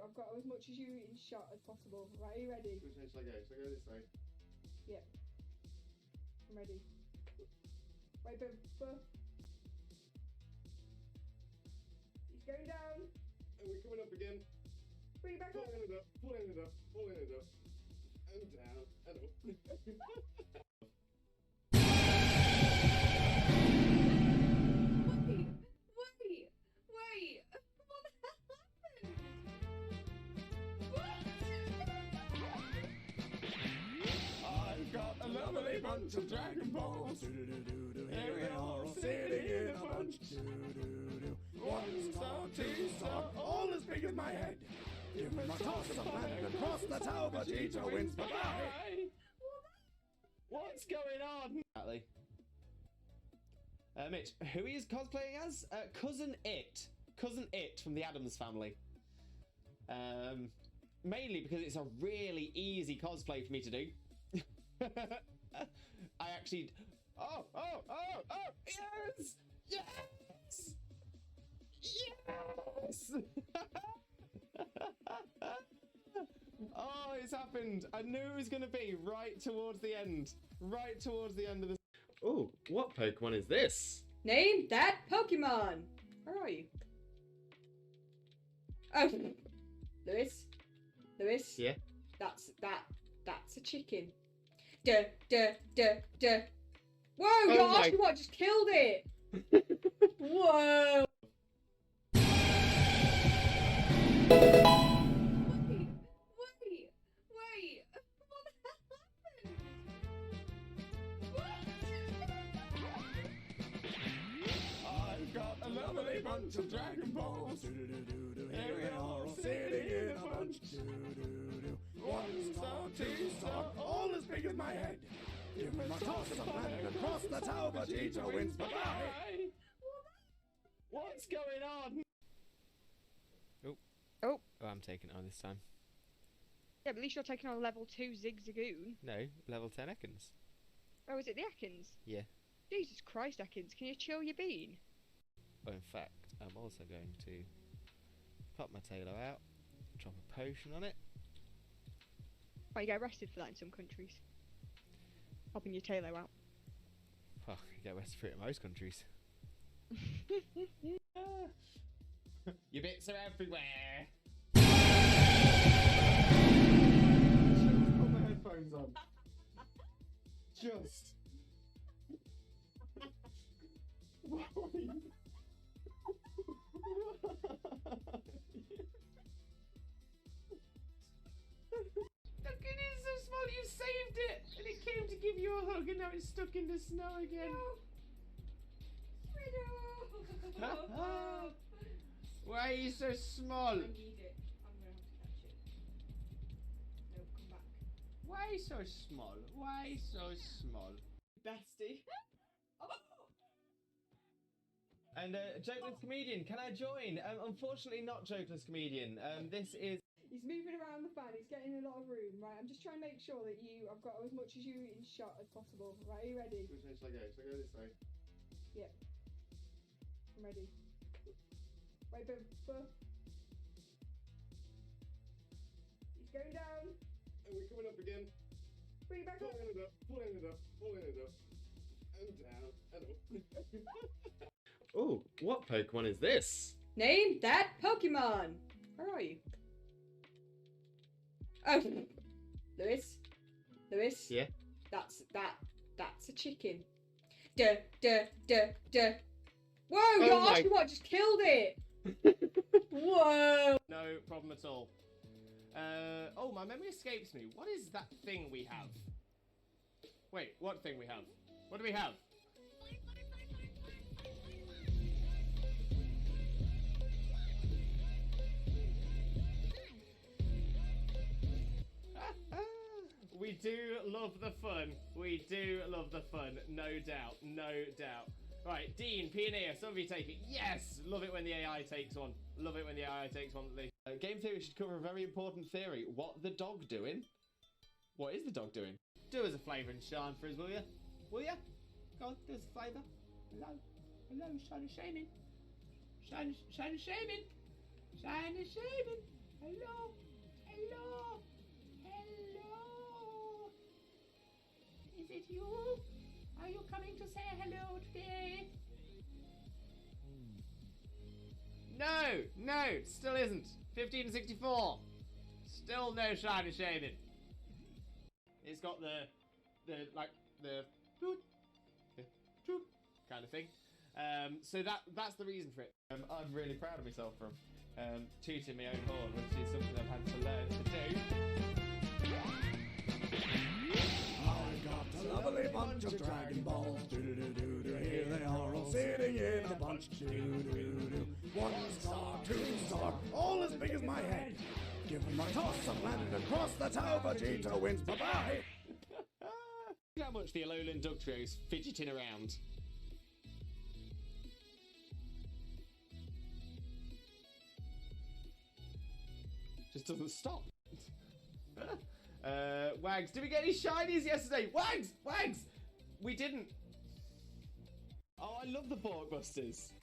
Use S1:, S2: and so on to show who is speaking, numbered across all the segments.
S1: I've got as much as you in shot as possible. Right, are you ready?
S2: Which way shall I go? Shall I go this way?
S1: Yeah. I'm ready. Wait, but he's going down.
S2: And we're coming up again.
S1: Bring it back up.
S2: Pulling it up, pulling it up, pulling it up. And down, and up.
S1: Wait! What the hell happened?
S2: I've got a lovely bunch of Dragon Balls. Here we are, all sitting in a bunch. 1 star, 2 star, all as big as my head. Give me my toss of planet and cross the tower, but Vegeta wins. Bye-bye.
S3: What's going on? Exactly. Mitch, who he is cosplaying as? Cousin It. Cousin It from the Addams Family. Mainly because it's a really easy cosplay for me to do. I actually... Oh! Yes! Yes! Yes! Oh, it's happened. I knew it was going to be right towards the end. Right towards the end of the... Oh, what Pokemon is this?
S1: Name that Pokemon. Where are you? Oh, Lewis.
S3: Yeah?
S1: That's a chicken. Duh. Whoa, your Oshawott just killed it. Whoa. Wait. What the hell happened?
S2: I've got a lovely bunch of Dragon Balls. Here we are, all sitting in a bunch. 1 star, 2 star, all as big as my head. Give me my toss of planet and cross the tower, but Vegeta wins. Bye-bye.
S3: What's going on?
S4: Oh,
S3: I'm taking it on this time.
S4: yeah, but at least you're taking on level 2 Zigzagoon.
S3: No, level 10 Ekans.
S4: Oh, is it the Ekans?
S3: Yeah.
S4: Jesus Christ, Ekans, can you chill your bean?
S3: Oh, in fact, I'm also going to pop my Taillow out, drop a potion on it.
S4: Oh, you get arrested for that in some countries. Popping your Taillow out.
S3: Well, you get arrested for it in most countries. Your bits are everywhere.
S2: Just put my headphones on. Just.
S3: Look, it is so small, you saved it! And it came to give you a hug and now it's stuck in the snow again. Why are you so small?
S1: I need it. I'm gonna have to catch it. No, come back.
S3: Why so small? Why so small?
S1: Bestie.
S3: And Jokeless Comedian, can I join? Unfortunately not Jokeless Comedian. This is...
S1: He's moving around the fan. He's getting a lot of room. Right, I'm just trying to make sure that I've got as much as you in shot as possible. Right, are you ready?
S2: Which way shall I go? Shall I go this way?
S1: Yeah. I'm ready. Wait, but he's going down.
S2: And we're coming up again.
S1: Bring it back up.
S2: Pulling it up, pulling it up, pulling it up. And down, and up.
S3: Oh, what Pokemon is this?
S1: Name that Pokemon. Where are you? Oh, Lewis.
S3: Yeah?
S1: That's a chicken. Duh. Whoa, your Oshawott just killed it. Whoa.
S3: No problem at all. Oh, my memory escapes me. What is that thing we have? Wait, what thing we have? What do we have? We do love the fun. We do love the fun. No doubt. No doubt. Right, Dean, Pioneer, some of you take it. Yes! Love it when the AI takes one. Love it when the AI takes one. Game theory should cover a very important theory. What the dog doing? What is the dog doing? Do us a flavour and shine for us, will ya? Will ya? Go on, do us a flavour. Hello. Hello, shine and shaming. Shine and shaming. Shine and shaming.
S2: Hello? Hello? Hello? Is it you? Are you coming to say hello today?
S3: No, still isn't. 1564. Still no shiny shaded. It's got the toot kind of thing. So that's the reason for it. I'm really proud of myself for tooting my own horn, which is something I've had to learn to do.
S2: I got a lovely bunch of Dragon Balls. Do-do-do-do-do. Here they are all sitting in a bunch. Do-do-do-do. 1 star, 2 star, all as big as my head. Give them a toss, I've landed across the tower. Vegeta wins. Bye-bye.
S3: Look how much the Alolan Dugtrio's fidgeting around. Just doesn't stop. Wags, did we get any shinies yesterday? Wags! We didn't. Oh, I love the Borkbusters.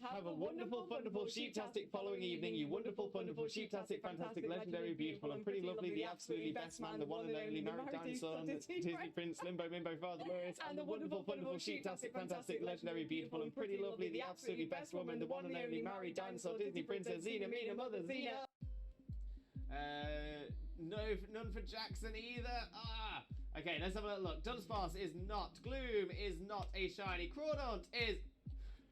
S3: Have a wonderful, wonderful, sheep-tastic following evening, you wonderful, wonderful, sheep-tastic, fantastic, legendary, beautiful, and pretty lovely, the absolutely best man, the one and only married dinosaur, Disney Prince, Limbo, Mimbo, Father Lewis, and the wonderful, wonderful, sheep-tastic, fantastic, legendary, beautiful, and pretty lovely, the absolutely best woman, the one and only married dinosaur, Disney Princess, Xena, Mina, Mother, Xena. No, none for Jackson either. Okay, let's have a little look. Dunsparce is not. Gloom is not a shiny. Crawdaunt is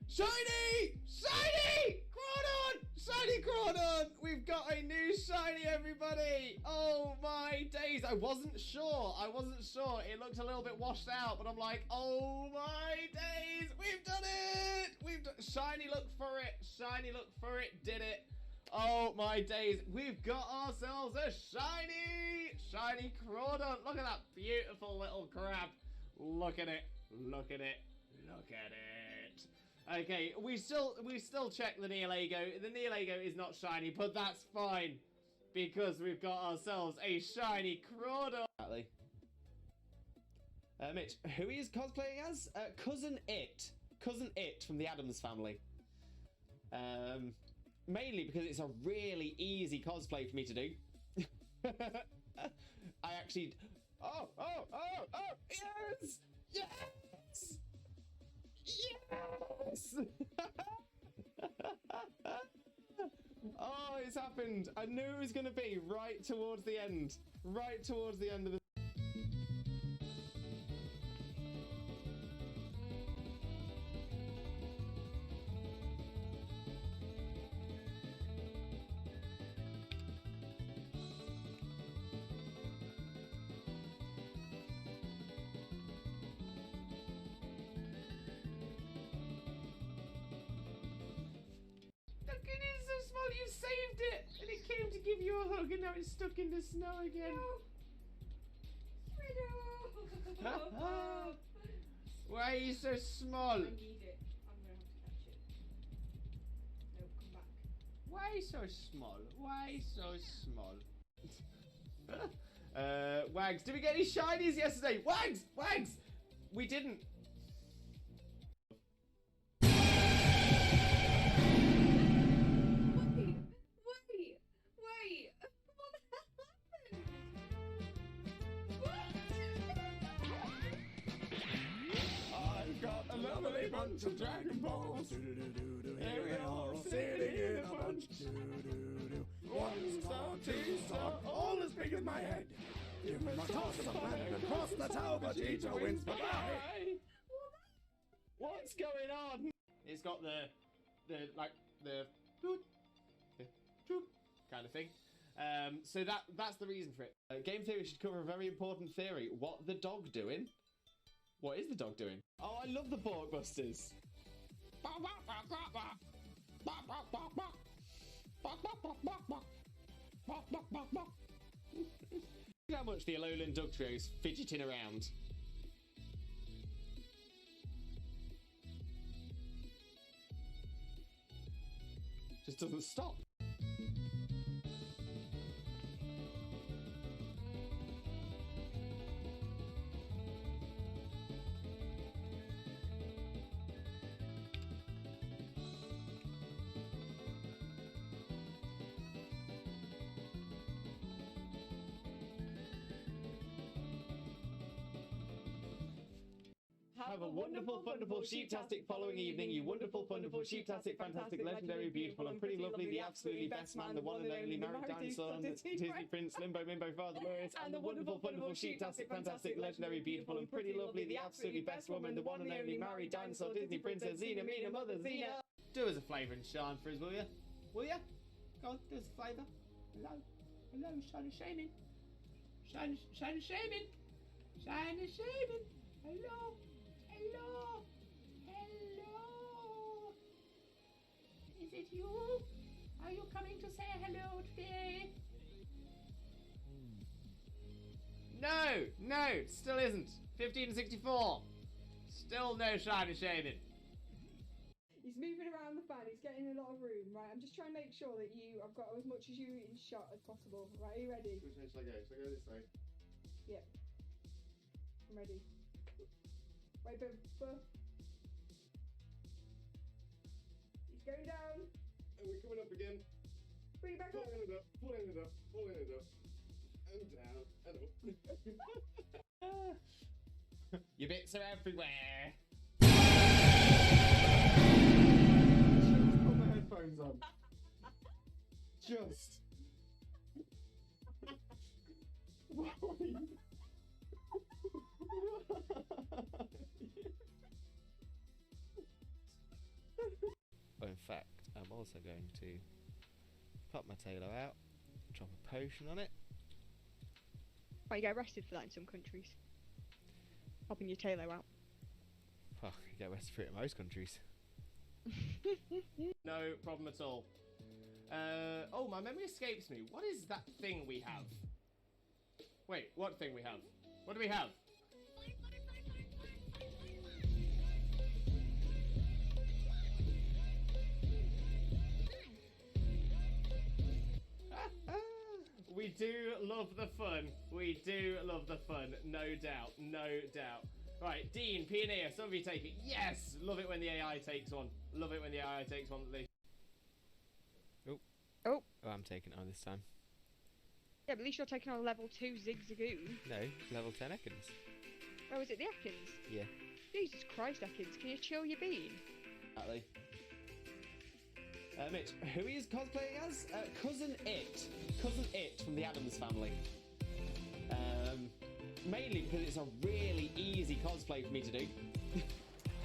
S3: shiny! Shiny! Crawdaunt! Shiny Crawdaunt! We've got a new shiny, everybody! Oh my days! I wasn't sure. It looked a little bit washed out, but I'm like, oh my days! We've done it! Shiny, look for it. Shiny, look for it. Did it. Oh my days, we've got ourselves a shiny Crawdaunt. Look at that beautiful little crab. Look at it. Okay, we still check the Neolago. The Neolago is not shiny, but that's fine because we've got ourselves a shiny Crawdaunt. Mitch, who he is cosplaying as? Cousin It from the Addams Family. Mainly because it's a really easy cosplay for me to do. I actually... Oh! Yes! Oh, it's happened. I knew it was going to be right towards the end. Of the... You saved it, and it came to give you a hug, and now it's stuck in the snow again. No. Why are you so small?
S1: I need it. I'm gonna have to catch it. No, come back.
S3: Why so small? Wags, did we get any shinies yesterday? Wags! We didn't.
S2: Bunch of Dragon Balls. Do-do-do-do-do. Here we are all sitting in a bunch. Do-do-do-do. 1 star, 2 star, all as big as my head. Give them a toss, I've landed across the tower. Vegeta wins. Bye-bye.
S3: What's going on? It's got the toot kind of thing. So that's the reason for it. Game theory should cover a very important theory. What the dog doing? What is the dog doing? Oh, I love the Borkbusters. Look how much the Alolan Dugtrio's fidgeting around. Just doesn't stop. Have a wonderful, wonderful, sheeptastic following evening, you wonderful, wonderful, sheeptastic, fantastic, legendary, beautiful, and pretty lovely, the absolutely best man, the one and only married dinosaur, Disney Prince, Limbo, Mimbo, Father Lewis, and the wonderful, wonderful, sheeptastic, fantastic, legendary, beautiful, and pretty lovely, the absolutely best woman, the one and only married dinosaur, Disney Princess, Xena, Mina, Mother, Xena. Do us a flavour and shine for us, will ya? Will ya? Go on, do us a flavour. Hello, hello, shine and shaming. Shine and shaming. Shine and shaming. Hello, hello, hello. Is it you? Are you coming to say hello today? No, still isn't. 1564. Still no shine and shaming.
S1: He's moving around the fan, he's getting a lot of room, right? I'm just trying to make sure that I've got as much as you in shot as possible. Right, are you ready?
S2: Which way should I go? Should I go this way?
S1: Yep. I'm ready. Right, but he's going down.
S2: And we're coming up again.
S1: Bring it back up.
S2: Pulling it up, pulling it up, pulling it up. And down, and up.
S3: Your bits are everywhere.
S2: Put my headphones on. Just.
S3: In fact, I'm also going to pop my tailor out, drop a potion on it.
S4: Well, you get arrested for that in some countries. Popping your tailor out.
S3: Well, you get arrested for it in most countries. No problem at all. Oh, my memory escapes me. What is that thing we have? Wait, what thing we have? What do we have? We do love the fun. We do love the fun. No doubt. No doubt. Right, Dean, Pioneer, some of you take it. Yes! Love it when the AI takes one. Love it when the AI takes one.
S4: Oh,
S3: I'm taking it on this time.
S4: yeah, but at least you're taking on level 2 Zigzagoon.
S3: No, level 10 Ekans.
S4: Oh, is it the Ekans?
S3: Yeah.
S4: Jesus Christ, Ekans, can you chill your bean?
S3: Exactly. Mitch, who he is cosplaying as? Cousin It. Cousin It from the Addams Family. Mainly because it's a really easy cosplay for me to do.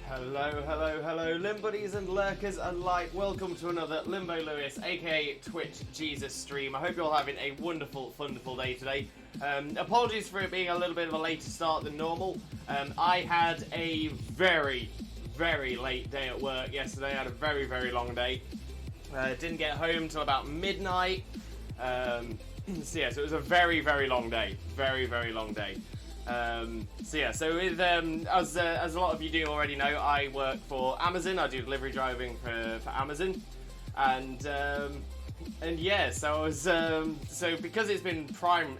S3: Hello, hello, hello, Limbuddies and lurkers alike. Welcome to another Limbo Lewis, aka Twitch Jesus stream. I hope you're all having a wonderful, wonderful day today. Apologies for it being a little bit of a later start than normal. I had a very, very late day at work yesterday. I had a very, very long day. Didn't get home till about midnight. So it was a very, very long day. Very, very long day. So with, as a lot of you do already know, I work for Amazon. I do delivery driving for Amazon. And yeah, so I was, so because it's been prime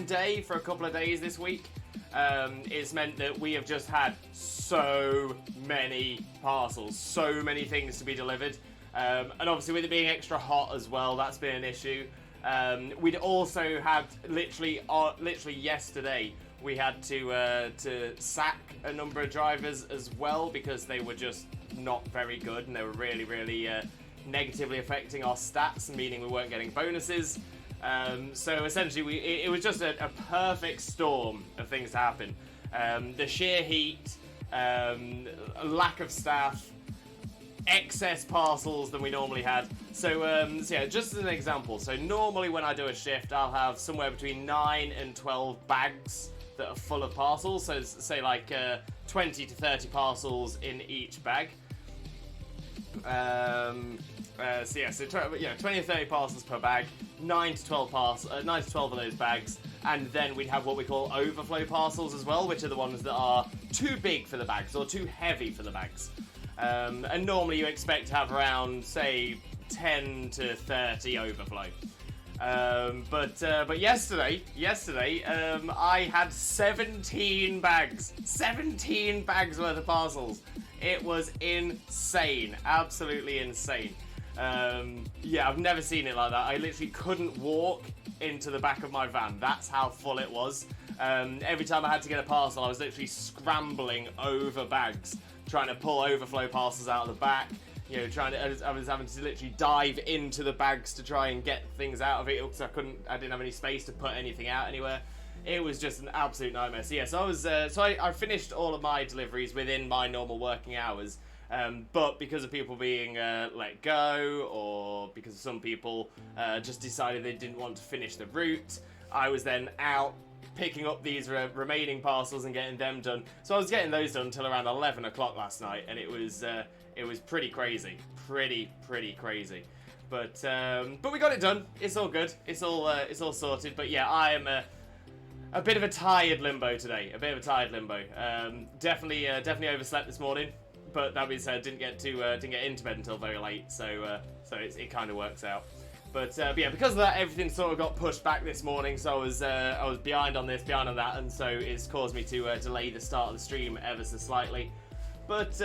S3: day for a couple of days this week, it's meant that we have just had so many parcels, so many things to be delivered. And obviously with it being extra hot as well, that's been an issue. We'd also had literally yesterday we had to sack a number of drivers as well because they were just not very good and they were really, really negatively affecting our stats, meaning we weren't getting bonuses. So essentially it was just a perfect storm of things to happen. The sheer heat, lack of staff, excess parcels than we normally had. So yeah, just as an example, so normally when I do a shift, I'll have somewhere between 9 and 12 bags that are full of parcels. So say like 20 to 30 parcels in each bag. So yeah, 20 or 30 parcels per bag, 9 to 12 of those bags, and then we'd have what we call overflow parcels as well, which are the ones that are too big for the bags or too heavy for the bags. And normally you expect to have around, say, 10 to 30 overflow. But yesterday, I had 17 bags worth of parcels. It was insane, absolutely insane. Yeah, I've never seen it like that. I literally couldn't walk into the back of my van. That's how full it was. Every time I had to get a parcel, I was literally scrambling over bags, trying to pull overflow parcels out of the back. You know, I was having to literally dive into the bags to try and get things out of it because I didn't have any space to put anything out anywhere. It was just an absolute nightmare. So yeah, I finished all of my deliveries within my normal working hours. But because of people being let go, or because some people just decided they didn't want to finish the route, I was then out picking up these remaining parcels and getting them done. So I was getting those done till around 11 o'clock last night, and it was pretty crazy, pretty crazy. But we got it done. It's all good. It's all sorted. But yeah, I am a bit of a tired limbo today. Definitely overslept this morning. But that being said, didn't get into bed until very late. So it kind of works out. But yeah, because of that, everything sort of got pushed back this morning. So I was behind on this, behind on that, and so it's caused me to delay the start of the stream ever so slightly. But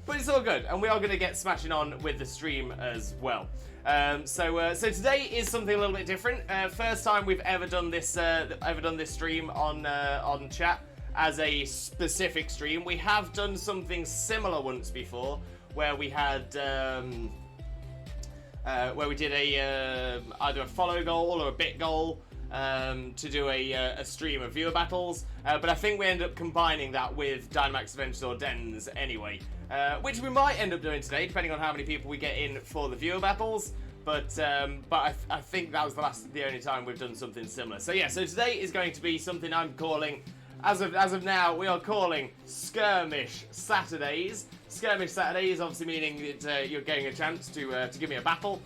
S3: it's all good, and we are going to get smashing on with the stream as well. So today is something a little bit different. First time we've ever done this stream on chat as a specific stream. We have done something similar once before, where we had where we did either a follow goal or a bit goal to do a stream of viewer battles, but I think we end up combining that with Dynamax Adventures or Dens anyway, which we might end up doing today, depending on how many people we get in for the viewer battles. But I think that was the only time we've done something similar. So yeah, so today is going to be something I'm calling, as of now, we are calling Skirmish Saturdays. Skirmish Saturdays, obviously meaning that you're getting a chance to give me a battle.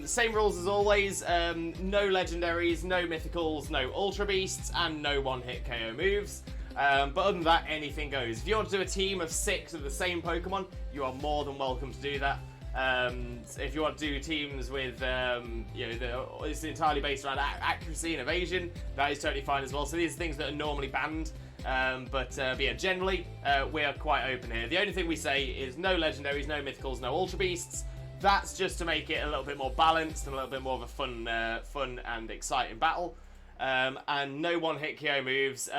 S3: Same rules as always, no legendaries, no mythicals, no ultra beasts, and no one-hit KO moves. But other than that, anything goes. If you want to do a team of 6 of the same Pokemon, you are more than welcome to do that. If you want to do teams with, it's entirely based around accuracy and evasion, that is totally fine as well. So these are things that are normally banned. But yeah, generally, we are quite open here. The only thing we say is no legendaries, no mythicals, no ultra beasts. That's just to make it a little bit more balanced and a little bit more of a fun and exciting battle. And no one-hit KO moves.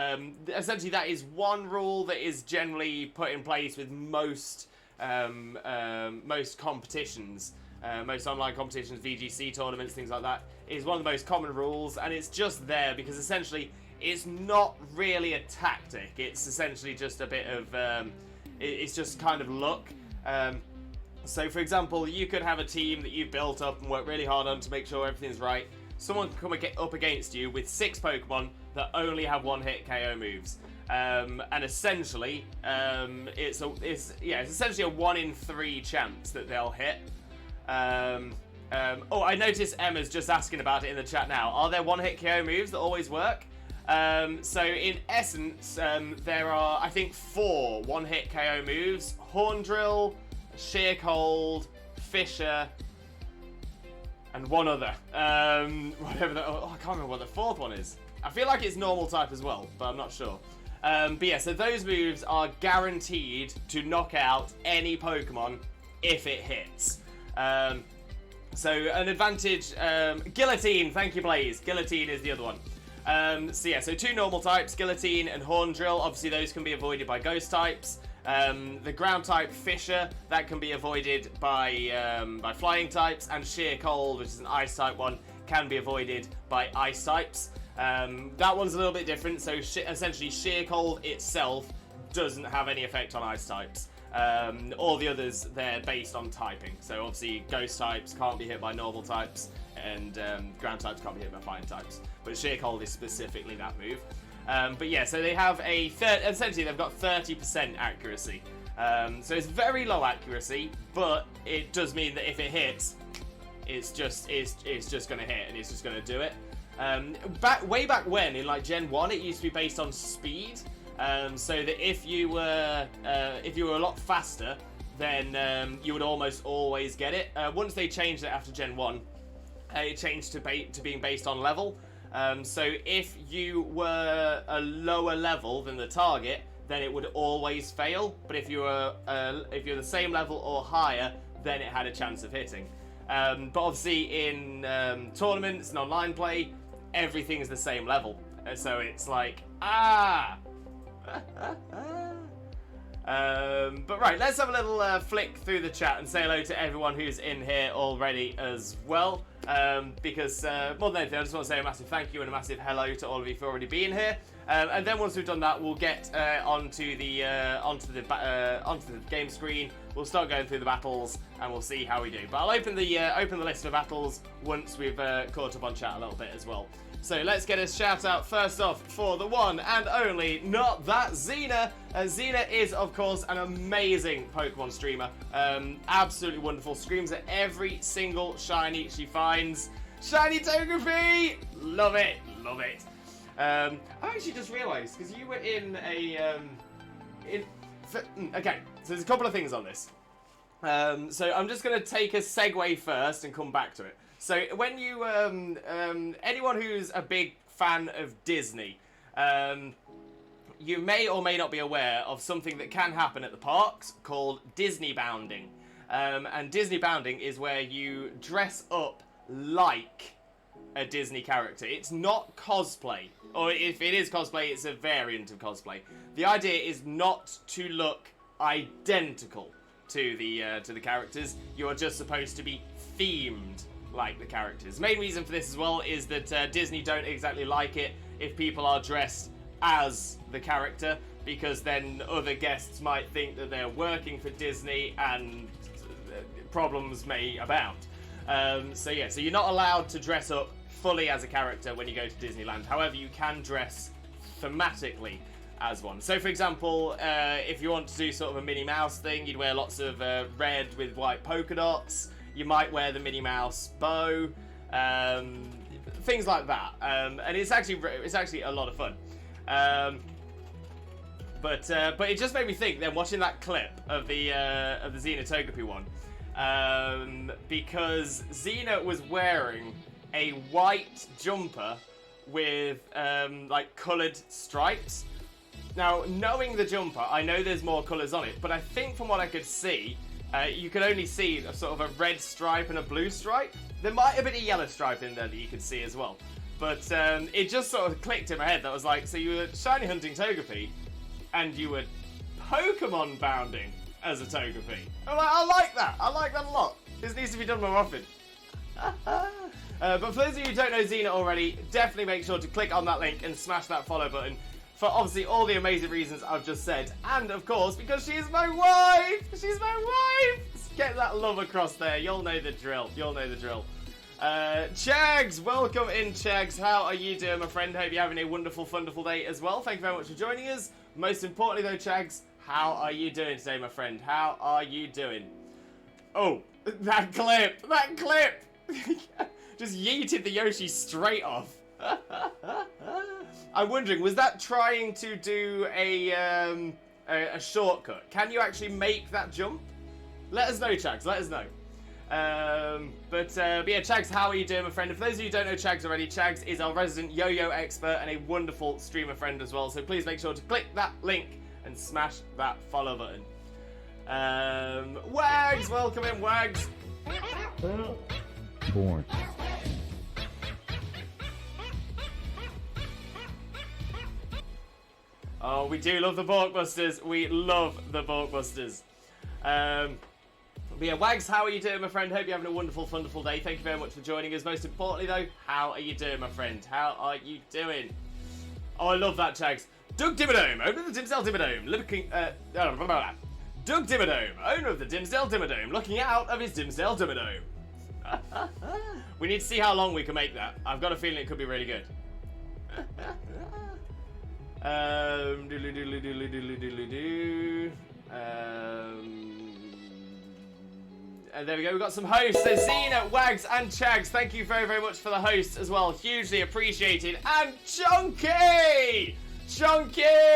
S3: Essentially, that is one rule that is generally put in place with most competitions, most online competitions, VGC tournaments, things like that. It is one of the most common rules, and it's just there because essentially it's not really a tactic. It's essentially just a bit of it's just kind of luck. So, for example, you could have a team that you've built up and worked really hard on to make sure everything's right. Someone can come up against you with 6 Pokemon that only have one-hit KO moves, and essentially, it's essentially a 1 in 3 chance that they'll hit. I noticed Emma's just asking about it in the chat now. Are there one-hit KO moves that always work? So in essence, there are, I think, 4 one-hit KO moves: Horn Drill, Sheer Cold, Fissure, and one other. I can't remember what the 4th one is. I feel like it's normal type as well, but I'm not sure. But yeah, so those moves are guaranteed to knock out any Pokemon if it hits. So an advantage, Guillotine, thank you Blaze, Guillotine is the other one. So yeah, so 2 normal types, Guillotine and Horn Drill, obviously those can be avoided by Ghost types. The ground type Fissure, that can be avoided by flying types, and Sheer Cold, which is an ice type one, can be avoided by ice types. That one's a little bit different, so essentially Sheer Cold itself doesn't have any effect on ice types. All the others, they're based on typing, so obviously Ghost types can't be hit by normal types, and ground types can't be hit by flying types, but Sheer Cold is specifically that move. But yeah, so they have essentially they've got 30% accuracy. So it's very low accuracy, but it does mean that if it hits, it's just going to hit and it's just going to do it. Way back when, in like Gen 1, it used to be based on speed. So that if you were a lot faster, then you would almost always get it. Once they changed it after Gen 1, it changed to being based on level. So if you were a lower level than the target, then it would always fail. But if you're the same level or higher, then it had a chance of hitting. But obviously in tournaments and online play, everything's the same level. And so it's like, but right, let's have a little flick through the chat and say hello to everyone who's in here already as well. Because more than anything, I just want to say a massive thank you and a massive hello to all of you for already being here. And then once we've done that, we'll get onto the game screen. We'll start going through the battles and we'll see how we do. But I'll open the list of battles once we've caught up on chat a little bit as well. So let's get a shout out first off for the one and only, not that Xena. Xena is, of course, an amazing Pokemon streamer. Absolutely wonderful. Streams at every single shiny she finds. Shiny Togepi! Love it, love it. I actually just realised, because you were in a... okay, so there's a couple of things on this. So I'm just going to take a segue first and come back to it. So when you, anyone who's a big fan of Disney, you may or may not be aware of something that can happen at the parks called Disney bounding. And Disney bounding is where you dress up like a Disney character. It's not cosplay, or if it is cosplay, it's a variant of cosplay. The idea is not to look identical to the characters. You are just supposed to be themed like the characters. Main reason for this as well is that Disney don't exactly like it if people are dressed as the character, because then other guests might think that they're working for Disney and problems may abound. So you're not allowed to dress up fully as a character when you go to Disneyland. However, you can dress thematically as one. So for example, if you want to do sort of a Minnie Mouse thing, you'd wear lots of red with white polka dots. You might wear the Minnie Mouse bow, things like that, and it's actually a lot of fun. But it just made me think then watching that clip of the Xena Togepi one, because Xena was wearing a white jumper with like coloured stripes. Now, knowing the jumper, I know there's more colours on it, but I think from what I could see, you could only see a sort of a red stripe and a blue stripe. There might have been a yellow stripe in there that you could see as well. But it just sort of clicked in my head. That was like, so you were shiny hunting Togepi, and you were Pokemon bounding as a Togepi. I'm like, I like that. I like that a lot. This needs to be done more often. But for those of you who don't know Xena already, definitely make sure to click on that link and smash that follow button. For obviously all the amazing reasons I've just said. And of course, because she is my wife! She's my wife! Let's get that love across there. You'll know the drill. You'll know the drill. Chags! Welcome in, Chags. How are you doing, my friend? Hope you're having a wonderful, wonderful day as well. Thank you very much for joining us. Most importantly though, Chags, how are you doing today, my friend? How are you doing? Oh, that clip! That clip! Just yeeted the Yoshi straight off. I'm wondering, was that trying to do a shortcut? Can you actually make that jump? Let us know, Chags. Let us know. But yeah, Chags, how are you doing, my friend? For those of you who don't know Chags already, Chags is our resident yo-yo expert and a wonderful streamer friend as well. So please make sure to click that link and smash that follow button. Wags, welcome in, Wags.
S2: Born.
S3: Oh, we do love the Borkbusters. We love the Borkbusters. But yeah, Wags, how are you doing, my friend? Hope you're having a wonderful, wonderful day. Thank you very much for joining us. Most importantly, though, how are you doing, my friend? How are you doing? Oh, I love that, Chags. Doug Dimmadome, owner of the Dimsdale Dimmadome, Doug Dimmadome, owner of the Dimsdale Dimmadome, looking out of his Dimsdale Dimmadome. We need to see how long we can make that. I've got a feeling it could be really good. And there we go, we've got some hosts. So Xena, Wags, and Chags, thank you very, very much for the hosts as well. Hugely appreciated. And Chunky! Chunky,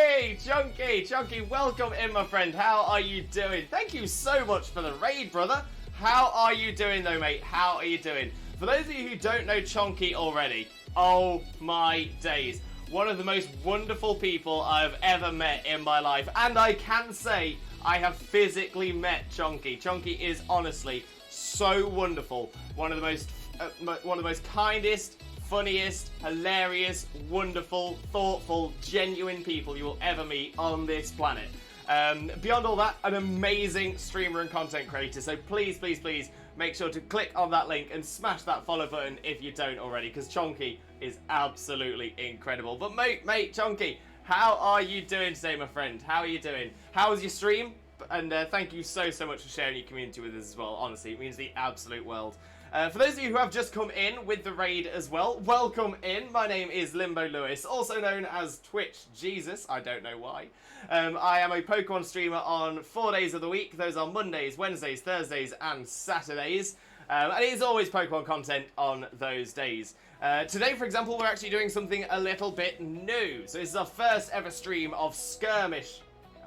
S3: welcome in, my friend. How are you doing? Thank you so much for the raid, brother. How are you doing, though, mate? How are you doing? For those of you who don't know Chunky already, oh my days. One of the most wonderful people I've ever met in my life. And I can say I have physically met Chunky. Chunky is honestly so wonderful. One of the most kindest, funniest, hilarious, wonderful, thoughtful, genuine people you will ever meet on this planet. Beyond all that, an amazing streamer and content creator. So please, please, please make sure to click on that link and smash that follow button if you don't already, because Chonky is absolutely incredible. But mate, Chonky, how are you doing today, my friend? How are you doing? How was your stream? And thank you so much for sharing your community with us as well. Honestly, it means the absolute world. For those of you who have just come in with the raid as well, welcome in. My name is Limbo Lewis, also known as Twitch Jesus. I don't know why. I am a Pokemon streamer on 4 days of the week. Those are Mondays, Wednesdays, Thursdays, and Saturdays. And it is always Pokemon content on those days. Today, for example, we're actually doing something a little bit new. So this is our first ever stream of Skirmish.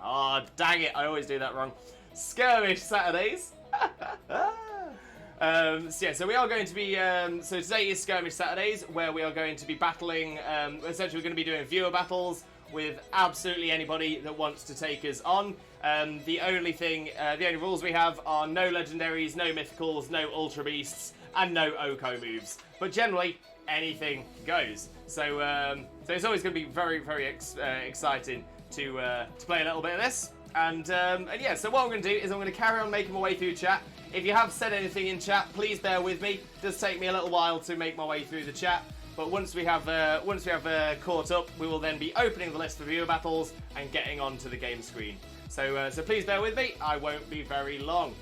S3: Oh, dang it, I always do that wrong. Skirmish Saturdays. So we are going to be, so today is Skirmish Saturdays, where we are going to be battling, essentially we're going to be doing viewer battles with absolutely anybody that wants to take us on. The only rules we have are no legendaries, no mythicals, no ultra beasts, and no Oko moves. But generally, anything goes. So it's always going to be very, very exciting to play a little bit of this. And yeah, so what I'm going to do is I'm going to carry on making my way through chat. If you have said anything in chat, please bear with me. It does take me a little while to make my way through the chat. But once we have caught up, we will then be opening the list for viewer battles and getting onto the game screen. So please bear with me. I won't be very long.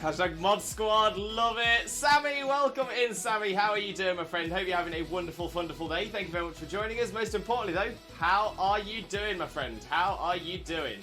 S3: Hashtag Mod Squad, love it. Sammy, welcome in, Sammy. How are you doing, my friend? Hope you're having a wonderful, wonderful day. Thank you very much for joining us. Most importantly, though, how are you doing, my friend? How are you doing?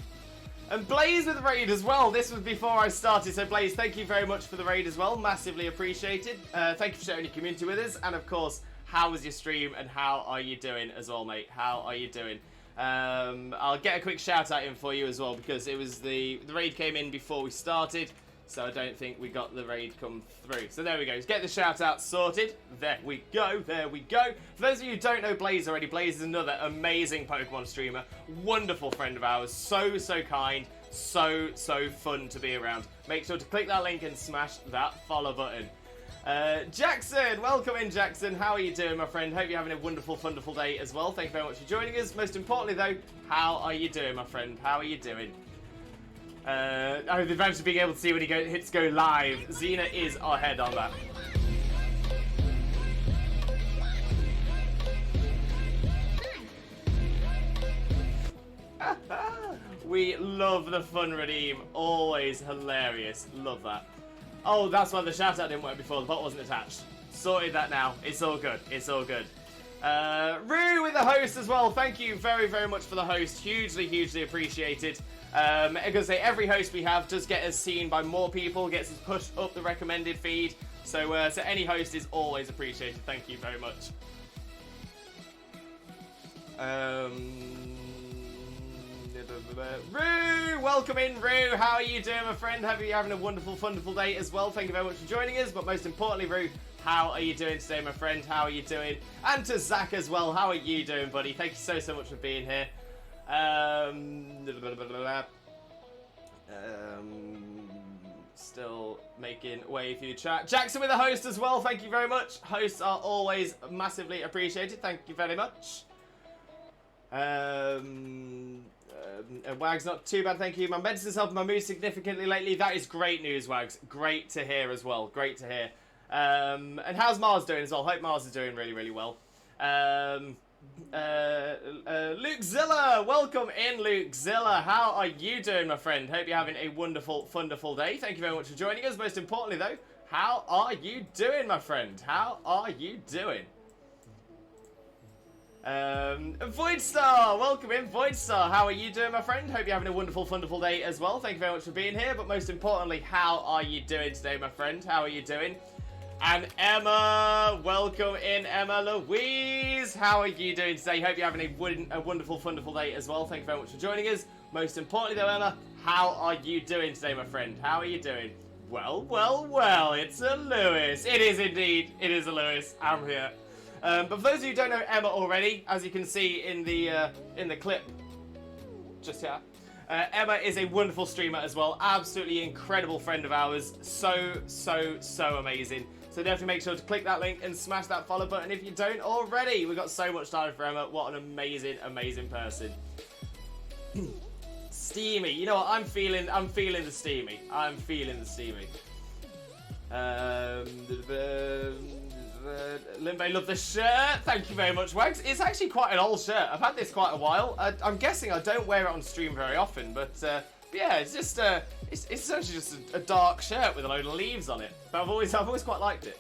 S3: And Blaze with the raid as well. This was before I started, so Blaze, thank you very much for the raid as well. Massively appreciated. Thank you for sharing your community with us. And of course, how was your stream and how are you doing as well, mate? How are you doing? I'll get a quick shout out in for you as well, because it was the raid came in before we started. So I don't think we got the raid come through. So there we go. Let's get the shout out sorted. There we go. There we go. For those of you who don't know Blaze already, Blaze is another amazing Pokemon streamer. Wonderful friend of ours. So kind. So fun to be around. Make sure to click that link and smash that follow button. Jackson, welcome in, Jackson. How are you doing, my friend? Hope you're having a wonderful, wonderful day as well. Thank you very much for joining us. Most importantly, though, how are you doing, my friend? How are you doing? The advantage of being able to see when he hits go live. Xena is ahead on that. We love the fun redeem. Always hilarious. Love that. Oh, that's why the shout out didn't work before. The bot wasn't attached. Sorted that now. It's all good. It's all good. Rue with the host as well. Thank you very, very much for the host. Hugely appreciated. I'm going to say every host we have does get us seen by more people, gets us pushed up the recommended feed. So any host is always appreciated. Thank you very much. Rue, welcome in, Rue. How are you doing, my friend? Hope you're having a wonderful, wonderful day as well. Thank you very much for joining us. But most importantly, Rue, how are you doing today, my friend? How are you doing? And to Zach as well. How are you doing, buddy? Thank you so much for being here. Still making way through chat. Jackson with the host as well. Thank you very much. Hosts are always massively appreciated. Thank you very much. Wags, not too bad, thank you. My medicine's helping my mood significantly lately. That is great news, Wags. Great to hear as well. Great to hear. And how's Mars doing as well? Hope Mars is doing really, really well. Luke Zilla, welcome in, Luke Zilla. How are you doing, my friend? Hope you're having a wonderful, wonderful day. Thank you very much for joining us. Most importantly, though, how are you doing, my friend? How are you doing? Voidstar, welcome in, Voidstar. How are you doing, my friend? Hope you're having a wonderful, wonderful day as well. Thank you very much for being here. But most importantly, how are you doing today, my friend? How are you doing? And Emma, welcome in, Emma Louise. How are you doing today? Hope you're having a wonderful, wonderful day as well. Thank you very much for joining us. Most importantly, though, Emma, how are you doing today, my friend? How are you doing? Well, it's a Lewis. It is indeed. It is a Lewis. I'm here. But for those of you who don't know Emma already, as you can see in the clip just here, Emma is a wonderful streamer as well. Absolutely incredible friend of ours. So amazing. So definitely make sure to click that link and smash that follow button if you don't already. We've got so much time for Emma. What an amazing, amazing person. Steamy. You know what? I'm feeling the steamy. I'm feeling the steamy. Limbo, love the shirt. Thank you very much, Wags. It's actually quite an old shirt. I've had this quite a while. I'm guessing I don't wear it on stream very often, but yeah, it's just it's essentially just a dark shirt with a load of leaves on it. But I've always quite liked it.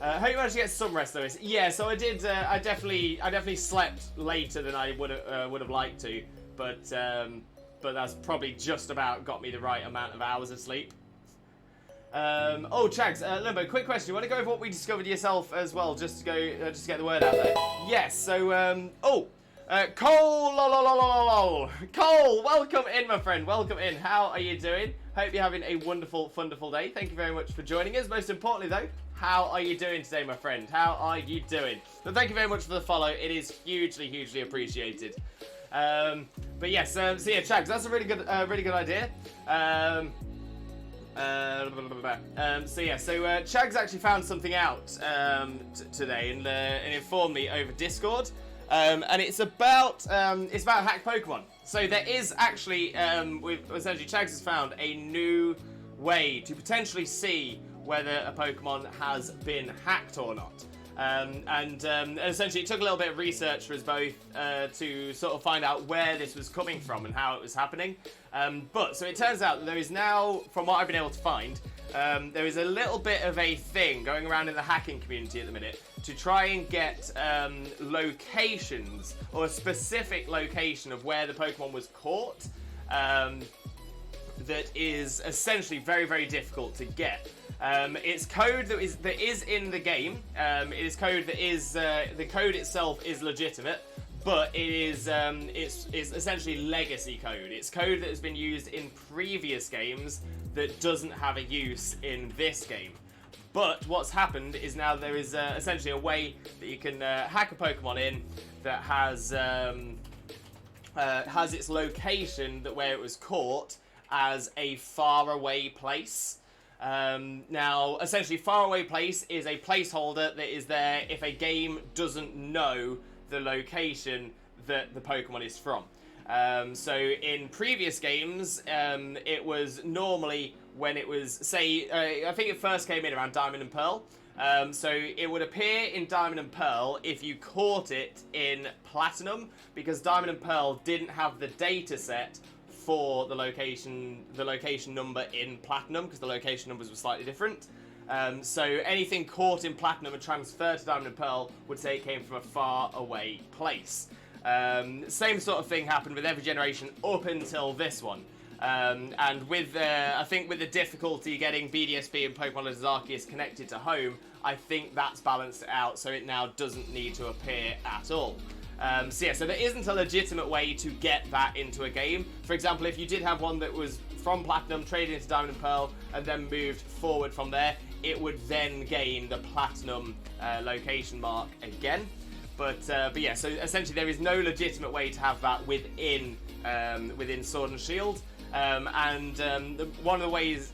S3: Hope you managed to get some rest though. Yeah, so I did. I definitely slept later than I would have liked to, but that's probably just about got me the right amount of hours of sleep. Oh, Chags, Limbo, quick question. You want to go over what we discovered yourself as well, just to get the word out there? Yes. So, Cole, Cole, welcome in, my friend. Welcome in. How are you doing? Hope you're having a wonderful, wonderful day. Thank you very much for joining us. Most importantly, though, how are you doing today, my friend? How are you doing? But thank you very much for the follow. It is hugely, hugely appreciated. But yes, so yeah, Chags, that's a really good idea. So yeah, so Chags actually found something out today and informed me over Discord, and it's about hacked Pokemon. So there is actually, essentially Chags has found a new way to potentially see whether a Pokemon has been hacked or not. And essentially it took a little bit of research for us both to sort of find out where this was coming from and how it was happening. But so it turns out that there is now, from what I've been able to find, there is a little bit of a thing going around in the hacking community at the minute to try and get locations, or a specific location of where the Pokemon was caught, that is essentially very, very difficult to get. It's code that is in the game. It is code that is the code itself is legitimate, but it is it's essentially legacy code. It's code that has been used in previous games that doesn't have a use in this game. But what's happened is now there is essentially a way that you can hack a Pokemon in that has its location where it was caught as a faraway place. Now, essentially, faraway place is a placeholder that is there if a game doesn't know the location that the Pokemon is from. So in previous games, it was normally when it was, say, I think it first came in around Diamond and Pearl. So it would appear in Diamond and Pearl if you caught it in Platinum, because Diamond and Pearl didn't have the data set for the location number in Platinum, because the location numbers were slightly different. So anything caught in Platinum and transferred to Diamond and Pearl would say it came from a far away place. Same sort of thing happened with every generation up until this one. And with I think with the difficulty getting BDSP and Pokemon Legends Arceus connected to home, I think that's balanced it out, so it now doesn't need to appear at all. So yeah, so there isn't a legitimate way to get that into a game. For example, if you did have one that was from Platinum, traded into Diamond and Pearl, and then moved forward from there, it would then gain the Platinum location mark again. But yeah, so essentially there is no legitimate way to have that within Sword and Shield. One of the ways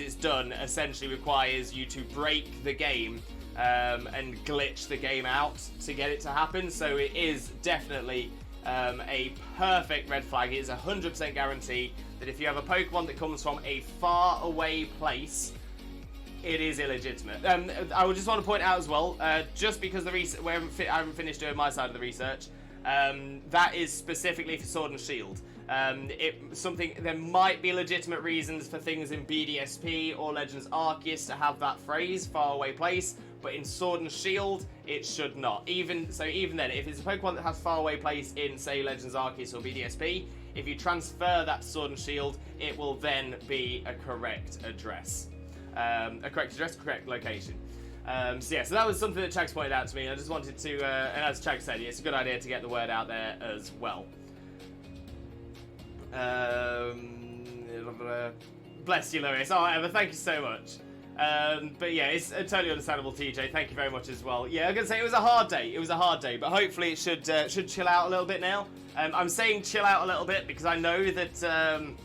S3: it's done essentially requires you to break the game and glitch the game out to get it to happen. So it is definitely a perfect red flag. It is 100% guarantee that if you have a Pokemon that comes from a far away place, it is illegitimate. I would just want to point out as well, just because I haven't finished doing my side of the research, that is specifically for Sword and Shield. There might be legitimate reasons for things in BDSP or Legends Arceus to have that phrase, faraway place, but in Sword and Shield, it should not. Even then, if it's a Pokemon that has faraway place in, say, Legends Arceus or BDSP, if you transfer that to Sword and Shield, it will then be a correct address. Correct location. So yeah, so that was something that Chags pointed out to me. I just wanted to, and as Chags said, it's a good idea to get the word out there as well. Bless you, Lewis. Oh, Emma, thank you so much. But yeah, it's totally understandable, TJ. Thank you very much as well. Yeah, I'm gonna say it was a hard day. But hopefully it should chill out a little bit now. I'm saying chill out a little bit because I know that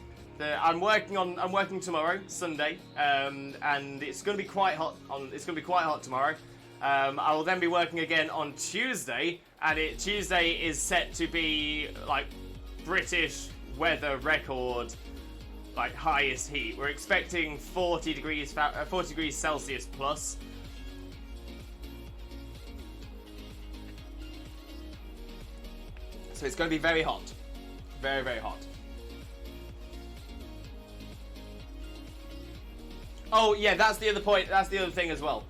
S3: I'm working tomorrow, Sunday, and it's going to be quite hot. It's going to be quite hot tomorrow. I will then be working again on Tuesday, and Tuesday is set to be like British weather record, like highest heat. We're expecting 40 degrees Celsius plus. So it's going to be very hot, very, very hot. Oh yeah, that's the other point. That's the other thing as well.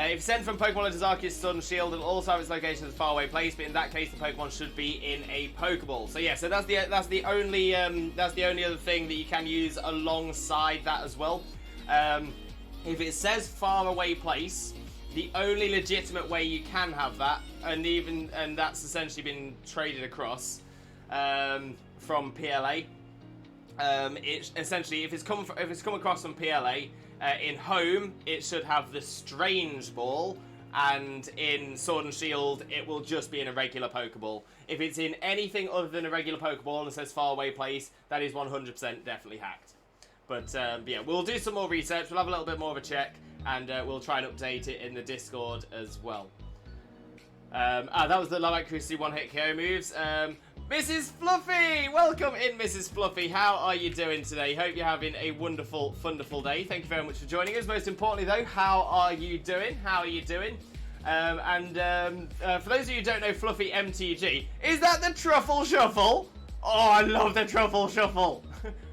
S3: If sent from Pokemon Hunter's Arceus Sword and Shield, it'll also have its location as a faraway place, but in that case, the Pokemon should be in a Pokeball. So yeah, so that's the only other thing that you can use alongside that as well. If it says faraway place, the only legitimate way you can have that, and that's essentially been traded across from PLA. It essentially, if it's come across from PLA. In home, it should have the Strange Ball, and in Sword and Shield, it will just be in a regular Pokeball. If it's in anything other than a regular Pokeball and says faraway place, that is 100% definitely hacked. But yeah, we'll do some more research, we'll have a little bit more of a check, and we'll try and update it in the Discord as well. That was the Love Accuracy one-hit KO moves. Mrs. Fluffy! Welcome in, Mrs. Fluffy. How are you doing today? Hope you're having a wonderful, wonderful day. Thank you very much for joining us. Most importantly, though, how are you doing? How are you doing? For those of you who don't know Fluffy MTG, is that the Truffle Shuffle? Oh, I love the Truffle Shuffle.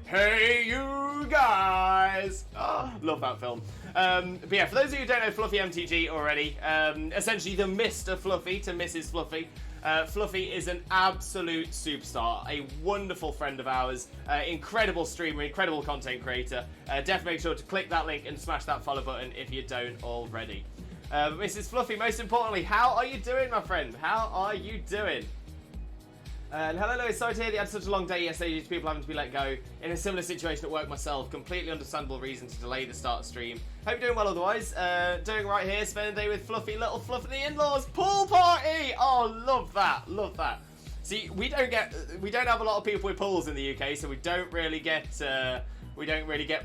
S3: Hey, you guys! Oh, love that film. But yeah, for those of you who don't know Fluffy MTG already, essentially the Mr. Fluffy to Mrs. Fluffy. Fluffy is an absolute superstar, a wonderful friend of ours, incredible streamer, incredible content creator. Definitely make sure to click that link and smash that follow button if you don't already. Mrs. Fluffy, most importantly, how are you doing, my friend? How are you doing? And hello, Louis. Sorry to hear that you had such a long day yesterday due to people having to be let go. In a similar situation at work myself. Completely understandable reason to delay the start of stream. Hope you're doing well otherwise. Doing right here. Spending the day with Fluffy, little Fluff and the in-laws. Pool party! Oh, love that. Love that. See, we don't have a lot of people with pools in the UK, so we don't really get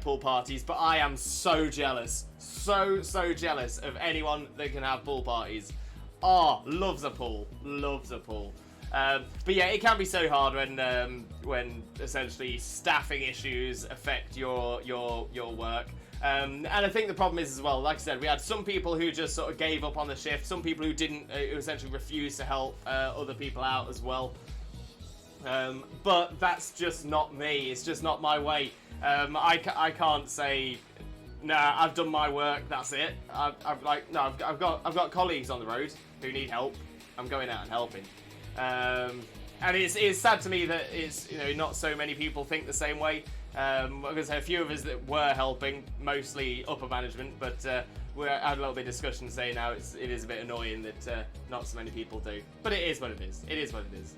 S3: pool parties. But I am so jealous. So jealous of anyone that can have pool parties. Oh, loves a pool. Loves a pool. But yeah, it can be so hard when essentially staffing issues affect your work. And I think the problem is as well, like I said, we had some people who just sort of gave up on the shift, some people who didn't, who essentially refused to help other people out as well. But that's just not me. It's just not my way. I can't say, nah, I've done my work. That's it. I've got colleagues on the road who need help. I'm going out and helping. And it's sad to me that it's not so many people think the same way. I'm going to say a few of us that were helping, mostly upper management, but we had a little bit of discussion saying now it is a bit annoying that not so many people do. But it is what it is. It is what it is.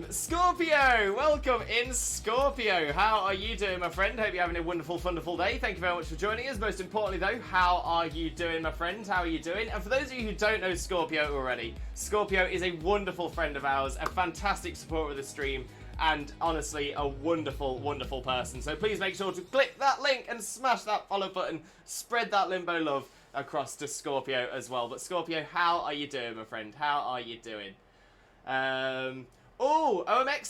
S3: Scorpio! Welcome in, Scorpio. How are you doing, my friend? Hope you're having a wonderful, wonderful day. Thank you very much for joining us. Most importantly, though, how are you doing, my friend? How are you doing? And for those of you who don't know Scorpio already, Scorpio is a wonderful friend of ours, a fantastic supporter of the stream, and honestly, a wonderful, wonderful person. So please make sure to click that link and smash that follow button. Spread that limbo love across to Scorpio as well. But Scorpio, how are you doing, my friend? How are you doing? OMX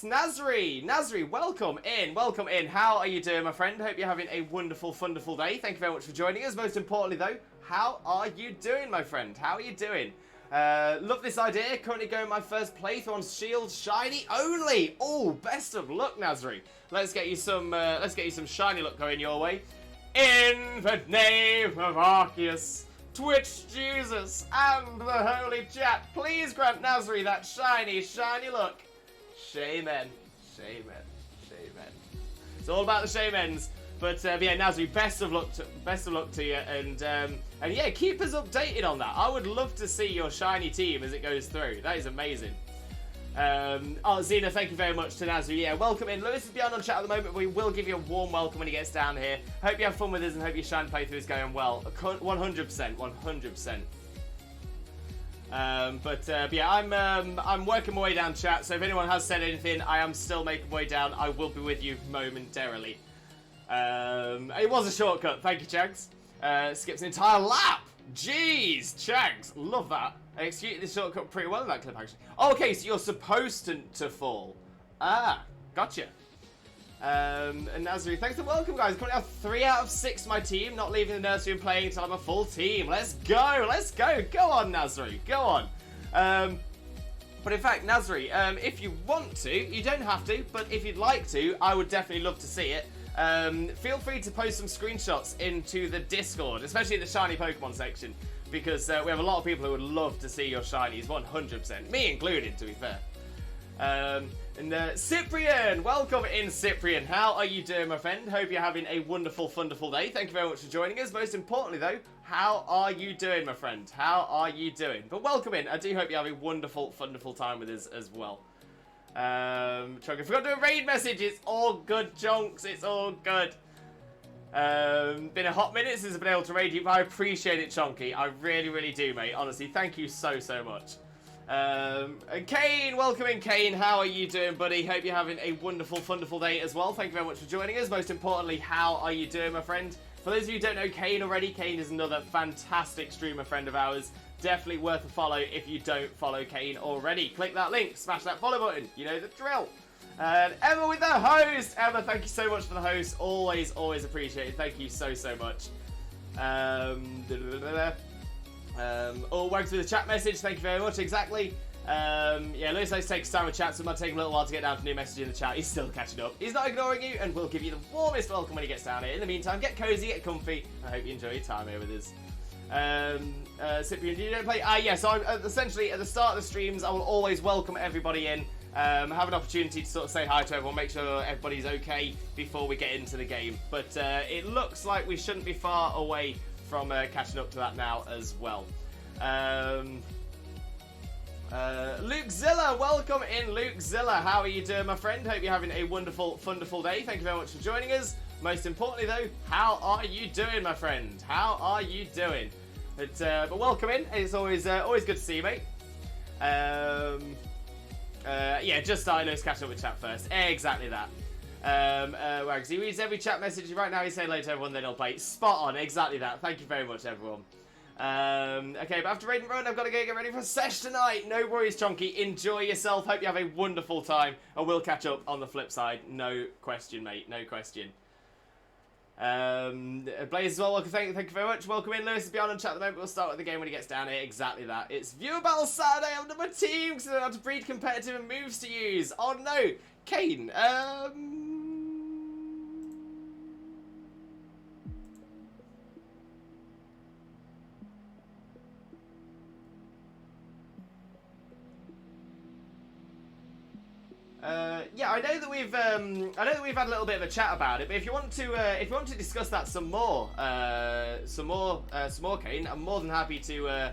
S3: Nasri, welcome in. How are you doing, my friend? Hope you're having a wonderful, wonderful day. Thank you very much for joining us. Most importantly, though, how are you doing, my friend? How are you doing? Love this idea. Currently going my first playthrough on Shield Shiny only. Oh, best of luck, Nasri. Let's get you some shiny luck going your way. In the name of Arceus, Twitch Jesus, and the Holy Chat, please grant Nasri that shiny look. Shaman. It's all about the Shamans. But yeah, Nasri, best of luck to you, and yeah, keep us updated on that. I would love to see your shiny team as it goes through. That is amazing. Xena, thank you very much to Nasri. Yeah, welcome in. Lewis is beyond on chat at the moment, but we will give you a warm welcome when he gets down here. Hope you have fun with us and hope your shine playthrough is going well. 100%. But yeah, I'm working my way down chat, so if anyone has said anything, I am still making my way down. I will be with you momentarily. It was a shortcut. Thank you, Chags. Skips an entire lap. Jeez, Chags, love that. I executed the shortcut pretty well in that clip, actually. Oh, okay, so you're supposed to fall. Ah, gotcha. And Nazri, thanks for welcome, guys. Currently have 3 out of 6 my team, not leaving the nursery and playing until I'm a full team. Let's go, let's go. Go on, Nazri, go on. But in fact, Nazri, if you want to, you don't have to, but if you'd like to, I would definitely love to see it. Feel free to post some screenshots into the Discord, especially in the shiny Pokemon section, because we have a lot of people who would love to see your shinies, 100%, me included, to be fair. And Cyprian, welcome in, Cyprian. How are you doing, my friend? Hope you're having a wonderful, wonderful day. Thank you very much for joining us. Most importantly, though, how are you doing, my friend? How are you doing? But welcome in. I do hope you have a wonderful, wonderful time with us as well. Chunk, I forgot to do a raid message. It's all good, Chunks. It's all good. Been a hot minute since I've been able to raid you, but I appreciate it, Chunky. I really, really do, mate. Honestly, thank you so, so much. And Kane, welcome in, Kane. How are you doing, buddy? Hope you're having a wonderful, wonderful day as well. Thank you very much for joining us. Most importantly, how are you doing, my friend? For those of you who don't know Kane already, Kane is another fantastic streamer friend of ours. Definitely worth a follow if you don't follow Kane already. Click that link, smash that follow button. You know the drill. And Emma with the host. Emma, thank you so much for the host. Always, always appreciated. Thank you so, so much. Oh, works with the chat message. Thank you very much. Exactly. Yeah, Lewis likes to take time with chat, so it might take him a little while to get down to new message in the chat. He's still catching up. He's not ignoring you, and we'll give you the warmest welcome when he gets down here. In the meantime, get cozy, get comfy. I hope you enjoy your time here with us. Cyprian, do you don't play? Yeah, so I'm, essentially at the start of the streams, I will always welcome everybody in. Have an opportunity to sort of say hi to everyone, make sure everybody's okay before we get into the game. But it looks like we shouldn't be far away from catching up to that now as well. Luke Zilla, welcome in, Luke Zilla. How are you doing, my friend? Hope you're having a wonderful, wonderful day. Thank you very much for joining us. Most importantly, though, how are you doing, my friend? How are you doing? But welcome in. It's always always good to see you, mate. Yeah, just starting. Let's catch up with chat first. Exactly that. Wags, he reads every chat message. Right now he's saying hello to everyone, then he'll play. Spot on, exactly that. Thank you very much, everyone. Okay, but after raid and run, I've got to go get ready for a sesh tonight. No worries, Chonky. Enjoy yourself. Hope you have a wonderful time. And we'll catch up on the flip side. No question, mate. No question. Blaze as well, thank you very much. Welcome in, Lewis is beyond on chat at the moment. We'll start with the game when he gets down here. Exactly that. It's Viewer Battle Saturday. I'm number team because I don't have to breed competitive and moves to use. Oh no, Kane. Yeah, I know that we've had a little bit of a chat about it, but if you want to discuss that some more, Kane, I'm more than happy to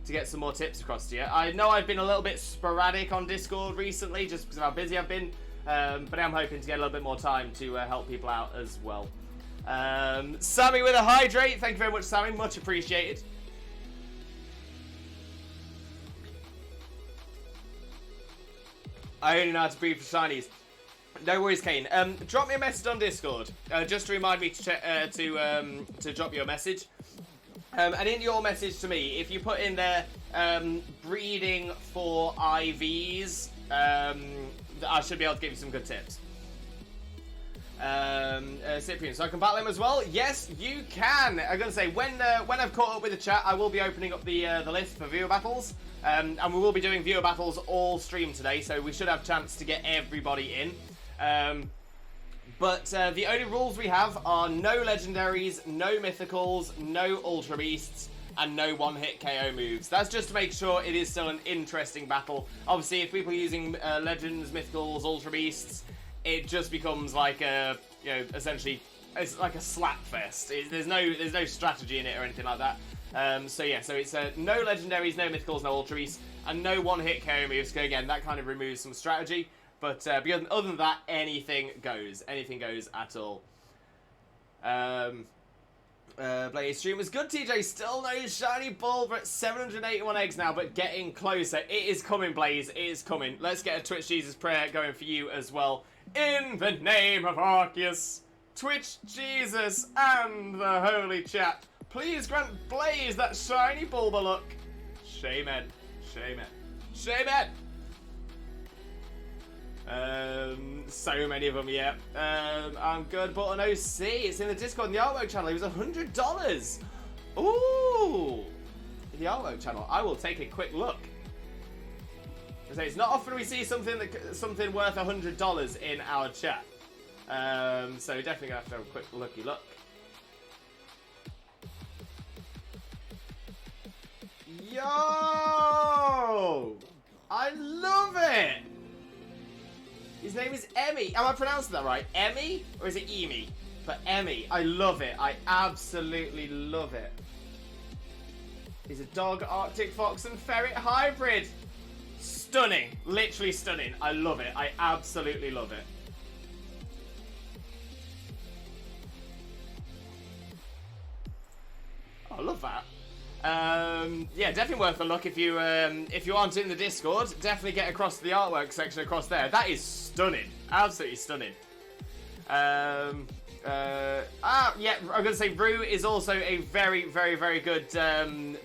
S3: get some more tips across to you. I know I've been a little bit sporadic on Discord recently, just because of how busy I've been, but I'm hoping to get a little bit more time to help people out as well. Sammy with a hydrate, thank you very much, Sammy, much appreciated. I only know how to breed for shinies. No worries, Kane. Drop me a message on Discord, just to remind me to drop you a message. And in your message to me, if you put in there breeding for IVs, I should be able to give you some good tips. Cyprian, so I can battle him as well? Yes, you can. I'm gonna say when I've caught up with the chat, I will be opening up the list for viewer battles. And we will be doing viewer battles all stream today, so we should have a chance to get everybody in. But the only rules we have are no legendaries, no mythicals, no ultra beasts, and no one-hit KO moves. That's just to make sure it is still an interesting battle. Obviously, if people are using legends, mythicals, ultra beasts, it just becomes like a, essentially, it's like a slap fest. There's no strategy in it or anything like that. So yeah, so it's no legendaries, no mythicals, no ultra beasts, and no one-hit KO moves. So again, that kind of removes some strategy. But other than that, anything goes. Anything goes at all. Blaze stream was good, TJ. Still no shiny ball. We're at 781 eggs now, but getting closer. It is coming, Blaze. It is coming. Let's get a Twitch Jesus prayer going for you as well. In the name of Arceus, Twitch Jesus, and the Holy Chat, please grant Blaze that shiny Bulba look. Shaman. Shaman. Shaman! So many of them, yeah. I'm good, but an OC. It's in the Discord and the artwork channel. It was $100. Ooh! The artwork channel. I will take a quick look. It's not often we see something worth $100 in our chat. So definitely gonna have to have a quick looky look. Yo! I love it! His name is Emmy. Am I pronouncing that right? Emmy? Or is it Emi? But Emmy. I love it. I absolutely love it. He's a dog, Arctic fox, and ferret hybrid. Stunning. Literally stunning. I love it. I absolutely love it. I love that. Yeah, definitely worth a look if you aren't in the Discord. Definitely get across to the artwork section across there. That is stunning, absolutely stunning. Yeah, I'm gonna say Rue is also a very, very, very good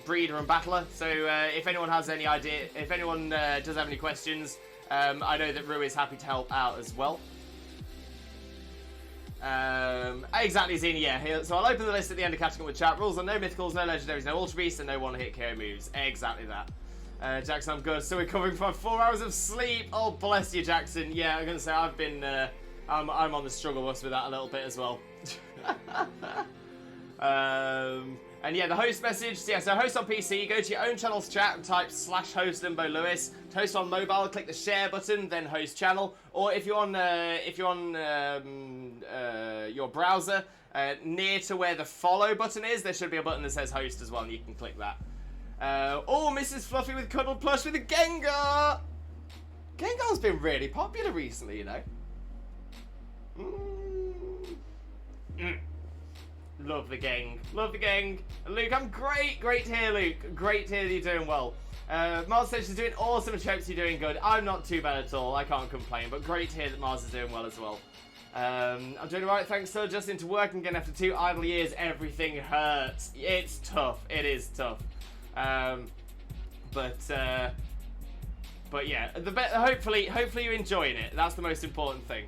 S3: breeder and battler. So if anyone has any idea, if anyone does have any questions, I know that Rue is happy to help out as well. Exactly, Zini, yeah. So I'll open the list at the end of catching up with chat. Rules are no mythicals, no legendaries, no ultra beasts, and no one-hit KO moves. Exactly that. Jackson, I'm good. So we're covering for 4 hours of sleep. Oh, bless you, Jackson. Yeah, I'm gonna say I've been, I'm on the struggle bus with that a little bit as well. And yeah, the host message. So yeah, so host on PC, go to your own channel's chat and type /host Limbo Lewis. To host on mobile, click the share button, then host channel. Or if you're on your browser, near to where the follow button is, there should be a button that says host as well, and you can click that. Oh, Mrs. Fluffy with Cuddle Plush with a Gengar. Gengar's been really popular recently, you know. Love the gang. Love the gang. Luke, I'm great. Great to hear, Luke. Great to hear that you're doing well. Mars Station's doing awesome and Chokes, you're doing good. I'm not too bad at all. I can't complain, but great to hear that Mars is doing well as well. I'm doing alright, thanks, sir. Just into work and again after 2 idle years, everything hurts. It's tough. It is tough. But yeah, hopefully you're enjoying it. That's the most important thing.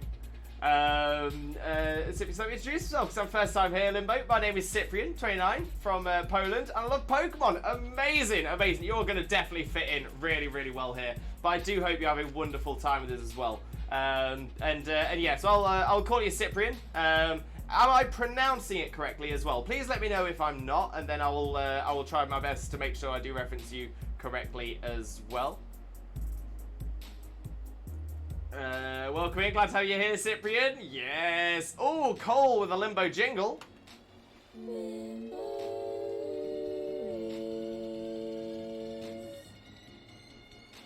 S3: Cyprian, so let me introduce myself because I'm first time here, Limbo. My name is Cyprian, 29, from Poland, and I love Pokemon. Amazing, amazing. You're going to definitely fit in really, really well here. But I do hope you have a wonderful time with us as well. And yeah, so I'll call you Cyprian. Am I pronouncing it correctly as well? Please let me know if I'm not, and then I will try my best to make sure I do reference you correctly as well. Welcome in, glad to have you here, Cyprian. Yes. Oh, Cole with a Limbo jingle.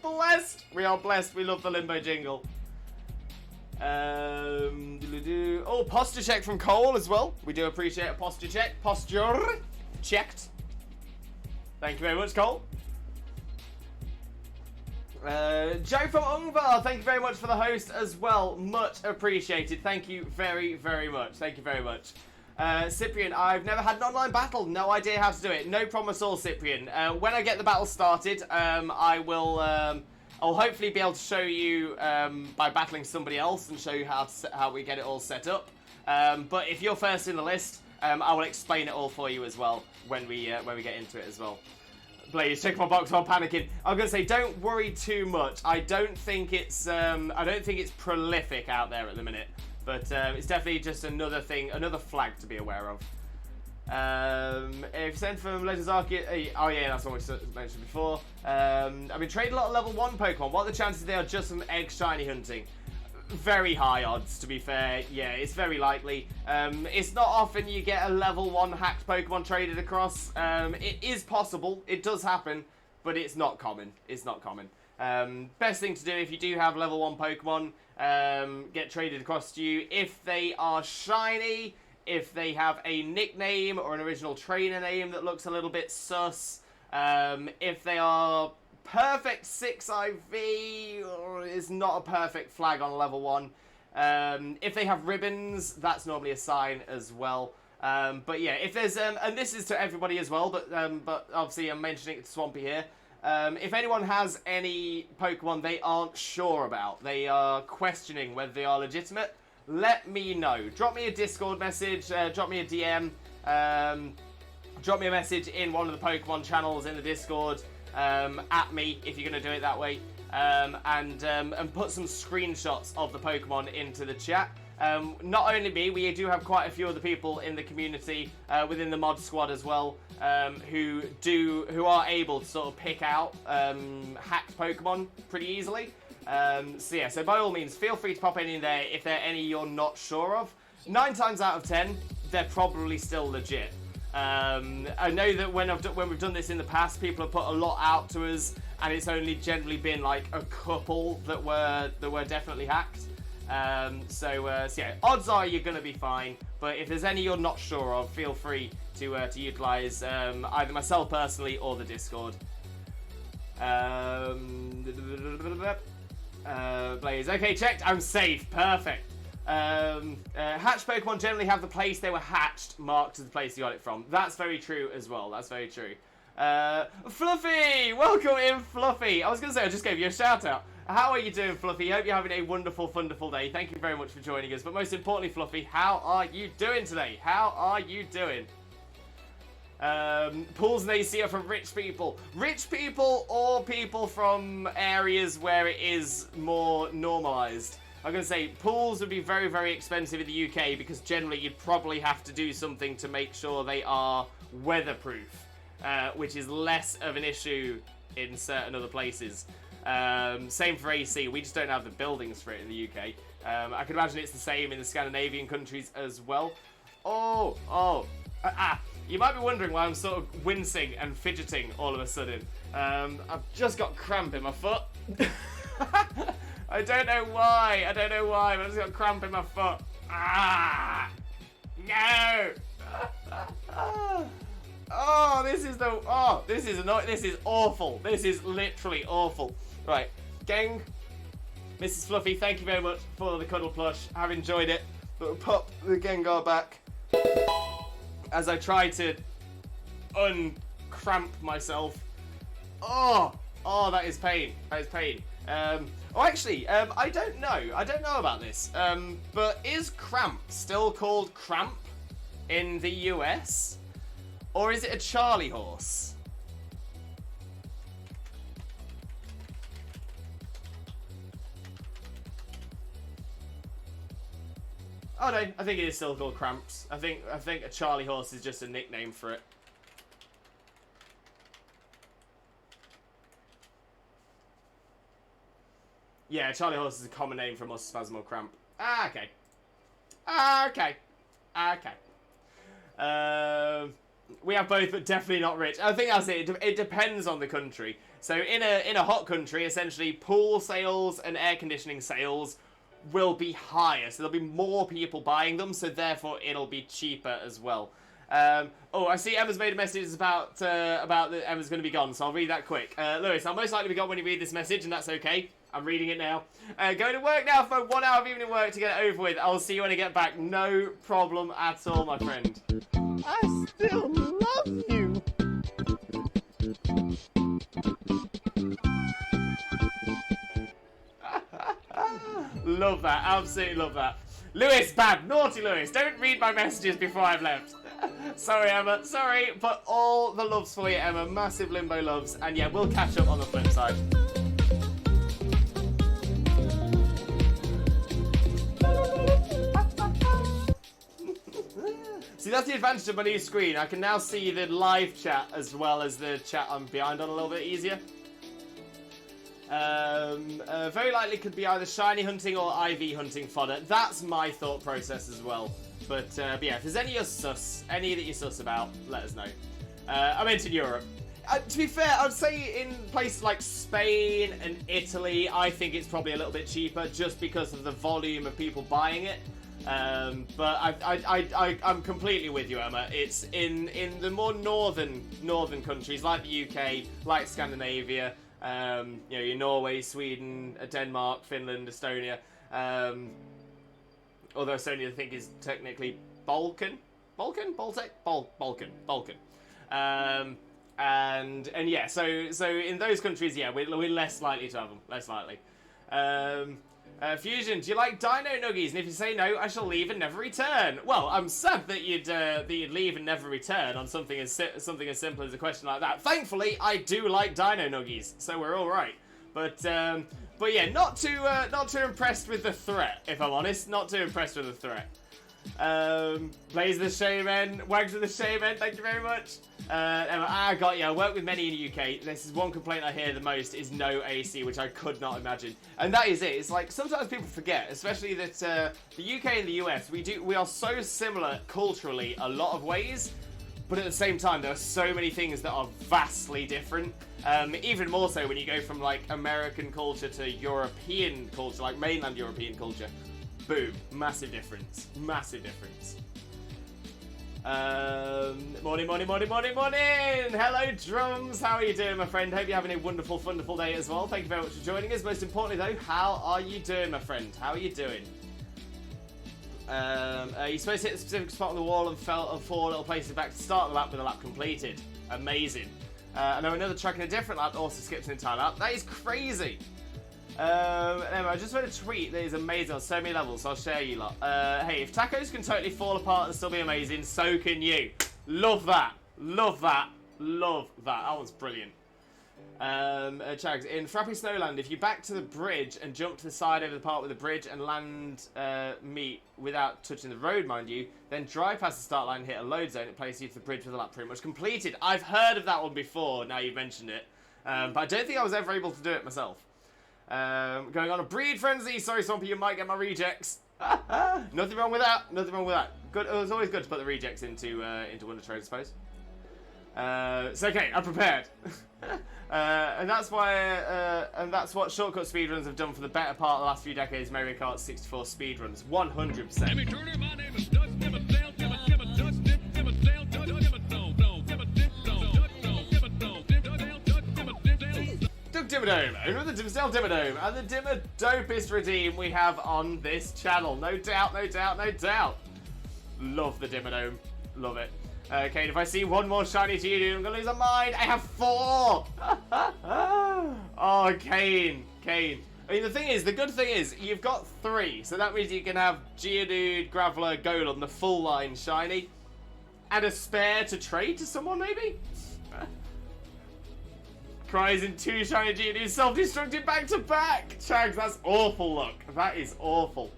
S3: Blessed. We are blessed. We love the Limbo jingle. Oh, posture check from Cole as well. We do appreciate a posture check. Posture checked. Thank you very much, Cole. Joe from Ungvar, thank you very much for the host as well. Much appreciated. Thank you very, very much. Thank you very much. Cyprian, I've never had an online battle. No idea how to do it. No problem at all, Cyprian. When I get the battle started, I'll hopefully be able to show you by battling somebody else and show you how we get it all set up. But if you're first in the list, I will explain it all for you as well when we get into it as well. Please check my box while panicking. I'm gonna say, don't worry too much. I don't think it's prolific out there at the minute, but it's definitely just another thing, another flag to be aware of. If you send from Legends Arceus, oh yeah, that's what we mentioned before. I've been trading a lot of level 1 Pokemon. What are the chances they are just from egg shiny hunting? Very high odds, to be fair. Yeah, it's very likely. It's not often you get a level 1 hacked Pokemon traded across. It is possible. It does happen, but it's not common. It's not common. Best thing to do if you do have level 1 Pokemon, get traded across to you. If they are shiny, if they have a nickname or an original trainer name that looks a little bit sus, if they are perfect 6 IV or is not a perfect flag on level 1. If they have ribbons, that's normally a sign as well. But yeah, if there's and this is to everybody as well, but obviously I'm mentioning it to Swampy here. If anyone has any Pokemon they aren't sure about, they are questioning whether they are legitimate, let me know. Drop me a Discord message, drop me a DM, drop me a message in one of the Pokemon channels in the Discord, at me if you're going to do it that way, and put some screenshots of the Pokemon into the chat. Not only me, we do have quite a few other people in the community, within the mod squad as well, who are able to sort of pick out hacked Pokemon pretty easily. So yeah, so by all means, feel free to pop any in there if there are any you're not sure of. 9 times out of 10, they're probably still legit. I know that when we've done this in the past, people have put a lot out to us, and it's only generally been like a couple that were definitely hacked. So yeah, odds are you're gonna be fine. But if there's any you're not sure of, feel free to utilize either myself personally or the Discord. Blaze. Okay, checked. I'm safe. Perfect. Hatched Pokemon generally have the place they were hatched marked as the place you got it from. That's very true as well. That's very true. Fluffy! Welcome in, Fluffy. I was going to say, I just gave you a shout out. How are you doing, Fluffy? Hope you're having a wonderful, wonderful day. Thank you very much for joining us. But most importantly, Fluffy, how are you doing today? How are you doing? Pools and AC are from rich people. Rich people or people from areas where it is more normalised. I'm going to say pools would be very, very expensive in the UK because generally you'd probably have to do something to make sure they are weatherproof, which is less of an issue in certain other places. Same for AC. We just don't have the buildings for it in the UK. I can imagine it's the same in the Scandinavian countries as well. You might be wondering why I'm sort of wincing and fidgeting all of a sudden. I've just got cramp in my foot. I don't know why, but I've just got cramp in my foot. No! This is awful. This is literally awful. Right, gang, Mrs. Fluffy, thank you very much for the cuddle plush. I've enjoyed it. But we'll pop the Gengar back as I try to uncramp myself. That is pain. That is pain. Actually, I don't know. I don't know about this. But is cramp still called cramp in the US? Or is it a Charlie horse? Oh no, I think it is still called cramps. I think a Charlie horse is just a nickname for it. Yeah, Charlie horse is a common name for musculospasmal cramp. Okay. We have both, but definitely not rich. I think that's it. It depends on the country. So in a hot country, essentially, pool sales and air conditioning sales will be higher. So there'll be more people buying them, so therefore it'll be cheaper as well. I see Emma's made a message about that Emma's going to be gone, so I'll read that quick. Lewis, I'll most likely be gone when you read this message, and that's okay. I'm reading it now. Going to work now for 1 hour of evening work to get it over with. I'll see you when I get back. No problem at all, my friend.
S2: I still love you.
S3: Love that. Absolutely love that. Lewis, bad. Naughty Lewis. Don't read my messages before I've left. Sorry, Emma. Sorry. But all the loves for you, Emma. Massive Limbo loves. And yeah, we'll catch up on the flip side. See, that's the advantage of my new screen. I can now see the live chat as well as the chat I'm behind on a little bit easier. Very likely could be either shiny hunting or IV hunting fodder. That's my thought process as well. But yeah, if there's any that you're sus about, let us know. I meant in Europe. To be fair, I'd say in places like Spain and Italy, I think it's probably a little bit cheaper just because of the volume of people buying it. But I'm completely with you, Emma. It's in the more northern countries like the UK, like Scandinavia, your Norway, Sweden, Denmark, Finland, Estonia. Although Estonia, I think, is technically Balkan. And yeah, so in those countries, yeah, we're less likely to have them. Less likely. Fusion, do you like Dino Nuggies? And if you say no, I shall leave and never return. Well, I'm sad that you'd leave and never return on something as simple as a question like that. Thankfully, I do like Dino Nuggies, so we're all right. But yeah, not too impressed with the threat, if I'm honest. Not too impressed with the threat. Blaze the Shaman, Wags of the Shaman, thank you very much. I got you. I work with many in the UK. This is one complaint I hear the most is no AC, which I could not imagine. And that is it. It's like sometimes people forget, especially that the UK and the US, we are so similar culturally a lot of ways, but at the same time there are so many things that are vastly different. Even more so when you go from like American culture to European culture, like mainland European culture. Boom. Massive difference. Massive difference. Morning. Hello, Drums. How are you doing, my friend? Hope you're having a wonderful day as well. Thank you very much for joining us. Most importantly, though, how are you doing, my friend? How are you doing? You're supposed to hit a specific spot on the wall and fell on 4 little places back to start the lap with a lap completed. Amazing. I know another track in a different lap also skips an entire lap. That is crazy. Anyway, I just read a tweet that is amazing on so many levels, so I'll share you lot. Hey, if tacos can totally fall apart and still be amazing, so can you. Love that. Love that. Love that. That one's brilliant. Chags, in Frappy Snowland, if you back to the bridge and jump to the side over the part with the bridge and land meet without touching the road, mind you, then drive past the start line and hit a load zone, it places you to the bridge with the lap pretty much completed. I've heard of that one before, now you've mentioned it. But I don't think I was ever able to do it myself. Going on a breed frenzy. Sorry, Swampy, you might get my rejects. Nothing wrong with that. Nothing wrong with that. Good. It was always good to put the rejects into Wonder Trade, I suppose. It's okay. I'm prepared. And that's why. And that's what shortcut speedruns have done for the better part of the last few decades. Mario Kart 64 speedruns, 100%.
S5: My name is Doug Dimmadale,
S3: Doug Dimmadome, owner of the Dimmadale Dimmadome, and the Dimmadopest redeem we have on this channel. No doubt. Love the Dimmadome. Love it. Okay, if I see one more shiny Geodude, I'm gonna lose my mind. I have 4! Oh, Kane. I mean, the good thing is, you've got 3, so that means you can have Geodude, Graveler, Golem, the full line shiny, and a spare to trade to someone, maybe? Cries in 2 shiny Geodudes, self-destructed back to back. Chags, that's awful luck. That is awful.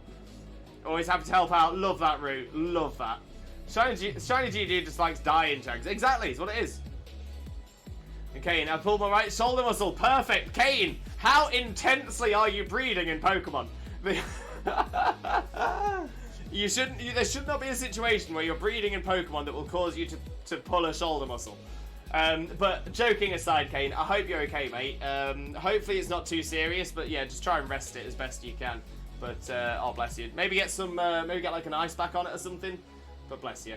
S3: Always happy to help out. Love that route. Love that. Shiny Geodude just likes dying, Chags. Exactly, it's what it is. Okay, now pull my right shoulder muscle. Perfect. Kane, how intensely are you breeding in Pokemon? There should not be a situation where you're breeding in Pokemon that will cause you to pull a shoulder muscle. But joking aside, Kane, I hope you're okay, mate. Hopefully it's not too serious, but yeah, just try and rest it as best you can. But oh, bless you. Maybe get like an ice pack on it or something. But bless you.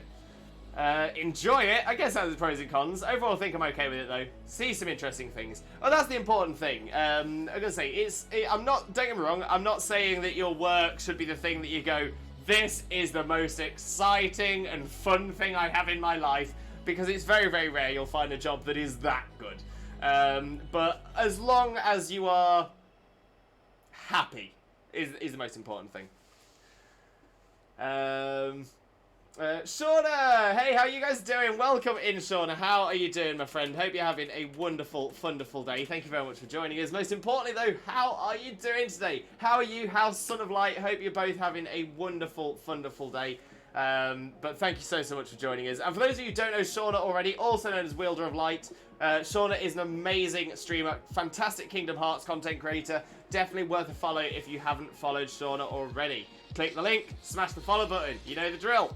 S3: Enjoy it. I guess that's the pros and cons. Overall, I think I'm okay with it though. See some interesting things. Oh, that's the important thing. I'm gonna say I'm not. Don't get me wrong. I'm not saying that your work should be the thing that you go, this is the most exciting and fun thing I have in my life. Because it's very, very rare you'll find a job that is that good. But as long as you are happy is the most important thing. Shauna! Hey, how are you guys doing? Welcome in, Shauna. How are you doing, my friend? Hope you're having a wonderful, wonderful day. Thank you very much for joining us. Most importantly, though, how are you doing today? How are you? How's Son of Light? Hope you're both having a wonderful, wonderful day. But thank you so much for joining us. And for those of you who don't know Shauna already, also known as Wielder of Light, Shauna is an amazing streamer, fantastic Kingdom Hearts content creator. Definitely worth a follow if you haven't followed Shauna already. Click the link, smash the follow button. You know the drill.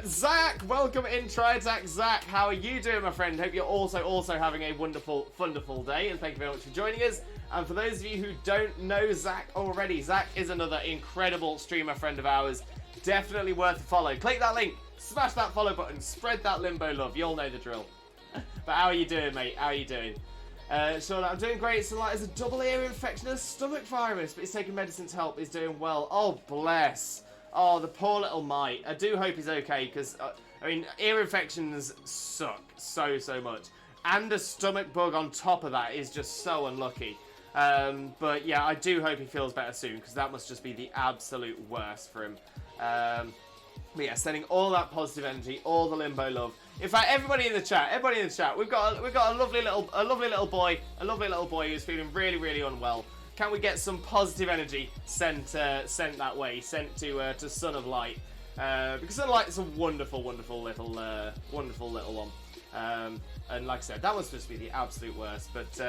S3: Zach, welcome in, Triattack. Zach, how are you doing, my friend? Hope you're also having a wonderful, wonderful day, and thank you very much for joining us. And for those of you who don't know Zach already, Zach is another incredible streamer friend of ours. Definitely worth a follow. Click that link, smash that follow button, spread that limbo love. You all know the drill. But how are you doing, mate? How are you doing? Sean, I'm doing great. So, like, there's a double ear infection and a stomach virus, but he's taking medicine to help. He's doing well. Oh, bless. Oh, the poor little mite. I do hope he's okay, because, I mean, ear infections suck so much. And a stomach bug on top of that is just so unlucky. But, yeah, I do hope he feels better soon, because that must just be the absolute worst for him. But, yeah, sending all that positive energy, all the limbo love. In fact, everybody in the chat, we've got a lovely little boy who's feeling really unwell. Can we get some positive energy sent that way, sent to Son of Light? Because Son of Light is a wonderful little one. And like I said, that was supposed to be the absolute worst. But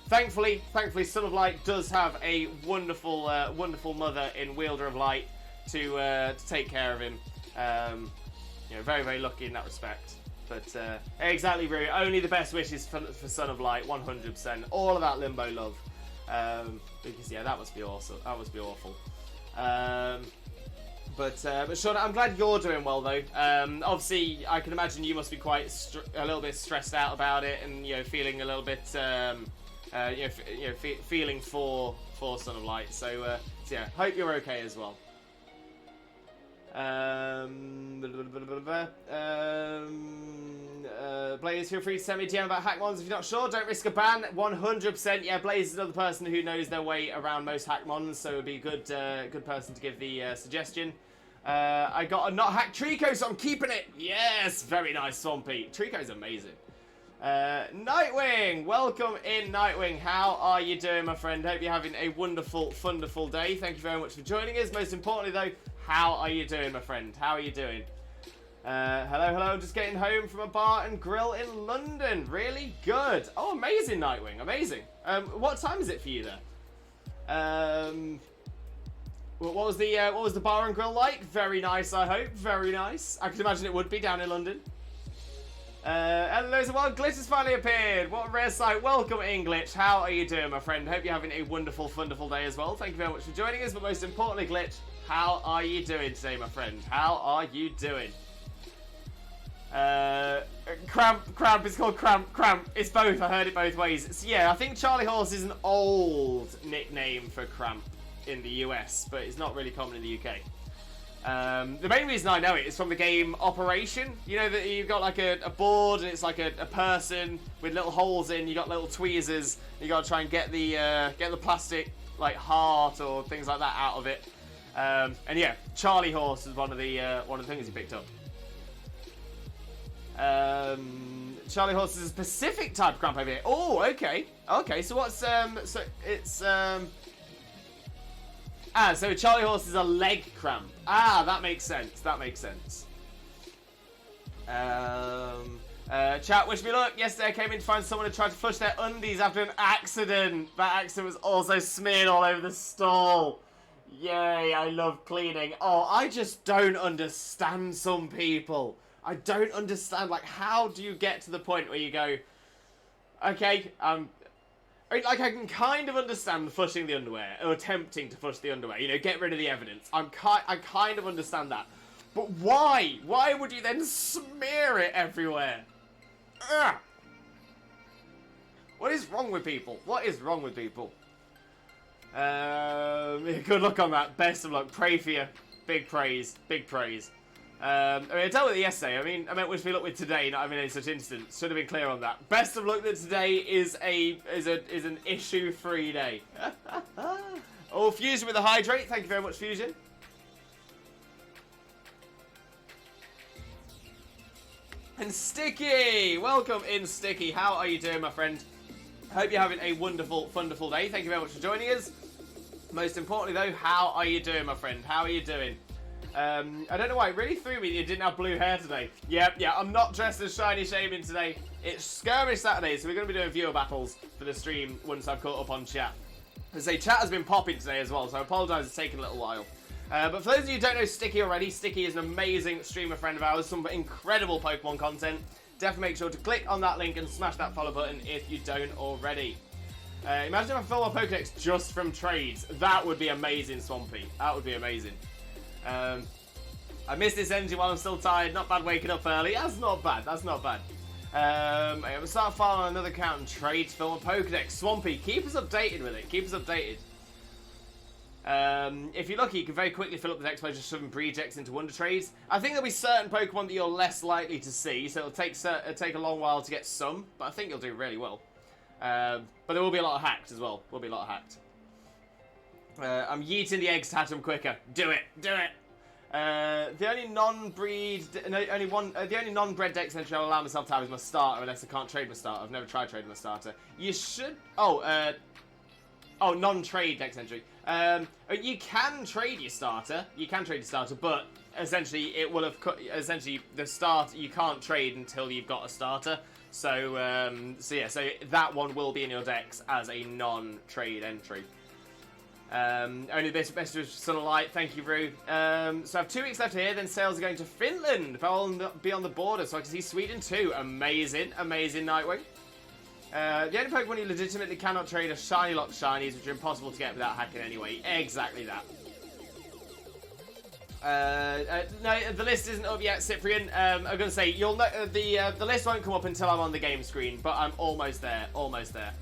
S3: thankfully, Son of Light does have a wonderful mother in Wielder of Light to take care of him. You know, very lucky in that respect. But exactly, Rue. Only the best wishes for Son of Light, 100%. All of that limbo love. Because yeah, that must be awesome. That must be awful. But Sean, I'm glad you're doing well though. Obviously, I can imagine you must be quite a little bit stressed out about it, and you know, feeling a little bit, feeling for Son of Light. So yeah, hope you're okay as well. Blaze, feel free to send me a DM about Hackmons if you're not sure. Don't risk a ban. 100%. Yeah, Blaze is another person who knows their way around most Hackmons, so it would be a good person to give the suggestion. I got a not hacked Trico, so I'm keeping it. Yes, very nice, Swampy. Trico's amazing. Nightwing, welcome in, Nightwing. How are you doing, my friend? Hope you're having a wonderful day. Thank you very much for joining us. Most importantly, though, how are you doing, my friend? How are you doing? Hello. Just getting home from a bar and grill in London. Really good. Oh, amazing, Nightwing. Amazing. What time is it for you there? What was the bar and grill like? Very nice, I hope. Very nice. I can imagine it would be down in London. Hello, Glitch has finally appeared. What a rare sight. Welcome in, Glitch. How are you doing, my friend? Hope you're having a wonderful day as well. Thank you very much for joining us. But most importantly, Glitch, how are you doing today, my friend? How are you doing? Cramp. It's called Cramp. It's both. I heard it both ways. So, yeah, I think Charlie Horse is an old nickname for Cramp in the US, but it's not really common in the UK. The main reason I know it is from the game Operation. You know that you've got like a board and it's like a person with little holes in. You got little tweezers. You got to try and get the plastic like heart or things like that out of it. And yeah, Charlie Horse is one of the things he picked up. Charlie Horse is a specific type of cramp over here. Oh, okay. So what's so it's so Charlie Horse is a leg cramp. That makes sense. Chat, wish me luck. Yesterday I came in to find someone who tried to flush their undies after an accident. That accident was also smeared all over the stall. Yay, I love cleaning. Oh, I just don't understand some people. I don't understand, like, how do you get to the point where you go, okay, I can kind of understand flushing the underwear, or attempting to flush the underwear, you know, get rid of the evidence. I kind of understand that. But why? Why would you then smear it everywhere? Ugh. What is wrong with people? Good luck on that. Best of luck. Pray for you. Big praise. I mean, I dealt with it yesterday. I meant wish me luck with today, not having any such instance. Should have been clear on that. Best of luck that today is an issue-free day. Oh, Fusion with a hydrate. Thank you very much, Fusion. And Sticky, welcome in, Sticky. How are you doing, my friend? Hope you're having a wonderful day. Thank you very much for joining us. Most importantly, though, how are you doing, my friend? How are you doing? I don't know why, it really threw me that you didn't have blue hair today. Yeah, I'm not dressed as Shiny Shaman today. It's Skirmish Saturday, so we're going to be doing viewer battles for the stream once I've caught up on chat. I say, chat has been popping today as well, so I apologise it's taken a little while. But for those of you who don't know Sticky already, Sticky is an amazing streamer friend of ours, some incredible Pokemon content. Definitely make sure to click on that link and smash that follow button if you don't already. Imagine if I fill my Pokedex just from trades. That would be amazing, Swampy. That would be amazing. I missed this energy while I'm still tired. Not bad waking up early. That's not bad. That's not bad. We'll start filing on another account and trade to fill a Pokedex. Swampy, keep us updated with it. Keep us updated. If you're lucky, you can very quickly fill up the dex by just shoving rejects into Wonder Trades. I think there'll be certain Pokemon that you're less likely to see, so it'll take a long while to get some, but I think you'll do really well. But there will be a lot of hacked as well. Will be a lot of hacked. I'm yeeting the eggs to hatch them quicker. Do it, do it. The only non-bred dex entry I'll allow myself to have is my starter, unless I can't trade my starter. I've never tried trading my starter. You should. Non-trade dex entry. You can trade your starter. You can trade your starter, but essentially it will have essentially the start. You can't trade until you've got a starter. So that one will be in your dex as a non-trade entry. Only the best of Sun and Light. Thank you, Rue. So I have 2 weeks left here. Then sales are going to Finland. I'll be on the border, so I can see Sweden too. Amazing, amazing, Nightwing. The only Pokemon you legitimately cannot trade are Shiny Lock Shinies, which are impossible to get without hacking anyway. Exactly that. No, the list isn't up yet, Cyprian. I'm going to say you'll know the list won't come up until I'm on the game screen, but I'm almost there. Almost there.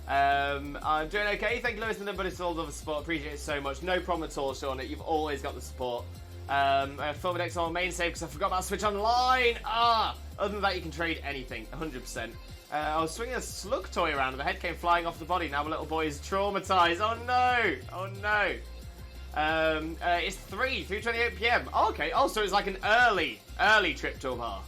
S3: I'm doing okay. Thank you, Lewis, and everybody for all the support. Appreciate it so much. No problem at all, Sean. You've always got the support. I have Film Dex on main save because I forgot about Switch Online. Other than that, you can trade anything, 100%. I was swinging a slug toy around and the head came flying off the body. Now my little boy is traumatized. Oh no! Oh no! It's 3:28 PM. Oh, okay. Oh, so it's like an early trip to a bar.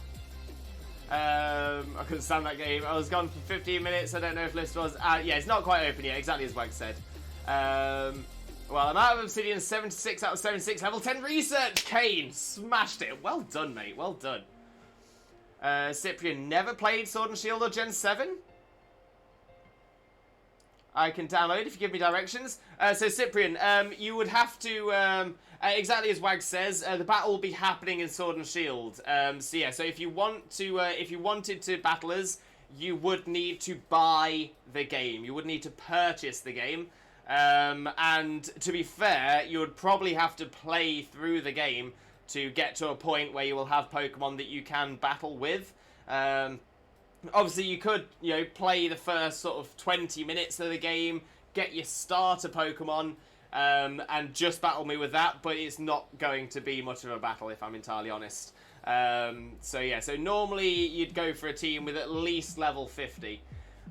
S3: I couldn't stand that game. I was gone for 15 minutes. I don't know if list was. Yeah, it's not quite open yet. Exactly as Wag said. Well, I'm out of Obsidian. 76 out of 76. Level 10 research. Kane smashed it. Well done, mate. Well done. Cyprian never played Sword and Shield or Gen 7. I can download if you give me directions. So Cyprian, you would have to, exactly as Wag says, the battle will be happening in Sword and Shield. So yeah, so if you want to, if you wanted to battle us, you would need to buy the game. You would need to purchase the game. And to be fair, you would probably have to play through the game to get to a point where you will have Pokemon that you can battle with. Obviously, you could, play the first sort of 20 minutes of the game, get your starter Pokemon, and just battle me with that, but it's not going to be much of a battle, if I'm entirely honest. So yeah, so normally you'd go for a team with at least level 50.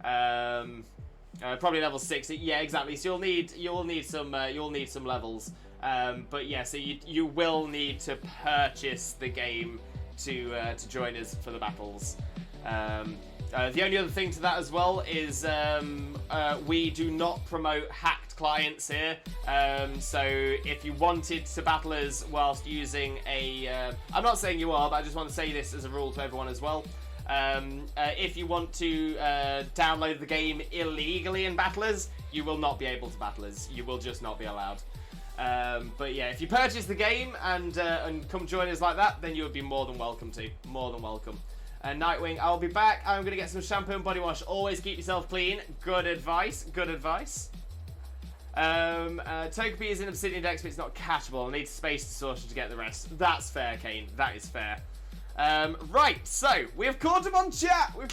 S3: Probably level 60. Yeah, exactly. So you'll need some levels. But yeah, so you will need to purchase the game to join us for the battles. The only other thing to that as well is we do not promote hacked clients here. So if you wanted to battle us whilst using I'm not saying you are, but I just want to say this as a rule to everyone as well. If you want to download the game illegally and battle us, you will not be able to battle us. You will just not be allowed. But yeah, if you purchase the game and come join us like that, then you would be more than welcome to. More than welcome. Nightwing, I'll be back. I'm going to get some shampoo and body wash. Always keep yourself clean. Good advice. Good advice. Togepi is in Obsidian Dex, but it's not catchable. I need space to sorcerer to get the rest. That's fair, Kane. That is fair. Right, so we've caught up on chat. We've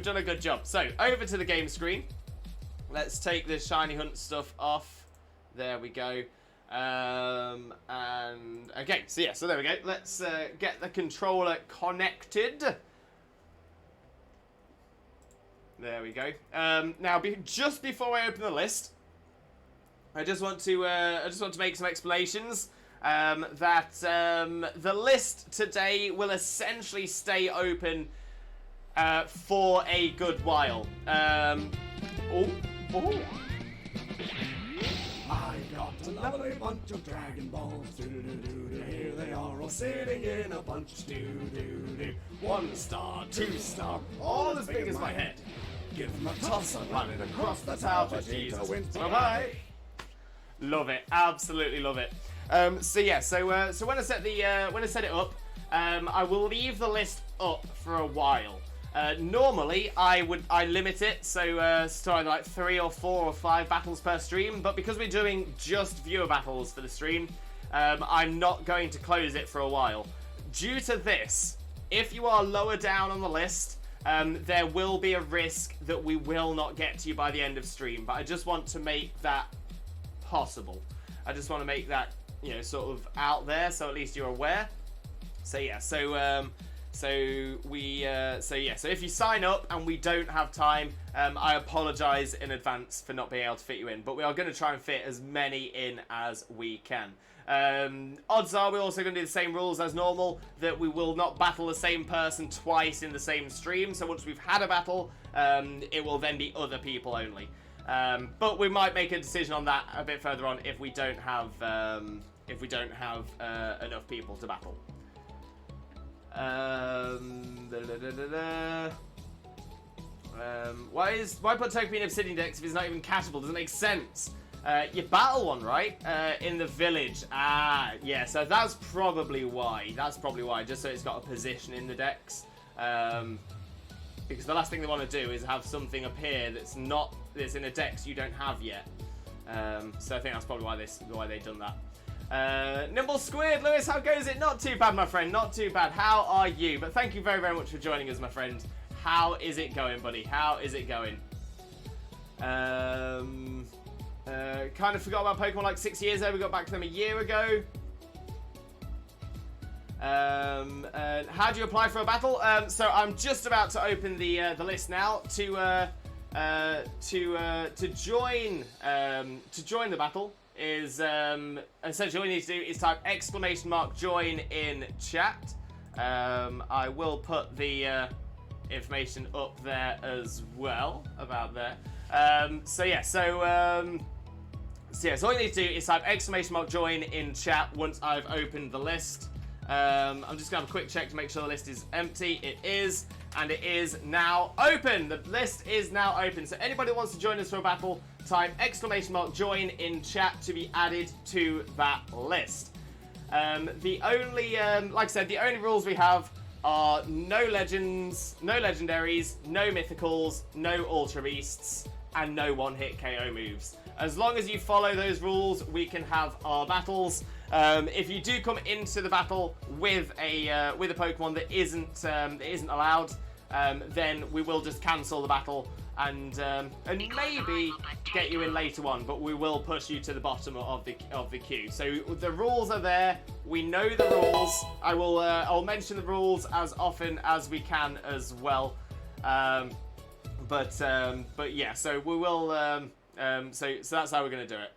S3: done a good job. So over to the game screen. Let's take the shiny hunt stuff off. There we go. And okay, so yeah, so there we go. Let's get the controller connected. There we go. Now, just before I open the list, I just want to make some explanations. That the list today will essentially stay open for a good while.
S2: I got a lovely bunch of Dragon Balls. Doo-doo-doo-doo. Here they are all sitting in a bunch. Doo-doo-doo. 1 star, 2 star, all as big as my head. Give them a toss and run it across the tower. Vegeta wins. Bye-bye.
S3: Love it. Absolutely love it. So yeah, so when I set it up, I will leave the list up for a while. Normally, I limit it, so starting like 3 or 4 or 5 battles per stream, but because we're doing just viewer battles for the stream, I'm not going to close it for a while. Due to this, if you are lower down on the list, there will be a risk that we will not get to you by the end of stream, but I just want to make that possible. I just want to make that, you know, sort of out there, so at least you're aware. So yeah, so if you sign up and we don't have time, I apologize in advance for not being able to fit you in, but we are going to try and fit as many in as we can. Odds are we're also going to do the same rules as normal, that we will not battle the same person twice in the same stream. So once we've had a battle, it will then be other people only. But we might make a decision on that a bit further on if we don't have enough people to battle. Why put Token in Obsidian Dex if it's not even catchable? Doesn't make sense. You battle one, right? In the village. Ah, yeah, so that's probably why. Just so it's got a position in the decks. Because the last thing they want to do is have something appear that's in a dex you don't have yet. So I think that's probably why they've done that. Nimble Squid, Lewis, how goes it? Not too bad, my friend, not too bad. How are you? But thank you very, very much for joining us, my friend. How is it going, buddy? How is it going? Kind of forgot about Pokemon like 6 years ago. We got back to them a year ago. How do you apply for a battle? So I'm just about to open the list now to join the battle. Is essentially all you need to do is type !join in chat. I will put the information up there as well about there. So all you need to do is type !join in chat once I've opened the list. I'm just gonna have a quick check to make sure the list is empty. It is, and it is now open. The list is now open. So anybody who wants to join us for a battle, type !join in chat to be added to that list. The only, like I said, the only rules we have are no legends, no legendaries, no mythicals, no ultra beasts, and no one-hit KO moves. As long as you follow those rules, we can have our battles. If you do come into the battle with a Pokemon that isn't allowed, then we will just cancel the battle and maybe get you in later on. But we will push you to the bottom of the queue. So the rules are there. We know the rules. I'll mention the rules as often as we can as well. But yeah. So we will. So that's how we're going to do it.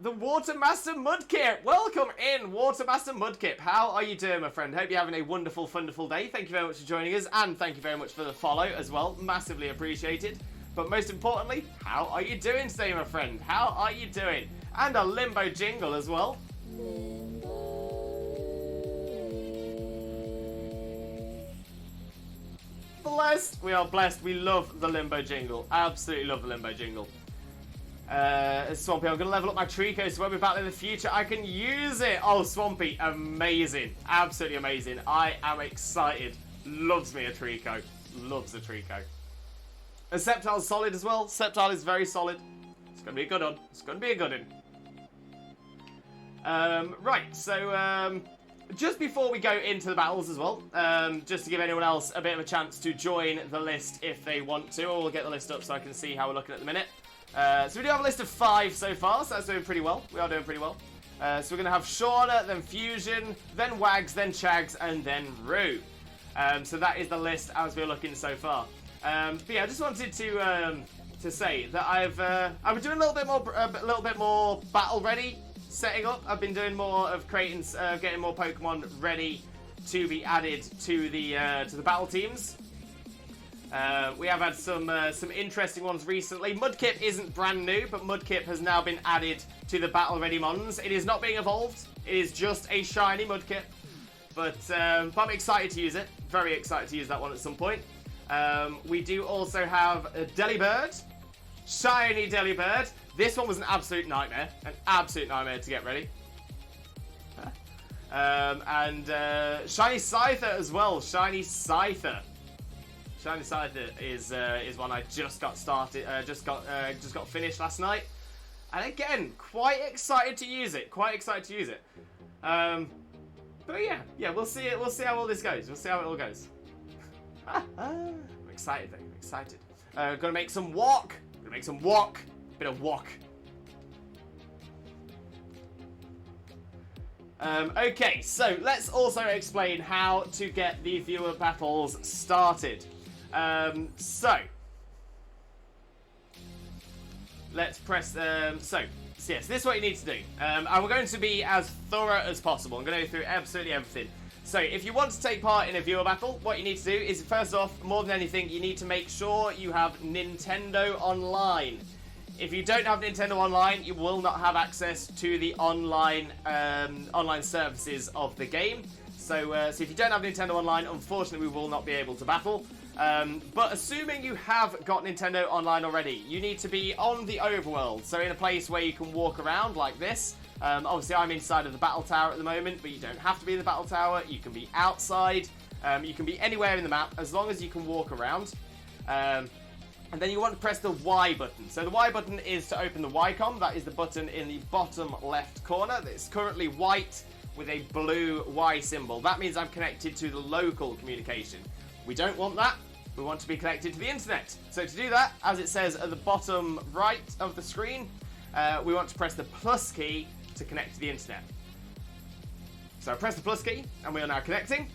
S3: The Watermaster Mudkip! Welcome in, Watermaster Mudkip. How are you doing, my friend? Hope you're having a wonderful, wonderful day. Thank you very much for joining us, and thank you very much for the follow as well. Massively appreciated. But most importantly, how are you doing today, my friend? How are you doing? And a Limbo jingle as well. Blessed. We are blessed. We love the Limbo jingle. Absolutely love the Limbo jingle. Swampy, I'm going to level up my Trico so when we battle in the future, I can use it. Oh, Swampy, amazing. Absolutely amazing. I am excited. Loves me a Trico. Loves a Trico. And Sceptile's solid as well. Sceptile is very solid. It's going to be a good one. It's going to be a good one. Right, so just before we go into the battles as well, just to give anyone else a bit of a chance to join the list if they want to, or we'll get the list up so I can see how we're looking at the minute. So we do have a list of 5 so far, so that's doing pretty well. We are doing pretty well. So we're going to have Shauna, then Fusion, then Wags, then Chags, and then Roo. So that is the list as we're looking so far. But yeah, I just wanted to say that I've been doing a little bit more battle ready setting up. I've been doing more of creating, getting more Pokemon ready to be added to the battle teams. We have had some interesting ones recently. Mudkip isn't brand new, but Mudkip has now been added to the Battle Ready Mons. It is not being evolved. It is just a shiny Mudkip. But I'm excited to use it. Very excited to use that one at some point. We do also have a Delibird. Shiny Delibird. This one was an absolute nightmare. An absolute nightmare to get ready. And Shiny Scyther as well. Shiny Scyther. Shiny Scyther is one I just got started, just got finished last night. And again, quite excited to use it. Quite excited to use it. But yeah, we'll see it. We'll see how all this goes. We'll see how it all goes. I'm excited, though. I'm excited. Gonna make some wok. Gonna make some wok. Bit of wok. Okay, so let's also explain how to get the viewer battles started. So let's press. So yes, this is what you need to do. And we're going to be as thorough as possible. I'm going to go through absolutely everything. So if you want to take part in a viewer battle, what you need to do is, first off, more than anything, you need to make sure you have Nintendo Online. If you don't have Nintendo Online, you will not have access to the online services of the game. So if you don't have Nintendo Online, unfortunately, we will not be able to battle. But assuming you have got Nintendo Online already, you need to be on the overworld. So in a place where you can walk around like this. Obviously, I'm inside of the battle tower at the moment, but you don't have to be in the battle tower. You can be outside. You can be anywhere in the map as long as you can walk around. And then you want to press the Y button. So the Y button is to open the Y-com. That is the button in the bottom left corner. It's currently white with a blue Y symbol. That means I'm connected to the local communication. We don't want that. We want to be connected to the internet. So to do that, as it says at the bottom right of the screen, we want to press the plus key to connect to the internet. So I press the plus key, and we are now connecting.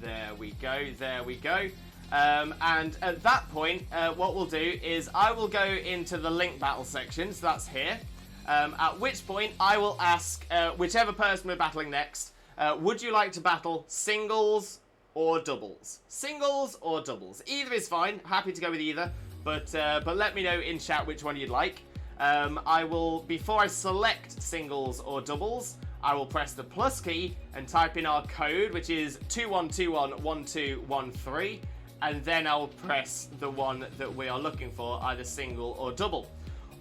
S3: There we go, there we go. And at that point, what we'll do is I will go into the link battle section, so that's here. At which point I will ask whichever person we're battling next, would you like to battle singles or doubles? Singles or doubles? Either is fine, happy to go with either, but let me know in chat which one you'd like. I will, before I select singles or doubles, I will press the plus key and type in our code, which is 21211213, and then I'll press the one that we are looking for, either single or double.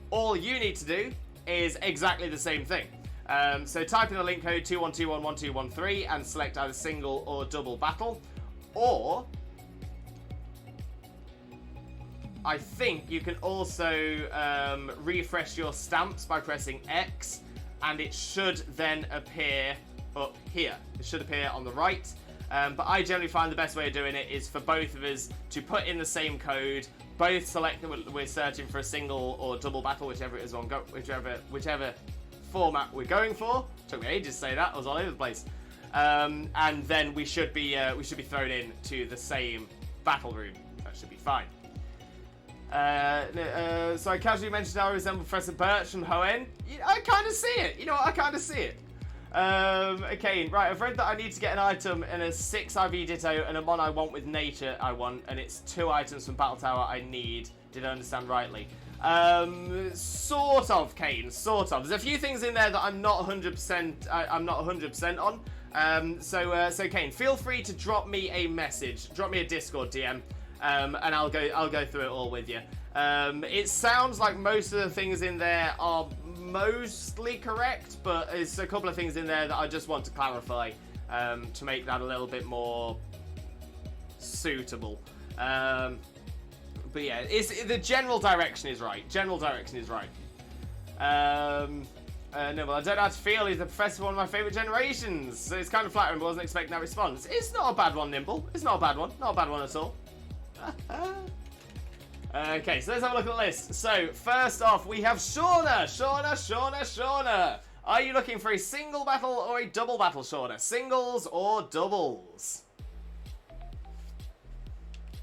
S3: All you need to do is exactly the same thing. So type in the link code 21211213 and select either single or double battle, or I think you can also refresh your stamps by pressing X, and it should then appear up here. It should appear on the right. But I generally find the best way of doing it is for both of us to put in the same code, both select that we're searching for a single or double battle, whichever it is whichever format we're going for. Took me ages to say that. I was all over the place. And then we should be thrown in to the same battle room. That should be fine. So I casually mentioned how I resemble Professor Birch from Hoenn. I kind of see it. You know what? I kind of see it. Okay, right. I've read that I need to get an item and a 6 IV Ditto and a one I want with nature I want, and it's 2 items from Battle Tower I need. Did I understand rightly? Sort of, Kane. Sort of. There's a few things in there that I'm not 100%. I'm not 100% on. So Kane, feel free to drop me a message. Drop me a Discord DM. And I'll go through it all with you. It sounds like most of the things in there are mostly correct, but there's a couple of things in there that I just want to clarify to make that a little bit more suitable. But yeah, the general direction is right. General direction is right. No, well, I don't know how to feel. He's the professor of one of my favourite generations. So it's kind of flattering, but I wasn't expecting that response. It's not a bad one, Nimble. It's not a bad one. Not a bad one at all. Okay, so let's have a look at the list. So, first off, we have Shauna. Shauna. Are you looking for a single battle or a double battle, Shauna? Singles or doubles?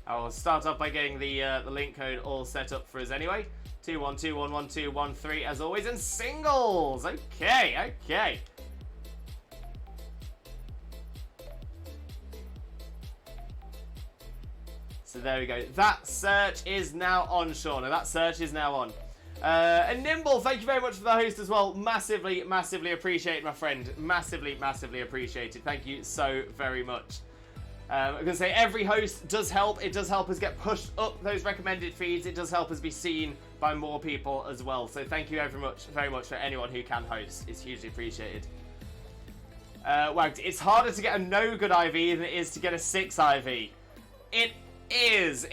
S3: I will start off by getting the link code all set up for us anyway. 21211213 as always, and singles. Okay. So there we go. That search is now on, Shauna. That search is now on. And Nimble, thank you very much for the host as well. Massively appreciate it, my friend. Massively appreciated. Thank you so very much. I'm going to say every host does help. It does help us get pushed up those recommended feeds. It does help us be seen by more people as well. So thank you very much for anyone who can host. It's hugely appreciated. Wagged, it's harder to get a no good IV than it is to get a 6 IV. It is.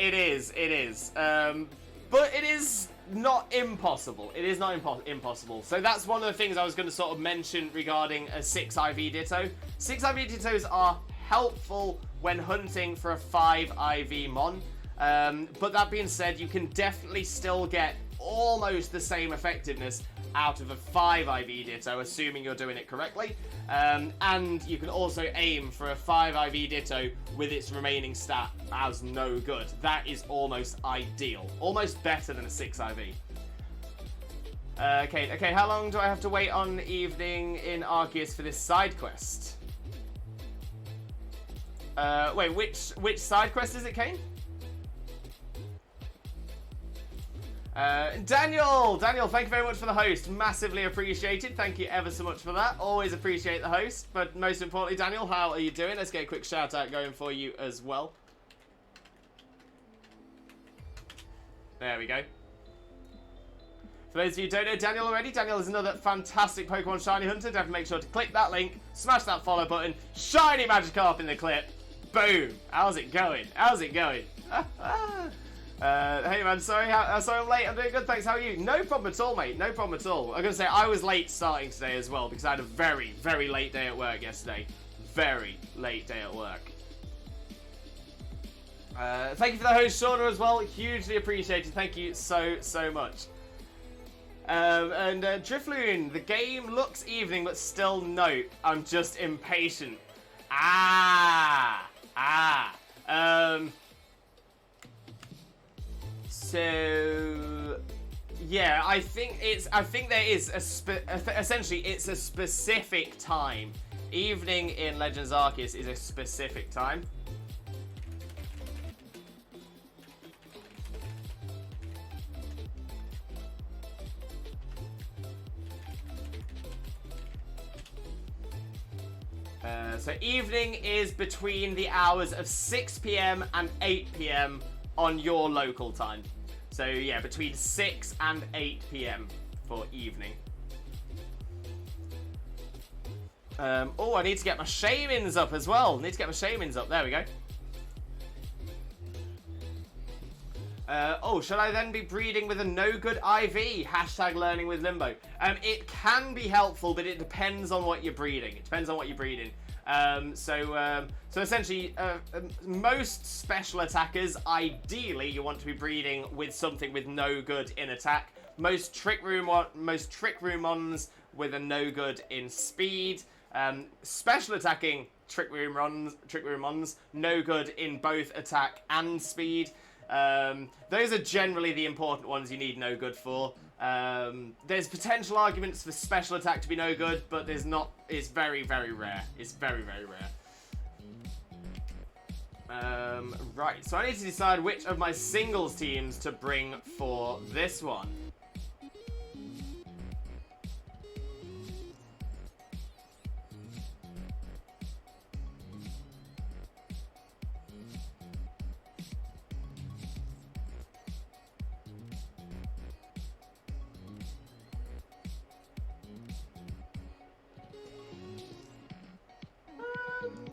S3: But it is not impossible. It is not impossible. So that's one of the things I was going to sort of mention regarding a 6 IV Ditto. 6 IV Dittos are helpful when hunting for a 5 IV Mon. But that being said, you can definitely still get almost the same effectiveness out of a 5 IV Ditto, assuming you're doing it correctly. And you can also aim for a 5 IV Ditto with its remaining stat as no good. That is almost ideal. Almost better than a 6 IV. Okay, how long do I have to wait on evening in Arceus for this side quest? Wait, which side quest is it, Kane? Daniel, thank you very much for the host. Massively appreciated. Thank you ever so much for that. Always appreciate the host. But most importantly, Daniel, how are you doing? Let's get a quick shout out going for you as well. There we go. For those of you who don't know Daniel already, Daniel is another fantastic Pokemon Shiny Hunter. Definitely make sure to click that link, smash that follow button, shiny Magikarp in the clip. Boom. How's it going? Hey man, sorry I'm late. I'm doing good, thanks. How are you? No problem at all, mate. No problem at all. I'm gonna say I was late starting today as well because I had a very, very late day at work yesterday. Very late day at work. Thank you for the host, Shauna, as well. Hugely appreciated. Thank you so much. And Drifloon, the game looks evening, but still no. I'm just impatient. So yeah, I think there is essentially it's a specific time. Evening in Legends Arceus is a specific time. So evening is between the hours of 6 PM and 8 PM on your local time. So yeah, between 6 and 8 PM for evening. Oh, I need to get my Shamins up as well. There we go. Oh, should I then be breeding with a no-good IV? Hashtag learning with Limbo. It can be helpful, but it depends on what you're breeding. So essentially, most special attackers, ideally, you want to be breeding with something with no good in attack. Most trick room mons with a no good in speed. Special attacking trick room mons, no good in both attack and speed. Those are generally the important ones you need no good for. There's potential arguments for special attack to be no good, but there's not. It's very, very rare. Right, so I need to decide which of my singles teams to bring for this one.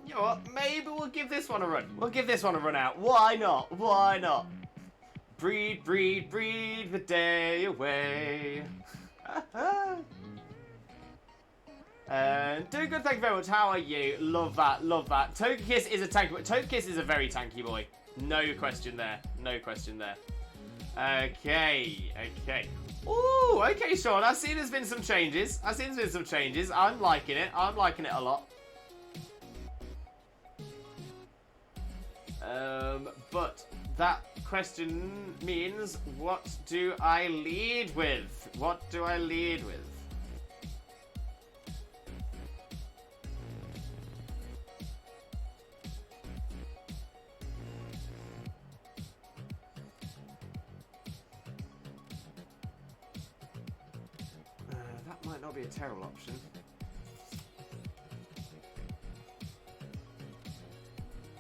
S3: You know what? Maybe we'll give this one a run. We'll give this one a run out. Why not? Why not? Breed, breed, breed the day away. Doing good, thank you very much. How are you? Love that, love that. Togekiss is a tanky boy. Togekiss is a very tanky boy. No question there. No question there. Okay, okay. Ooh, okay, Sean. I see there's been some changes. I'm liking it. I'm liking it a lot. But that question means, what do I lead with? What do I lead with? That might not be a terrible option.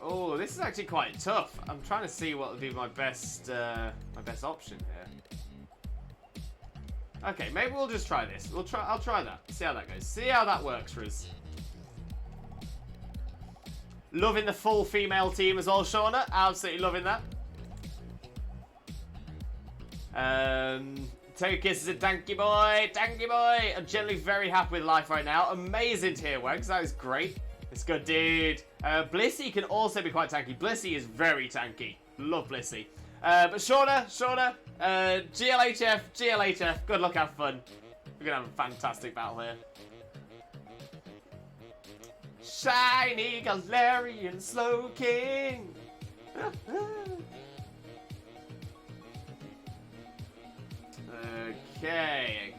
S3: Oh, this is actually quite tough. I'm trying to see what would be my best option here. Okay, maybe we'll just try this. I'll try that. See how that goes. See how that works for us. Loving the full female team as well, Shauna. Absolutely loving that. Tokis is a tanky boy. Tanky boy. I'm generally very happy with life right now. Amazing tier Wags. That is great. It's good, dude. Blissey can also be quite tanky. Blissey is very tanky. Love Blissey. But Shauna, GLHF. Good luck, have fun. We're going to have a fantastic battle here. Shiny Galarian Slow King. Okay.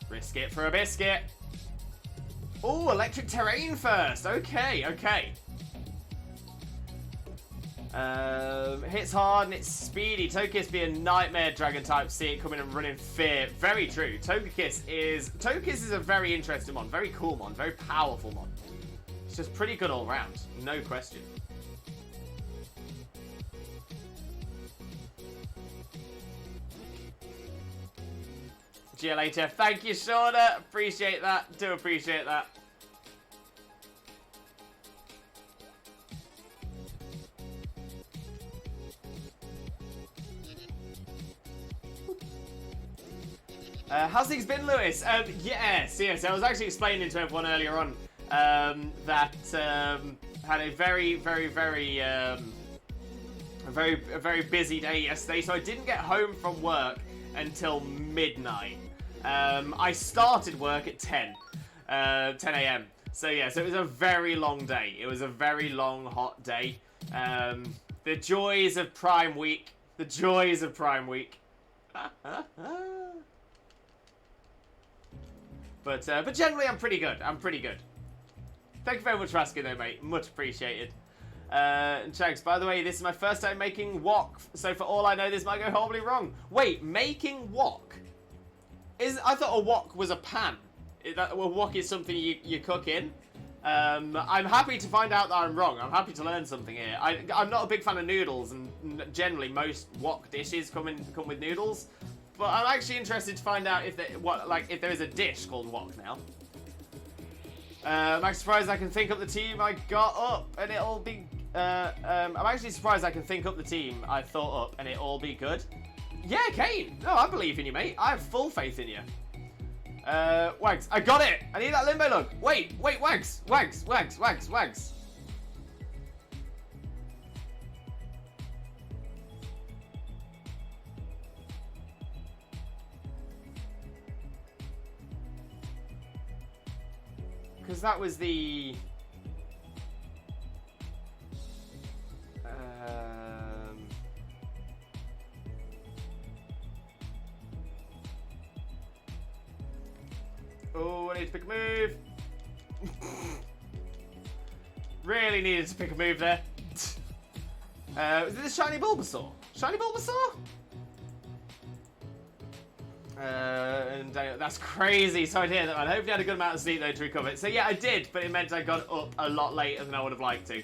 S3: Risk it for a biscuit. Oh, electric terrain first. Okay. Hits hard and it's speedy. Togekiss be a nightmare dragon type. See it coming and running fear. Very true. Togekiss is a very interesting mon. Very cool mon. Very powerful mon. It's just pretty good all round. No question. GLHF. Thank you, Shauna. Appreciate that. Do appreciate that. How's things been, Lewis? Yes. I was actually explaining to everyone earlier on that had a very busy day yesterday, so I didn't get home from work until midnight. I started work at 10 a.m. So yeah, so it was a very long day. It was a very long, hot day. The joys of Prime Week. The joys of Prime Week. But generally, I'm pretty good. Thank you very much for asking, though, mate. Much appreciated. And Chags, by the way, this is my first time making wok, so for all I know, this might go horribly wrong. Wait, making wok? I thought a wok was a pan. A wok is something you cook in. I'm happy to find out that I'm wrong. I'm happy to learn something here. I'm not a big fan of noodles, and generally most wok dishes come with noodles. But I'm actually interested to find out if there is a dish called wok now. I'm surprised I can think up the team I got up and it'll be. I'm actually surprised I can think up the team I thought up and it'll all be good. Yeah, Kane. No, I believe in you, mate. I have full faith in you. Wags, I got it. I need that limbo lug. Wait, Wags. Because that was the... Oh, I need to pick a move. Really needed to pick a move there. Is this Shiny Bulbasaur? Shiny Bulbasaur? And that's crazy. Sorry to hear that, man. Hopefully I had a good amount of sleep though to recover it. So yeah, I did, but it meant I got up a lot later than I would have liked to.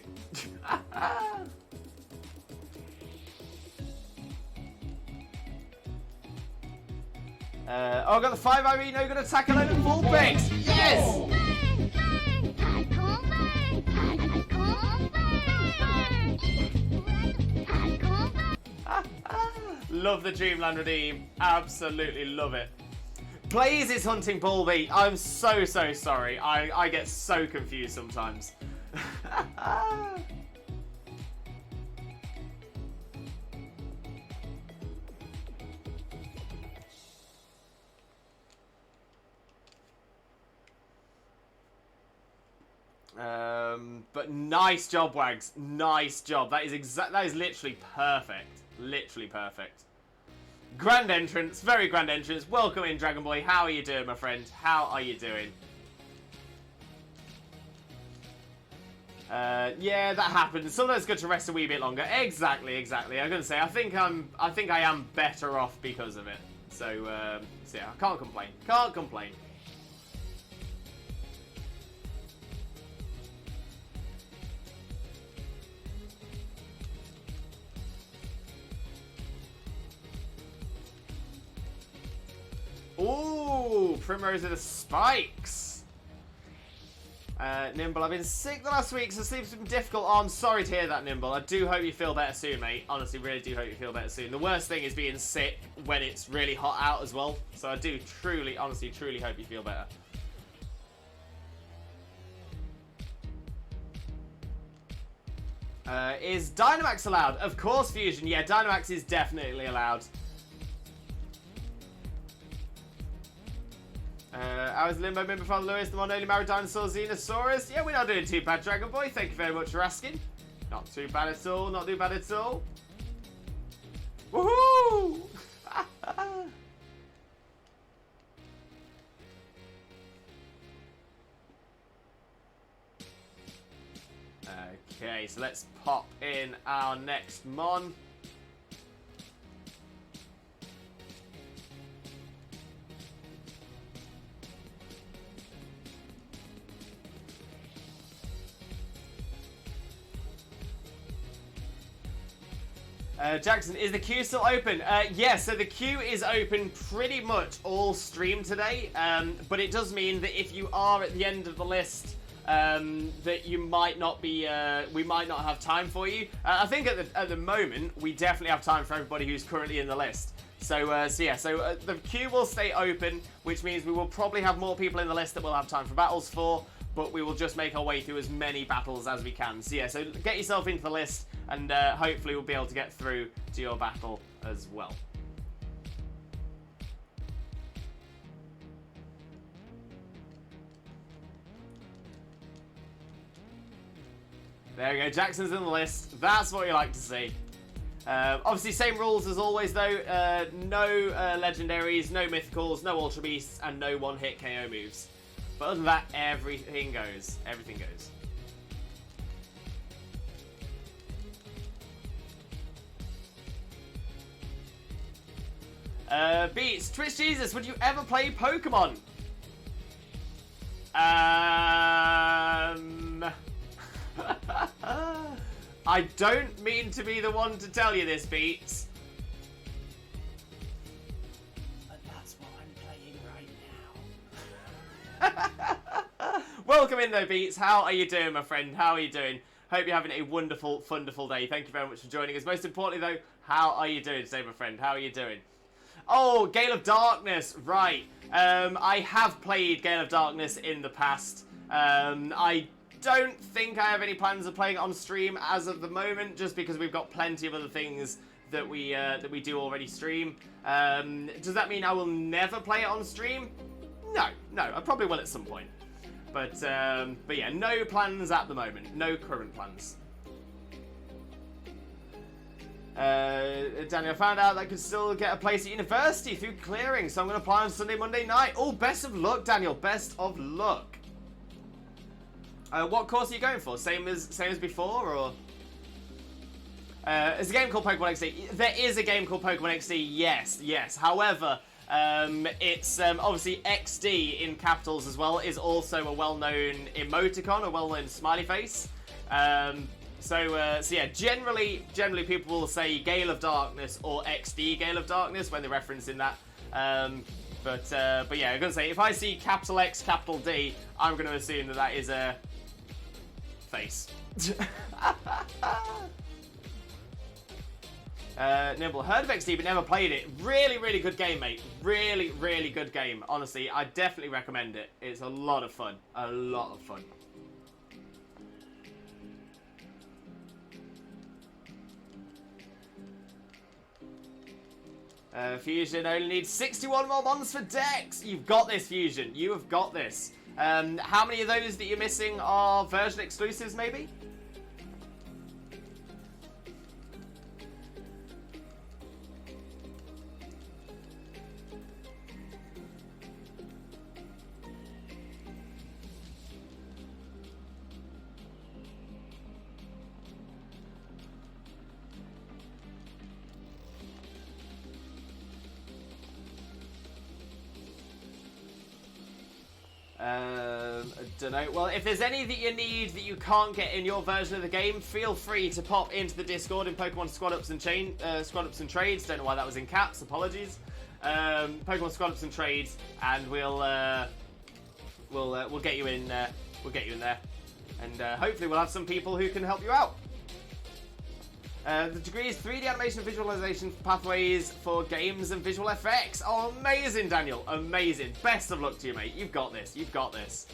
S3: Oh, I got the 5 IB, no good attack alone and full picks. Yes! Love the Dreamland Redeem. Absolutely love it. Blaze is hunting Bulby. I'm so sorry. I get so confused sometimes. But nice job, Wags. Nice job. That is literally perfect. Literally perfect. Grand entrance, very grand entrance. Welcome in, Dragon Boy. How are you doing, my friend? How are you doing? Yeah, that happens. Sometimes it's good to rest a wee bit longer. Exactly. I was gonna say, I think I am better off because of it. So yeah, I can't complain. Can't complain. Primrose of the Spikes. Nimble, I've been sick the last week, so sleep's been difficult. Oh, I'm sorry to hear that, Nimble. I do hope you feel better soon, mate. Honestly, really do hope you feel better soon. The worst thing is being sick when it's really hot out as well. So I do truly, honestly, truly hope you feel better. Is Dynamax allowed? Of course, Fusion. Yeah, Dynamax is definitely allowed. I was Limbo member from Lewis, the one only married dinosaur Xenosaurus. Yeah, we're not doing too bad, Dragon Boy. Thank you very much for asking. Not too bad at all. Not too bad at all. Woohoo! Okay, so let's pop in our next mon. Jackson, is the queue still open? Yeah, so the queue is open pretty much all stream today, but it does mean that if you are at the end of the list, that you might not be, we might not have time for you. I think at the moment, we definitely have time for everybody who's currently in the list. So the queue will stay open, which means we will probably have more people in the list that we'll have time for battles for, but we will just make our way through as many battles as we can. So yeah, so get yourself into the list, and hopefully we'll be able to get through to your battle as well. There we go, Jackson's in the list. That's what you like to see. Obviously, same rules as always, though. No legendaries, no mythicals, no ultra beasts, and no one-hit KO moves. But other than that, everything goes. Everything goes. Beats, Twitch Jesus, would you ever play Pokemon? I don't mean to be the one to tell you this, Beats.
S2: But that's what I'm playing right now.
S3: Welcome in though, Beats. How are you doing, my friend? How are you doing? Hope you're having a wonderful, wonderful day. Thank you very much for joining us. Most importantly though, how are you doing today, my friend? How are you doing? Oh, Gale of Darkness, right. I have played Gale of Darkness in the past. I don't think I have any plans of playing it on stream as of the moment, just because we've got plenty of other things that we do already stream. Does that mean I will never play it on stream? No, I probably will at some point. But yeah, no plans at the moment. No current plans. Daniel, found out that I could still get a place at university through clearing, so I'm going to apply on Sunday, Monday night. Oh, best of luck, Daniel. Best of luck. What course are you going for? Same as before, or? Is a game called Pokemon XD? There is a game called Pokemon XD, yes. However, it's obviously XD in capitals as well is also a well-known emoticon, a well-known smiley face. So yeah, generally people will say Gale of Darkness or XD Gale of Darkness when they're referencing that. But yeah, I'm gonna say if I see capital X, capital D, I'm gonna assume that is a face. Nimble, heard of XD but never played it. Really good game, mate. Really good game. Honestly, I definitely recommend it. It's a lot of fun. A lot of fun. Fusion only needs 61 more mons for Dex. You've got this, Fusion. You have got this. How many of those that you're missing are version exclusives, maybe? I don't know. Well, if there's any that you need that you can't get in your version of the game, feel free to pop into the Discord in Pokemon Squad Ups and Trades. Don't know why that was in caps. Apologies. Pokemon Squad-ups and trades, and we'll get you in. We'll get you in there, and hopefully we'll have some people who can help you out. The degree is 3D animation visualization pathways for games and visual effects. Oh, amazing, Daniel. Amazing. Best of luck to you, mate. You've got this. You've got this.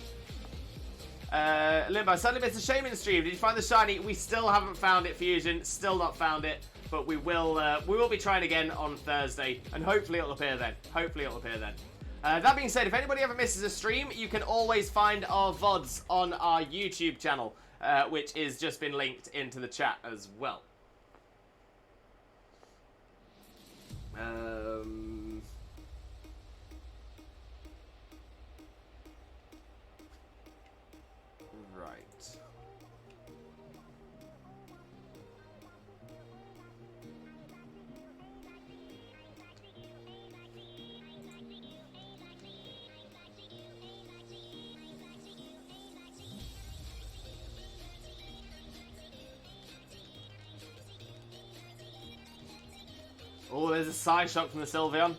S3: Limbo, suddenly missed a Shaman stream. Did you find the shiny? We still haven't found it, Fusion. Still not found it. But we will be trying again on Thursday. And hopefully it'll appear then. Hopefully it'll appear then. That being said, if anybody ever misses a stream, you can always find our VODs on our YouTube channel, which is just been linked into the chat as well. Right. Oh, there's a side shot from the Sylveon.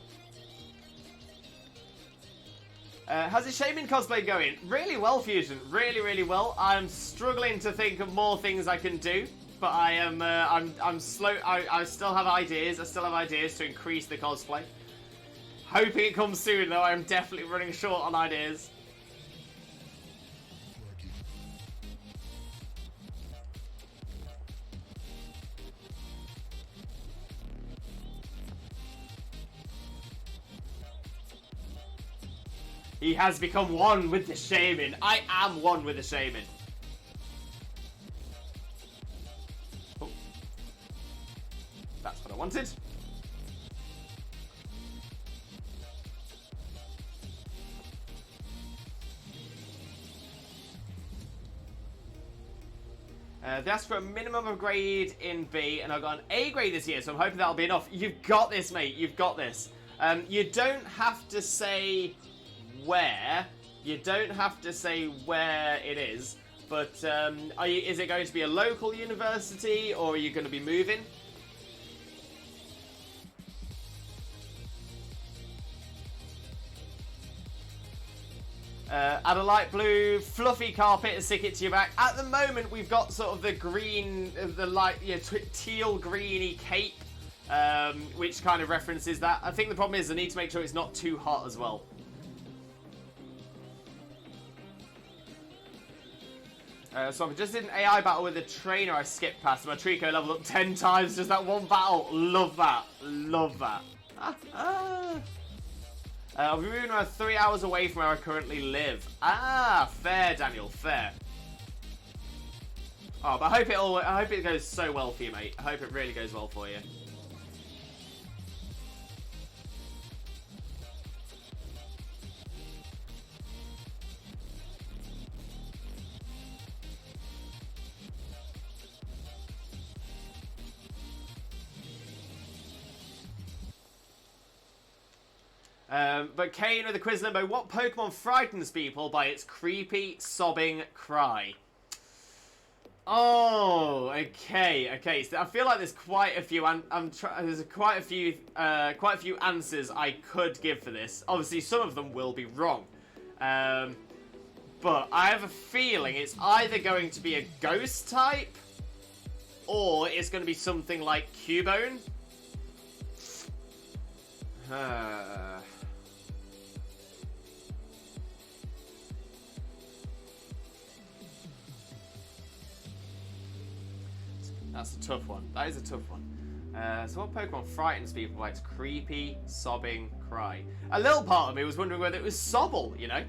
S3: How's the Shaman cosplay going? Really well, Fusion. Really, really well. I'm struggling to think of more things I can do, but I am. I'm slow. I still have ideas. I still have ideas to increase the cosplay. Hoping it comes soon, though. I'm definitely running short on ideas. He has become one with the Shaman. I am one with the Shaman. Oh. That's what I wanted. They asked for a minimum of grade in B, and I got an A grade this year, so I'm hoping that'll be enough. You've got this, mate. You've got this. You don't have to say where. You don't have to say where it is, but is it going to be a local university, or are you going to be moving? Add a light blue fluffy carpet and stick it to your back. At the moment, we've got sort of the green, the light, teal greeny cape, which kind of references that. I think the problem is I need to make sure it's not too hot as well. So I just did an AI battle with a trainer I skipped past. My Trico leveled up 10 times just that one battle. Love that. Love that. I'll be moving around 3 hours away from where I currently live. Ah, fair, Daniel, fair. Oh, but I hope it goes so well for you, mate. I hope it really goes well for you. But Kane with the quiz limbo, what Pokemon frightens people by its creepy, sobbing cry? Oh, okay. So I feel like there's quite a few. There's quite a few answers I could give for this. Obviously, some of them will be wrong, but I have a feeling it's either going to be a ghost type, or it's going to be something like Cubone. That's a tough one. That is a tough one. So what Pokemon frightens people by its creepy, sobbing cry? A little part of me was wondering whether it was Sobble, you know?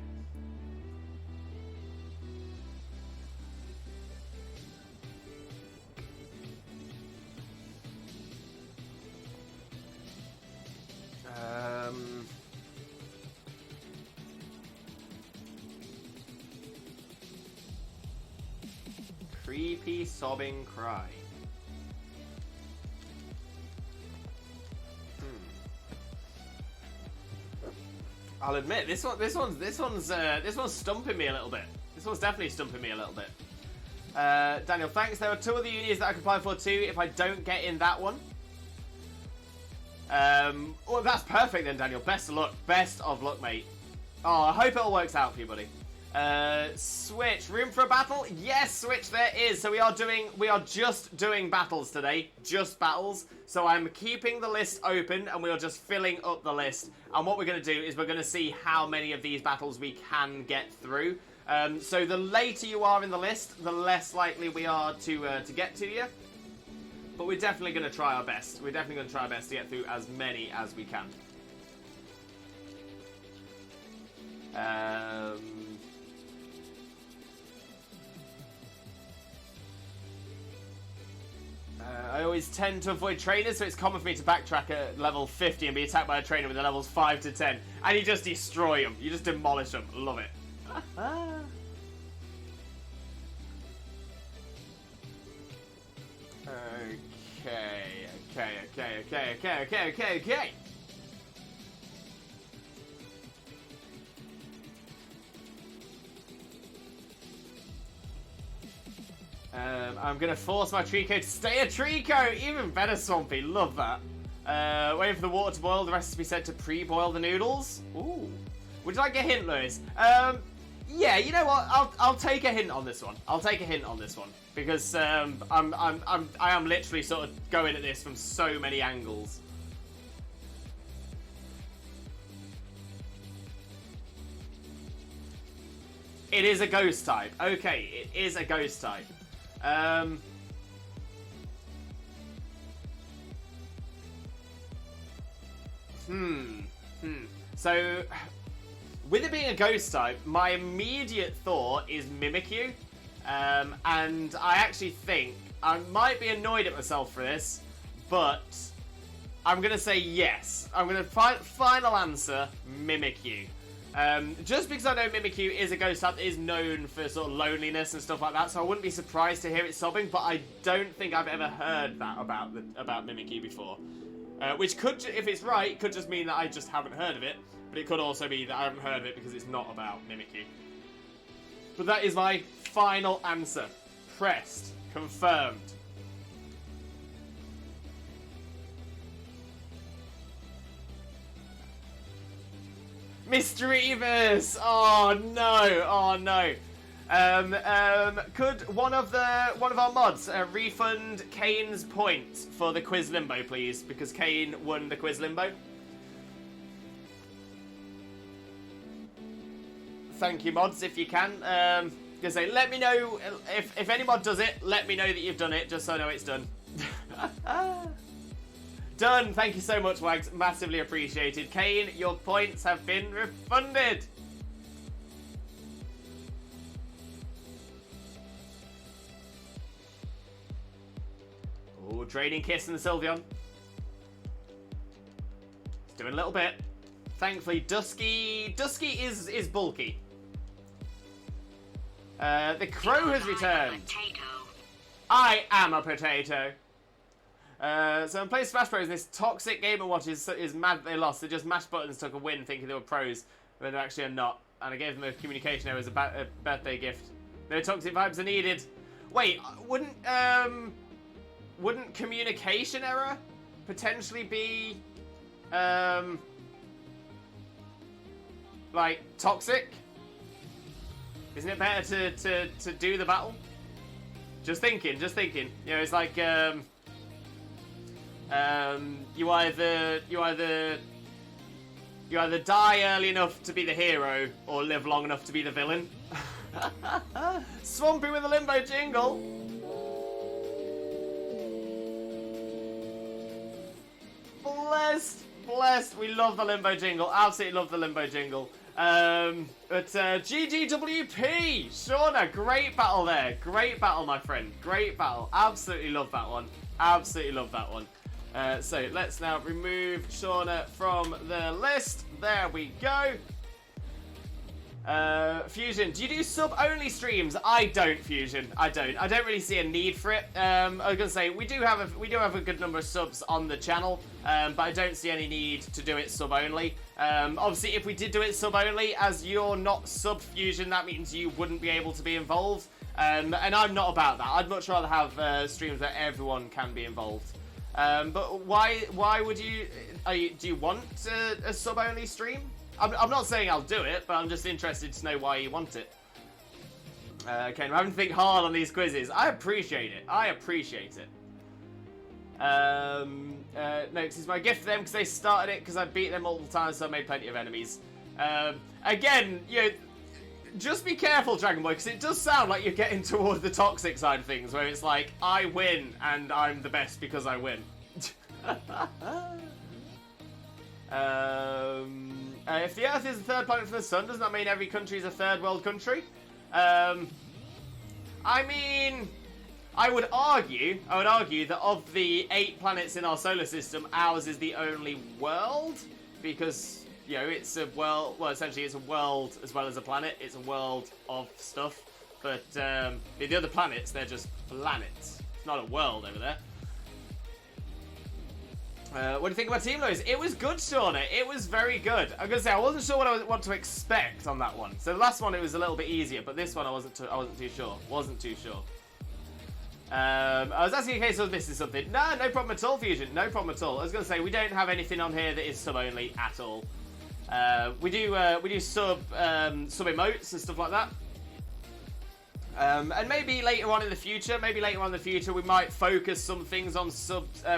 S3: Creepy, sobbing cry. I'll admit this one's stumping me a little bit. This one's definitely stumping me a little bit. Daniel, thanks. There are 2 other unis that I can apply for too if I don't get in that one. Well, that's perfect then, Daniel. Best of luck. Best of luck, mate. Oh, I hope it all works out for you, buddy. Switch. Room for a battle? Yes, Switch, there is. So we are just doing battles today. Just battles. So I'm keeping the list open and we are just filling up the list. And what we're going to do is we're going to see how many of these battles we can get through. So the later you are in the list, the less likely we are to get to you. But we're definitely going to try our best. We're definitely going to try our best to get through as many as we can. I always tend to avoid trainers, so it's common for me to backtrack at level 50 and be attacked by a trainer with the levels 5 to 10. And you just destroy them. You just demolish them. Love it. Okay. I'm gonna force my Trico to stay a Trico! Even better, Swampy. Love that. Waiting for the water to boil, the recipe said to pre-boil the noodles. Ooh. Would you like a hint, Lewis? Yeah, you know what? I'll take a hint on this one. I'll take a hint on this one. Because I am literally sort of going at this from so many angles. It is a ghost type. Okay, it is a ghost type. So, with it being a ghost type, my immediate thought is Mimikyu. And I actually think I might be annoyed at myself for this, but I'm going to say yes. I'm going to final answer, Mimikyu. Just because I know Mimikyu is a ghost type that is known for sort of loneliness and stuff like that, so I wouldn't be surprised to hear it sobbing, but I don't think I've ever heard that about Mimikyu before. Which could, if it's right, could just mean that I just haven't heard of it, but it could also be that I haven't heard of it because it's not about Mimikyu. But that is my final answer. Pressed. Confirmed. Mr. Evis! Oh no! Oh no! Could one of our mods refund Kane's points for the quiz limbo, please? Because Kane won the quiz limbo. Thank you, mods, if you can. Gonna say, let me know if any mod does it. Let me know that you've done it, just so I know it's done. Done. Thank you so much, Wags. Massively appreciated. Kane, your points have been refunded. Oh, draining kiss and the Sylveon. It's doing a little bit. Thankfully, Dusky is bulky. The Crow has returned. I am a potato. So I'm playing Smash Bros. And this toxic Game & Watch is mad that they lost. They just mashed buttons, took a win, thinking they were pros, but they actually are not. And I gave them a communication error as a birthday gift. No toxic vibes are needed. Wait, wouldn't communication error potentially be like toxic? Isn't it better to do the battle? Just thinking. You know, it's like you either die early enough to be the hero or live long enough to be the villain. Swampy with a limbo jingle. Blessed. We love the limbo jingle. Absolutely love the limbo jingle. But GGWP, Shauna, great battle there. Great battle, my friend. Great battle. Absolutely love that one. So let's now remove Shauna from the list. There we go. Fusion, do you do sub-only streams? I don't, Fusion. I don't really see a need for it. I was gonna say we do have a good number of subs on the channel, but I don't see any need to do it sub-only. Obviously, if we did do it sub-only, as you're not sub-Fusion, that means you wouldn't be able to be involved. And I'm not about that. I'd much rather have streams where everyone can be involved. But why would you? Do you want a sub-only stream? I'm not saying I'll do it, but I'm just interested to know why you want it. Okay, I'm having to think hard on these quizzes. I appreciate it. I appreciate it. No, because it's my gift to them because they started it because I beat them all the time, so I made plenty of enemies. Again, you know, just be careful, Dragon Boy, because it does sound like you're getting toward the toxic side of things, where it's like, I win, and I'm the best because I win. If the Earth is the third planet from the Sun, doesn't that mean every country is a third world country? I mean, I would argue that of the 8 planets in our solar system, ours is the only world, because, you know, it's a world, well, essentially it's a world as well as a planet, it's a world of stuff, but the other planets, they're just planets. It's not a world over there. What do you think about Team Lowe's? It was good, Shauna. It was very good. I'm gonna say I wasn't sure what to expect on that one. So the last one it was a little bit easier, but this one I wasn't too sure. Wasn't too sure. I was asking in case I was missing something. No problem at all, Fusion. No problem at all. I was gonna say we don't have anything on here that is sub only at all. We do sub emotes and stuff like that. And maybe later on in the future, we might focus some things on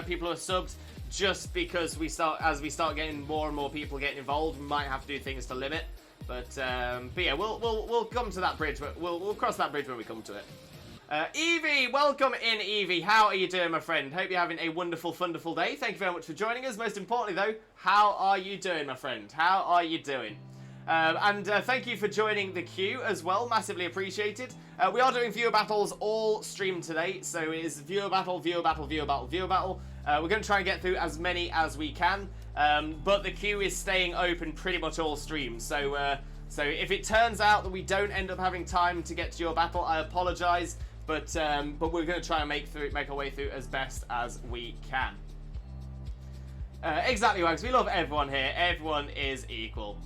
S3: people who are subbed. Just because as we start getting more and more people getting involved, we might have to do things to limit. But yeah, we'll come to that bridge. We'll cross that bridge when we come to it. Evie, welcome in, Evie. How are you doing, my friend? Hope you're having a wonderful, wonderful day. Thank you very much for joining us. Most importantly, though, how are you doing, my friend? How are you doing? And thank you for joining the queue as well. Massively appreciated. We are doing viewer battles all stream today, so it is viewer battle, viewer battle, viewer battle, viewer battle. We're going to try and get through as many as we can, but the queue is staying open pretty much all streams. So if it turns out that we don't end up having time to get to your battle, I apologise. But we're going to try and make our way through as best as we can. Exactly, Wags. We love everyone here. Everyone is equal.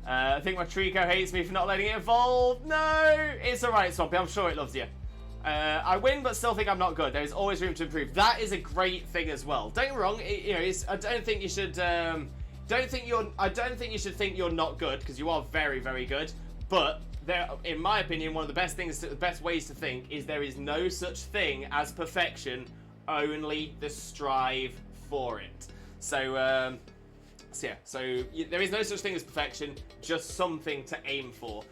S3: I think my Trico hates me for not letting it evolve. No, it's alright, Swampy. I'm sure it loves you. I win, but still think I'm not good. There is always room to improve. That is a great thing as well. Don't get me wrong. I don't think you should. I don't think you should think you're not good, because you are very, very good. But there, in my opinion, one of the best ways to think is there is no such thing as perfection, only the strive for it. So there is no such thing as perfection, just something to aim for.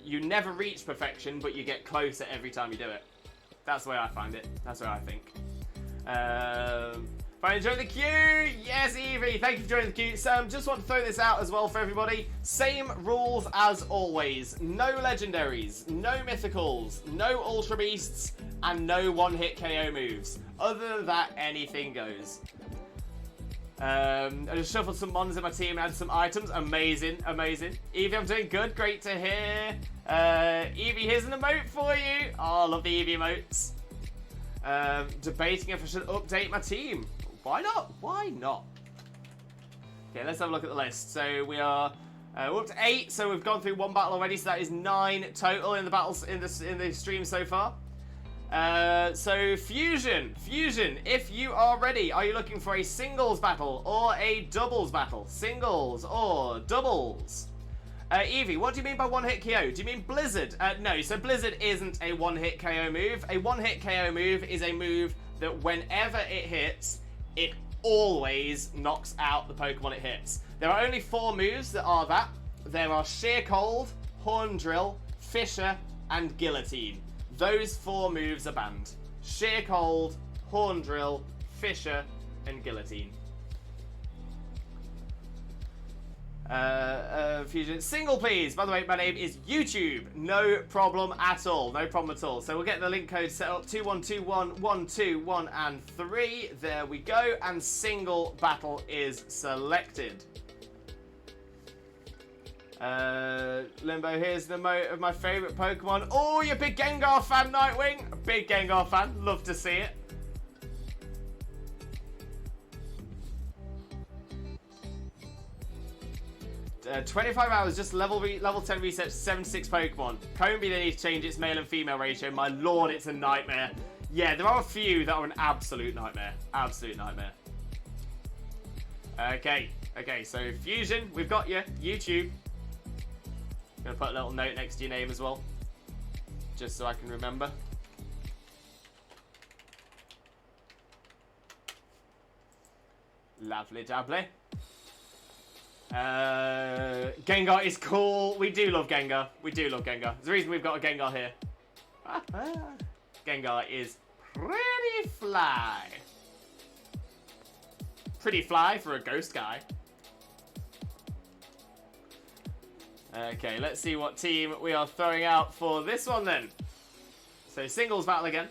S3: You never reach perfection, but you get closer every time you do it. That's the way I find it. That's the way I think. If I enjoy the queue, yes, Evie, thank you for joining the queue. So just want to throw this out as well for everybody. Same rules as always. No legendaries, no mythicals, no ultra beasts, and no one-hit KO moves. Other than that, anything goes. I just shuffled some mons in my team and added some items. Amazing, amazing. Evie, I'm doing good. Great to hear. Evie, here's an emote for you. Oh, I love the Evie emotes. Debating if I should update my team. Why not? Why not? Okay, let's have a look at the list. So we're up to 8. So we've gone through 1 battle already. So that is 9 total in the battles in the stream so far. So Fusion, if you are ready, are you looking for a singles battle or a doubles battle? Singles or doubles? Evie, what do you mean by one-hit KO? Do you mean Blizzard? No, so Blizzard isn't a one-hit KO move. A one-hit KO move is a move that whenever it hits, it always knocks out the Pokemon it hits. There are only 4 moves that are that. There are Sheer Cold, Horn Drill, Fissure, and Guillotine. Those 4 moves are banned. Sheer Cold, Horn Drill, Fissure, and Guillotine. Fusion. Single, please. By the way, my name is YouTube. No problem at all. No problem at all. So we'll get the link code set up. 2121 121 and 3. There we go. And single battle is selected. Limbo, here's the emote of my favourite Pokemon. Oh, you're a big Gengar fan, Nightwing. A big Gengar fan. Love to see it. 25 hours, just level 10 research, 76 Pokemon. Combi, they need to change its male and female ratio. My lord, it's a nightmare. Yeah, there are a few that are an absolute nightmare. Absolute nightmare. Okay, so Fusion, we've got you. YouTube. Gonna put a little note next to your name as well. Just so I can remember. Lovely dabbly. Gengar is cool. We do love Gengar. We do love Gengar. There's a reason we've got a Gengar here. Gengar is pretty fly. Pretty fly for a ghost guy. Okay, let's see what team we are throwing out for this one then. So singles battle again.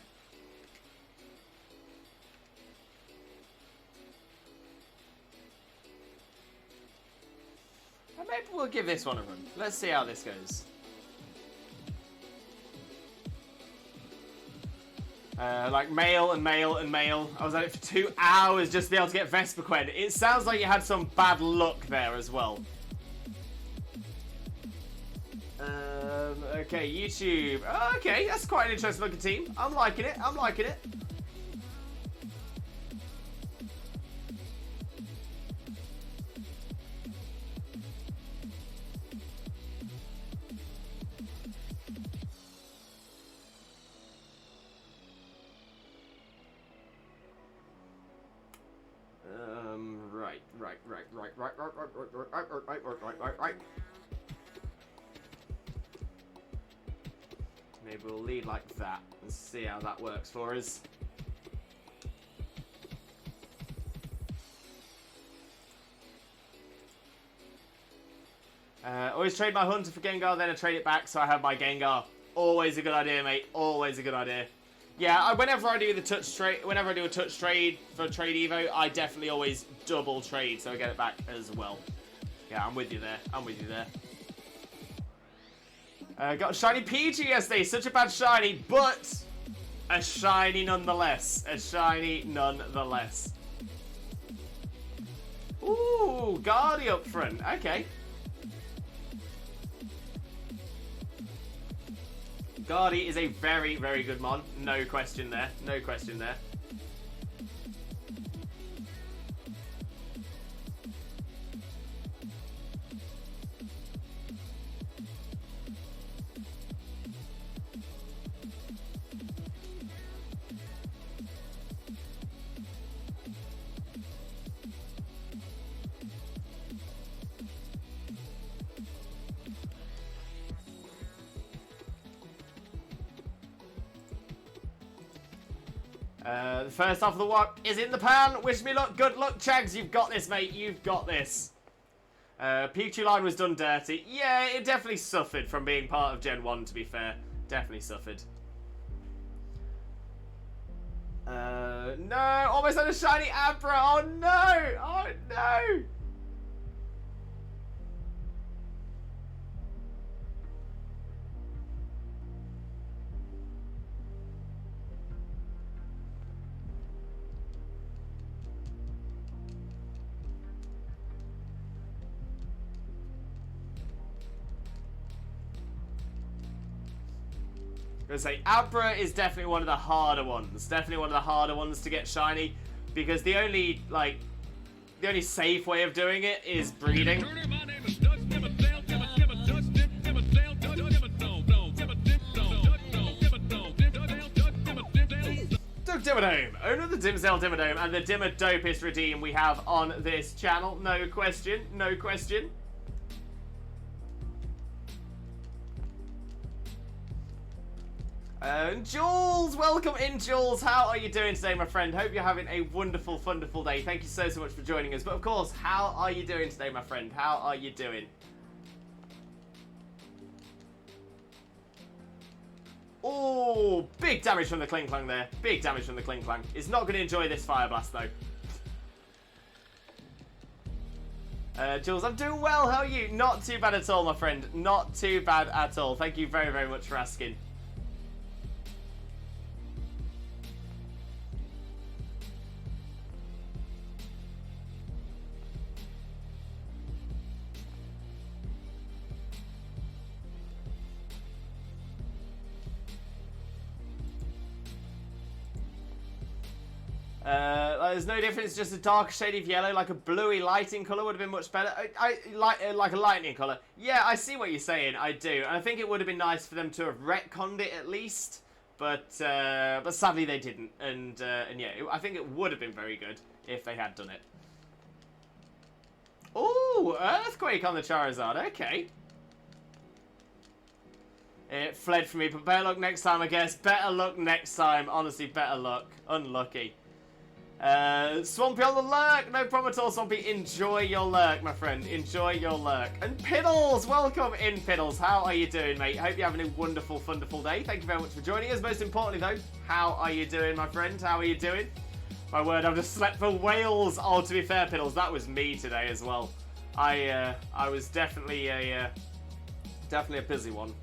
S3: And maybe we'll give this one a run. Let's see how this goes. Like mail and mail and mail. I was at it for 2 hours just to be able to get Vespiquen. It sounds like you had some bad luck there as well. Okay, YouTube. Okay, that's quite an interesting looking team. I'm liking it. I'm liking it. Right. Maybe we'll lead like that and see how that works for us. Always trade my Hunter for Gengar, then I trade it back so I have my Gengar. Always a good idea, mate. Always a good idea. Yeah, whenever I do the touch trade, whenever I do a touch trade for Trade Evo, I definitely always double trade so I get it back as well. Yeah, I'm with you there. I'm with you there. Got a shiny Pichu yesterday. Such a bad shiny, but a shiny nonetheless. A shiny nonetheless. Ooh, Guardy up front. Okay. Guardy is a very, very good mon. No question there. No question there. The first half of the walk is in the pan. Wish me luck. Good luck, Chags. You've got this, mate. You've got this. Pichu line was done dirty. Yeah, it definitely suffered from being part of Gen 1, to be fair. Definitely suffered. No. Almost had a shiny Abra. Oh, no. Oh, no. I'm gonna say Abra is definitely one of the harder ones. Definitely one of the harder ones to get shiny, because the only safe way of doing it is breeding. Doug Dimmadome, owner of the Dimsdale Dimmadome and the Dimmer dopest redeem we have on this channel. No question, no question. Jules, welcome in, Jules. How are you doing today, my friend? Hope you're having a wonderful, wonderful day. Thank you so much for joining us. But of course, how are you doing today, my friend? How are you doing? Oh, big damage from the Kling Klang there. Big damage from the Kling Klang. It's not going to enjoy this Fire Blast, though. Jules, I'm doing well. How are you? Not too bad at all, my friend. Not too bad at all. Thank you very, very much for asking. There's no difference, just a darker shade of yellow, like a bluey lighting colour would have been much better. Like a lightning colour. Yeah, I see what you're saying, I do. And I think it would have been nice for them to have retconned it at least. But sadly they didn't. And yeah, I think it would have been very good if they had done it. Ooh, Earthquake on the Charizard, okay. It fled from me, but better luck next time, I guess. Better luck next time. Honestly, better luck. Unlucky. Swampy on the lurk. No problem at all, Swampy. Enjoy your lurk, my friend. Enjoy your lurk. And Piddles, welcome in, Piddles. How are you doing, mate? Hope you're having a wonderful, wonderful day. Thank you very much for joining us. Most importantly, though, how are you doing, my friend? How are you doing? My word, I've just slept for Wales. Oh, to be fair, Piddles, that was me today as well. I was definitely a busy one.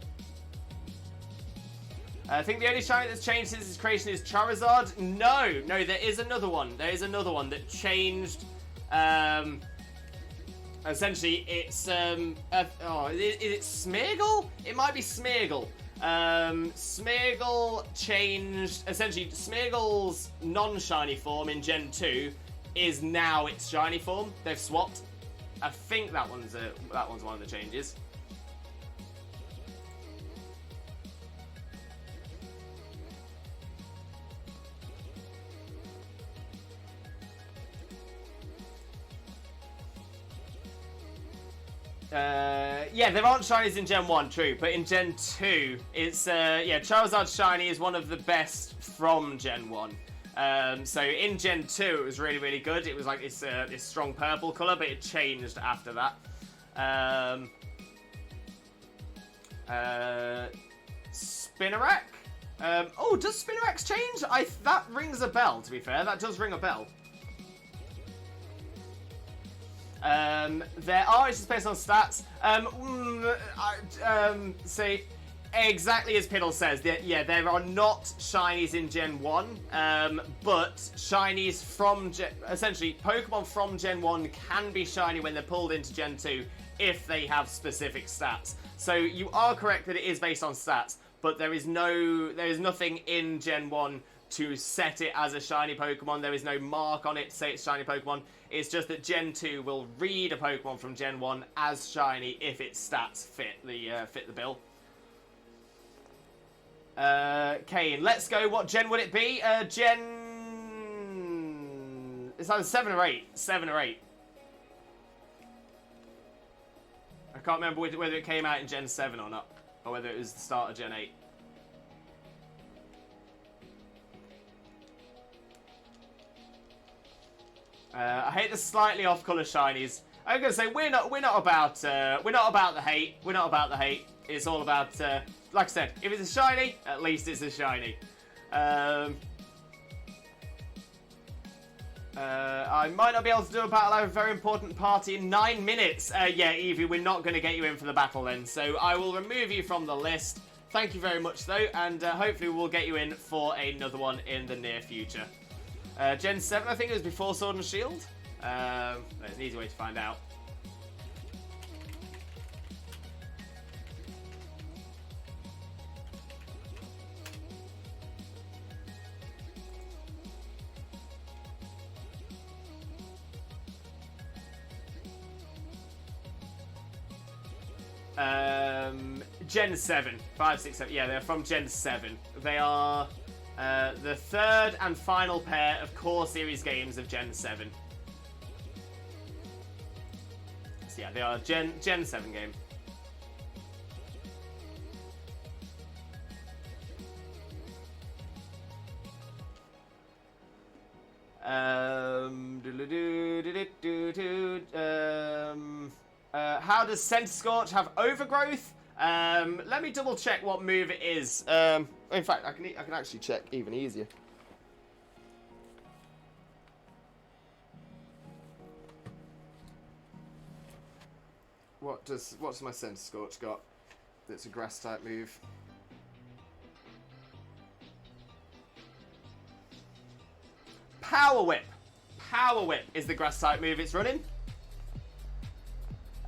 S3: I think the only shiny that's changed since its creation is Charizard. No, there is another one. There is another one that changed. Essentially, it's is it Smeargle? It might be Smeargle. Smeargle changed. Essentially, Smeargle's non-shiny form in Gen 2 is now its shiny form. They've swapped. I think that one's one of the changes. Yeah, there aren't shinies in Gen 1, true, but in Gen 2, it's, yeah, Charizard's shiny is one of the best from Gen 1. So in Gen 2, it was really, really good. It was like this strong purple colour, but it changed after that. Spinarak? Oh, does Spinarak's change? That rings a bell, to be fair. That does ring a bell. There are, it's just based on stats. See, exactly as Piddle says, yeah, there are not shinies in Gen 1, but shinies from, essentially, Pokemon from Gen 1 can be shiny when they're pulled into Gen 2 if they have specific stats. So you are correct that it is based on stats, but there is nothing in Gen 1 to set it as a shiny Pokemon. There is no mark on it to say it's shiny Pokemon. It's just that Gen 2 will read a Pokemon from Gen 1 as shiny if its stats fit the bill. Kane, let's go. What gen would it be? Gen... It's either 7 or 8. 7 or 8. I can't remember whether it came out in Gen 7 or not. Or whether it was the start of Gen 8. I hate the slightly off-color shinies. I'm gonna say we're not about the hate. We're not about the hate. It's all about, like I said, if it's a shiny, at least it's a shiny. I might not be able to do a battle. I have a very important party in 9 minutes. Yeah, Evie, we're not going to get you in for the battle then. So I will remove you from the list. Thank you very much, though, and hopefully we'll get you in for another one in the near future. Gen 7, I think it was before Sword and Shield. There's an easy way to find out. Gen 7. 5, 6, 7. Yeah, they're from Gen 7. They are the third and final pair of core series games of Gen 7. So yeah, they are Gen 7 game. How does Centiskorch have overgrowth? Let me double check what move it is. In fact, I can actually check even easier. What's my Centiskorch got? That's a grass type move. Power Whip. Power Whip is the grass type move it's running.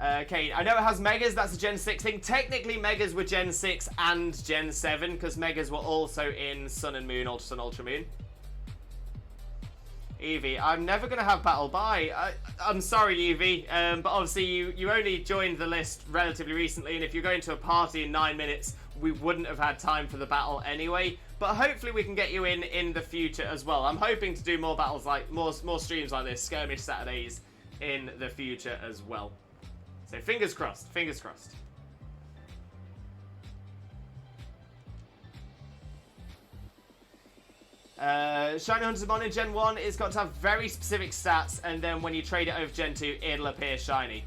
S3: Okay, I know it has Megas, that's a Gen 6 thing. Technically, Megas were Gen 6 and Gen 7, because Megas were also in Sun and Moon, Ultra Sun, Ultra Moon. Evie, I'm never going to have battle. Bye. I'm sorry, Evie, but obviously you only joined the list relatively recently, and if you're going to a party in 9 minutes, we wouldn't have had time for the battle anyway. But hopefully we can get you in the future as well. I'm hoping to do more battles, like more streams like this, Skirmish Saturdays, in the future as well. So fingers crossed, fingers crossed. Shiny Hunter's in Gen 1, it's got to have very specific stats, and then when you trade it over Gen 2, it'll appear shiny.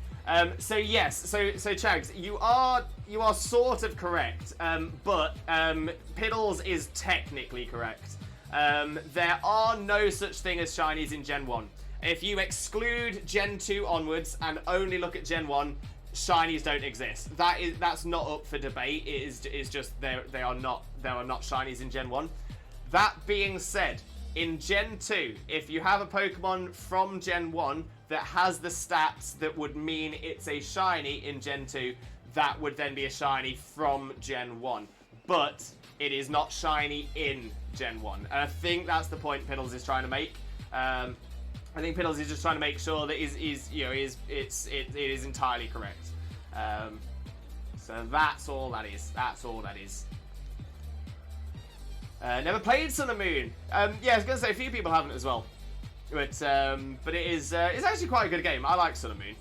S3: So yes, so Chags, you are sort of correct, but Piddles is technically correct. There are no such thing as shinies in Gen 1. If you exclude Gen 2 onwards and only look at Gen 1, shinies don't exist. That's not up for debate. It's just there are not shinies in Gen 1. That being said, in Gen 2, if you have a Pokemon from Gen 1 that has the stats that would mean it's a shiny in Gen 2, that would then be a shiny from Gen 1. But it is not shiny in Gen 1. And I think that's the point Piddles is trying to make. I think Piddles is just trying to make sure that it is entirely correct. So that's all that is. That's all that is. Never played Sun and Moon. Yeah, I was gonna say a few people haven't as well, but it is it's actually quite a good game. I like Sun and Moon.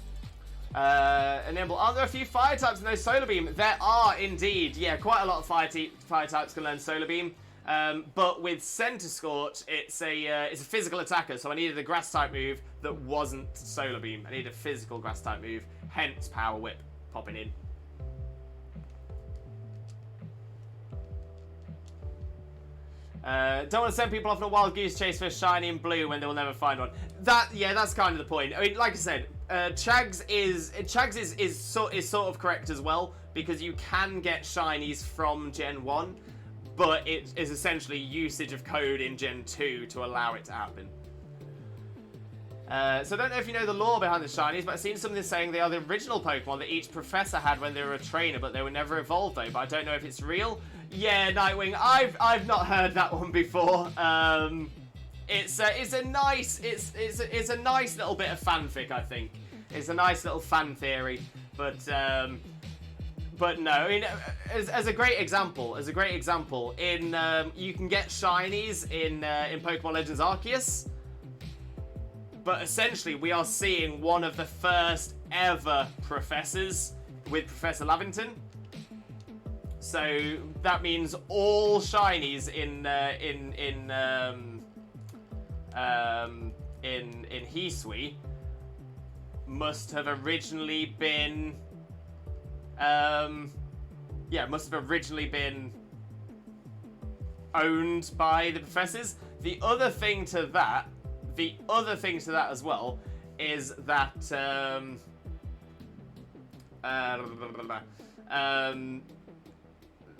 S3: Enable. Aren't there a few fire types in those Solar Beam? There are indeed. Yeah, quite a lot of fire types can learn Solar Beam. But with Center Scorch, it's a physical attacker, so I needed a grass type move that wasn't Solar Beam. I needed a physical grass type move, hence Power Whip popping in. Don't want to send people off on a wild goose chase for a shiny and blue when they'll never find one. That's kind of the point. I mean, like I said, Chags is sort of correct as well, because you can get shinies from Gen 1, but it is essentially usage of code in Gen 2 to allow it to happen. So I don't know if you know the lore behind the shinies, but I've seen something saying they are the original Pokemon that each professor had when they were a trainer, but they were never evolved though. But I don't know if it's real. Yeah, Nightwing, I've not heard that one before. It's a nice little bit of fanfic, I think. It's a nice little fan theory, but no. I mean, as a great example, in you can get shinies in Pokemon Legends Arceus, but essentially we are seeing one of the first ever professors with Professor Lavington. So that means all shinies in Hisui must have originally been owned by the professors. The other thing to that as well is that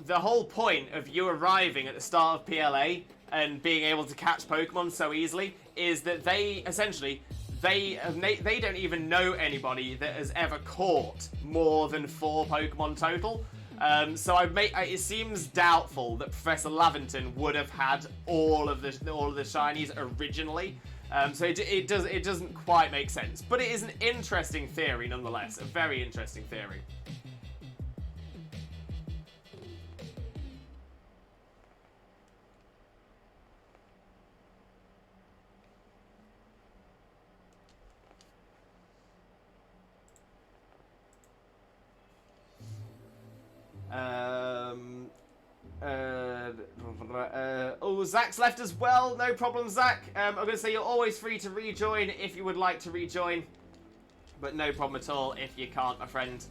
S3: the whole point of you arriving at the start of PLA and being able to catch Pokemon so easily is that they don't even know anybody that has ever caught more than 4 Pokemon total. So it seems doubtful that Professor Lavington would have had all of the shinies originally. So it doesn't quite make sense, but it is an interesting theory nonetheless. A very interesting theory. Oh, Zach's left as well. No problem, Zach. I'm going to say you're always free to rejoin if you would like to rejoin, but no problem at all if you can't, my friend.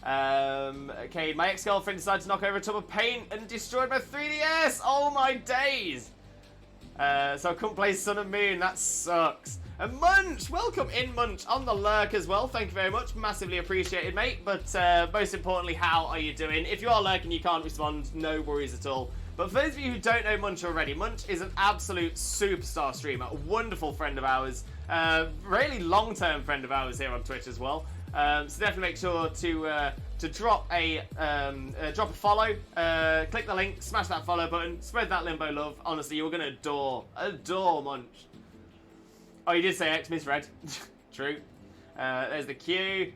S3: Okay, my ex-girlfriend decided to knock over a tub of paint and destroyed my 3DS. Oh my days. So I couldn't play Sun and Moon. That sucks. And Munch, welcome in, Munch, on the lurk as well. Thank you very much. Massively appreciated, mate. But most importantly, how are you doing? If you are lurking, you can't respond. No worries at all. But for those of you who don't know Munch already, Munch is an absolute superstar streamer. A wonderful friend of ours. Really long-term friend of ours here on Twitch as well. So definitely make sure to drop a follow, click the link, smash that follow button, spread that Limbo love. Honestly, you're gonna adore Munch. Oh, you did say X, misread. True. There's the Q.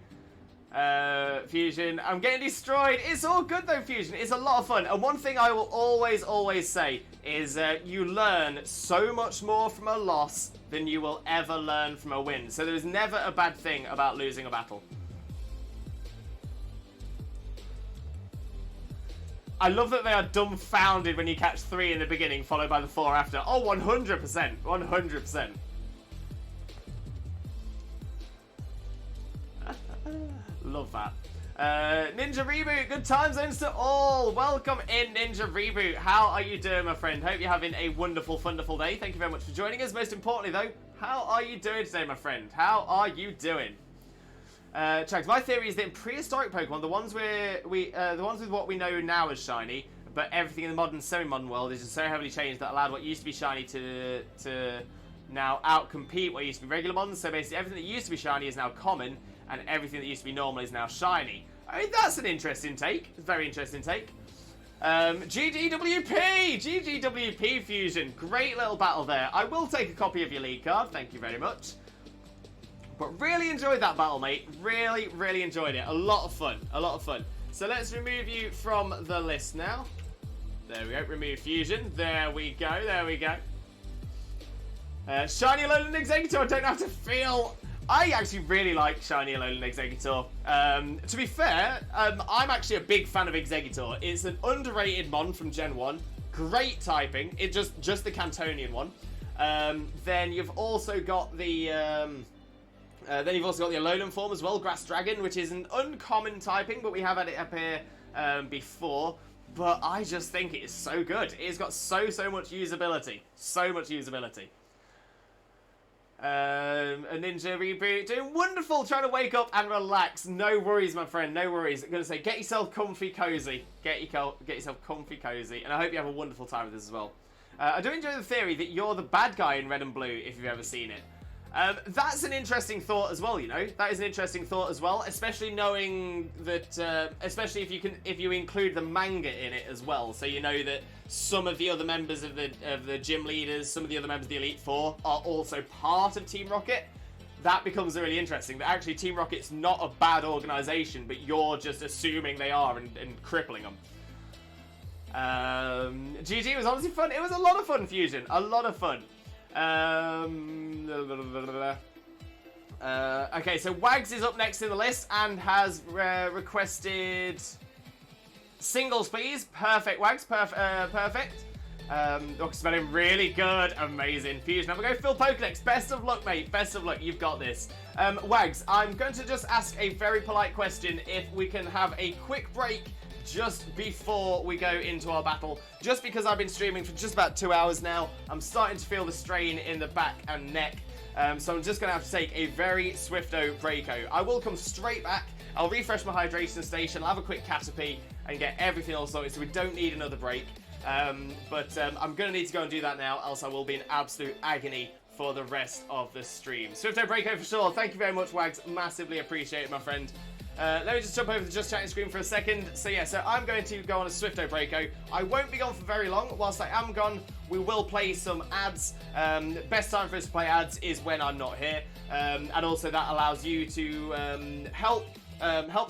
S3: Fusion. I'm getting destroyed. It's all good though, Fusion. It's a lot of fun. And one thing I will always say is you learn so much more from a loss than you will ever learn from a win. So there is never a bad thing about losing a battle. I love that they are dumbfounded when you catch 3 in the beginning, followed by the 4 after. Oh, 100%. 100%. Love that. Ninja Reboot, good time zones to all. Welcome in, Ninja Reboot. How are you doing, my friend? Hope you're having a wonderful, wonderful day. Thank you very much for joining us. Most importantly, though, how are you doing today, my friend? How are you doing? Chags, my theory is that in prehistoric Pokemon, the ones with what we know now as shiny, but everything in the modern, semi-modern world is just so heavily changed that allowed what used to be shiny to now outcompete what used to be regular mons. So basically, everything that used to be shiny is now common, and everything that used to be normal is now shiny. I mean, that's an interesting take. It's a very interesting take. GGWP Fusion. Great little battle there. I will take a copy of your league card. Thank you very much. But really enjoyed that battle, mate. Really, really enjoyed it. A lot of fun. A lot of fun. So let's remove you from the list now. There we go. Remove Fusion. There we go. There we go. Shiny Alolan Executor. I don't have to feel... I actually really like Shiny Alolan Executor. To be fair, I'm actually a big fan of Executor. It's an underrated mon from Gen 1. Great typing. It's just the Cantonian one. Then you've also got the... Alolan form as well, Grass Dragon, which is an uncommon typing, but we have had it up here before. But I just think it is so good. It's got so much usability. So much usability. A Ninja Reboot doing wonderful, trying to wake up and relax. No worries, my friend, no worries. I'm going to say, get yourself comfy cozy. Get yourself comfy cozy. And I hope you have a wonderful time with this as well. I do enjoy the theory that you're the bad guy in Red and Blue, if you've ever seen it. That's an interesting thought as well, you know. That is an interesting thought as well, especially knowing that, especially if you include the manga in it as well. So you know that some of the other members of the gym leaders, some of the other members of the Elite Four are also part of Team Rocket. That becomes really interesting. That actually Team Rocket's not a bad organisation, but you're just assuming they are and crippling them. GG was honestly fun. It was a lot of fun, Fusion. A lot of fun. Okay, so Wags is up next in the list and has requested singles, please. Perfect, Wags. Perfect. Spelling really good. Amazing. Fusion, have a go. Phil Pokedex. Best of luck, mate. Best of luck. You've got this. Wags, I'm going to just ask a very polite question. If we can have a quick break just before we go into our battle, just because I've been streaming for just about 2 hours now. I'm starting to feel the strain in the back and neck, so I'm just going to have to take a very swifto breako. I will come straight back. I'll refresh my hydration station, I'll have a quick Caterpie and get everything all sorted, so we don't need another break. But I'm going to need to go and do that now, else I will be in absolute agony for the rest of the stream. Swifto breako for sure. Thank you very much, Wags. Massively appreciate it, my friend. Let me just jump over the Just Chatting screen for a second. So yeah, so I'm going to go on a Swifto breako. I won't be gone for very long. Whilst I am gone, we will play some ads. Best time for us to play ads is when I'm not here. And also that allows you to help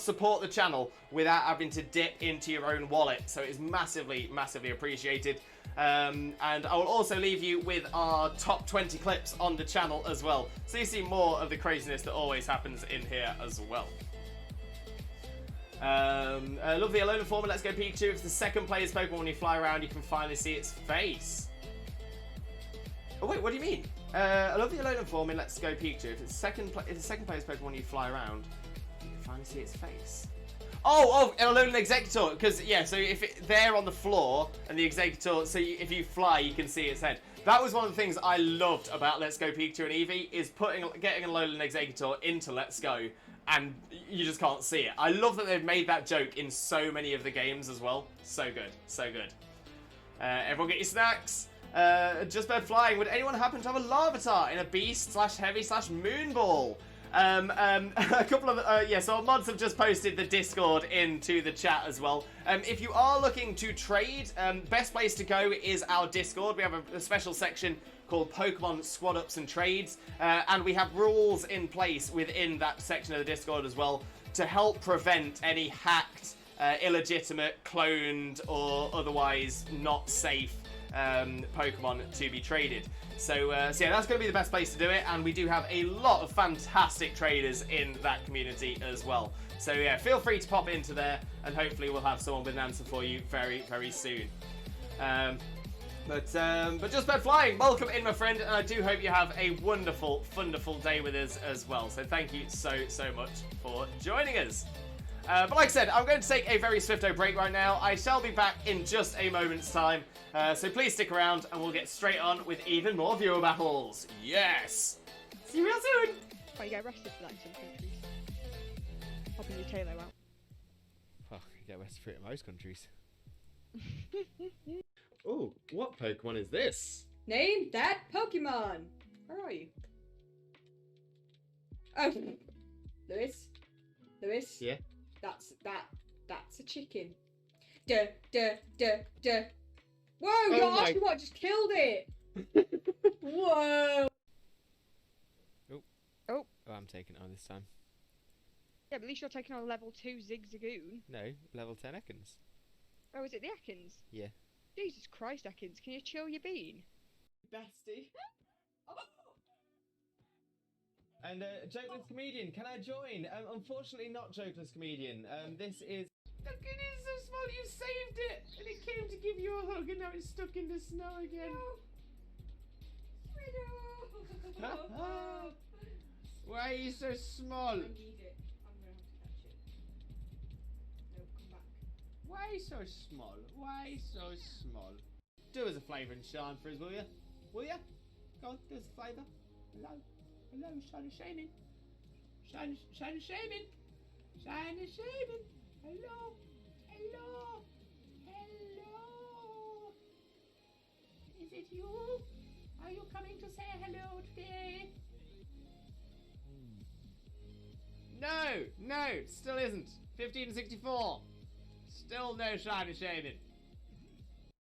S3: support the channel without having to dip into your own wallet. So it's massively, massively appreciated. And I will also leave you with our top 20 clips on the channel as well. So you see more of the craziness that always happens in here as well. Love the Alolan form. Let's go Pikachu. It's the second player's Pokemon. When you fly around, you can finally see its face. Oh wait, what do you mean? I love the Alolan form in Let's Go Pikachu. If it's second player's Pokemon when you fly around, you can finally see its face. Oh, Alolan Executor. Because yeah, so if they're on the floor and the Executor, so if you fly, you can see its head. That was one of the things I loved about Let's Go Pikachu and Eevee, is getting an Alolan Executor into Let's Go, and you just can't see it. I love that they've made that joke in so many of the games as well. So good, so good. Everyone get your snacks. Just bird flying. Would anyone happen to have a Larvitar in a Beast/Heavy/Moonball? A couple of so our mods have just posted the Discord into the chat as well. If you are looking to trade, best place to go is our Discord. We have a special section called Pokemon Squad Ups and Trades, and we have rules in place within that section of the Discord as well to help prevent any hacked, illegitimate, cloned, or otherwise not safe Pokemon to be traded. So yeah, that's going to be the best place to do it, and we do have a lot of fantastic traders in that community as well. So yeah, feel free to pop into there, and hopefully we'll have someone with an answer for you very, very soon. But just bed flying, welcome in, my friend, and I do hope you have a wonderful, wonderful day with us as well. So thank you so much for joining us. But like I said, I'm going to take a very swifto break right now. I shall be back in just a moment's time. So please stick around and we'll get straight on with even more viewer battles. Yes! See you real soon!
S4: Why you get arrested for that in some countries? Popping your tailor out.
S3: Oh, you get arrested for it in most countries. Oh, what Pokemon is this?
S1: Name that Pokemon. Where are you? Oh, Lewis.
S3: Yeah.
S1: That's a chicken. Duh. Whoa,
S3: Oh
S1: your
S3: my-
S1: Oshawott just killed it. Whoa.
S3: Oh, I'm taking it on this time.
S4: Yeah, but at least you're taking on level 2 Zigzagoon.
S3: No, level 10 Ekans.
S4: Oh, is it the Ekans?
S3: Yeah.
S4: Jesus Christ, Ekans, can you chill your bean?
S1: Bestie.
S3: And Jokeless Comedian, can I join? Unfortunately not Jokeless Comedian. This is... Look, it is so small, you saved it! And it came to give you a hug and now it's stuck in the snow again. Why are you so small?
S1: I need it. I'm gonna have to catch it. No, come back.
S3: Why so small? Why so small? Do us a flavour and shine for us, will you? Will you? Go on, do us a flavour. Hello. Hello, Shiny Shaman. Shiny Shaman. Shiny Shaman. Hello. Hello. Hello. Is it you? Are you coming to say hello today? No, still isn't. 1564. Still no Shiny Shaman.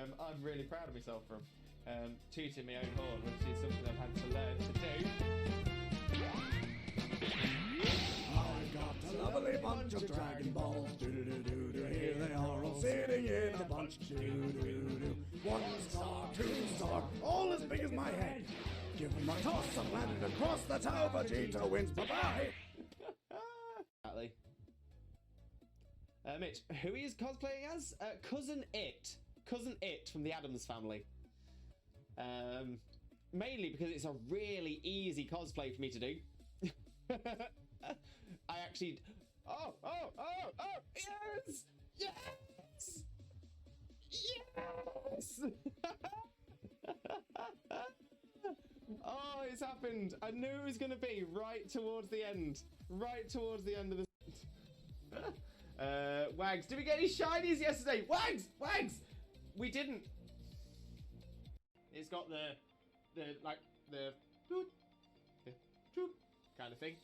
S3: I'm really proud of myself for tooting my own horn, which is something I've had to learn to do.
S2: I've got a lovely bunch of Dragon Balls. Do-do-do-do-do. Here they are all sitting in a bunch. Do-do-do-do. 1 star, 2 star, all as big as my head. Give them a toss and landed across the tower. Vegeta wins. Bye-bye.
S3: Exactly. Mitch, who he is cosplaying as? Cousin It. Cousin It from the Addams Family. Mainly because it's a really easy cosplay for me to do. I actually... Oh! Yes! Yes! Yes! Oh, it's happened. I knew it was going to be right towards the end. Right towards the end of the... Wags, did we get any shinies yesterday? Wags! We didn't. It's got the kind of thing.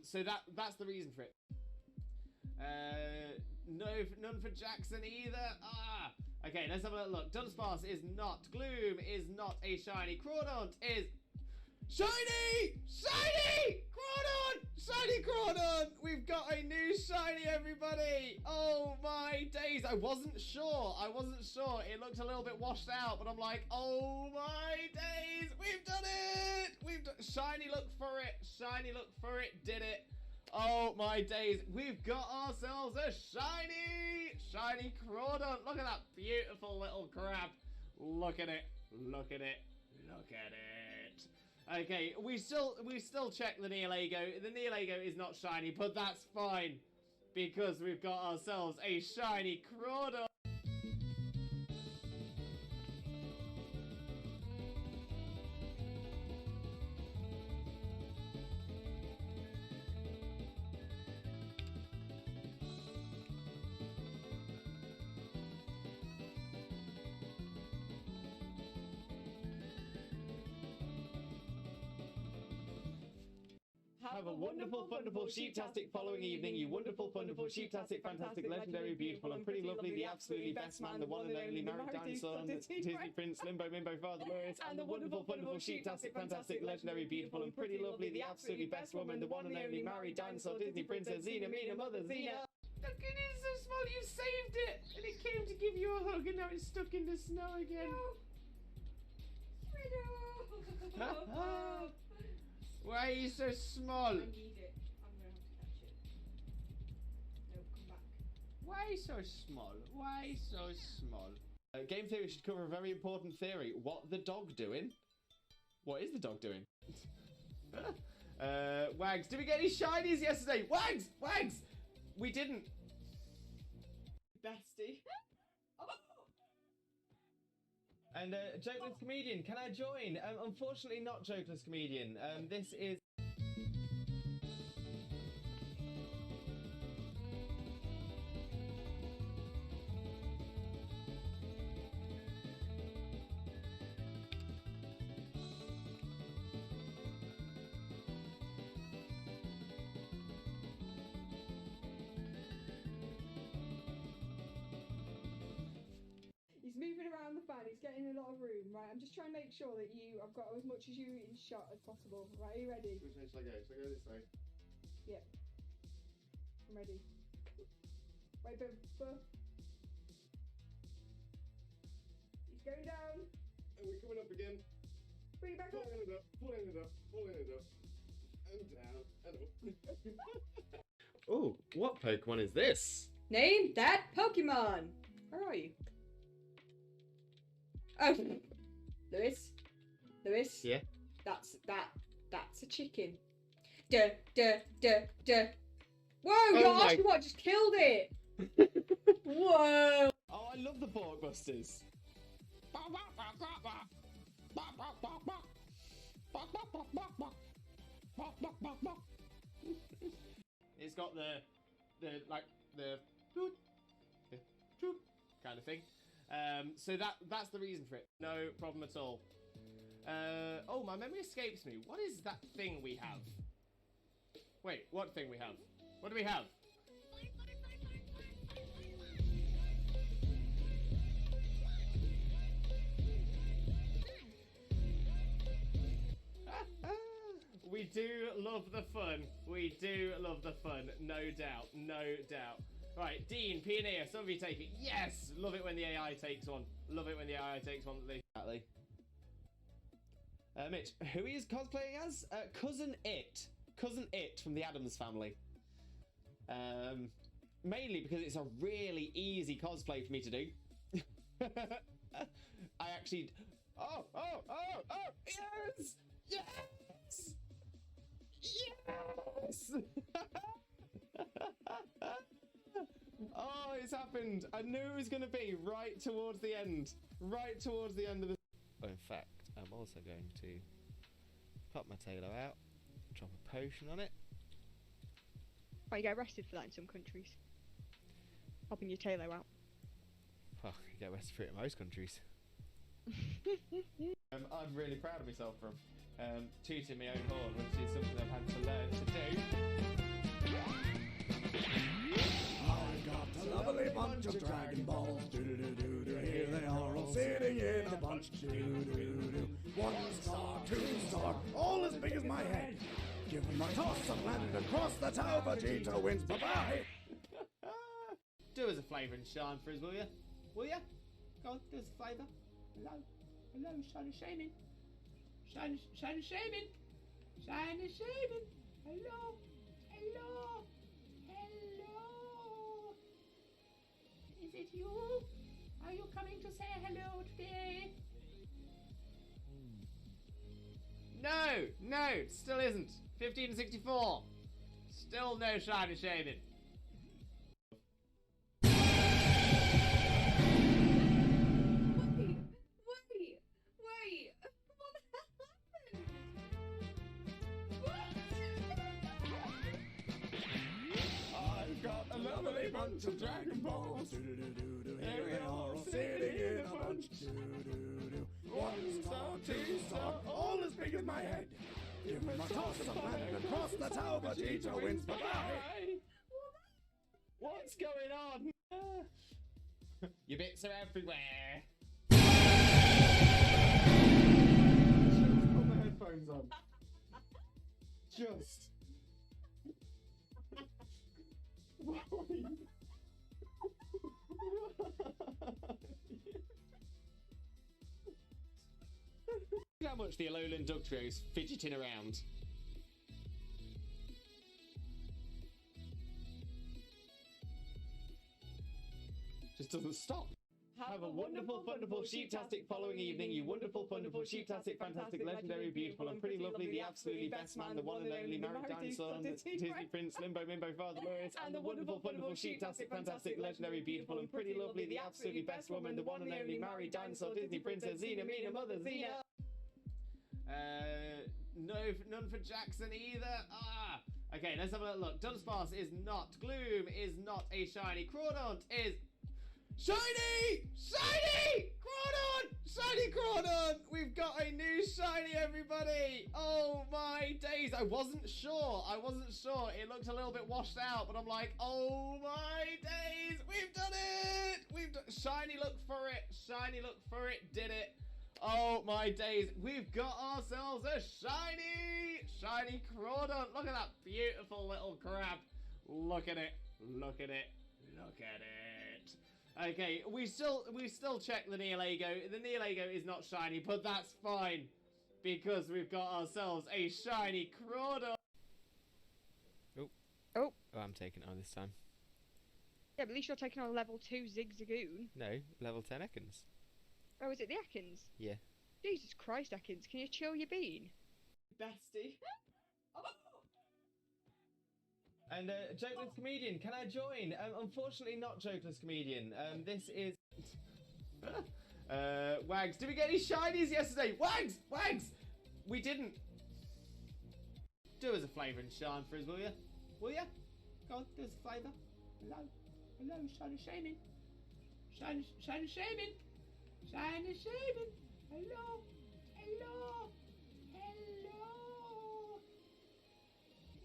S3: So that's the reason for it. None for Jackson either. Okay, let's have a little look. Dunsparce is not. Gloom is not a shiny. Crawdaunt is shiny! Crawdaunt! Shiny Crawdaunt! We've got a new shiny, everybody! Oh my days! I wasn't sure. It looked a little bit washed out, but I'm like, oh my days! We've done it! Shiny look for it, did it. Oh my days! We've got ourselves a shiny Crawdaunt. Look at that beautiful little crab. Look at it. Okay, we still check the Neolago. The Neolago is not shiny, but that's fine because we've got ourselves a shiny Crawdaunt. Have a wonderful, wonderful, sheep-tastic following evening, you wonderful, wonderful, sheep-tastic, fantastic, legendary, beautiful, and pretty lovely, the absolutely best man, the one and only married dinosaur, Disney Prince, Limbo, Mimbo, Father Lewis, and the wonderful, wonderful, sheep-tastic, fantastic, legendary, beautiful, and pretty lovely, the absolutely best woman, the one and only married dinosaur, Disney Princess, Xena, Mina, Mother, Xena. Look, it is so small, you saved it! And it came to give you a hug, and now it's stuck in the snow again. Why are you so small?
S1: I need it. I'm going to have to catch it. No, come back.
S3: Why so small? Why so small? Game theory should cover a very important theory. What the dog doing? What is the dog doing? Wags, did we get any shinies yesterday? Wags! Wags! We didn't.
S1: Bestie.
S3: And Jokeless Comedian, can I join? Unfortunately not Jokeless Comedian. This is...
S1: He's moving around the fan, he's getting a lot of room, right? I'm just trying to make sure that I've got as much as you in shot as possible. Right, are you ready?
S2: Which way should I go? Should I go this way?
S1: Yep. I'm ready. Wait, but... He's going down.
S2: And we're coming up again.
S1: Bring it back up.
S2: Pulling it up, pulling it up, pulling it up. And down, and up.
S3: Oh, what Pokemon is this?
S1: Name that Pokemon. Where are you? Oh, Lewis.
S3: Yeah?
S1: That's a chicken. Duh. Whoa, you're
S3: my-
S1: asking what just killed it. Whoa.
S3: Oh, I love the Borkbusters. It's got the kind of thing. So that's the reason for it. No problem at all. Oh, my memory escapes me. What is that thing we have? Wait, what thing we have? What do we have? We do love the fun. We do love the fun. No doubt. No doubt. Right, Dean, Pioneer, some of you take it. Yes! Love it when the AI takes one. Love it when the AI takes one. Exactly. Mitch, who he is cosplaying as? Cousin It. Cousin It from the Addams Family. Mainly because it's a really easy cosplay for me to do. I actually... Oh! Yes! Yes! Yes! Oh, it's happened. I knew it was going to be right towards the end. Right towards the end of the... Oh, in fact, I'm also going to pop my tailor out, drop a potion on it.
S4: Oh, you get arrested for that in some countries. Popping your tailor out.
S3: Well, you get arrested for it in most countries. I'm really proud of myself for tooting my own horn, which is something I've had to learn to do.
S2: I've got a lovely bunch of Dragon Balls. Do-do-do-do-do. Here they are all sitting in a bunch. Do-do-do-do. 1 star, 2 star, all as big as my head. Give them a toss and landed across the tower. Vegeta wins. Bye-bye.
S3: Do us a flavour and shine for us, will ya? Will ya? Go on, do us a flavour. Hello. Hello, shine and shaming. Shine and shaming. Shine and shaming. Hello. Hello. Hello. Is it you? Are you coming to say hello today? No, still isn't. 1564. Still no shine and shaming.
S1: Wait. What the hell happened?
S2: I've got a lovely bunch of Dragon Balls. Do-do-do-do-do. Here they are all sitting in a bunch. Do-do-do-do. 1 star, 2 star, all as big as my head. Give him a toss of land across the tower, Vegeta wins. Bye-bye.
S3: What's going on? Your bits are everywhere.
S2: Just put my headphones on. Just.
S3: Look how much the Alolan Dugtrio's fidgeting around. Just doesn't stop. Have a wonderful, wonderful, sheep-tastic following evening, you wonderful, wonderful, sheep-tastic, fantastic, legendary, beautiful, and pretty lovely, the absolutely best man, the one and only married dinosaur, the Disney Prince, Limbo, Mimbo, Father Lawrence, and the wonderful, wonderful, sheep-tastic, fantastic, legendary, beautiful, and pretty lovely, the absolutely best woman, the one and only married dinosaur, Disney Princess, Xena, Mina, Mother, Xena. No, none for Jackson either. Ah. Okay, let's have a little look. Dunsparce is not. Gloom is not a shiny. Crawdaunt is shiny! Shiny! Crawdaunt! Shiny Crawdaunt! We've got a new shiny, everybody! Oh my days! I wasn't sure. It looked a little bit washed out, but I'm like, oh my days! We've done it! Shiny looked for it. Shiny looked for it. Did it. Oh my days, we've got ourselves a shiny Crawdaunt. Look at that beautiful little crab. Look at it. Okay, we still check the Neolago. The Neolago is not shiny, but that's fine because we've got ourselves a shiny Crawdaunt.
S4: Oh,
S3: I'm taking it on this time.
S4: yeah, but at least you're taking on level 2 Zigzagoon.
S3: No, level 10 Ekans.
S4: Oh, is it the Ekans?
S3: Yeah.
S4: Jesus Christ, Ekans, can you chill your bean?
S3: Bestie. And Jokeless Comedian, can I join? Unfortunately not Jokeless Comedian. This is Wags. Did we get any shinies yesterday? Wags! We didn't. Do us a flavouring shine for us, will you? Go on, do us a flavour. Hello, shiny shaming. Shiny shaming. Shiny shaming. Hello.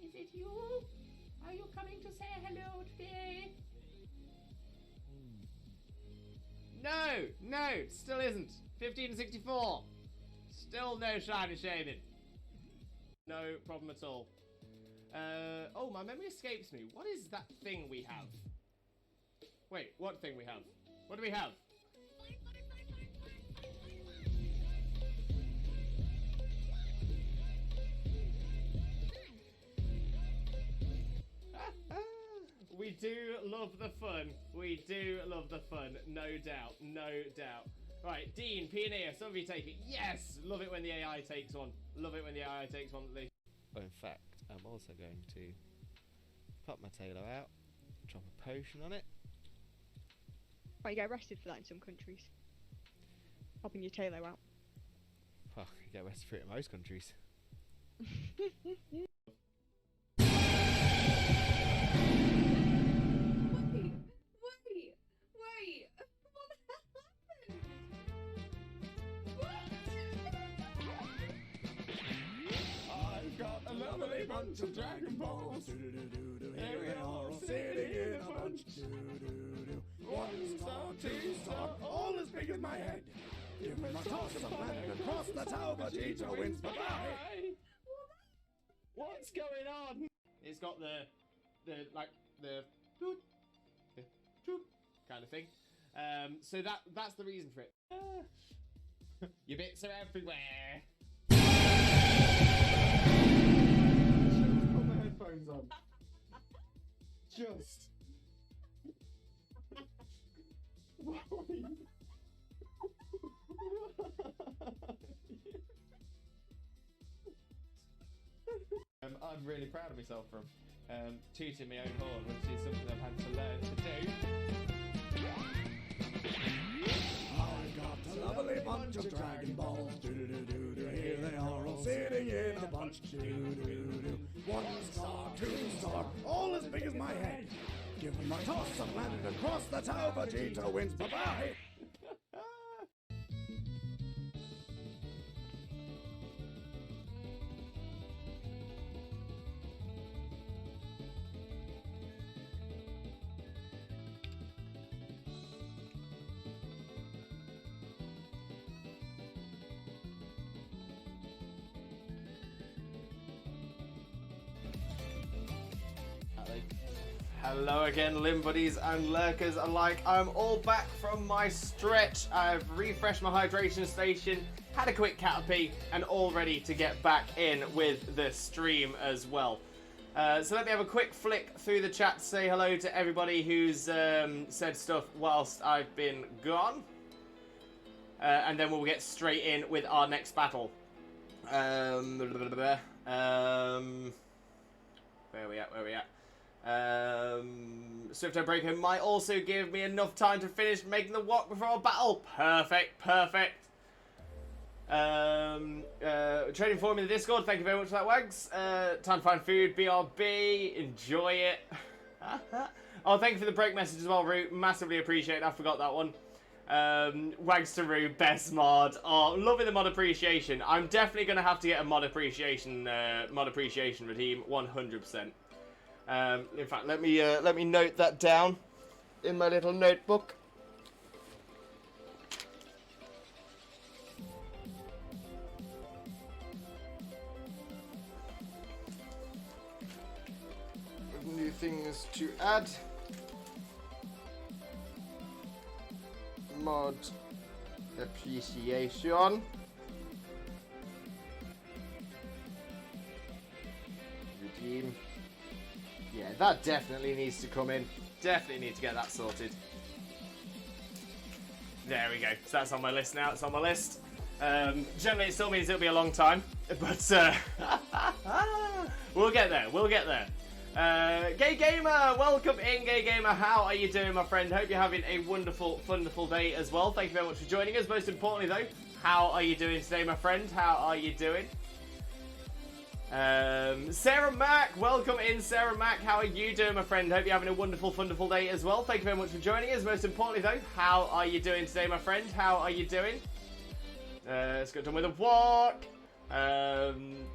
S3: Is it you? Are you coming to say hello today? No, still isn't. 1564. Still no shiny shaming. No problem at all. Oh, my memory escapes me. What is that thing we have? Wait, what thing we have? What do we have? We do love the fun. No doubt. Right, Dean, Pioneer, some of you take it. Yes! Love it when the AI takes one. Oh, in fact, I'm also going to pop my Tailor out, drop a potion on it.
S4: Oh, you get arrested for that in some countries. Popping your Tailor out.
S3: Well, you get arrested for it in most countries.
S1: Wait! What the hell happened?
S2: I've got a lovely bunch of Dragon Balls. Here we are, all sitting in a bunch. 1 star, 2 star, all as big as my head. Give him a toss of land across the tower, Vegeta wins. Bye-bye.
S3: What's going on? It's got the toot kind of thing. So that's the reason for it. Your bits are everywhere.
S2: Just put my headphones on. Just.
S3: I'm really proud of myself from tooting my own horn, which is something I've had to learn to do.
S2: I've got a lovely bunch of Dragon Balls. Here they are, all sitting in a bunch. 1 star, 2 star, all as big as my head. Give him a toss of land across the tower, Vegeta wins. Bye-bye.
S3: Hello again, Limb Buddies and Lurkers alike. I'm all back from my stretch. I've refreshed my hydration station, had a quick caterpie, and all ready to get back in with the stream as well. So let me have a quick flick through the chat to say hello to everybody who's said stuff whilst I've been gone. And then we'll get straight in with our next battle. Where are we at? Swifto Breaker might also give me enough time to finish making the walk before a battle. Perfect. Trading for me in the Discord. Thank you very much for that, Wags. Time to find food. BRB. Enjoy it. Oh, thank you for the break message as well, Root. Massively appreciate it. I forgot that one. Wags to Root. Best mod. Oh, loving the mod appreciation. I'm definitely going to have to get a mod appreciation redeem. 100%. In fact, let me note that down in my little notebook. New things to add. Mod appreciation. Redeem. Yeah, that definitely needs to come in. Definitely need to get that sorted. There we go. So that's on my list now. It's on my list. Generally, it still means it'll be a long time, but we'll get there. We'll get there. Gay Gamer, welcome in, Gay Gamer. How are you doing, my friend? Hope you're having a wonderful, wonderful day as well. Thank you very much for joining us. Most importantly, though, how are you doing today, my friend? How are you doing? Sarah Mack, welcome in, Sarah Mack. How are you doing, my friend? Hope you're having a wonderful, wonderful day as well. Thank you very much for joining us. Most importantly, though, how are you doing today, my friend? How are you doing? Let's get done with a walk. Doing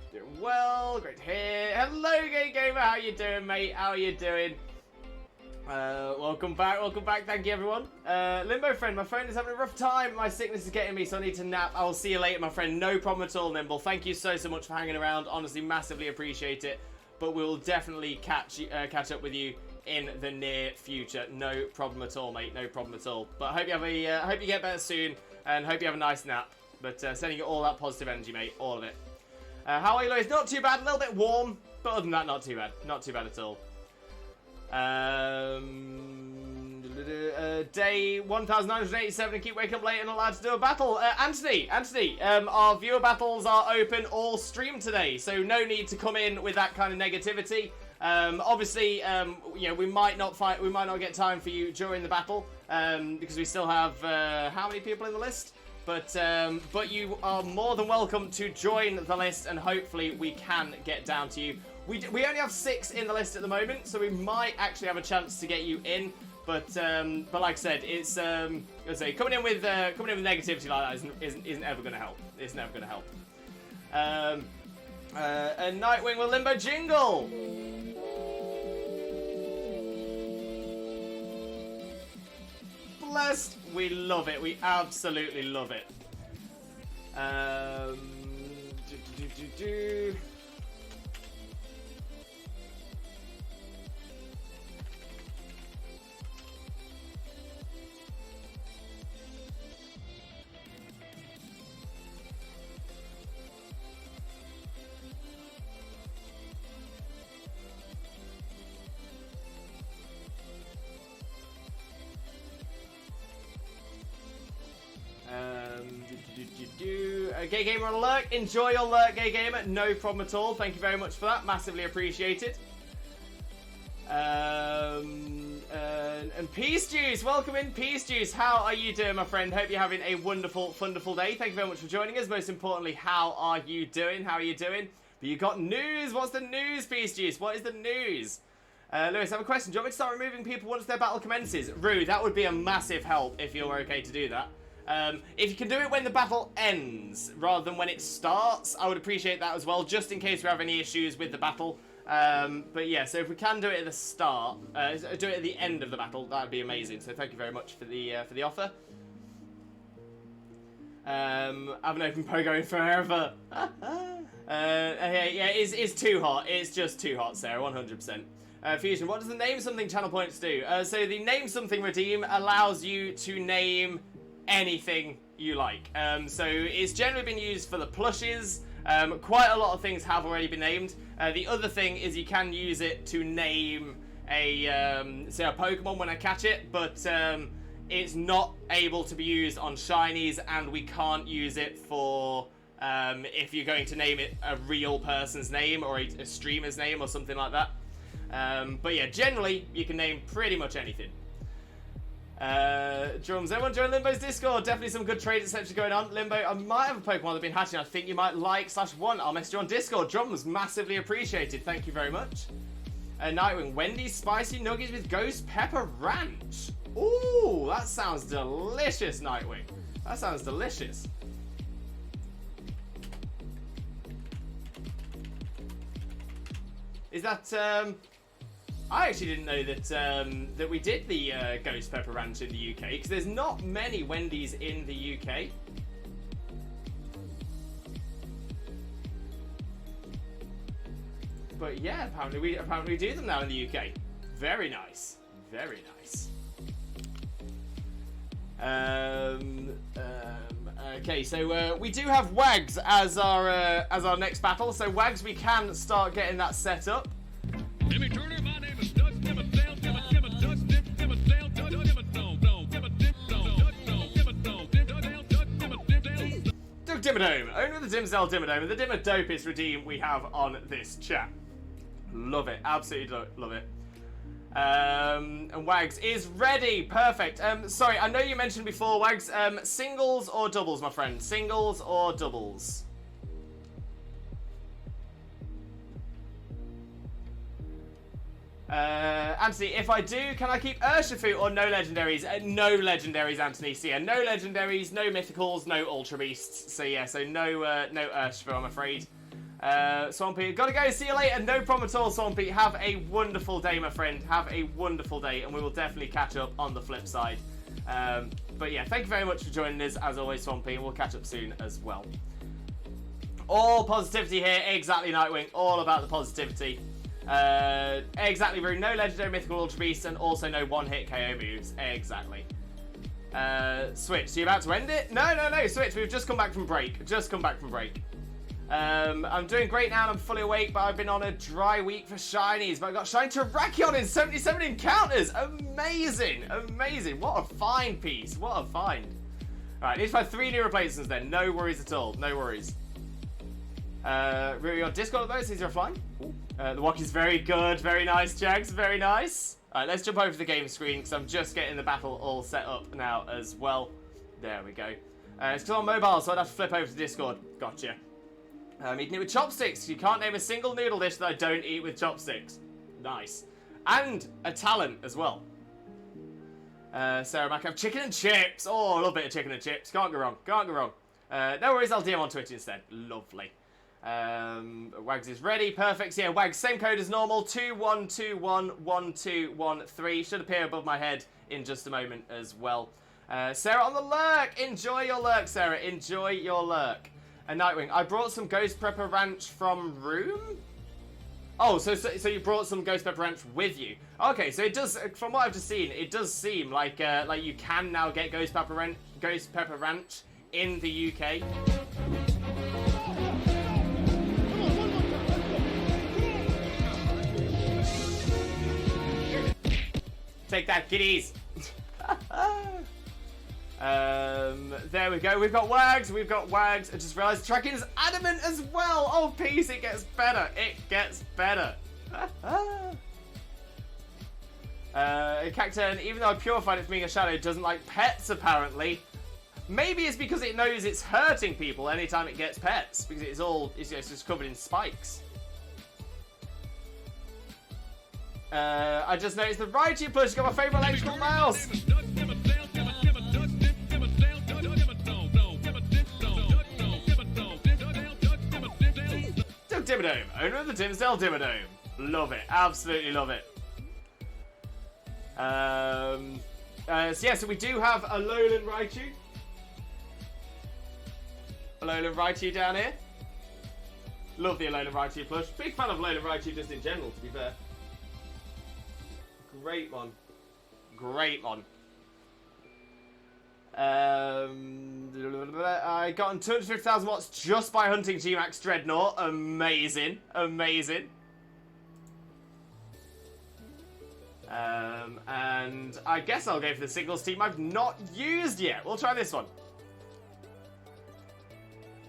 S3: well, great to hear. Hello, Gay Gamer. How you doing, mate? How are you doing? Welcome back, thank you everyone. Limbo friend, my friend is having a rough time. My sickness is getting me, so I need to nap. I will see you later, my friend. No problem at all, Nimble. Thank you so much for hanging around. Honestly, massively appreciate it. But we'll definitely catch up with you in the near future. No problem at all, mate. No problem at all. But I hope you have hope you get better soon, and hope you have a nice nap. But sending you all that positive energy, mate. All of it. How are you, Lois? Not too bad. A little bit warm, but other than that, not too bad. Not too bad at all. Day 1987 and keep waking up late and allowed to do a battle. Anthony, our viewer battles are open all stream today, so no need to come in with that kind of negativity. Obviously, you know, we might not get time for you during the battle because we still have how many people in the list? But you are more than welcome to join the list, and hopefully we can get down to you. We only have 6 in the list at the moment, so we might actually have a chance to get you in. But like I said, it's coming in with negativity like that isn't ever going to help. It's never going to help. And Nightwing with Limbo Jingle. Blessed. We love it. We absolutely love it. Gay Gamer on alert. Enjoy your alert, Gay Gamer. No problem at all. Thank you very much for that. Massively appreciated. And Peace Juice. Welcome in, Peace Juice. How are you doing, my friend? Hope you're having a wonderful, wonderful day. Thank you very much for joining us. Most importantly, how are you doing? How are you doing? But you got news. What's the news, Peace Juice? What is the news? Lewis, I have a question. Do you want me to start removing people once their battle commences? Rue, that would be a massive help if you're okay to do that. If you can do it when the battle ends rather than when it starts, I would appreciate that as well, just in case we have any issues with the battle. But yeah, so if we can do it at the start, do it at the end of the battle, that would be amazing. So thank you very much for the offer. I haven't opened Pogo in forever. Yeah, it's too hot. It's just too hot, Sarah, 100%. Fusion, what does the name something channel points do? So the name something redeem allows you to name anything you like. So it's generally been used for the plushes. Quite a lot of things have already been named. The other thing is you can use it to name say a Pokemon when I catch it, but it's not able to be used on shinies, and we can't use it for if you're going to name it a real person's name or a streamer's name or something like that. But yeah, generally you can name pretty much anything. Drums, everyone join Limbo's Discord. Definitely some good trade etc going on. Limbo, I might have a Pokemon that's been hatching. I think you might like /1. I'll message you on Discord. Drums, massively appreciated. Thank you very much. Nightwing, Wendy's spicy nuggets with ghost pepper ranch. Ooh, that sounds delicious, Nightwing. That sounds delicious. Is that I actually didn't know that that we did the ghost pepper ranch in the UK, because there's not many Wendy's in the UK. But yeah, apparently we do them now in the UK. Very nice, very nice. Okay, so we do have Wags as our next battle. So Wags, we can start getting that set up.
S5: Jimmy Turner, my name is Doug Dimmadale, Dimmadale,
S3: Doug Dimmadome, owner of the Dimsdale Dimmadome, and the Dimmadopest redeem we have on this chat. Love it, absolutely love it. And Wags is ready, perfect. Sorry, I know you mentioned before, Wags, singles or doubles, my friend? Singles or doubles? Anthony, if I do, can I keep Urshifu or no legendaries? No legendaries, Anthony. So yeah, no legendaries, no mythicals, no ultra beasts. So yeah, so no Urshifu, I'm afraid. Swampy, gotta go, see you later. No problem at all, Swampy. Have a wonderful day, my friend. Have a wonderful day, and we will definitely catch up on the flip side. But yeah, thank you very much for joining us, as always, Swampy, and we'll catch up soon as well. All positivity here, exactly, Nightwing. All about the positivity. Exactly, Rune. No legendary, mythical, ultra beasts, and also no one-hit KO moves. Exactly. Switch, so you about to end it? No, Switch, we've just come back from break. I'm doing great now and I'm fully awake, but I've been on a dry week for shinies. But I got shiny Terrakion in 77 encounters. Amazing, amazing. What a find piece. What a find. Alright, need to find 3 new replacements then. No worries at all. No worries. Rui on Discord at those. Is there a flying? The walk is very good. Very nice, Jags. Very nice. Alright, let's jump over to the game screen because I'm just getting the battle all set up now as well. There we go. It's still on mobile, so I'd have to flip over to Discord. Gotcha. Eating it with chopsticks. You can't name a single noodle dish that I don't eat with chopsticks. Nice. And a talent as well. Sarah Mac, have chicken and chips. Oh, I love a bit of chicken and chips. Can't go wrong. Can't go wrong. No worries, I'll DM on Twitch instead. Lovely. Wags is ready. Perfect. So yeah, Wags, same code as normal. 21211213. Should appear above my head in just a moment as well. Sarah on the lurk. Enjoy your lurk, Sarah. Enjoy your lurk. And Nightwing, I brought some Ghost Pepper Ranch from Room? Oh, so you brought some Ghost Pepper Ranch with you. Okay, so it does, from what I've just seen, it does seem like you can now get Ghost Pepper Ranch in the UK. Take that, kiddies. There we go. We've got Wags. I just realised tracking is adamant as well. Oh, peace. It gets better. Cacturn, even though I purified it from being a shadow, doesn't like pets apparently. Maybe it's because it knows it's hurting people anytime it gets pets, because it's just covered in spikes. I just noticed the Raichu plush got my favourite electrical mouse. Doug Dimmadome, owner of the Dimsdale Dimmadome. Love it, absolutely love it. So yeah, so we do have a Alolan Raichu down here. Love the Alolan Raichu plush. Big fan of Alolan Raichu just in general, to be fair. Great one. Great one. I got on 250,000 watts just by hunting G-Max Dreadnought. Amazing. Amazing. And I guess I'll go for the signals team I've not used yet. We'll try this one.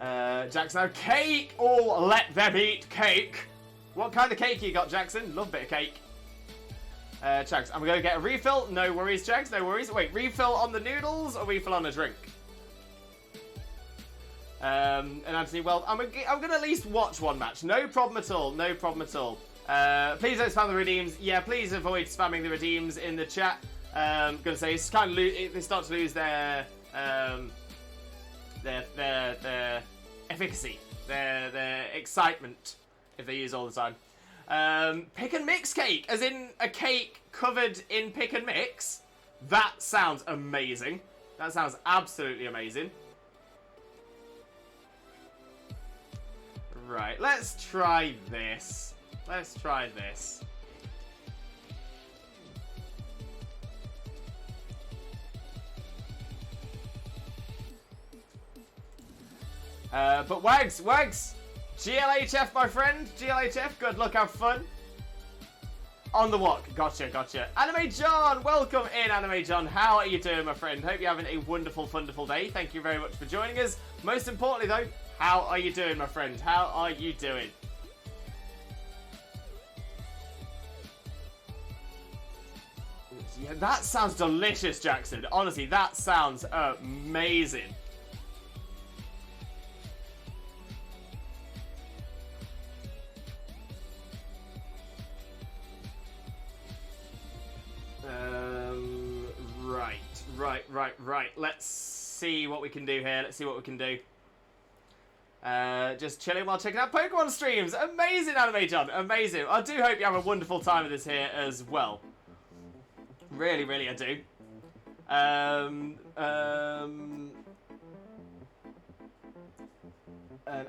S3: Jackson, now cake! Oh, let them eat cake! What kind of cake you got, Jackson? Love a bit of cake. Jax, I'm going to get a refill. No worries, Jax, no worries. Wait, refill on the noodles or refill on a drink? And Anthony, well, I'm going to at least watch one match. No problem at all, no problem at all. Please don't spam the redeems. Yeah, please avoid spamming the redeems in the chat. I'm going to say it's kind of they start to lose their efficacy, their excitement if they use all the time. Pick and mix cake, as in a cake covered in pick and mix. That sounds amazing. That sounds absolutely amazing. Right, let's try this. Let's try this. But Wags! GLHF, my friend. GLHF, good luck, have fun. On the walk. Gotcha. Anime John, welcome in, Anime John. How are you doing, my friend? Hope you're having a wonderful day. Thank you very much for joining us. Most importantly, though, how are you doing, my friend? How are you doing? Yeah, that sounds delicious, Jackson. Honestly, that sounds amazing. Right. Let's see what we can do here. Just chilling while checking out Pokemon streams. Amazing, Anime John. Amazing. I do hope you have a wonderful time with us here as well. Really, I do. And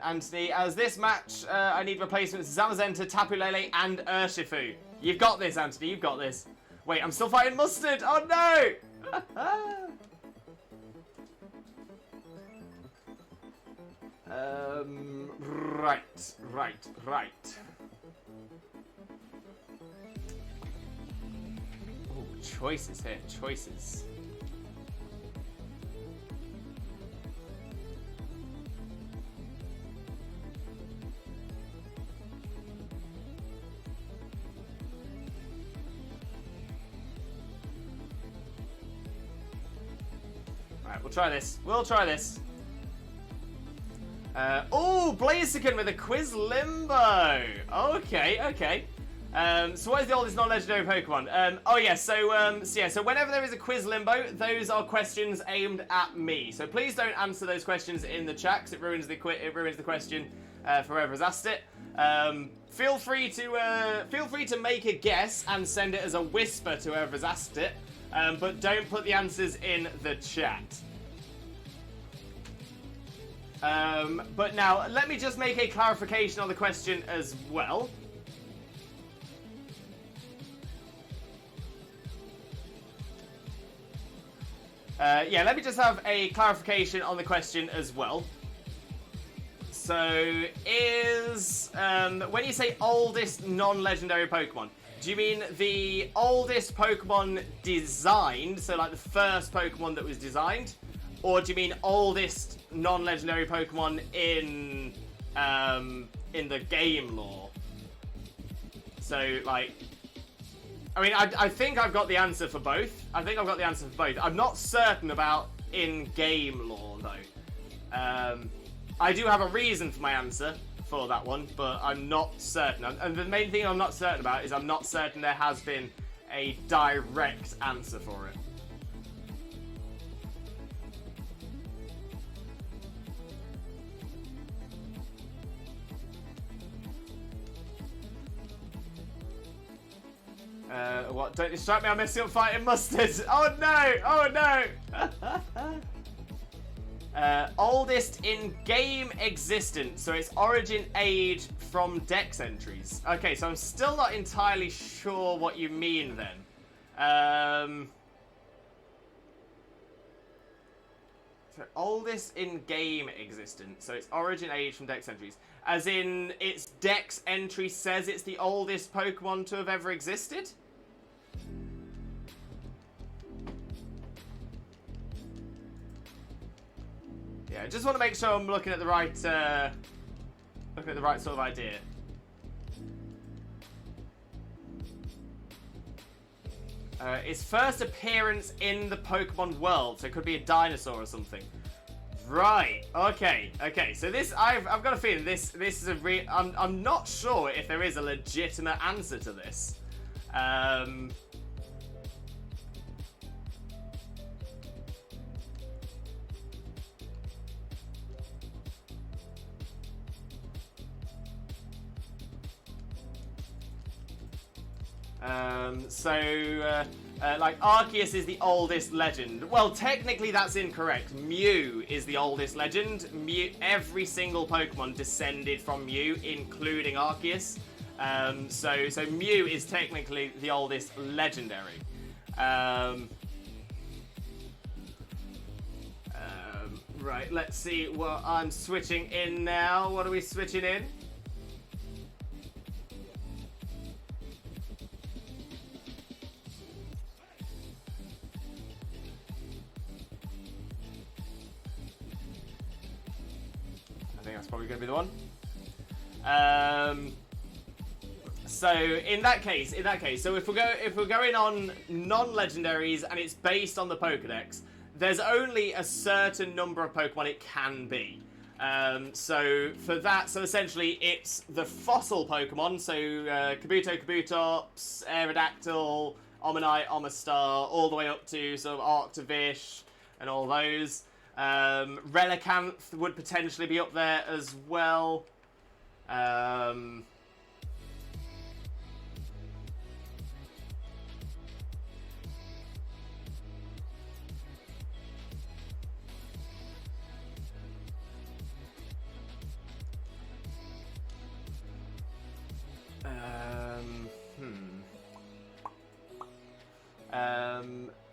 S3: Anthony, as this match, I need replacements Zamazenta, Tapu Lele, and Urshifu. You've got this, Anthony. You've got this. Wait, I'm still fighting Mustard. Oh no! Right. Oh, choices here. Choices. We'll try this. Oh, Blaziken with a Quiz Limbo. Okay. So what is the oldest non-legendary Pokemon? So whenever there is a Quiz Limbo, those are questions aimed at me. So please don't answer those questions in the chat, because it ruins the question for whoever has asked it. Feel free to make a guess and send it as a whisper to whoever has asked it. But don't put the answers in the chat. But now, let me just make a clarification on the question as well. Let me just have a clarification on the question as well. So, when you say oldest non-legendary Pokemon, do you mean the oldest Pokemon designed, so like the first Pokemon that was designed? Or do you mean oldest non-legendary Pokemon in the game lore? So, like, I mean, I think I've got the answer for both. I'm not certain about in-game lore, though. I do have a reason for my answer for that one, but I'm not certain. And the main thing I'm not certain about is I'm not certain there has been a direct answer for it. What? Don't distract me, I'm messing up fighting Mustard. Oh no! Oldest in-game existence, so it's origin age from Dex entries. Okay, so I'm still not entirely sure what you mean then. So oldest in-game existence. So its origin age from Dex entries. As in, its Dex entry says it's the oldest Pokemon to have ever existed? Yeah, I just want to make sure I'm looking at the right, sort of idea. Its first appearance in the Pokemon world, so it could be a dinosaur or something. Right. Okay. Okay. So this, I've got a feeling this is a real. I'm not sure if there is a legitimate answer to this. Like, Arceus is the oldest legend. Well, technically that's incorrect. Mew is the oldest legend. Every single Pokemon descended from Mew, including Arceus. So Mew is technically the oldest legendary. Right, let's see what I'm switching in now. What are we switching in? Probably going to be the one. So in that case, so if we're going on non-legendaries and it's based on the Pokedex, there's only a certain number of Pokemon it can be. So for that, so essentially it's the fossil Pokemon, so Kabuto, Kabutops, Aerodactyl, Omanyte, Omastar, all the way up to sort of Arctovish and all those. Relicanth would potentially be up there as well.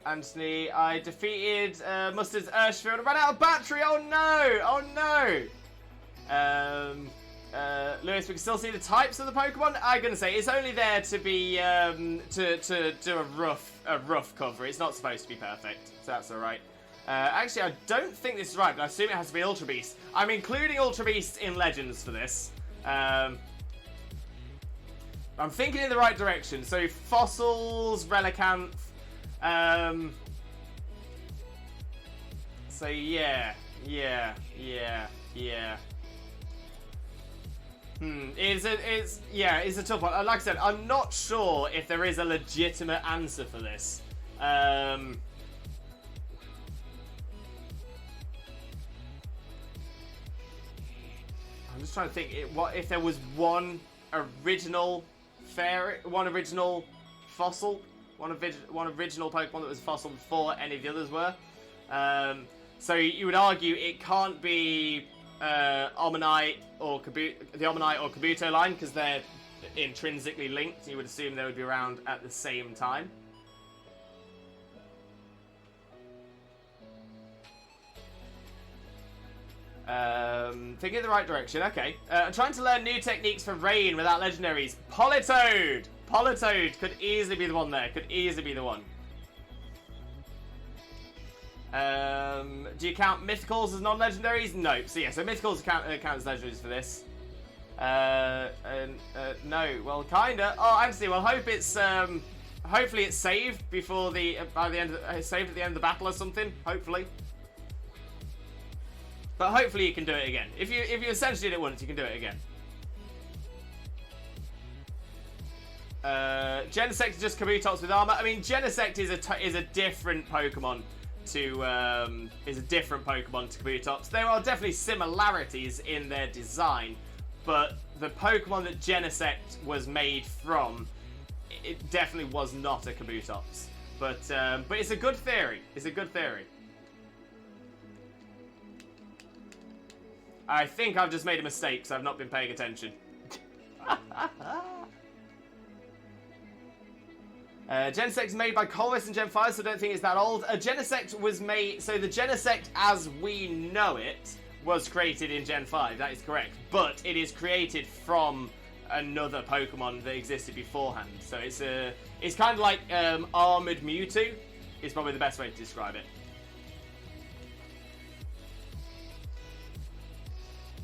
S3: Anthony, I defeated Mustard's Urshfield and ran out of battery. Oh no! Oh no! Lewis, we can still see the types of the Pokemon. I'm gonna say it's only there to be to do a rough cover. It's not supposed to be perfect, so that's all right. Actually, I don't think this is right, but I assume it has to be Ultra Beast. I'm including Ultra Beast in Legends for this. I'm thinking in the right direction. So fossils, Relicanth. So yeah. It's a tough one. Like I said, I'm not sure if there is a legitimate answer for this. I'm just trying to think. What if there was one original fossil? One original Pokemon that was fossil before any of the others were. So you would argue it can't be Omanyte or the Omanyte or Kabuto line because they're intrinsically linked. You would assume they would be around at the same time. Thinking in the right direction. Okay. I'm trying to learn new techniques for rain without legendaries. Politoed! Politoed could easily be the one there. Could easily be the one. Do you count mythicals as non-legendaries? No. So yeah, so mythicals count as legendaries for this. No. Well, kinda. Oh, Anthony. Well, hopefully it's saved before saved at the end of the battle or something. Hopefully. But hopefully you can do it again. If you essentially did it once, you can do it again. Genesect is just Kabutops with armor. I mean, Genesect is a different Pokemon to Kabutops. There are definitely similarities in their design, but the Pokemon that Genesect was made from, it definitely was not a Kabutops. But it's a good theory. It's a good theory. I think I've just made a mistake because I've not been paying attention. Genesect is made by Colress in Gen 5, so I don't think it's that old. Genesect was made... So the Genesect as we know it was created in Gen 5, that is correct. But it is created from another Pokemon that existed beforehand. So it's kind of like Armored Mewtwo is probably the best way to describe it.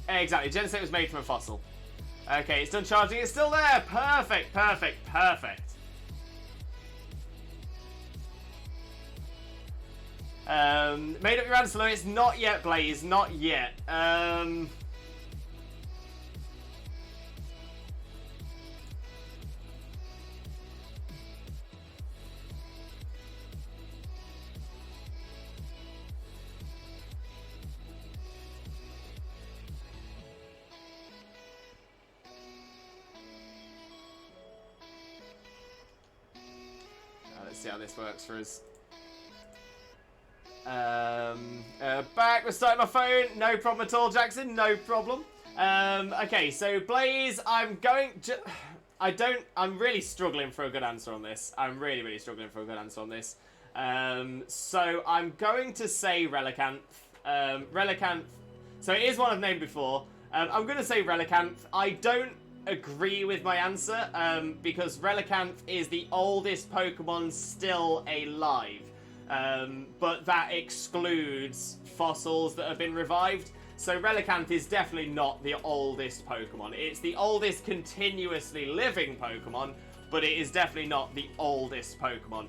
S3: Exactly, Genesect was made from a fossil. Okay, it's done charging, it's still there! Perfect, perfect, perfect. Made up your answer, Louis. Not yet, Blaze. Not yet. Let's see how this works for us. Back, we're starting my phone. No problem at all, Jackson. No problem. Okay, so Blaze, I'm really struggling for a good answer on this. I'm really, really struggling for a good answer on this. So I'm going to say Relicanth. Relicanth. So it is one I've named before. I'm going to say Relicanth. I don't agree with my answer, because Relicanth is the oldest Pokemon still alive. But that excludes fossils that have been revived. So Relicanth is definitely not the oldest Pokemon. It's the oldest continuously living Pokemon, but it is definitely not the oldest Pokemon.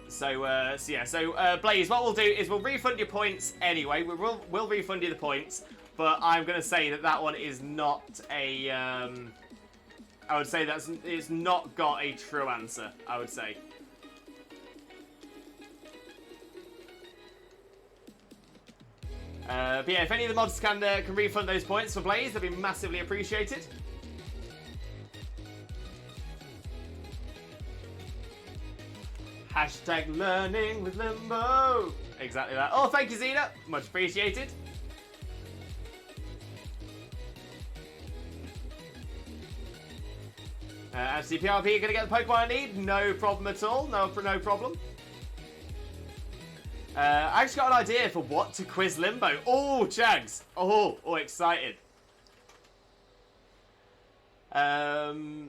S3: So Blaze, what we'll do is we'll refund your points anyway. We'll refund you the points, but I'm going to say that one is not a... I would say it's not got a true answer, I would say. But yeah, if any of the mods can refund those points for Blaze, that'd be massively appreciated. Hashtag learning with Limbo. Exactly that. Oh, thank you, Zena. Much appreciated. Actually, PRP, you're going to get the Pokemon I need? No problem at all. No problem. I actually got an idea for what to quiz Limbo. Oh, Chags. Oh, excited. I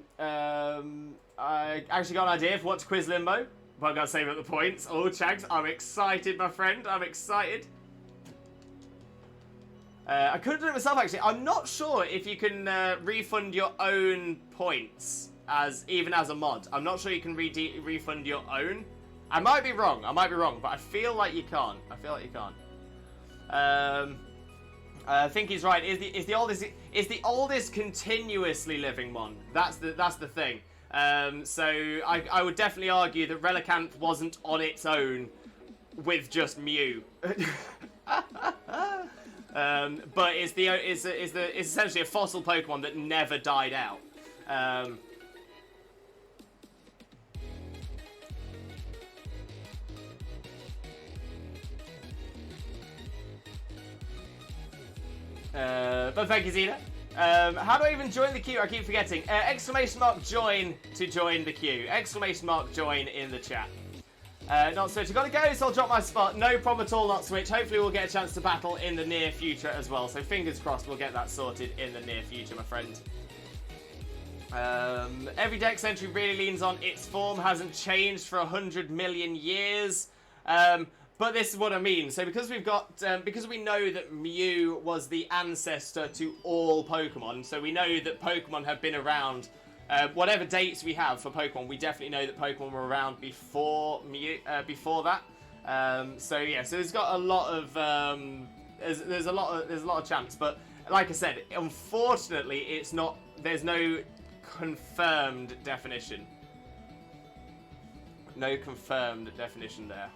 S3: actually got an idea for what to quiz Limbo, but I've got to save up the points. Oh, Chags, I'm excited, my friend. I'm excited. I could have done it myself, actually. I'm not sure if you can refund your own points, even as a mod. I'm not sure you can refund your own. I might be wrong, but I feel like you can't. I think he's right. It's the oldest continuously living mon. That's the thing. So I would definitely argue that Relicanth wasn't on its own with just Mew. But it's essentially a fossil Pokemon that never died out. But thank you, Zena. How do I even join the queue? I keep forgetting. Exclamation mark join to join the queue. Exclamation mark join in the chat. Not Switch. I've got to go, so I'll drop my spot. No problem at all, Not Switch. Hopefully we'll get a chance to battle in the near future as well. So fingers crossed we'll get that sorted in the near future, my friend. Every dex entry really leans on its form hasn't changed for 100 million years. But this is what I mean. So because we've got, because we know that Mew was the ancestor to all Pokemon, so we know that Pokemon have been around. Whatever dates we have for Pokemon, we definitely know that Pokemon were around before Mew, before that. So yeah, so it's got a lot of, there's a lot of chance. But like I said, unfortunately, it's not. There's no confirmed definition. No confirmed definition there.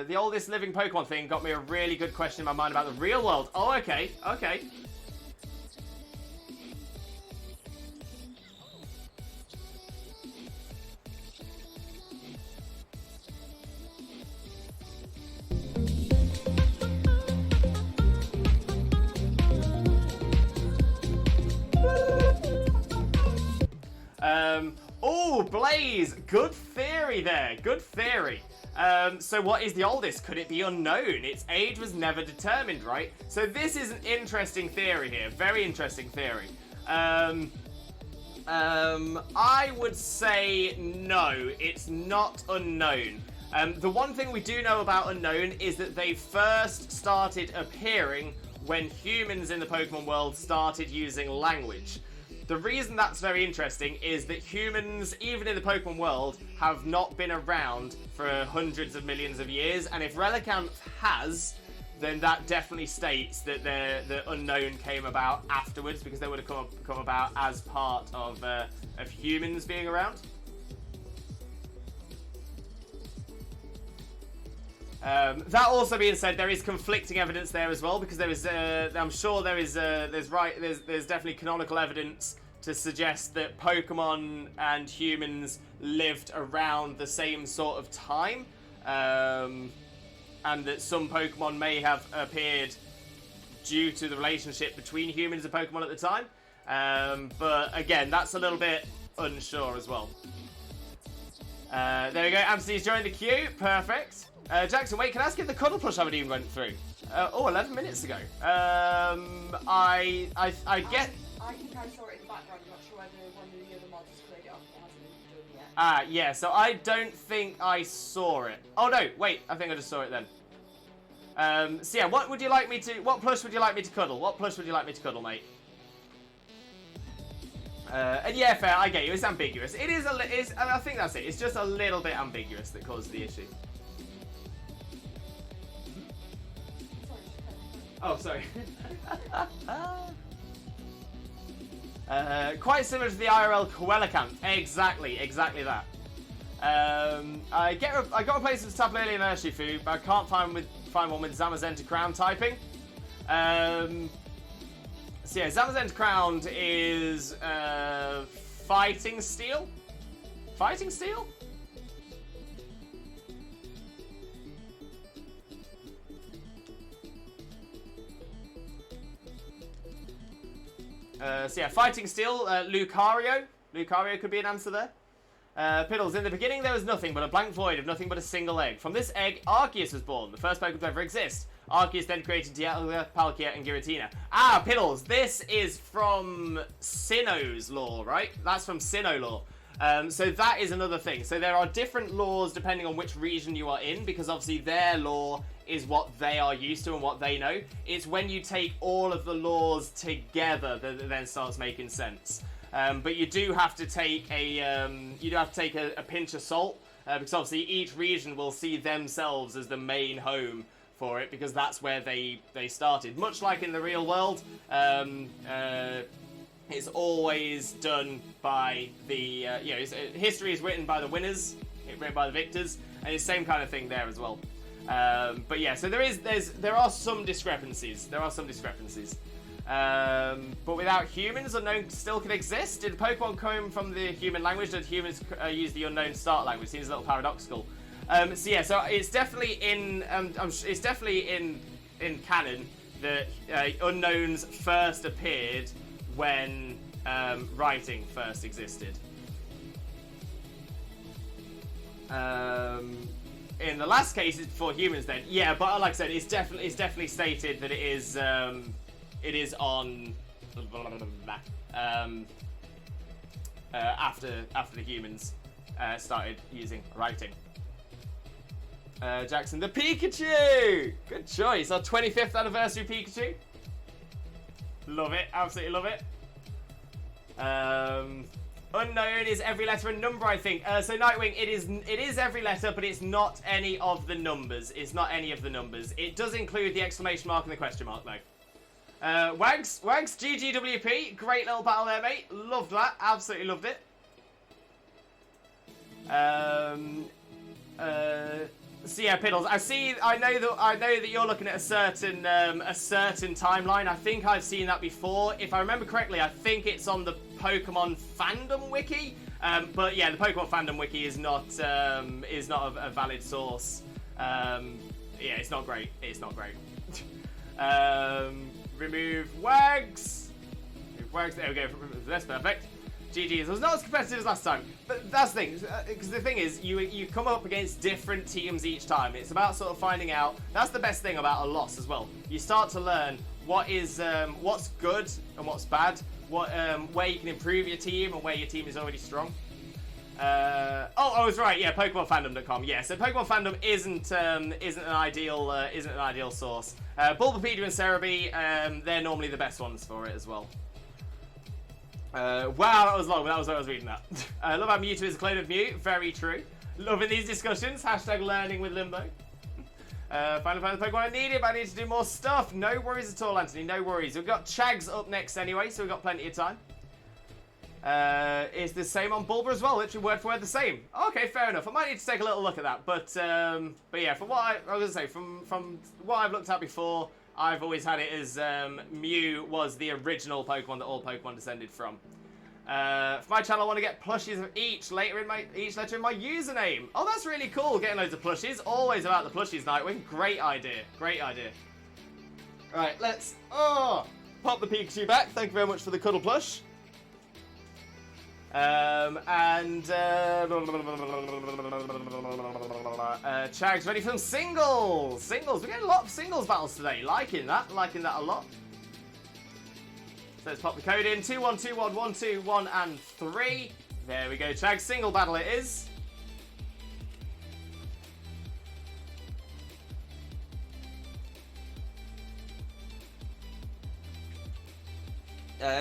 S3: The oldest living Pokemon thing got me a really good question in my mind about the real world. Oh, okay. Oh, Blaze! Good theory there. Good theory. So what is the oldest? Could it be unknown? Its age was never determined, right? So this is an interesting theory here. Very interesting theory. I would say no. It's not unknown. The one thing we do know about unknown is that they first started appearing when humans in the Pokemon world started using language. The reason that's very interesting is that humans, even in the Pokemon world, have not been around for hundreds of millions of years, and if Relicanth has, then that definitely states that the unknown came about afterwards, because they would have come about as part of humans being around. That also being said, there is conflicting evidence there as well, because there is, I'm sure there's definitely canonical evidence to suggest that Pokemon and humans lived around the same sort of time, and that some Pokemon may have appeared due to the relationship between humans and Pokemon at the time. But again, that's a little bit unsure as well. There we go. Anthony's joined the queue. Perfect. Jackson, wait, can I ask if the cuddle plush haven't even went through? 11 minutes ago. I get...
S6: I think I saw it in the background. I'm not sure whether one of the other mods has cleared it off. It hasn't been done yet.
S3: Yeah, so I don't think I saw it. Oh no, wait, I think I just saw it then. So yeah, what plush would you like me to cuddle? What plush would you like me to cuddle, mate? And yeah, fair, I get you, it's ambiguous. It is I think that's it. It's just a little bit ambiguous that causes the issue. Oh, sorry. Quite similar to the IRL Coelacanth. Exactly that. I got a place to Tapu Lele and Urshifu, but I can't find one with Zamazenta Crown typing. So yeah, Zamazenta Crown is Fighting Steel. Fighting Steel? So yeah, Fighting Steel, Lucario. Lucario could be an answer there. Piddles, in the beginning there was nothing but a blank void of nothing but a single egg. From this egg, Arceus was born, the first Pokemon to ever exist. Arceus then created Dialga, Palkia, and Giratina. Ah, Piddles, this is from Sinnoh's lore, right? That's from Sinnoh lore. So that is another thing. So there are different laws depending on which region you are in, because obviously their lore is what they are used to and what they know. It's when you take all of the laws together that it then starts making sense. But you do have to take a pinch of salt, because obviously each region will see themselves as the main home for it, because that's where they started. Much like in the real world, it's always done by the history is written by the winners, written by the victors, and it's the same kind of thing there as well. But yeah, so there are some discrepancies. But without humans, unknown still can exist. Did Pokemon come from the human language? Did humans use the unknown start language? Seems a little paradoxical. So yeah, so it's definitely in canon that unknowns first appeared when writing first existed. In the last case, it's before humans. Then, yeah, but like I said, it's definitely stated that it is on after the humans started using writing. Jackson, the Pikachu! Good choice. Our 25th anniversary Pikachu. Love it. Absolutely love it. Unknown is every letter and number, I think. So Nightwing, it is every letter, but it's not any of the numbers. It's not any of the numbers. It does include the exclamation mark and the question mark, though. Wags, GGWP. Great little battle there, mate. Loved that. Absolutely loved it. So yeah, Piddles. I know that you're looking at a certain timeline. I think I've seen that before. If I remember correctly, I think it's on the Pokemon fandom wiki. But yeah, the Pokemon fandom wiki is not a valid source. Yeah, it's not great. It's not great. Remove Wags. Remove Wags. There we go. That's perfect. GG's. It was not as competitive as last time, but that's the thing. Because the thing is, you come up against different teams each time. It's about sort of finding out. That's the best thing about a loss as well. You start to learn what is what's good and what's bad. Where you can improve your team and where your team is already strong. I was right. Yeah, PokemonFandom.com. Yeah, so Pokemon Fandom isn't an ideal source. Bulbapedia and Cerebi, they're normally the best ones for it as well. Wow, that was long, but that was what I was reading that. Love how Mewtwo is a clone of Mew. Very true. Loving these discussions. Hashtag learning with Limbo. Final Pokemon I need it, but I need to do more stuff. No worries at all, Anthony. No worries. We've got Chags up next anyway, so we've got plenty of time. It's the same on Bulba as well. Literally word for word the same. Okay, fair enough. I might need to take a little look at that. But yeah, from what I was going to say, from what I've looked at before, I've always had it as Mew was the original Pokemon that all Pokemon descended from. For my channel, I want to get plushies of each letter in my username. Oh, that's really cool. Getting loads of plushies. Always about the plushies, Nightwing. Great idea. Great idea. Right, let's pop the Pikachu back. Thank you very much for the cuddle plush. Chag's ready for some singles. Singles. We're getting a lot of singles battles today. Liking that a lot. So let's pop the code in. 2121121 and 3. There we go, Chag. Single battle it is.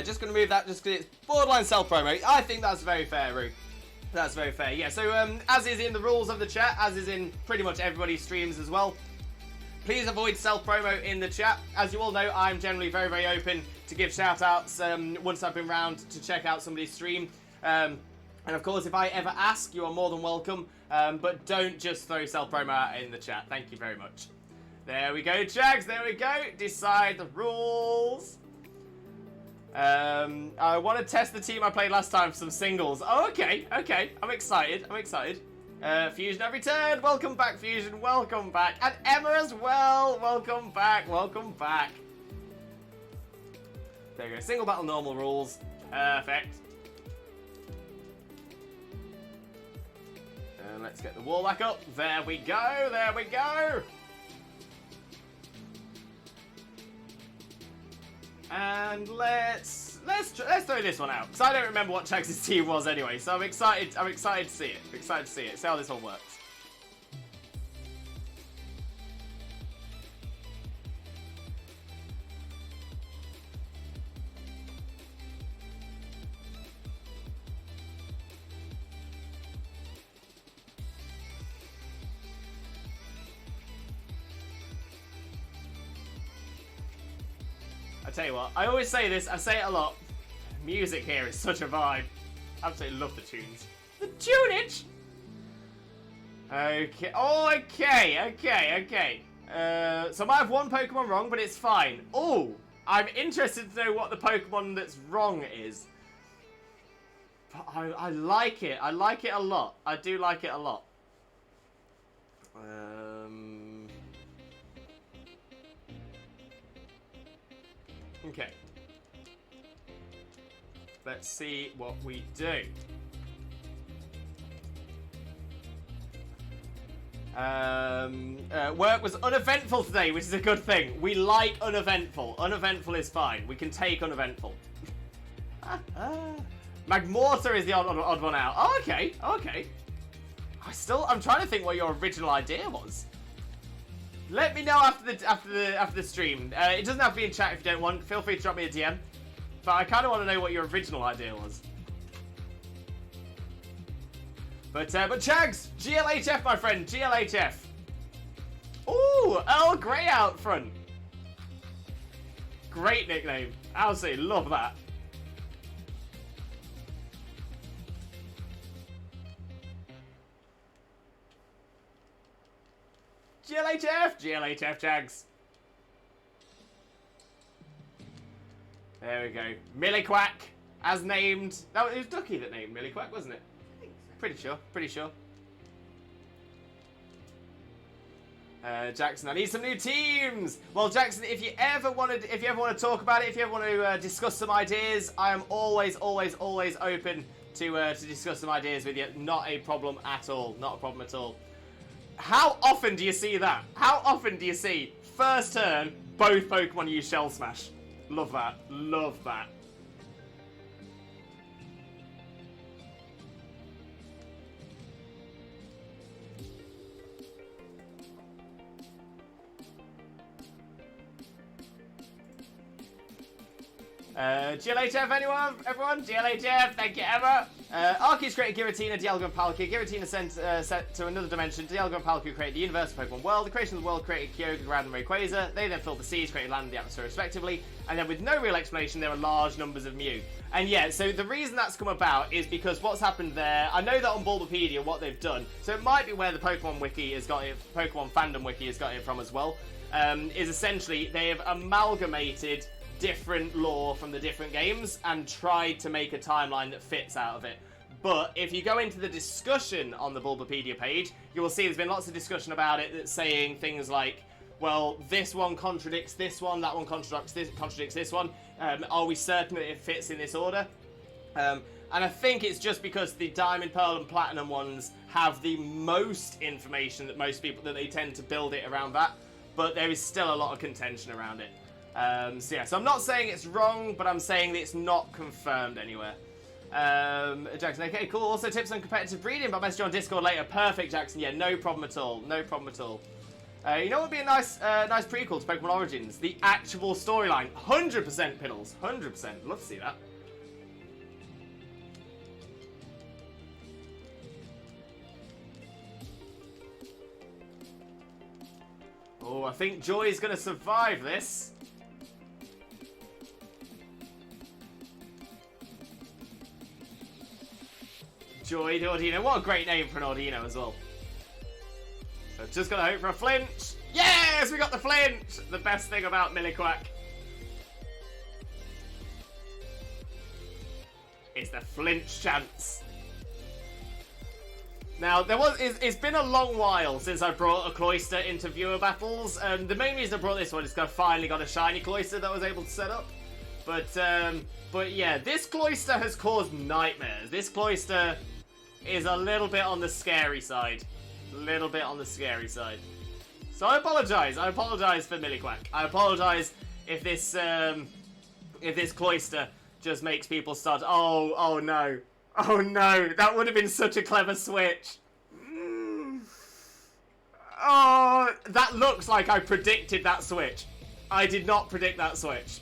S3: Just going to move that just because it's borderline self-promo. I think that's very fair, Roo. That's very fair. Yeah, so as is in the rules of the chat, as is in pretty much everybody's streams as well, please avoid self-promo in the chat. As you all know, I'm generally very, very open to give shout-outs once I've been round to check out somebody's stream. And of course, if I ever ask, you are more than welcome. But don't just throw self-promo out in the chat. Thank you very much. There we go, Jags. There we go. Decide the rules. I want to test the team I played last time for some singles. Oh, okay. I'm excited. Fusion have returned. Welcome back, Fusion. Welcome back. And Emma as well. Welcome back. There we go. Single battle normal rules. Perfect. And let's get the wall back up. There we go. And let's throw this one out because I don't remember what Chags' team was anyway. So I'm excited to see it. See how this one works. Tell you what, I always say this, I say it a lot. Music here is such a vibe. Absolutely love the tunes. The tunage! Okay. Oh, okay. So I might have one Pokemon wrong, but it's fine. Oh, I'm interested to know what the Pokemon that's wrong is. But I like it. I like it a lot. I do like it a lot. Okay. Let's see what we do. Work was uneventful today, which is a good thing. We like uneventful. Uneventful is fine. We can take uneventful. Magmortar is the odd one out. Oh, okay. I'm trying to think what your original idea was. Let me know after the stream. It doesn't have to be in chat if you don't want. Feel free to drop me a DM. But I kind of want to know what your original idea was. But Chags, GLHF, my friend, GLHF. Ooh, Earl Grey out front. Great nickname. Absolutely love that. GLHF, Chags. There we go. Milliquack, as named. No, it was Ducky that named Milliquack, wasn't it? I think so. Pretty sure. Jackson, I need some new teams. Well, Jackson, if you ever want to talk about it, if you ever want to discuss some ideas, I am always open to discuss some ideas with you. Not a problem at all. Not a problem at all. How often do you see that? How often do you see first turn both Pokemon use Shell Smash? Love that. Love that. GLHF, everyone? GLHF, thank you, Emma. Arceus created Giratina, Dialga, and Palkia. Giratina set to another dimension. Dialga and Palkia created the universe of Pokemon World. The creation of the world created Kyogre, Ground, and Rayquaza. They then filled the seas, created land and the atmosphere, respectively. And then with no real explanation, there are large numbers of Mew. And yeah, so the reason that's come about is because what's happened there, I know that on Bulbapedia, what they've done, so it might be where the Pokemon Wiki has got it, Pokemon Fandom Wiki has got it from as well, is essentially they have amalgamated different lore from the different games and tried to make a timeline that fits out of it. But if you go into the discussion on the Bulbapedia page, you will see there's been lots of discussion about it that's saying things like, well, this one contradicts this one, that one contradicts this one. Are we certain that it fits in this order? And I think it's just because the Diamond, Pearl, and Platinum ones have the most information that most people, that they tend to build it around that. But there is still a lot of contention around it. So yeah, so I'm not saying it's wrong, but I'm saying that it's not confirmed anywhere. Jackson, okay, cool. Also tips on competitive breeding, but I'll message you on Discord later. Perfect, Jackson. Yeah, no problem at all. No problem at all. You know what would be a nice prequel to Pokemon Origins? The actual storyline. 100% Piddles. 100%. Love to see that. Oh, I think Joy's going to survive this. Joy the Ordino. What a great name for an Ordino as well. So just got to hope for a flinch. Yes, we got the flinch. The best thing about Milliquack is the flinch chance. Now, it's been a long while since I brought a Cloyster into viewer battles. The main reason I brought this one is because I finally got a shiny Cloyster that I was able to set up. But yeah, this Cloyster has caused nightmares. This Cloyster is a little bit on the scary side. Little bit on the scary side. So I apologise. I apologise for Milliquack. I apologise if this Cloyster just makes people start. Oh no. Oh no. That would have been such a clever switch. Oh, that looks like I predicted that switch. I did not predict that switch.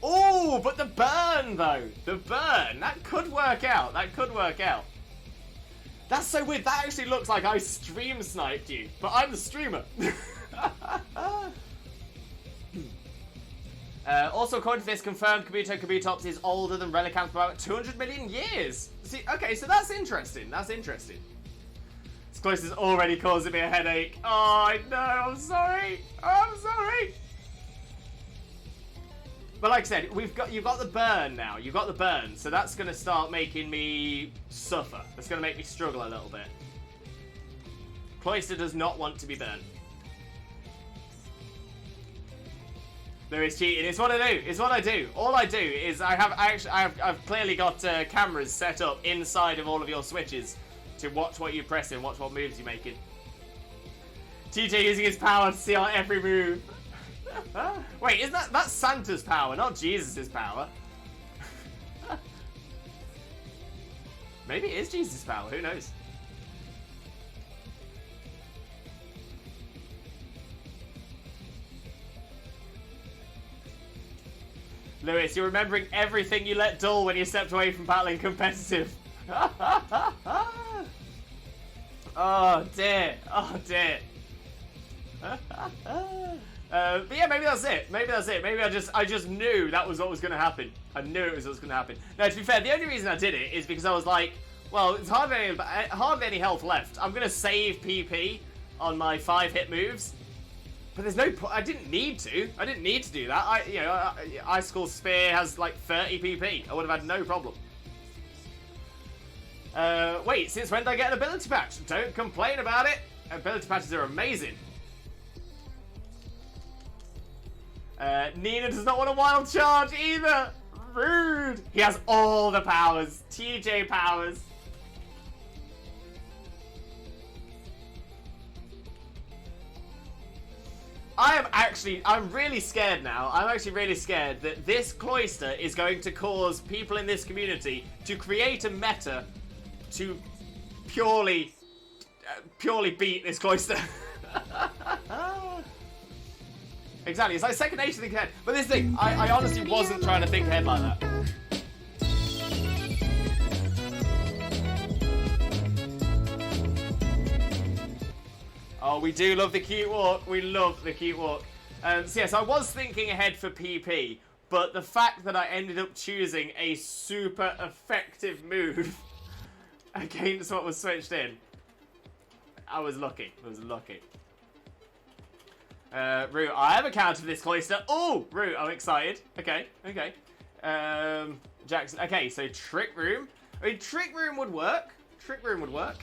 S3: Oh, but the burn though. The burn. That could work out. That could work out. That's so weird. That actually looks like I stream sniped you, but I'm the streamer. Also, according to this, confirmed Kabutops is older than Relicanth by about 200 million years. See, okay, so that's interesting. That's interesting. This close is already causing me a headache. Oh, I know. I'm sorry. Oh, I'm sorry. But like I said, you've got the burn now. You've got the burn, so that's going to start making me suffer. That's going to make me struggle a little bit. Cloyster does not want to be burned. There is cheating. It's what I do. It's what I do. All I do is I've clearly got cameras set up inside of all of your switches to watch what you're pressing, watch what moves you're making. TJ using his power to see out every move. Wait, isn't that's Santa's power, not Jesus' power? Maybe it is Jesus' power, who knows? Lewis, you're remembering everything you let dull when you stepped away from battling competitive. Oh dear, oh dear. But yeah, maybe that's it. Maybe that's it. Maybe I just knew that was what was going to happen. I knew it was what was going to happen. Now, to be fair, the only reason I did it is because I was like, well, it's hardly any health left. I'm going to save PP on my 5-hit moves. But there's no. I didn't need to. I didn't need to do that. Icicle Spear has like 30 PP. I would have had no problem. Wait, since when did I get an ability patch? Don't complain about it. ability patches are amazing. Nina does not want a wild charge either. Rude. He has all the powers. TJ powers. I'm really scared now. I'm actually really scared that this cloister is going to cause people in this community to create a meta to purely beat this cloister. Exactly, it's like second nature to think ahead. But this thing, I honestly wasn't trying to think ahead like that. Oh, we do love the cute walk. We love the cute walk. So yes, I was thinking ahead for PP, but the fact that I ended up choosing a super effective move against what was switched in, I was lucky. I was lucky. Rue, I have a counter for this cloister. Oh, Rue, I'm excited. Okay, okay. Jackson, okay, so Trick Room. I mean, Trick Room would work. Trick Room would work.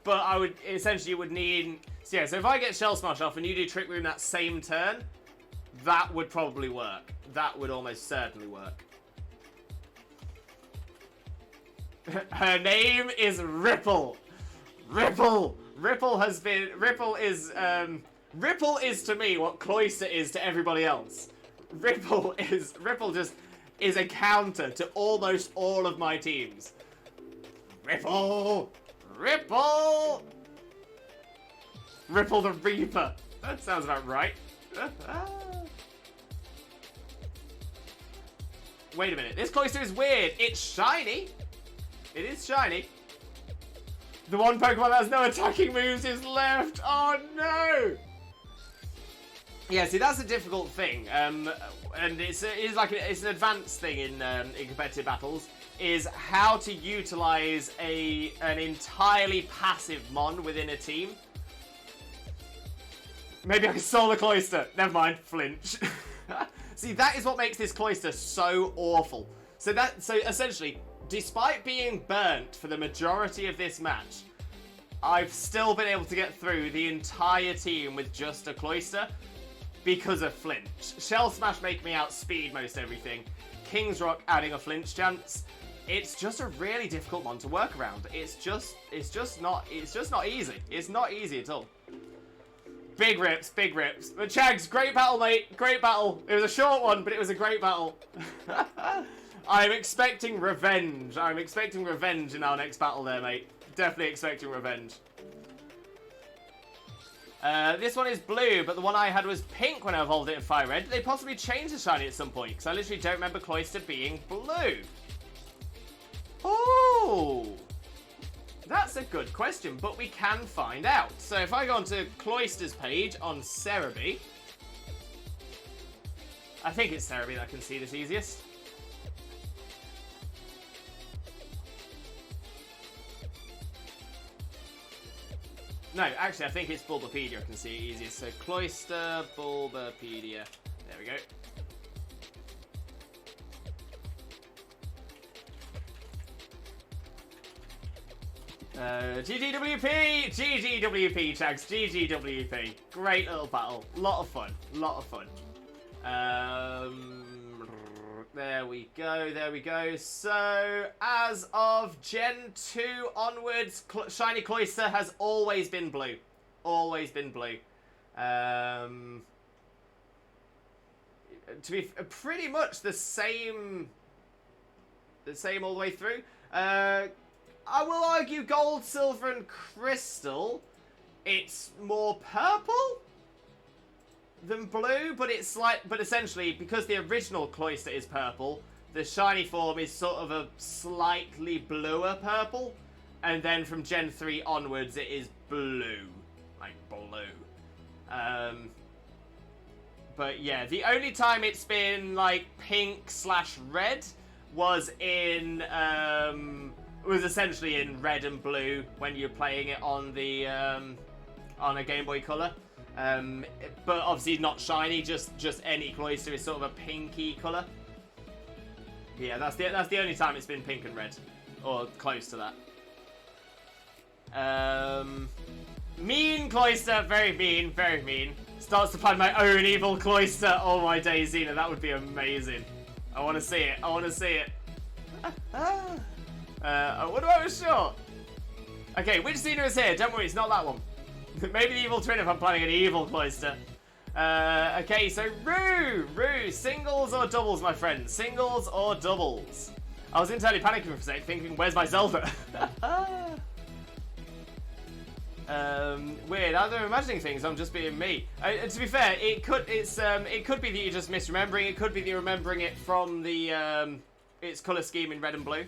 S3: But I would, essentially, would need... So yeah, so if I get Shell Smash off and you do Trick Room that same turn, that would probably work. That would almost certainly work. Her name is Ripple. Ripple. Ripple has been... Ripple is to me what Cloister is to everybody else. Ripple just is a counter to almost all of my teams. Ripple! Ripple! Ripple the Reaper. That sounds about right. Wait a minute. This cloister is weird. It's shiny. It is shiny. The one Pokemon that has no attacking moves is left. Oh no! Yeah, see, that's a difficult thing. And it's an advanced thing in competitive battles. Is how to utilize an entirely passive mon within a team. Maybe I can Solar Cloister. Never mind, flinch. See, that is what makes this cloister so awful. So essentially, despite being burnt for the majority of this match, I've still been able to get through the entire team with just a cloister because of flinch. Shell Smash make me outspeed most everything. King's Rock adding a flinch chance. It's just a really difficult one to work around. It's just not easy. It's not easy at all. Big rips, big rips. But Chags, great battle, mate. Great battle. It was a short one, but it was a great battle. I'm expecting revenge. I'm expecting revenge in our next battle there, mate. Definitely expecting revenge. This one is blue, but the one I had was pink when I evolved it in Fire Red. Did they possibly change the shiny at some point? Because I literally don't remember Cloister being blue. Oh! That's a good question, but we can find out. So if I go onto Cloister's page on Cerebi, I think it's Cerebi that I can see this easiest. No, actually, I think it's Bulbapedia I can see it easiest. So Cloister, Bulbapedia. There we go. GGWP! GGWP, Chags. GGWP. Great little battle. Lot of fun. Lot of fun. There we go. There we go. So, as of Gen 2 onwards, Shiny Cloister has always been blue. Always been blue. To be pretty much the same all the way through. I will argue Gold, Silver, and Crystal, it's more purple than blue, but but essentially, because the original Cloister is purple, the shiny form is sort of a slightly bluer purple, and then from Gen 3 onwards, it is blue. Like, blue. But yeah, the only time it's been, like, pink/red was in, was essentially in red and blue when you're playing it on the on a Game Boy Color, but obviously not shiny. Just any Cloister is sort of a pinky color. Yeah, that's the only time it's been pink and red, or close to that. Mean Cloyster, very mean, very mean. Starts to plan my own evil Cloyster. Oh my days, Xena, that would be amazing. I want to see it. I want to see it. What about a shot? Okay, which Xena is here? Don't worry, it's not that one. Maybe the evil twin if I'm planning an evil Cloyster. Okay, so Rue, singles or doubles, my friend? Singles or doubles? I was entirely panicking for a sec, thinking, where's my Zelda? Weird. Either imagining things, I'm just being me. To be fair, it could be that you're just misremembering. It could be that you're remembering it from the its color scheme in red and blue.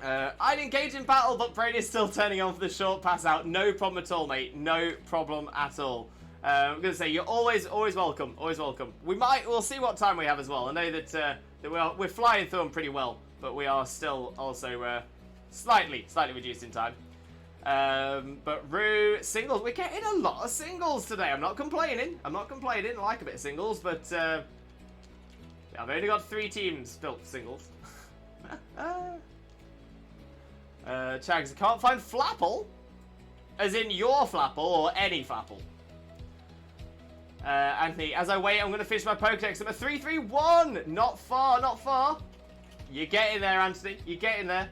S3: I'd engage in battle, but Brain is still turning on for the short pass out. No problem at all, mate. No problem at all. I'm gonna say you're always welcome. Always welcome. We'll see what time we have as well. I know that we're flying through them pretty well, but we are still also slightly reduced in time. But Rue, singles. We're getting a lot of singles today. I'm not complaining. I like a bit of singles, but I've only got 3 teams built for singles. Chags, I can't find Flapple. As in your Flapple or any Flapple. Anthony, as I wait, I'm going to finish my Pokedex. I'm a 331. Not far, not far. You're getting there, Anthony. You're getting there.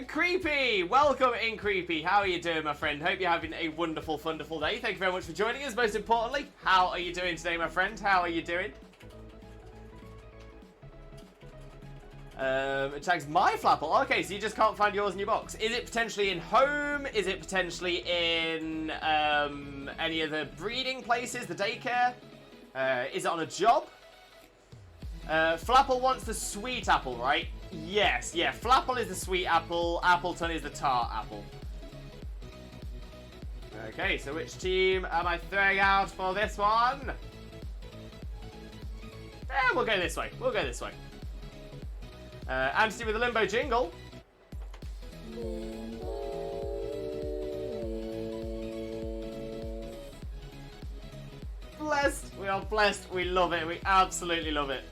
S3: Creepy. Welcome in, Creepy. How are you doing, my friend? Hope you're having a wonderful, wonderful day. Thank you very much for joining us. Most importantly, how are you doing today, my friend? How are you doing? It tags my Flapple. Okay, so you just can't find yours in your box. Is it potentially in home? Is it potentially in any of the breeding places, the daycare? Is it on a job? Flapple wants the sweet apple, right? Yes, yeah. Flapple is the sweet apple. Appleton is the tart apple. Okay, so which team am I throwing out for this one? We'll go this way. We'll go this way. Anthony with the limbo jingle. Blessed. We are blessed. We love it. We absolutely love it.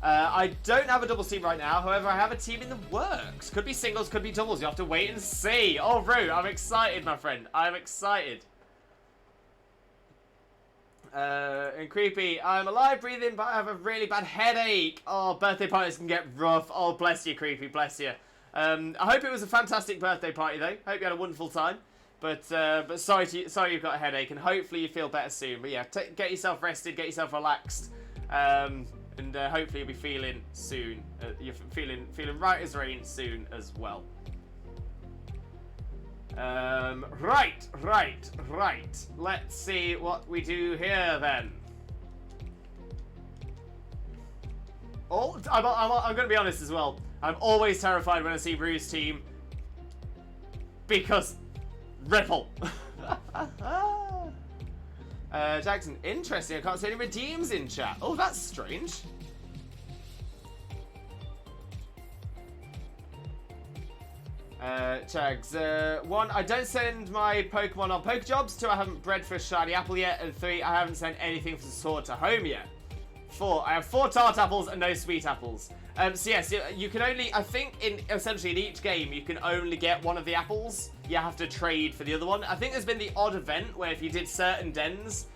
S3: I don't have a doubles team right now. However, I have a team in the works. Could be singles, could be doubles. You have to wait and see. Oh, Rue, I'm excited, my friend. I'm excited. And Creepy, I'm alive, breathing, but I have a really bad headache. Oh, birthday parties can get rough. Oh, bless you, Creepy, bless you. I hope it was a fantastic birthday party, though. Hope you had a wonderful time. But sorry you've got a headache, and hopefully you feel better soon. But yeah, get yourself rested, get yourself relaxed, and hopefully you'll be feeling soon. You're feeling right as rain soon as well. Right. Let's see what we do here then. Oh, I'm going to be honest as well. I'm always terrified when I see Rue's team because Ripple. Jackson, interesting. I can't see any redeems in chat. Oh, that's strange. Chags, 1, I don't send my Pokemon on Pokejobs. 2, I haven't bred for a shiny apple yet. And 3, I haven't sent anything for the sword to home yet. 4, I have 4 tart apples and no sweet apples. So yes, you can only, I think essentially in each game, you can only get one of the apples. You have to trade for the other one. I think there's been the odd event where if you did certain dens,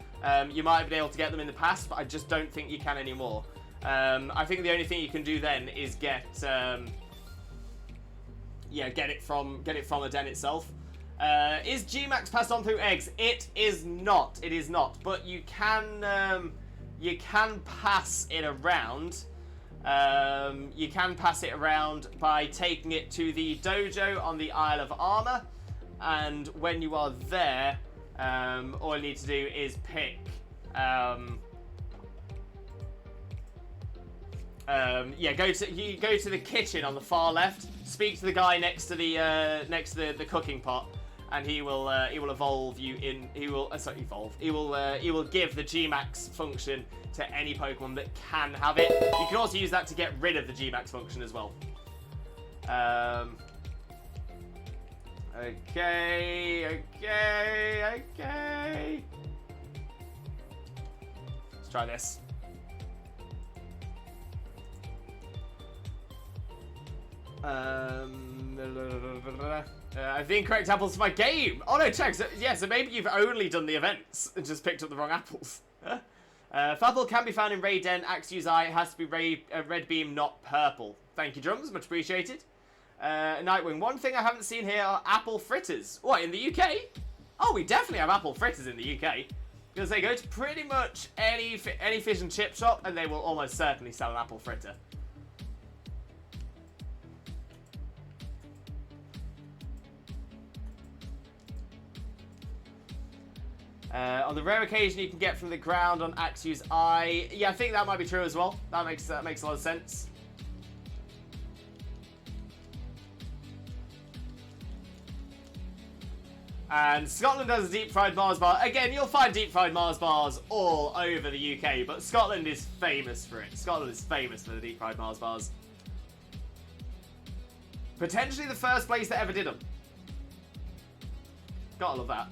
S3: you might have been able to get them in the past, but I just don't think you can anymore. I think the only thing you can do then is get it from the den itself. Is Gmax passed on through eggs? It is not. It is not. But you can pass it around. You can pass it around by taking it to the dojo on the Isle of Armor, and when you are there, all you need to do is pick. Go to the kitchen on the far left. Speak to the guy next to the cooking pot, and he will evolve you in. He will evolve. He will give the Gmax function to any Pokemon that can have it. You can also use that to get rid of the Gmax function as well. Okay. Let's try this. The incorrect apples for my game. Oh no, check. So, yeah, so maybe you've only done the events and just picked up the wrong apples. Apple can be found in Ray Den. Axe use eye. It has to be red beam, not purple. Thank you, Drums. Much appreciated. Nightwing. One thing I haven't seen here are apple fritters. What, in the UK? Oh, we definitely have apple fritters in the UK. Because they go to pretty much any fish and chip shop and they will almost certainly sell an apple fritter. On the rare occasion you can get from the ground on Axu's eye. Yeah, I think that might be true as well. That makes a lot of sense. And Scotland has a deep fried Mars bar. Again, you'll find deep fried Mars bars all over the UK, but Scotland is famous for it. Scotland is famous for the deep fried Mars bars. Potentially the first place that ever did them. Gotta love that.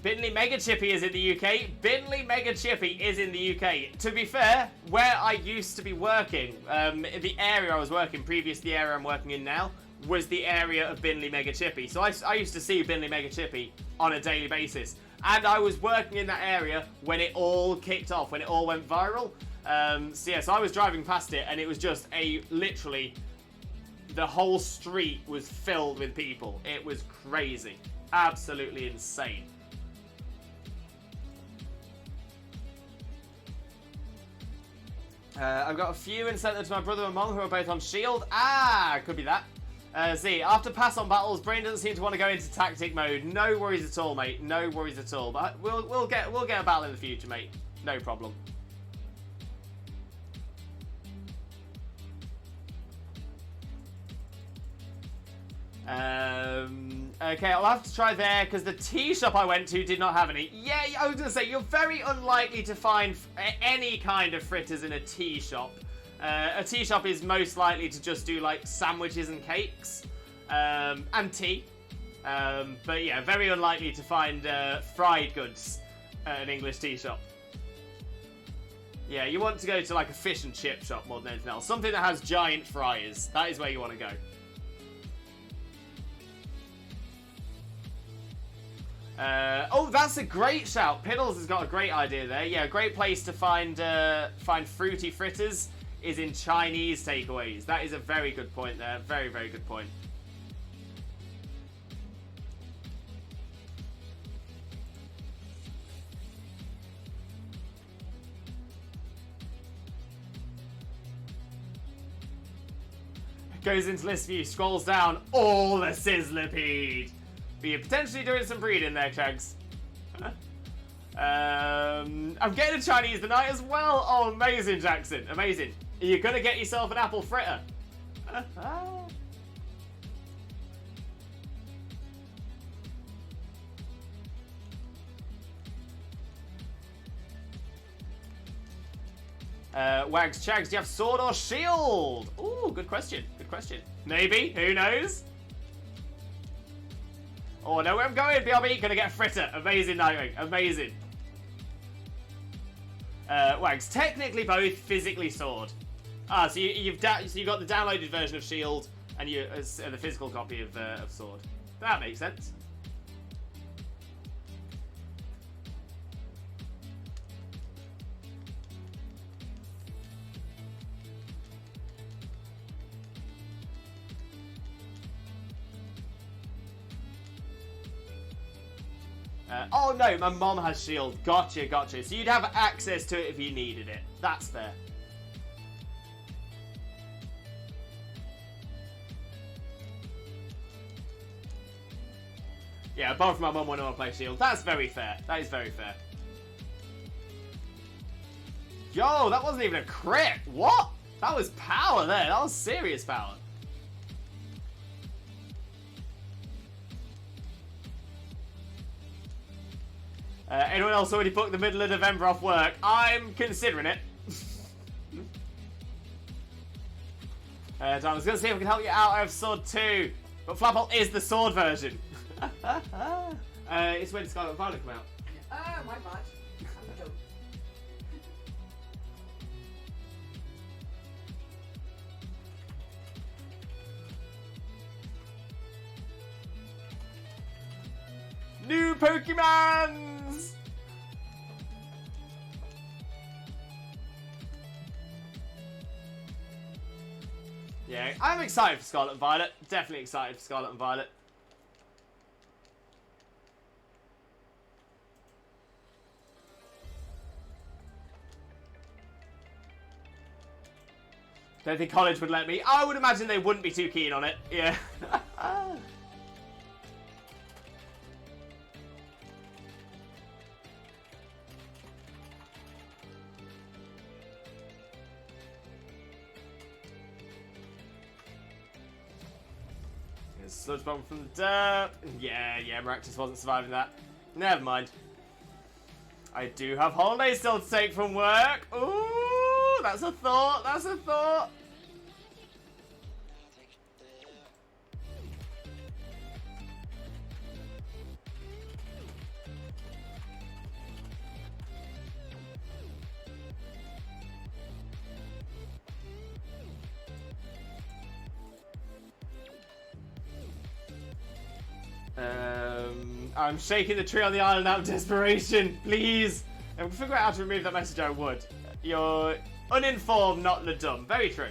S3: Binley Mega Chippy is in the UK. Binley Mega Chippy is in the UK. To be fair, where I used to be working, the area I was working previous to the area I'm working in now, was the area of Binley Mega Chippy. So I used to see Binley Mega Chippy on a daily basis. And I was working in that area when it all kicked off, when it all went viral. So I was driving past it and it was just literally, the whole street was filled with people. It was crazy. Absolutely insane. I've got a few and sent them to my brother and mum who are both on Shield. Could be that. Z, after pass on battles, Brain doesn't seem to want to go into tactic mode. No worries at all, mate. No worries at all. But we'll get a battle in the future, mate. No problem. Okay, I'll have to try there because the tea shop I went to did not have any. Yeah, I was going to say, you're very unlikely to find any kind of fritters in a tea shop. A tea shop is most likely to just do like sandwiches and cakes and tea. But yeah, very unlikely to find fried goods at an English tea shop. Yeah, you want to go to like a fish and chip shop more than anything else. Something that has giant fryers. That is where you want to go. Oh, that's a great shout. Piddles has got a great idea there. Yeah, a great place to find fruity fritters is in Chinese takeaways. That is a very good point there. Very, very good point. Goes into list view, scrolls down, all the Sizzlipede. But you're potentially doing some breeding there, Chags. I'm getting a Chinese tonight as well. Oh, amazing, Jackson. Amazing. You're going to get yourself an apple fritter. Wags, Chags, do you have sword or shield? Ooh, good question. Good question. Maybe. Who knows? Oh, know where I'm going, BRB. Gonna get a fritter. Amazing, Nightwing. Amazing. Wags, technically both, physically sword. So you got the downloaded version of Shield and the physical copy of Sword. That makes sense. Oh no, my mom has Shield. Gotcha, gotcha. So you'd have access to it if you needed it. That's fair. Yeah, both my mum want to play Shield. That's very fair. That is very fair. Yo, that wasn't even a crit. What? That was power there. That was serious power. Anyone else already booked the middle of November off work? I'm considering it. Dan, I was going to see if I can help you out. I have Sword 2. But Flapple is the sword version. It's when Scarlet and Violet come out.
S6: Oh, my bad. I'm dumb.
S3: New Pokemons! Yeah, I'm excited for Scarlet and Violet. Definitely excited for Scarlet and Violet. Don't think college would let me. I would imagine they wouldn't be too keen on it. Yeah. Sludge bomb from the dirt. Yeah, Maractus wasn't surviving that. Never mind. I do have holidays still to take from work. Ooh, that's a thought. That's a thought. I'm shaking the tree on the island out of desperation. Please. If I could figure out how to remove that message, I would. You're uninformed, not the dumb. Very true.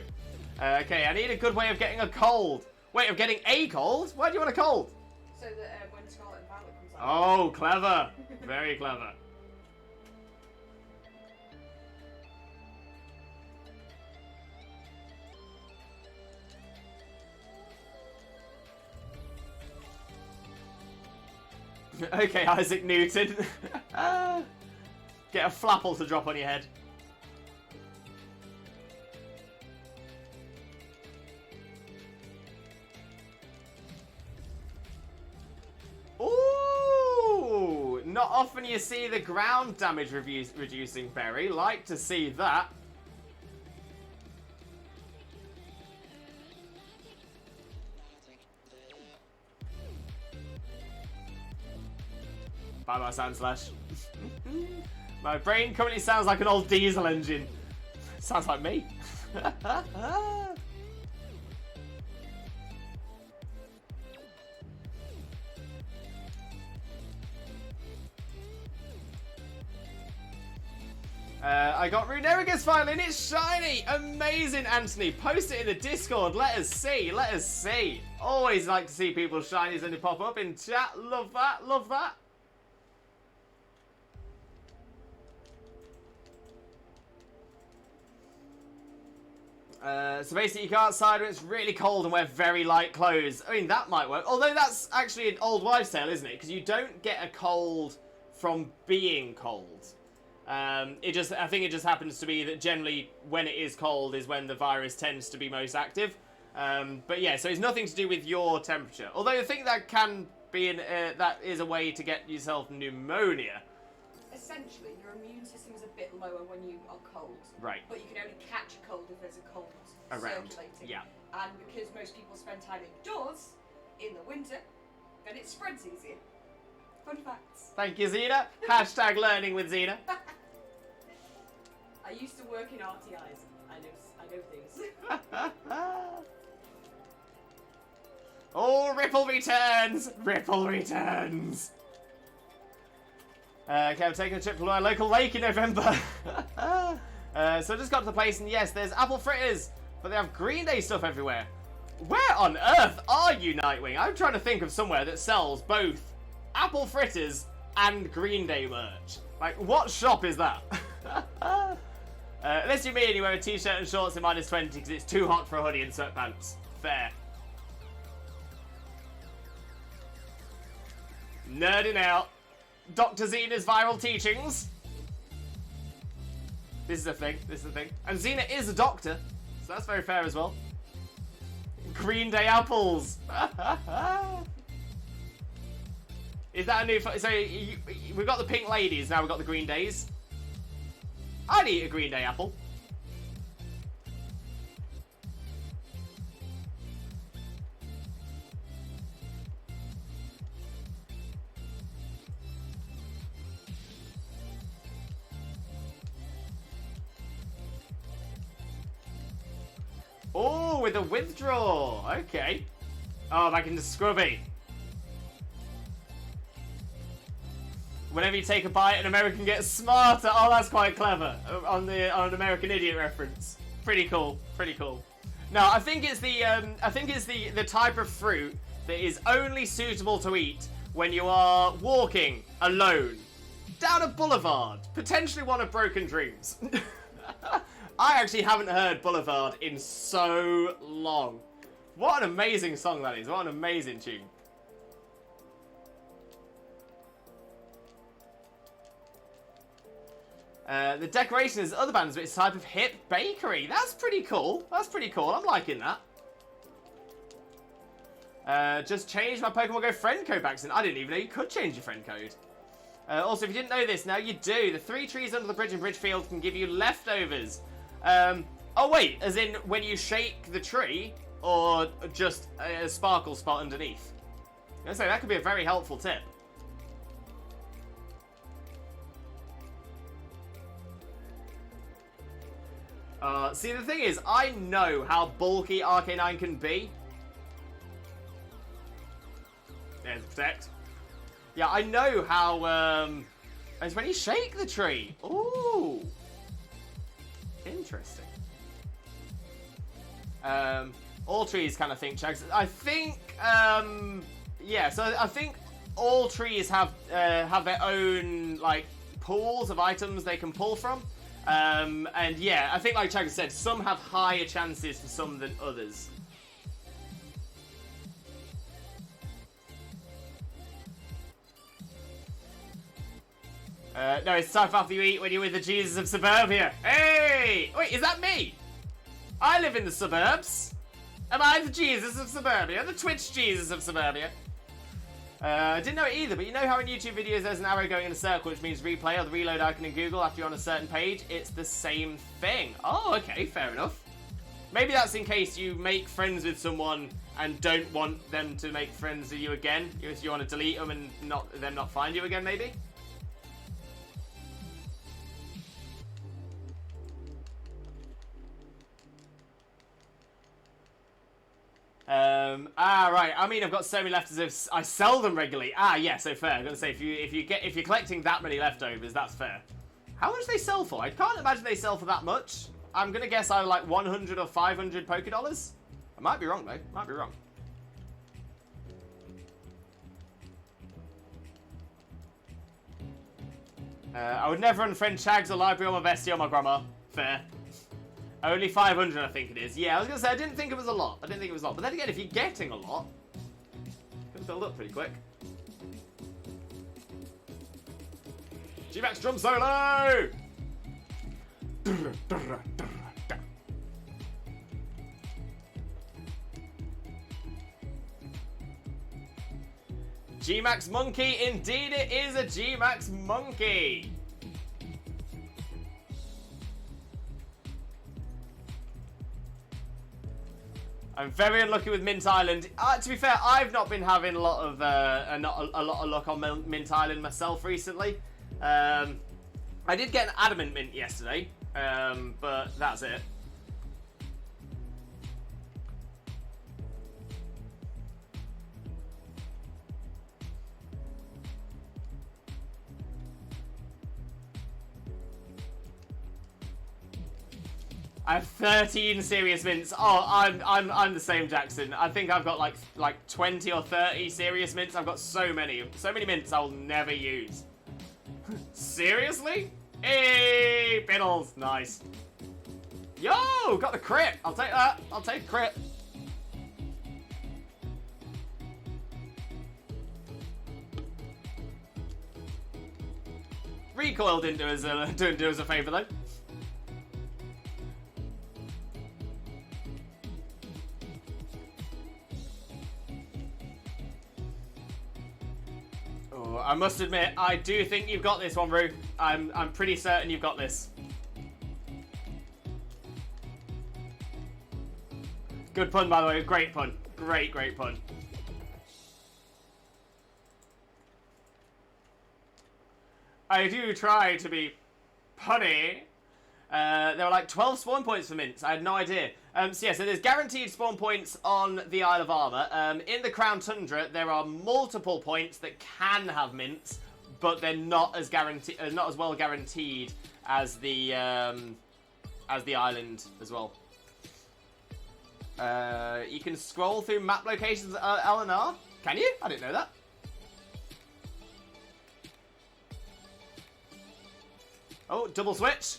S3: Okay, I need a good way of getting a cold. Wait, of getting a cold? Why do you want a cold?
S6: So that when Scarlet and Violet comes out.
S3: Oh, clever. Very clever. Okay, Isaac Newton. Get a Flapple to drop on your head. Ooh! Not often you see the ground damage reducing berry. Like to see that. Bye-bye, Sandslash. My brain currently sounds like an old diesel engine. Sounds like me. I got Runerigus finally, and it's shiny! Amazing, Anthony. Post it in the Discord. Let us see. Let us see. Always like to see people's shinies when they pop up in chat. Love that. Love that. So basically you go outside when it's really cold and wear very light clothes. I mean, that might work. Although that's actually an old wives' tale, isn't it? Because you don't get a cold from being cold. I think it just happens to be that generally when it is cold is when the virus tends to be most active. But yeah, so it's nothing to do with your temperature. Although I think that can be that is a way to get yourself pneumonia.
S6: Essentially, your immune system is a bit lower when you are cold.
S3: Right.
S6: But you can only catch a cold if there's a cold
S3: Around.
S6: circulating.
S3: Yeah.
S6: And because most people spend time indoors in the winter, then it spreads easier. Fun facts.
S3: Thank you, Xena. Hashtag learning with Xena.
S6: I used to work in RTIs. I know things.
S3: Oh, Ripple returns! Ripple returns! Okay, I'm taking a trip to my local lake in November. So I just got to the place, and yes, there's apple fritters, but they have Green Day stuff everywhere. Where on earth are you, Nightwing? I'm trying to think of somewhere that sells both apple fritters and Green Day merch. Like, what shop is that? Unless you mean you wear a t-shirt and shorts in -20 because it's too hot for a hoodie and sweatpants. Fair. Nerding out. Dr. Xena's viral teachings. This is a thing. This is a thing. And Xena is a doctor, so that's very fair as well. Green Day apples. Is that a new... So we've got the pink ladies, now we've got the Green Days. I'd eat a Green Day apple. Oh, with a withdraw. Okay. Oh, back into Scrubby. Whenever you take a bite, an American gets smarter. Oh, that's quite clever. On an American Idiot reference. Pretty cool. Pretty cool. No, I think it's the type of fruit that is only suitable to eat when you are walking alone down a boulevard, potentially one of Broken Dreams. I actually haven't heard Boulevard in so long. What an amazing song that is. What an amazing tune. The decoration is other bands, but it's a type of hip bakery. That's pretty cool. That's pretty cool. I'm liking that. Just changed my Pokemon Go friend code back then. I didn't even know you could change your friend code. Also, if you didn't know this, now you do. The 3 trees under the bridge in Bridgefield can give you leftovers. Oh wait, as in when you shake the tree, or just a sparkle spot underneath? I'm gonna say that could be a very helpful tip. See, the thing is, I know how bulky RK9 can be. There's Protect. Yeah, I know how, it's when you shake the tree. Ooh. Interesting. All trees kind of think, Chags. I think, yeah, so I think all trees have their own, like, pools of items they can pull from. And yeah, I think like Chagger said, some have higher chances for some than others. No, it's stuff after you eat when you're with the Jesus of Suburbia. Hey! Wait, is that me? I live in the suburbs. Am I the Jesus of Suburbia? The Twitch Jesus of Suburbia? I didn't know it either, but you know how in YouTube videos there's an arrow going in a circle, which means replay, or the reload icon in Google after you're on a certain page? It's the same thing. Oh, okay, fair enough. Maybe that's in case you make friends with someone and don't want them to make friends with you again. If you want to delete them and them not find you again, maybe? Right. I mean, I've got so many leftovers. I sell them regularly. Yeah. So fair. I'm gonna say if you're collecting that many leftovers, that's fair. How much do they sell for? I can't imagine they sell for that much. I'm gonna guess either like 100 or 500 Poké Dollars. I might be wrong though. Might be wrong. I would never unfriend Chags or Library or my bestie or my grandma. Fair. Only 500, I think it is. Yeah, I was going to say, I didn't think it was a lot. But then again, if you're getting a lot, it can build up pretty quick. G-Max drum solo! G-Max monkey, indeed it is a G-Max monkey. I'm very unlucky with Mint Island. To be fair, I've not been having a lot of luck on Mint Island myself recently. I did get an Adamant Mint yesterday, but that's it. I have 13 serious mints. Oh, I'm the same, Jackson. I think I've got like 20 or 30 serious mints. I've got so many mints I'll never use. Seriously? Hey, Biddles, nice. Yo, got the crit. I'll take that. I'll take crit. Recoil didn't do us a favor though. I must admit, I do think you've got this one, Rue. I'm pretty certain you've got this. Good pun, by the way. Great pun. Great pun. I do try to be punny. There were like 12 spawn points for mints. I had no idea. So yeah, so there's guaranteed spawn points on the Isle of Armor. In the Crown Tundra, there are multiple points that can have mints, but they're not as well guaranteed as the island as well. You can scroll through map locations at LNR. Can you? I didn't know that. Oh, double switch.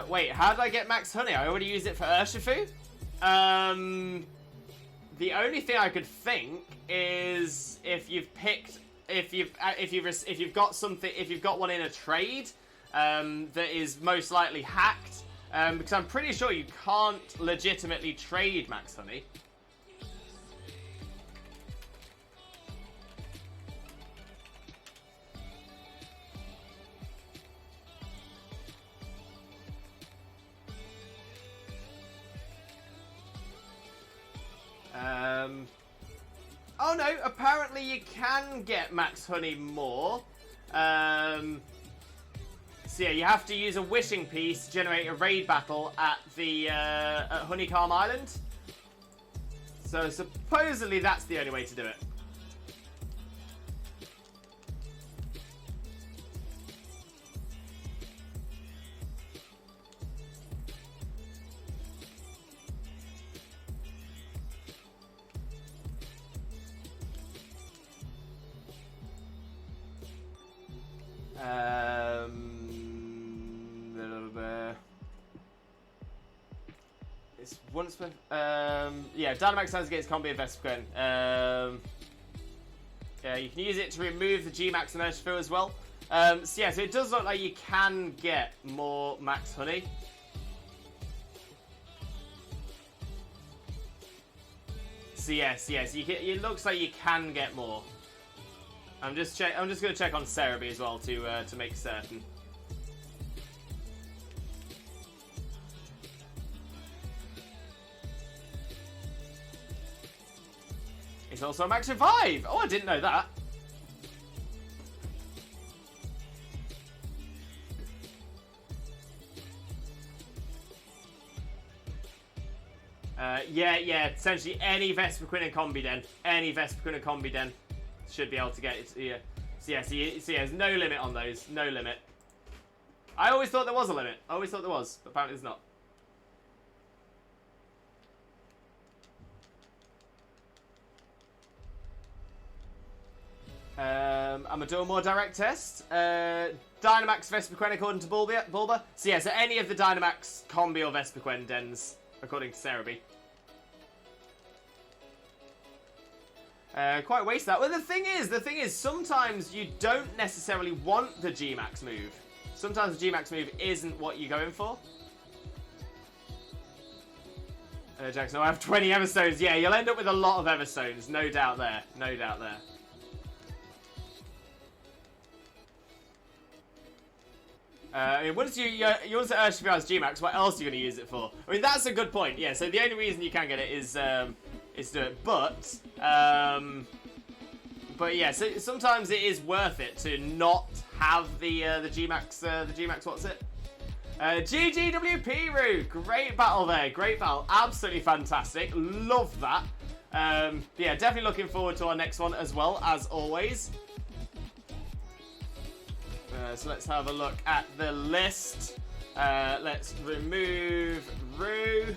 S3: Wait, how did I get max honey? I already used it for Urshifu. The only thing I could think is if you've got one in a trade that is most likely hacked, because I'm pretty sure you can't legitimately trade max honey. Oh no, apparently you can get max honey more. So yeah, you have to use a wishing piece to generate a raid battle at the at Honeycomb Island. So supposedly that's the only way to do it. It's once per yeah, Dynamax Sounds Gates can't be a Vespiquen. Yeah, you can use it to remove the G-Max and Urshifu as well. So yeah, so it does look like you can get more max honey. So yes, it looks like you can get more. I'm just gonna check on Cerebi as well to make certain. It's also a max revive. Oh, I didn't know that. Yeah. Essentially, any Vespiquen and Combi Den, should be able to get it. Yeah. So there's no limit on those. No limit. I always thought there was a limit. But apparently there's not. I'm gonna do a more direct test. Dynamax Vespiquen according to Bulba. So yeah, so any of the Dynamax Combi or Vespiquen dens according to Cerebi. Quite waste that. Well, the thing is, sometimes you don't necessarily want the G-Max move. Sometimes the G-Max move isn't what you're going for. Jackson, I have 20 Everstones. Yeah, you'll end up with a lot of Everstones. No doubt there. No doubt there. I mean, once you want to Urshifu as G-Max, what else are you going to use it for? I mean, that's a good point. Yeah, so the only reason you can get it is to do it. But yeah, so sometimes it is worth it to not have the G-Max. The G-Max, what's it? GGWP Roo, great battle there. Great battle, absolutely fantastic. Love that. Yeah, definitely looking forward to our next one as well, as always. So let's have a look at the list. Let's remove Roo.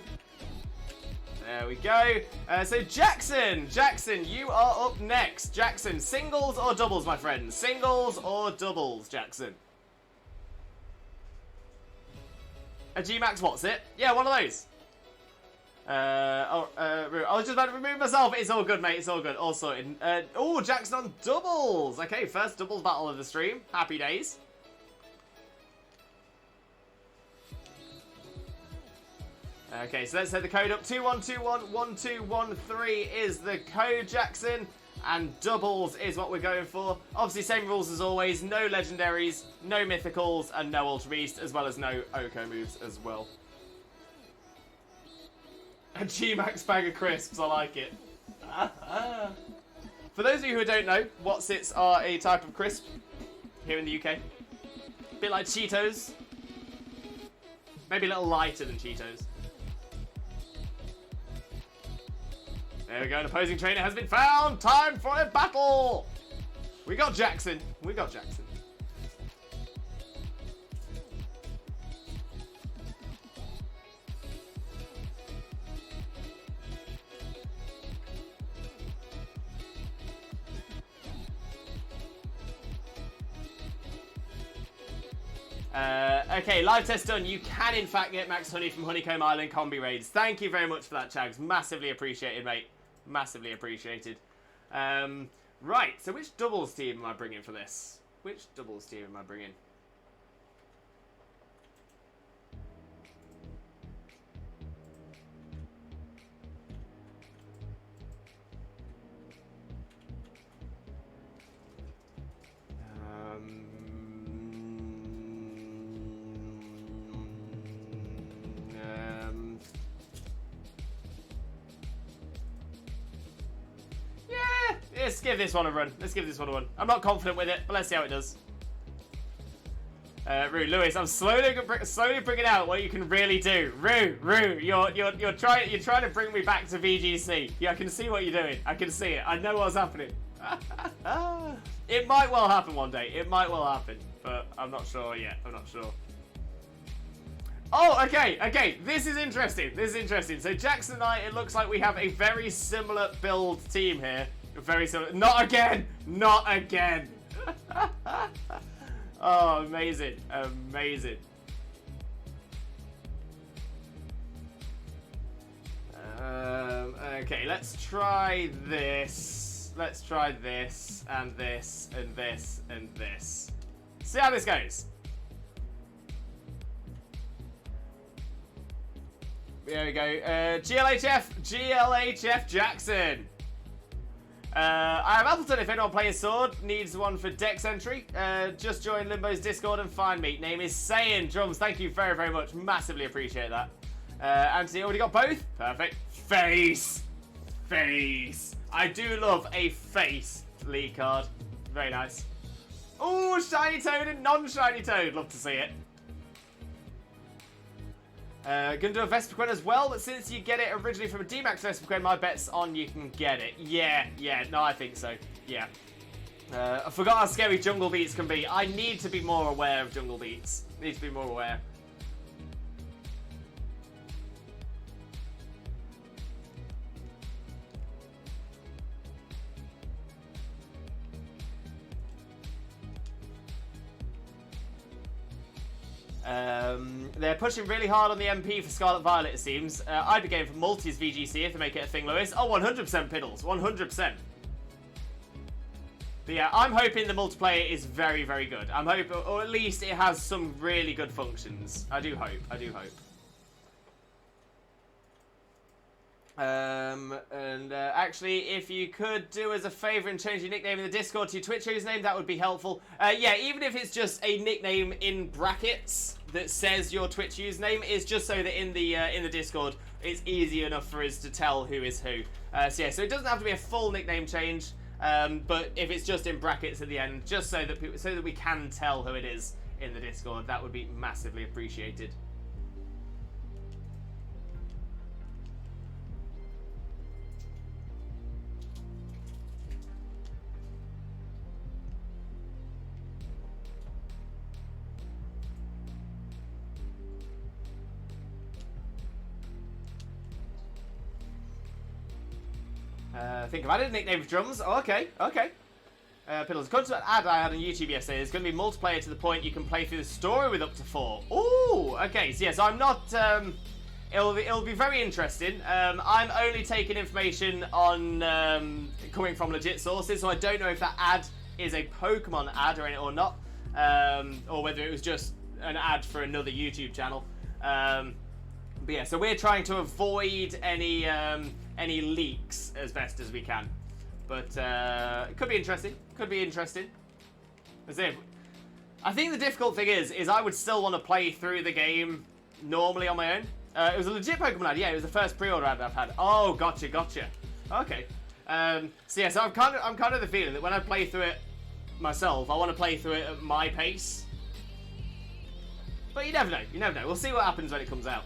S3: There we go. So Jackson, you are up next. Jackson, singles or doubles, my friend? Singles or doubles, Jackson? A G-Max, what's it? Yeah, one of those. I was just about to remove myself. It's all good, mate. It's all good. All sorted. Oh, Jackson on doubles. Okay, first doubles battle of the stream. Happy days. Okay, so let's set the code up. 21211213 is the code, Jackson. and doubles is what we're going for. Obviously, same rules as always. No legendaries, no mythicals, and no Ultra Beast, as well as no Oko moves as well. A G-Max bag of crisps, I like it. For those of you who don't know, Wotsits are a type of crisp here in the UK. A bit like Cheetos. Maybe a little lighter than Cheetos. There we go, an opposing trainer has been found! Time for a battle! We got Jackson. We got Jackson. Okay, live test done. You can, in fact, get Max Honey from Honeycomb Island combi raids. Thank you very much for that, Chags. Massively appreciated, mate. Massively appreciated. Right, so which doubles team am I bringing for this? Which doubles team am I bringing? Let's give this one a run. Let's give this one a run. I'm not confident with it, but let's see how it does. Rue, Lewis, I'm slowly bringing out what you can really do. Rue, you're trying to bring me back to VGC. Yeah, I can see what you're doing. I can see it. I know what's happening. It might well happen one day. It might well happen, but I'm not sure yet. I'm not sure. Oh, okay. This is interesting. So Jackson and I, it looks like we have a very similar build team here. Very similar. Not again! Oh, amazing. Okay, let's try this. Let's try this, and this, and this, and this. See how this goes. There we go. GLHF Jackson. I have Appleton if anyone playing Sword needs one for Dex entry. Just join Limbo's Discord and find me. Name is Saiyan. Drums, thank you very, very much. Massively appreciate that. Anthony, already got both? Perfect. Face. I do love a face league card. Very nice. Ooh, Shiny Toad and non-Shiny Toad. Love to see it. Gonna do a Vespiquen as well, but since you get it originally from a D-Max Vespiquen, my bet's on you can get it. Yeah, no, I think so. Yeah. I forgot how scary jungle beats can be. I need to be more aware of jungle beats. Need to be more aware. They're pushing really hard on the MP for Scarlet Violet, it seems. I'd be going for multis VGC if they make it a thing, Lewis. Oh, 100% Piddles. 100%. But yeah, I'm hoping the multiplayer is very, very good. I'm hoping, or at least it has some really good functions. I do hope. Actually, if you could do us a favour and change your nickname in the Discord to your Twitch username, that would be helpful. Yeah, even if it's just a nickname in brackets that says your Twitch username, is just so that in the Discord it's easy enough for us to tell who is who. So yeah, so it doesn't have to be a full nickname change, but if it's just in brackets at the end, just so that we can tell who it is in the Discord, that would be massively appreciated. I think I've added a nickname for Drums. Oh, okay. Piddles, according to that ad I had on YouTube yesterday, there's going to be multiplayer to the point you can play through the story with up to 4. Ooh, okay. So yes, I'm not. It'll be very interesting. I'm only taking information on coming from legit sources, so I don't know if that ad is a Pokemon ad or not, or whether it was just an ad for another YouTube channel. But yeah, so we're trying to avoid any leaks as best as we can. But it could be interesting. Could be interesting. As if I think the difficult thing is I would still want to play through the game normally on my own. It was a legit Pokemon ad. Yeah, it was the first pre-order ad I've had. Oh, gotcha. Okay. So yeah, so I'm kind of the feeling that when I play through it myself, I want to play through it at my pace. But you never know. We'll see what happens when it comes out.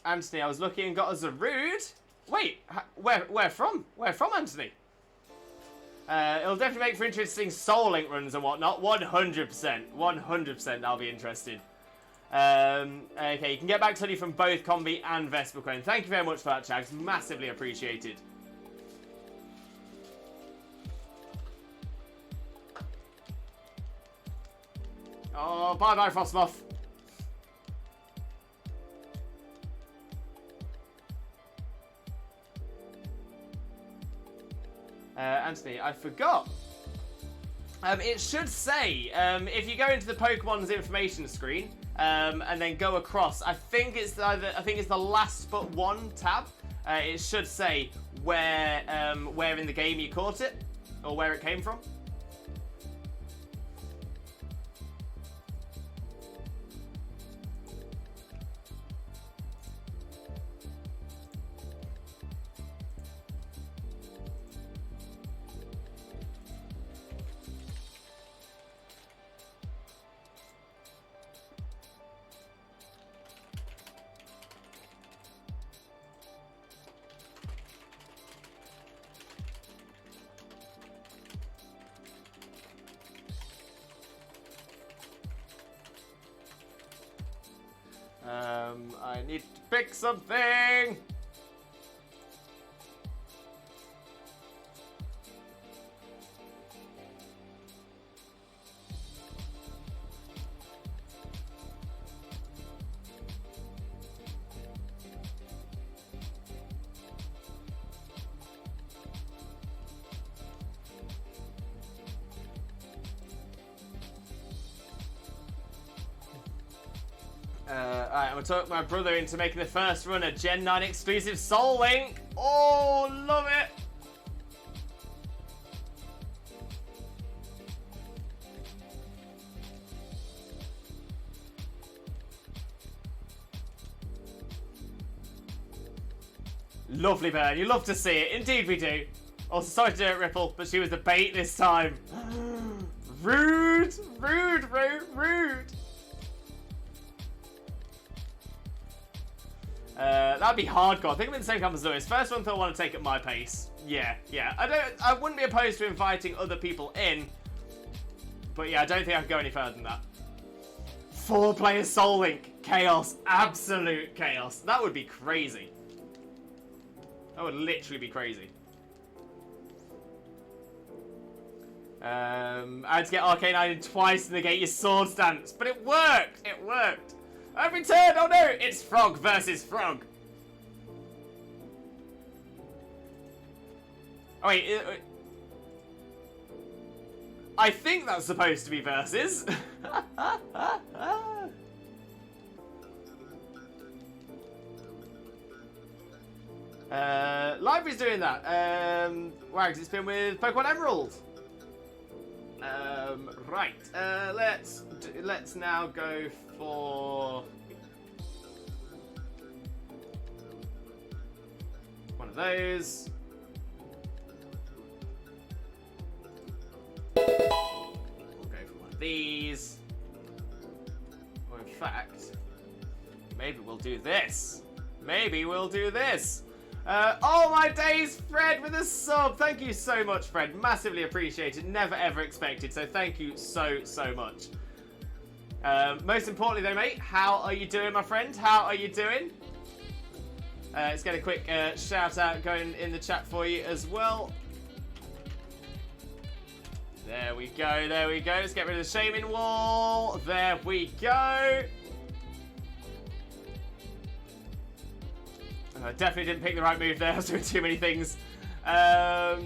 S3: Anthony, I was looking and got us a rude. Wait, where from? Where from, Anthony? It'll definitely make for interesting Soul Link runs and whatnot. 100%. 100% I'll be interested. Okay, you can get back to you from both Combi and Vespercoin. Thank you very much for that, Chags. Massively appreciated. Oh, bye-bye, Frostmoth. Anthony, I forgot. It should say, if you go into the Pokemon's information screen, and then go across, I think it's the last but one tab. It should say where in the game you caught it, or where it came from. I need to pick something. Alright, I'm gonna talk my brother into making the first run a Gen 9 exclusive Soul Link. Oh, love it! Lovely bird, you love to see it. Indeed we do. Also, sorry to do it, Ripple, but she was the bait this time. Rude! Rude, rude, rude! That'd be hardcore. I think I'm in the same camp as Lewis. First one, I want to take at my pace. Yeah. I wouldn't be opposed to inviting other people in. But yeah, I don't think I could go any further than that. 4-player Soul Link. Chaos. Absolute chaos. That would be crazy. That would literally be crazy. I had to get Arcane Iron twice to negate your sword stance. But it worked. It worked. I've returned! Oh no! It's Frog versus Frog. Oh wait, I think that's supposed to be versus. Library's doing that. Wags, it's been with Pokemon Emerald. Right. Let's now go for one of those. We'll go for one of these. Or in fact, maybe we'll do this. Maybe we'll do this. Oh my days, Fred with a sub. Thank you so much, Fred. Massively appreciated. Never ever expected. So thank you so much. Most importantly though, mate, how are you doing, my friend? How are you doing? Let's get a quick shout out going in the chat for you as well. There we go, there we go. Let's get rid of the shaming wall. There we go. I definitely didn't pick the right move there. I was doing too many things. Yeah,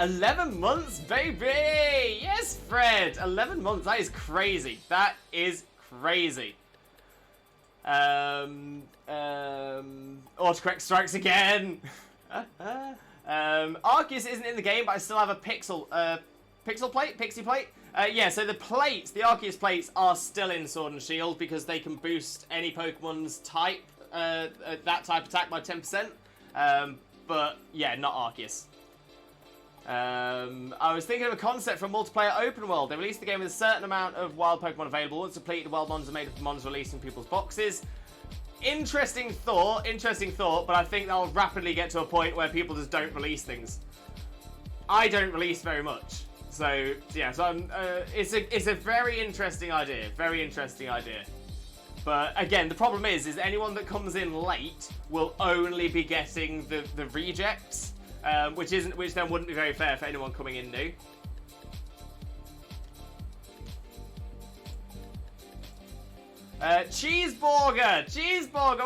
S3: 11 months, baby! Yes, Fred! 11 months, that is crazy. That is crazy. Autocorrect strikes again! Arceus isn't in the game, but I still have a pixel plate? Pixie plate? Yeah, so the plates, the Arceus plates, are still in Sword and Shield because they can boost any Pokemon's type, that type attack by 10%. But yeah, not Arceus. I was thinking of a concept for a multiplayer open world. They released the game with a certain amount of wild Pokemon available. Once depleted, wild mons are made of mons released in people's boxes. Interesting thought, but I think that'll rapidly get to a point where people just don't release things. I don't release very much. So, yeah, it's a very interesting idea, But, again, the problem is anyone that comes in late will only be getting the rejects, which then wouldn't be very fair for anyone coming in new. Cheeseburger,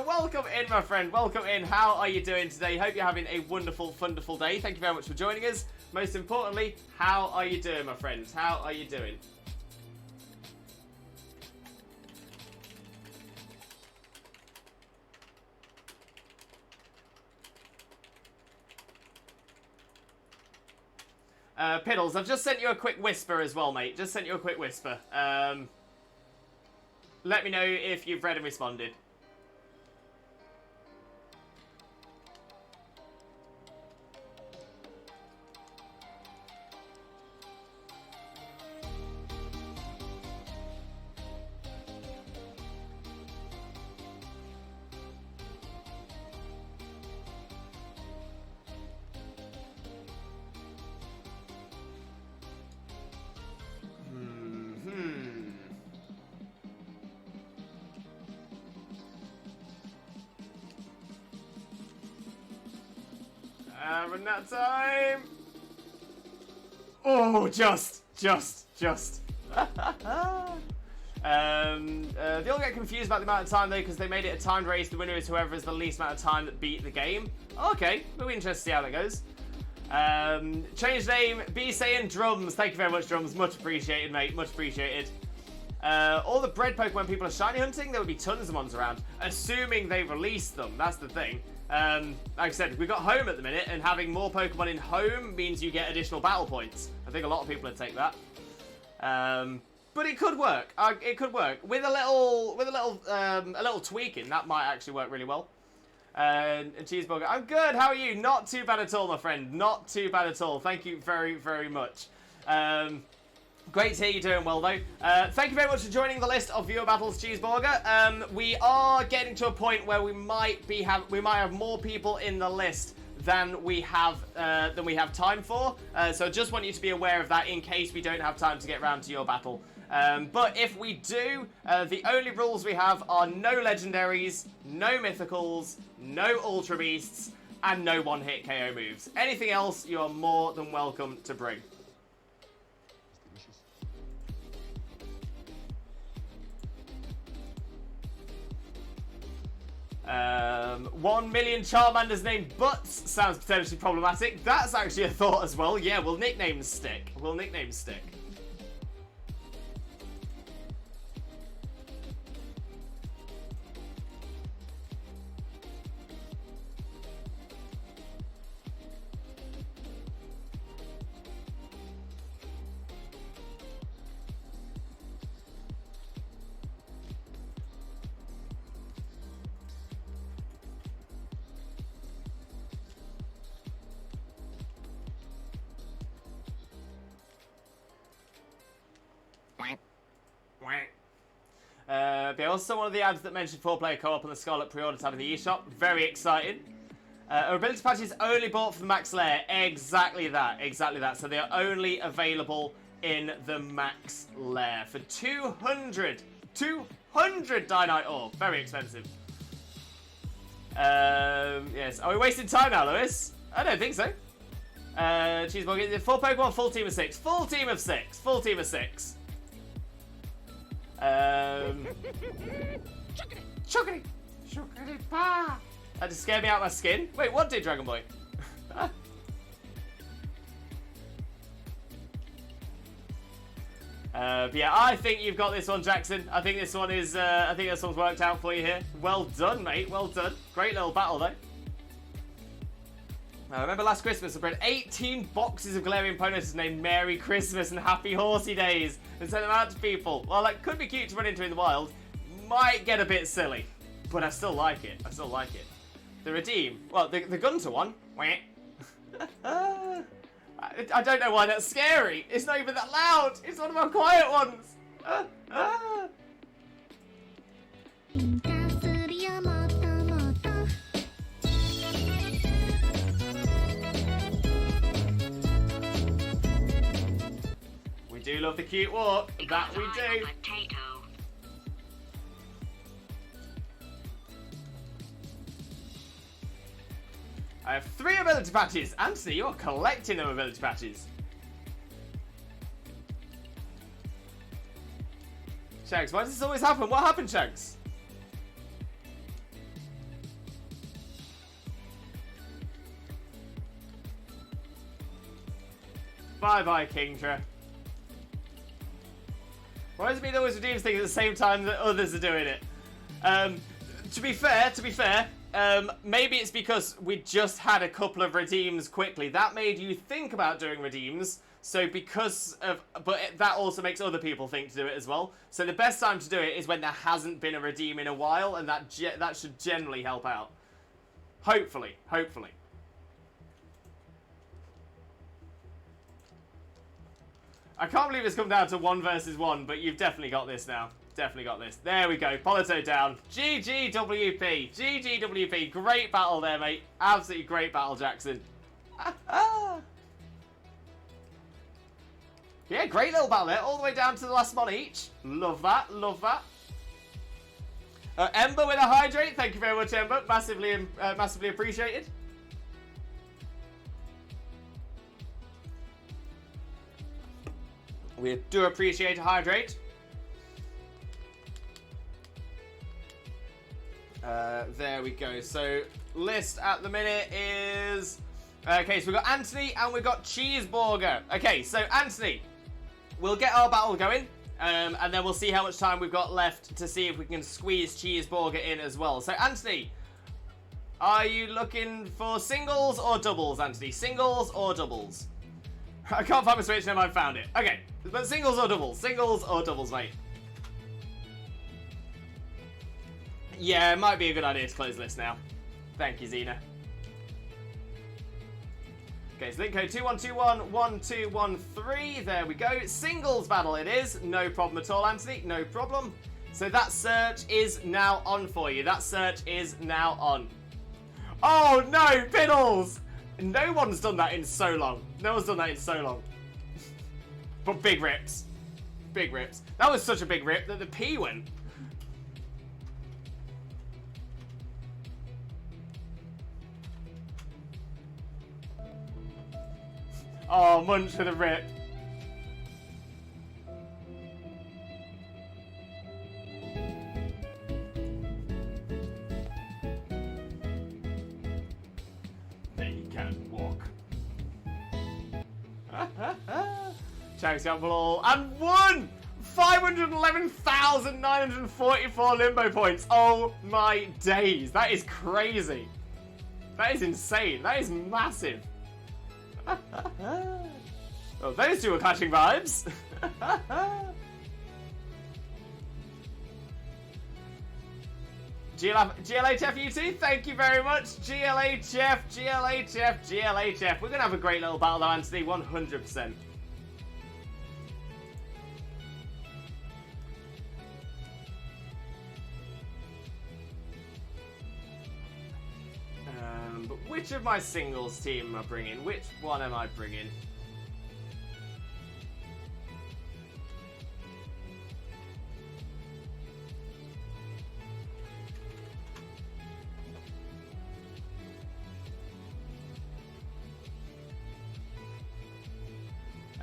S3: welcome in, my friend, welcome in. How are you doing today? Hope you're having a wonderful day. Thank you very much for joining us. Most importantly, how are you doing, my friends? How are you doing? Piddles, I've just sent you a quick whisper as well, mate. Just sent you a quick whisper. Let me know if you've read and responded. Having that time. Oh, just. They all get confused about the amount of time though, because they made it a timed race. The winner is whoever has the least amount of time that beat the game. Okay, we'll be interested to see how that goes. Change name, be saying Drums. Thank you very much, Drums. Much appreciated, mate. Much appreciated. All the bred Pokemon people are shiny hunting, there would be tons of ones around, assuming they release them. That's the thing. Like I said, we've got home at the minute, and having more Pokemon in home means you get additional battle points. I think a lot of people would take that. But it could work. It could work with a little tweaking. That might actually work really well. And Cheeseburger, I'm good. How are you? Not too bad at all, my friend. Not too bad at all. Thank you very, very much. Great to hear you doing well, though. Thank you very much for joining the list of viewer battles, Cheeseburger. We are getting to a point where we might have more people in the list than we have time for. So I just want you to be aware of that in case we don't have time to get round to your battle. But if we do, the only rules we have are no legendaries, no mythicals, no ultra beasts, and no one-hit KO moves. Anything else, you are more than welcome to bring. 1 million Charmanders named Butts sounds potentially problematic. That's actually a thought as well. Yeah, will nicknames stick? But also one of the ads that mentioned 4-player co-op on the Scarlet pre-order tab in the eShop. Very exciting. Ability patches only bought for the Max Lair. Exactly that. So they are only available in the Max Lair for 200 Dynite ore. Very expensive. Yes. Are we wasting time now, Lewis? I don't think so. Cheeseburger. Full Pokemon, full team of 6. Full team of 6. Full team of 6. Chocolatey. Chocolatey pa. That just scared me out of my skin. Wait, what did Dragon Boy? But yeah, I think you've got this one, Jackson. I think this one is. I think this one's worked out for you here. Well done, mate. Well done. Great little battle, though. I remember last Christmas I bred 18 boxes of Galarian Ponytas named Merry Christmas and Happy Horsey Days and sent them out to people. Well, that could be cute to run into in the wild. Might get a bit silly, but I still like it. I still like it. The Redeem. Well, the Gunter one. I don't know why that's scary. It's not even that loud. It's one of our quiet ones. We do love the cute walk. That we do. I have 3 ability patches. Anthony, you're collecting them ability patches. Shags, why does this always happen? What happened, Shags? Bye-bye, Kingdra. Why does it mean always redeems things at the same time that others are doing it? To be fair, maybe it's because we just had a couple of redeems quickly. That made you think about doing redeems. So but that also makes other people think to do it as well. So the best time to do it is when there hasn't been a redeem in a while, and that should generally help out. Hopefully. I can't believe it's come down to 1 versus 1, but you've definitely got this now. Definitely got this. There we go. Polito down. GGWP. GGWP. Great battle there, mate. Absolutely great battle, Jackson. Yeah, great little battle there. All the way down to the last one each. Love that. Love that. Ember with a hydrate. Thank you very much, Ember. Massively appreciated. We do appreciate a hydrate. There we go. So, list at the minute is... Okay, so we've got Anthony and we've got Cheeseburger. Okay, so Anthony, we'll get our battle going. And then we'll see how much time we've got left to see if we can squeeze Cheeseburger in as well. So, Anthony, are you looking for singles or doubles, Anthony? Singles or doubles? I can't find my switch, never mind, found it. Okay, but singles or doubles? Singles or doubles, mate? Yeah, it might be a good idea to close the list now. Thank you, Xena. Okay, so link code 21211213. There we go. Singles battle it is. No problem at all, Anthony. No problem. So that search is now on for you. That search is now on. Oh, no, Piddles! No one's done that in so long. No one's done that in so long. But big rips. Big rips. That was such a big rip that the P went. Oh, Munch with a rip. They can walk. Chang's got ball and won! 511,944 limbo points. Oh my days. That is crazy. That is insane. That is massive. Oh, those two are catching vibes. GLHF you two, thank you very much. GLHF, GLHF, GLHF. We're going to have a great little battle though, Anthony, 100%. But which of my singles team am I bringing? Which one am I bringing?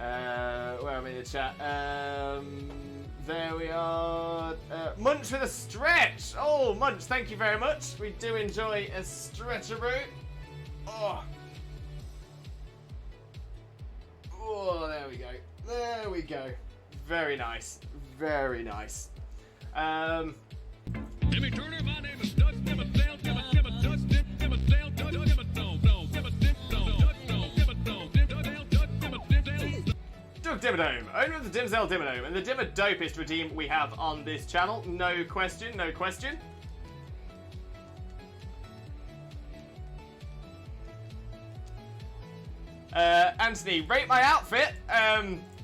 S3: Where am I in the chat? There we are. Munch with a stretch. Oh, Munch, thank you very much. We do enjoy a stretcheroo. Oh. Oh, there we go. There we go. Very nice. Very nice.
S5: Timmy Turner, my name is Doug Dimmadale, Dimmadale, Doug Dimmadale, Doug Dimmadale,
S3: Doug Dimmadome, owner of the Dimsdale Dimmadome, and the Dimmadopest redeem we have on this channel. No question, no question. Anthony, rate my outfit,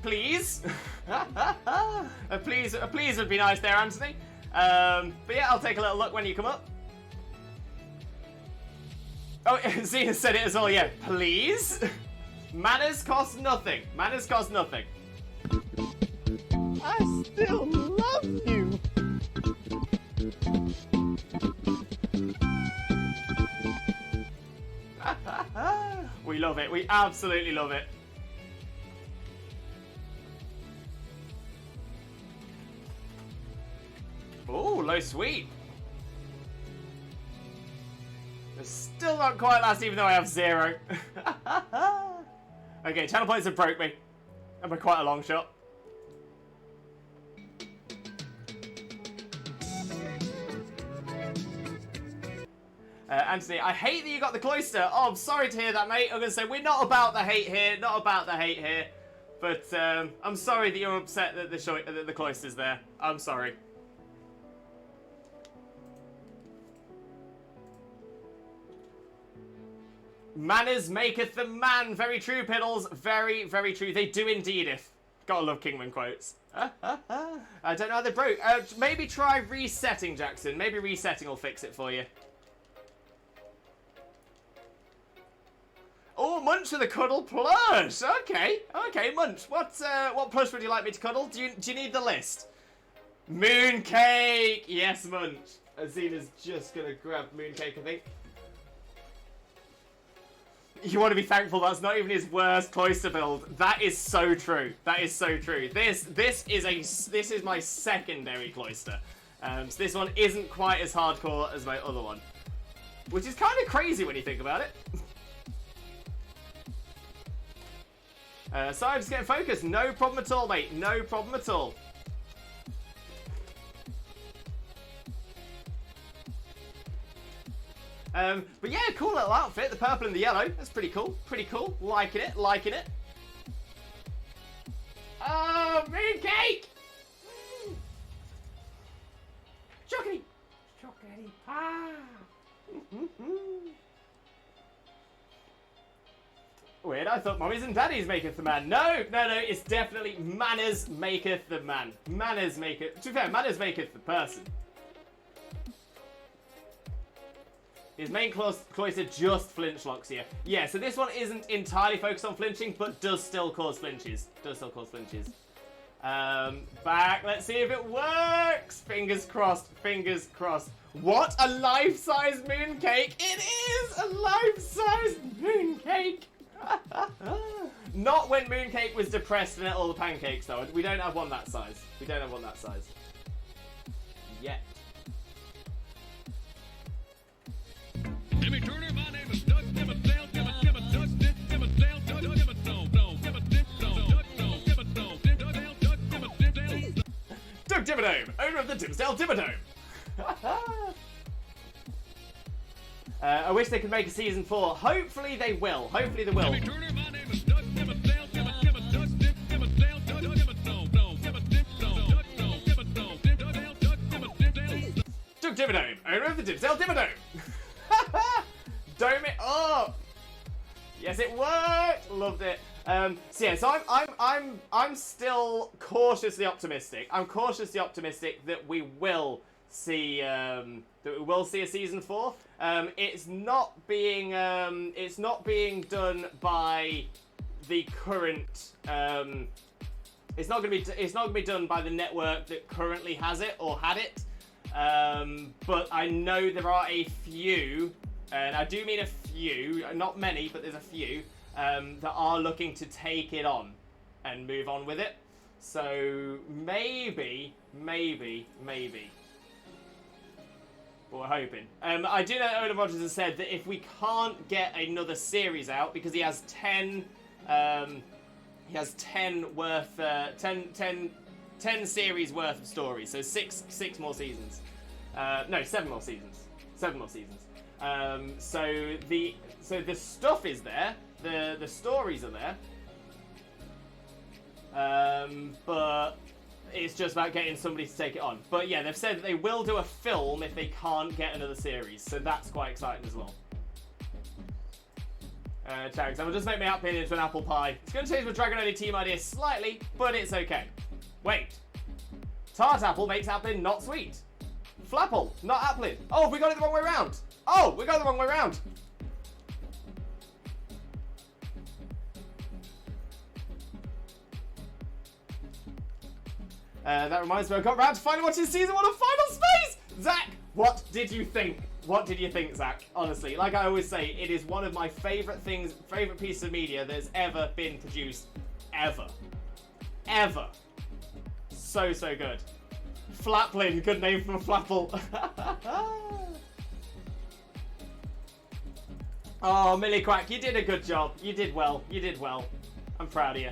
S3: please. A please would be nice there, Anthony. But yeah, I'll take a little look when you come up. Oh, Zena said it as well, yeah, please. Manners cost nothing. Manners cost nothing.
S2: I still love you.
S3: We love it. We absolutely love it. Oh, low sweet. It's still not quite last, even though I have 0. Okay, channel points have broke me. And by quite a long shot. Anthony, I hate that you got the cloister. Oh, I'm sorry to hear that, mate. I'm going to say we're not about the hate here. Not about the hate here. But I'm sorry that you're upset that the cloister's there. I'm sorry. Manners maketh the man. Very true, Piddles. Very, very true. They do indeedeth. Gotta love Kingman quotes. I don't know how they broke. Maybe try resetting, Jackson. Maybe resetting will fix it for you. Oh, Munch with a cuddle plush. Okay, okay, Munch. What plush would you like me to cuddle? Do you need the list? Mooncake. Yes, Munch. Azena's just gonna grab Mooncake, I think. You want to be thankful that's not even his worst cloister build. That is so true. That is so true. This is my secondary cloister. So this one isn't quite as hardcore as my other one, which is kind of crazy when you think about it. So I'm just getting focused. No problem at all, mate. No problem at all. But yeah, cool little outfit. The purple and the yellow. That's pretty cool. Pretty cool. Liking it. Liking it. Oh, mooncake! Chocolatey! Chocolatey. Ah! Weird, I thought mummies and daddies maketh the man. No, no, no, it's definitely manners maketh the man. Manners maketh... To be fair, manners maketh the person. His main cloister just flinch locks here. Yeah, so this one isn't entirely focused on flinching, but does still cause flinches. Does still cause flinches. Back, let's see if it works! Fingers crossed, fingers crossed. What? A life-size mooncake? It is a life-size mooncake! Not when Mooncake was depressed and ate all the pancakes, though. We don't have one that size. We don't have one that size. Yet.
S5: Timmy Turner, my name is Doug Dimmadale, Dimmadale, Doug Dimmadale, Doug Dimmadale,
S3: Doug Dimmadome, owner of the Dimsdale Dimmadome. I wish they could make a season 4. Hopefully they will. Hopefully they will.
S5: Timmy Turner, my name is Doug Dimmadale, Dimmadale, Doug Dimmadale, Doug Dimmadale,
S3: Doug Dimmadome, owner of the Dimsdale Dimmadome. Dome it up. Yes, it worked. Loved it. So yeah, so I'm still cautiously optimistic. I'm cautiously optimistic that we will see a season 4. It's not being done by the current. It's not gonna be done by the network that currently has it or had it. But I know there are a few, and I do mean a few, not many, but there's a few that are looking to take it on. and move on with it. So maybe. But we're hoping. I do know that Odin Rogers has said that if we can't get another series out, because he has 10 worth, 10 series worth of stories, so six more seasons. No, 7 more seasons. 7 more seasons. So the stuff is there, the stories are there, but it's just about getting somebody to take it on. But yeah, they've said that they will do a film if they can't get another series, so that's quite exciting as well. Chags, I will just make my app pin into an apple pie. It's going to change my Dragon Only team idea slightly, but it's okay. Wait. Tart apple makes applin not sweet. Flapple, not applin. Oh, we got it the wrong way around. Oh, we got it the wrong way around. That reminds me, I got round to finally watching season 1 of Final Space! Zach, what did you think? What did you think, Zach? Honestly, like I always say, it is one of my favourite pieces of media that has ever been produced. Ever. Ever. So good. Flaplin, good name for Flapple. Oh, Milliquack, you did a good job. You did well. You did well. I'm proud of you.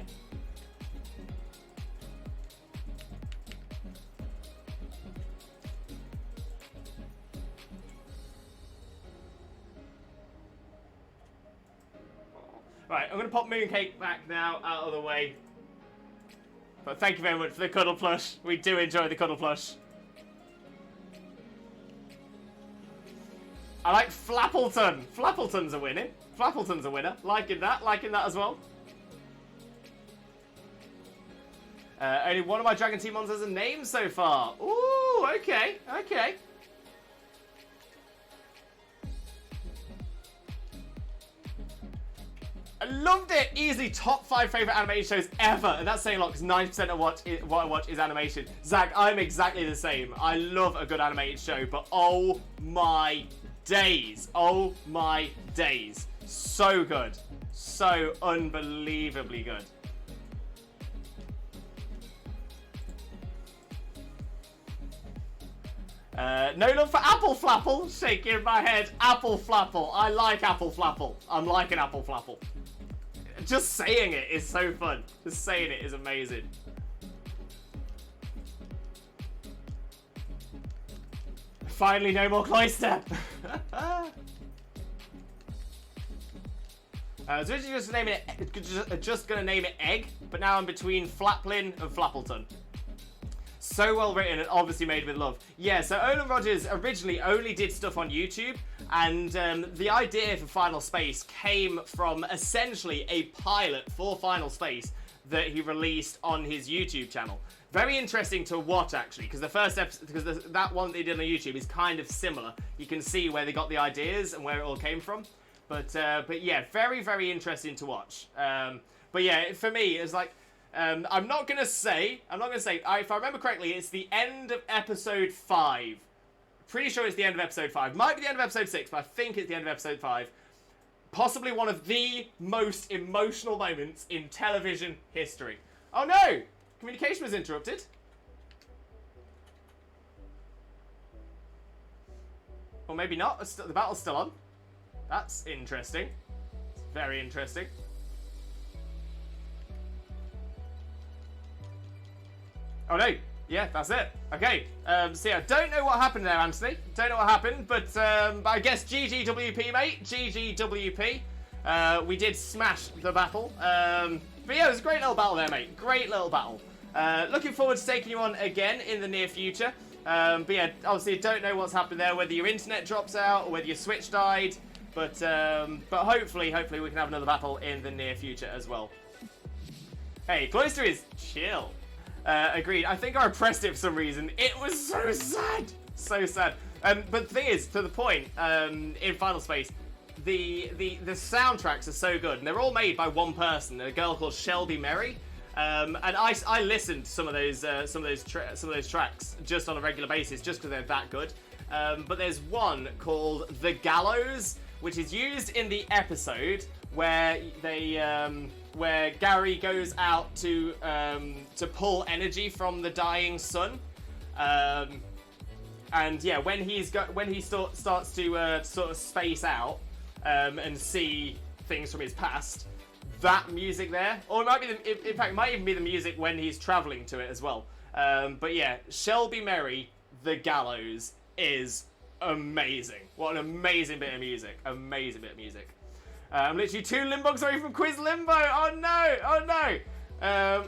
S3: Right, I'm going to pop Mooncake back now out of the way. But thank you very much for the cuddle plush. We do enjoy the cuddle plush. I like Flappleton. Flappleton's a winner. Flappleton's a winner. Liking that as well. Only one of my Dragon Team monsters has a name so far. Ooh, okay. I loved it! Easily top 5 favourite animated shows ever. And that's saying a lot because 90% of what I watch is animation. Zach, I'm exactly the same. I love a good animated show, but oh my days. Oh my days. So good. So unbelievably good. No love for Apple Flapple. Shaking my head. Apple Flapple. I like Apple Flapple. I'm liking Apple Flapple. Just saying it is so fun. Just saying it is amazing. Finally, no more Cloister. I was originally just gonna name it Egg, but now I'm between Flaplin and Flappleton. So well written and obviously made with love. Yeah, so Olin Rogers originally only did stuff on YouTube, and the idea for Final Space came from essentially a pilot for Final Space that he released on his YouTube channel. Very interesting to watch, actually, because the first episode, because that one they did on YouTube is kind of similar. You can see where they got the ideas and where it all came from. But yeah, very, very interesting to watch. But yeah, for me, it's like, I'm not gonna say, if I remember correctly, it's the end of episode 5. Pretty sure it's the end of episode 5. Might be the end of episode 6, but I think it's the end of episode 5. Possibly one of the most emotional moments in television history. Oh no! Communication was interrupted. Or maybe not. The battle's still on. That's interesting. It's very interesting. Oh no. Yeah, that's it. Okay. So yeah, don't know what happened there, Anthony. Don't know what happened, but I guess GGWP, mate. GGWP. We did smash the battle. But yeah, it was a great little battle there, mate. Great little battle. Looking forward to taking you on again in the near future. But yeah, obviously don't know what's happened there, whether your internet drops out or whether your Switch died. But hopefully we can have another battle in the near future as well. Hey, Cloister is chill. Agreed. I think I repressed it for some reason. It was so sad. So sad. But the thing is, to the point, in Final Space, the soundtracks are so good, and they're all made by one person, a girl called Shelby Merry. And I listened to some of those tracks just on a regular basis, just because they're that good. But there's one called "The Gallows," which is used in the episode where they where Gary goes out to pull energy from the dying sun. And yeah, when he starts to sort of space out and see things from his past, that music there, or it might be in fact, it might even be the music when he's traveling to it as well. But yeah, Shelby Merry, The Gallows is amazing. What an amazing bit of music! Amazing bit of music. I'm literally 2 limbugs away from quiz limbo. Oh no! Oh no!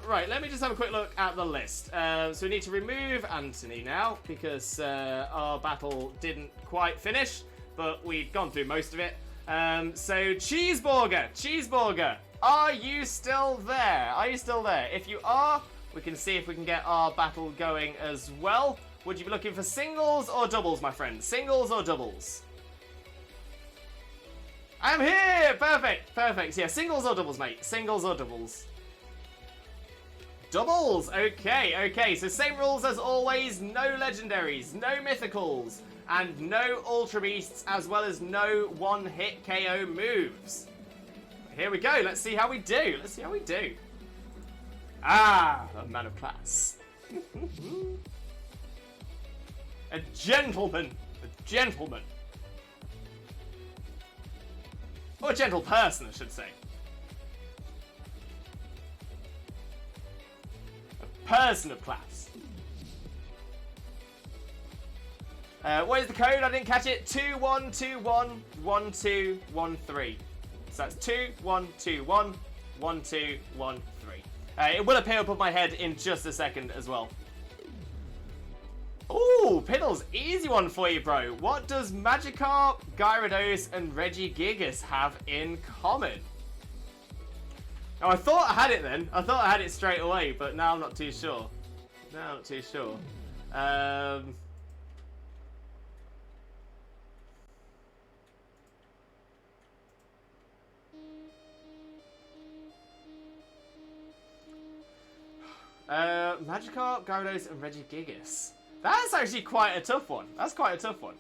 S3: Right, let me just have a quick look at the list. So we need to remove Anthony now because our battle didn't quite finish, but we've gone through most of it. So Cheeseburger, are you still there? Are you still there? If you are, we can see if we can get our battle going as well. Would you be looking for singles or doubles, my friend? Singles or doubles? I'm here! Perfect, perfect. So yeah, singles or doubles, mate? Singles or doubles? Doubles! Okay, okay. So same rules as always. No legendaries, no mythicals, and no Ultra Beasts, as well as no one-hit KO moves. Here we go. Let's see how we do. Let's see how we do. Ah, a man of class. A gentleman. A gentleman. Or a gentle person, I should say. A person of class. What is the code? I didn't catch it. 21211213. So that's 21211213. It will appear above my head in just a second as well. Ooh, Piddles, easy one for you, bro. What does Magikarp, Gyarados, and Regigigas have in common? Now, I thought I had it then. I thought I had it straight away, but now I'm not too sure. Now I'm not too sure. Magikarp, Gyarados, and Regigigas. That's actually quite a tough one. That's quite a tough one.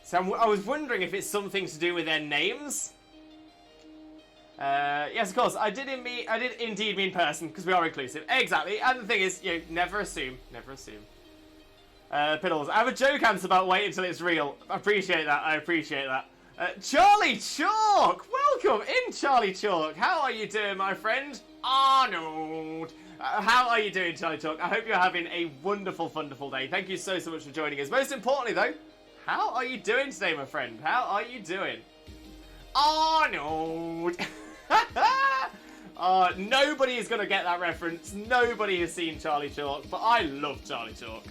S3: So I was wondering if it's something to do with their names. Yes, of course. I did indeed mean person because we are inclusive. Exactly. And the thing is, you know, never assume. Never assume. Piddles, I have a joke answer about wait until it's real. I appreciate that. I appreciate that. Charlie Chalk! Welcome in, Charlie Chalk. How are you doing, my friend? Arnold! How are you doing, Charlie Chalk? I hope you're having a wonderful, wonderful day. Thank you so, so much for joining us. Most importantly, though, how are you doing today, my friend? How are you doing? Arnold! Nobody is going to get that reference. Nobody has seen Charlie Chalk, but I love Charlie Chalk.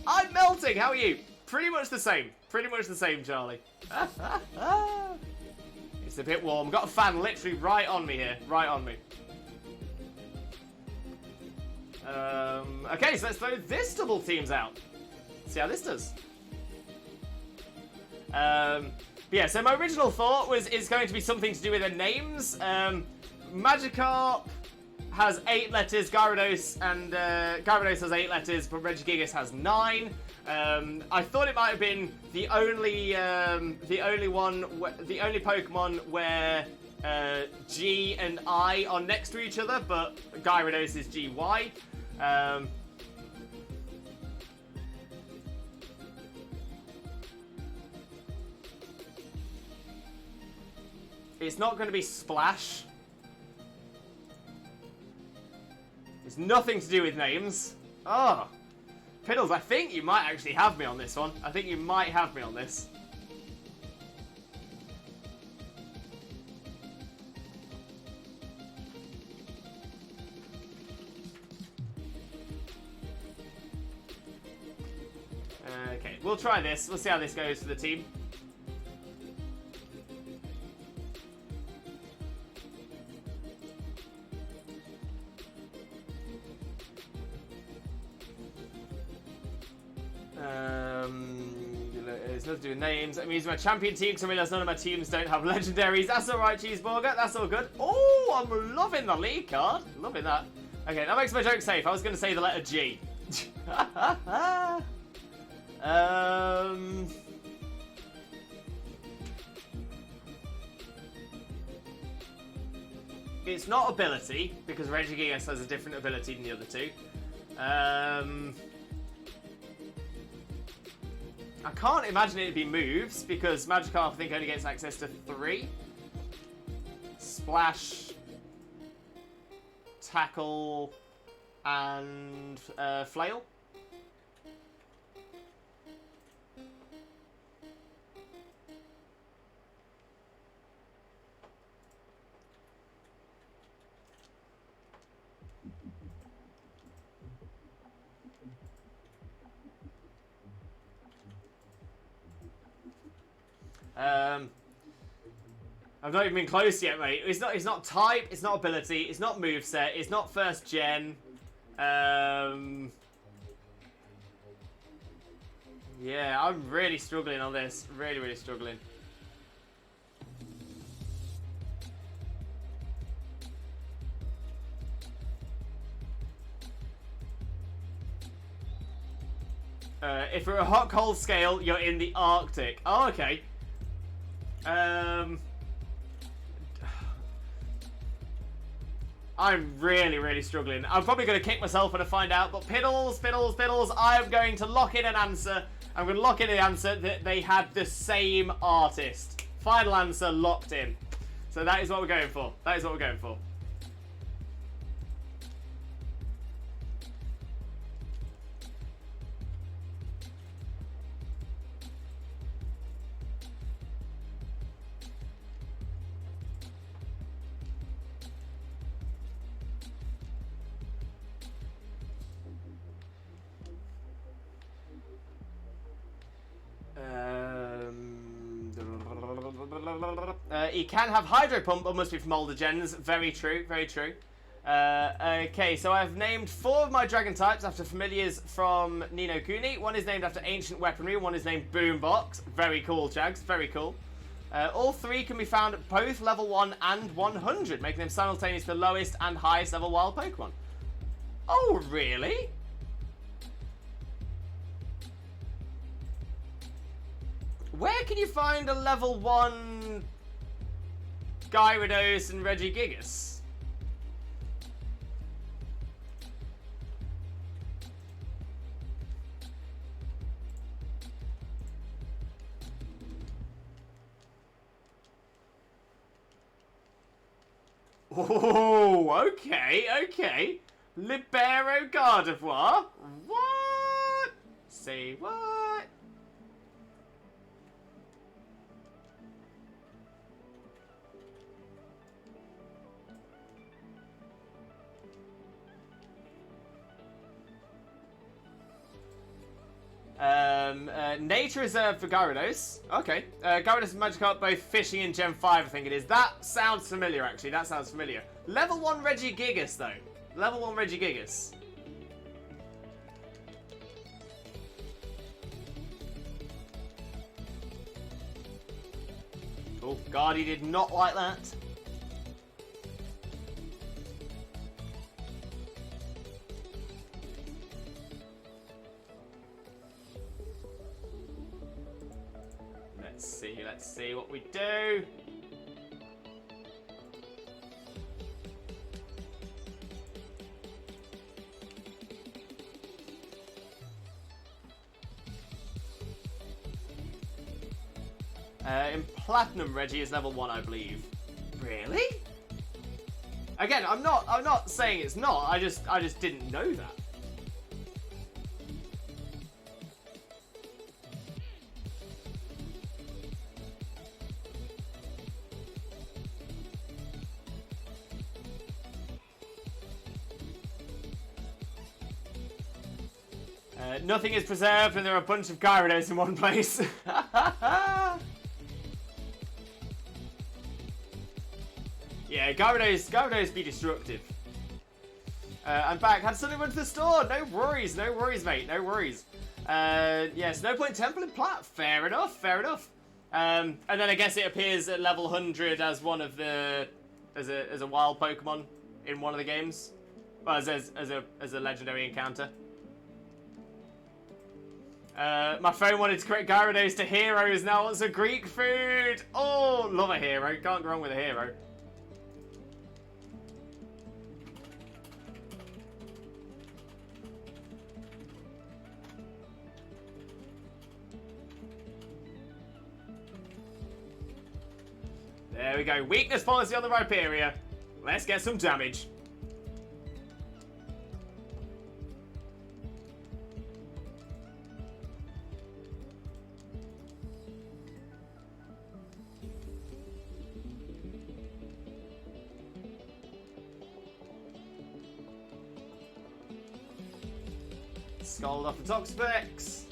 S3: I'm melting. How are you? Pretty much the same. Pretty much the same, Charlie. It's a bit warm. Got a fan literally right on me here. Right on me. Okay, so let's throw this double teams out. See how this does. Yeah, so my original thought was it's going to be something to do with their names. Magikarp has 8 letters, Gyarados has 8 letters, but Regigigas has 9. I thought it might have been the only Pokemon where G and I are next to each other, but Gyarados is GY. It's not going to be Splash. It's nothing to do with names. Oh. Piddles, I think you might actually have me on this one. I think you might have me on this. Okay, we'll try this. We'll see how this goes for the team. It's nothing to do with names. I'm using my champion team because I realize none of my teams don't have legendaries. That's alright, Cheeseburger. That's all good. Oh, I'm loving the lead card. Loving that. Okay, that makes my joke safe. I was going to say the letter G. It's not ability, because Regigigas has a different ability than the other two. I can't imagine it'd be moves, because Magikarp I think only gets access to 3. Splash, Tackle, and Flail. I've not even been close yet, mate. It's not type, it's not ability, it's not moveset, it's not first gen. Yeah, I'm really struggling on this. Really, really struggling. If we're a hot cold scale, you're in the Arctic. Oh, okay. I'm really, really struggling. I'm probably going to kick myself when I find out, but Piddles, I am going to lock in an answer. I'm going to lock in the answer that they had the same artist. Final answer locked in. So that is what we're going for. That is what we're going for. He can have Hydro Pump, but must be from older gens. Very true, very true. Okay, so I've named 4 of my dragon types after familiars from Ni no Kuni. One is named after ancient weaponry, one is named Boombox. Very cool, Jags, very cool. All 3 can be found at both level 1 and 100, making them simultaneous the lowest and highest level wild Pokemon. Oh, really? Where can you find a level 1 Gyarados and Regigigas? Oh, okay, okay. Libero Gardevoir? What? Say what? Nature Reserve for Gyarados. Okay. Gyarados and Magikarp both fishing in Gen 5, I think it is. That sounds familiar, actually. That sounds familiar. Level 1 Regigigas, though. Level 1 Regigigas. Oh, God, he did not like that. Let's see what we do. In Platinum, Reggie is level 1, I believe. Really? Again, I'm not saying it's not. I just didn't know that. Nothing is preserved and there are a bunch of Gyarados in one place. Yeah, Gyarados be destructive. I'm back. Had something run to the store. No worries, mate. No worries. Yes, no point Temple in Plat. Fair enough, fair enough. And then I guess it appears at level 100 as one of the... as a wild Pokemon in one of the games. Well, as a legendary encounter. My phone wanted to correct Gyarados to heroes, now wants a Greek food! Oh, love a hero. Can't go wrong with a hero. There we go. Weakness policy on the Rhyperia. Let's get some damage. Scald off the Toxapex.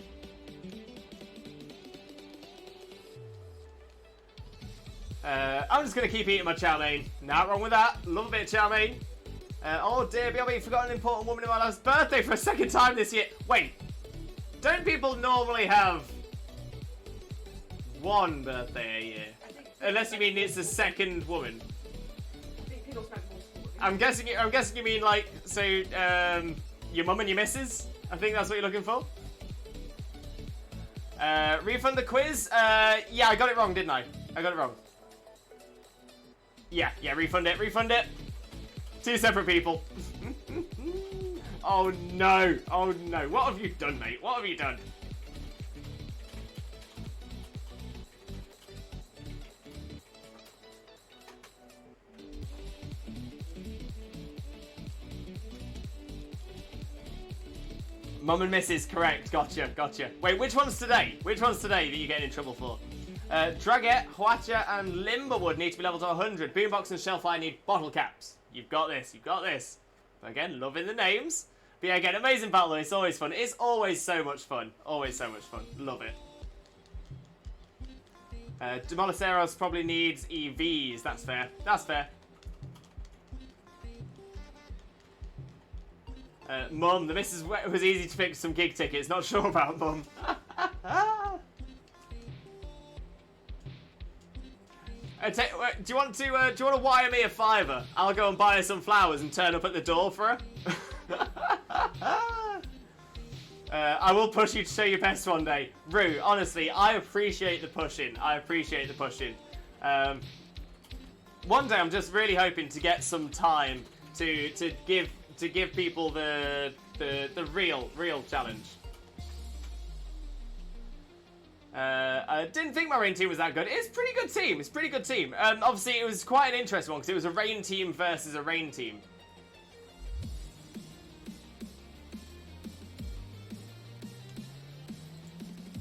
S3: I'm just going to keep eating my chow mein. Not wrong with that. Love a bit of chow mein. Oh dear, BRB forgot an important woman in my life's birthday for a second time this year. Wait. Don't people normally have one birthday a year? Unless you mean it's the second woman.
S6: I think people spend multiple.
S3: I'm guessing you mean like, so, your mum and your missus? I think that's what you're looking for. Refund the quiz? Yeah, I got it wrong, didn't I? I got it wrong. Yeah, refund it. Two separate people. Oh no, what have you done, mate? What have you done? Mum and Mrs. Correct. Gotcha. Wait, which one's today? Which one's today that you're getting in trouble for? Draget, Huacha, and Limberwood need to be level to 100. Boombox and Shellfire need bottle caps. You've got this. But again, loving the names. But yeah, again, amazing battle. It's always fun. It's always so much fun. Love it. Demoliceros probably needs EVs. That's fair. Mum, the missus was easy to pick some gig tickets. Not sure about Mum. Do you want to wire me a £5? I'll go and buy her some flowers and turn up at the door for her. I will push you to show your best one day. Rue, honestly, I appreciate the pushing. One day I'm just really hoping to get some time to give people the real challenge. I didn't think my rain team was that good. It's a pretty good team. Obviously, it was quite an interesting one because it was a rain team versus a rain team.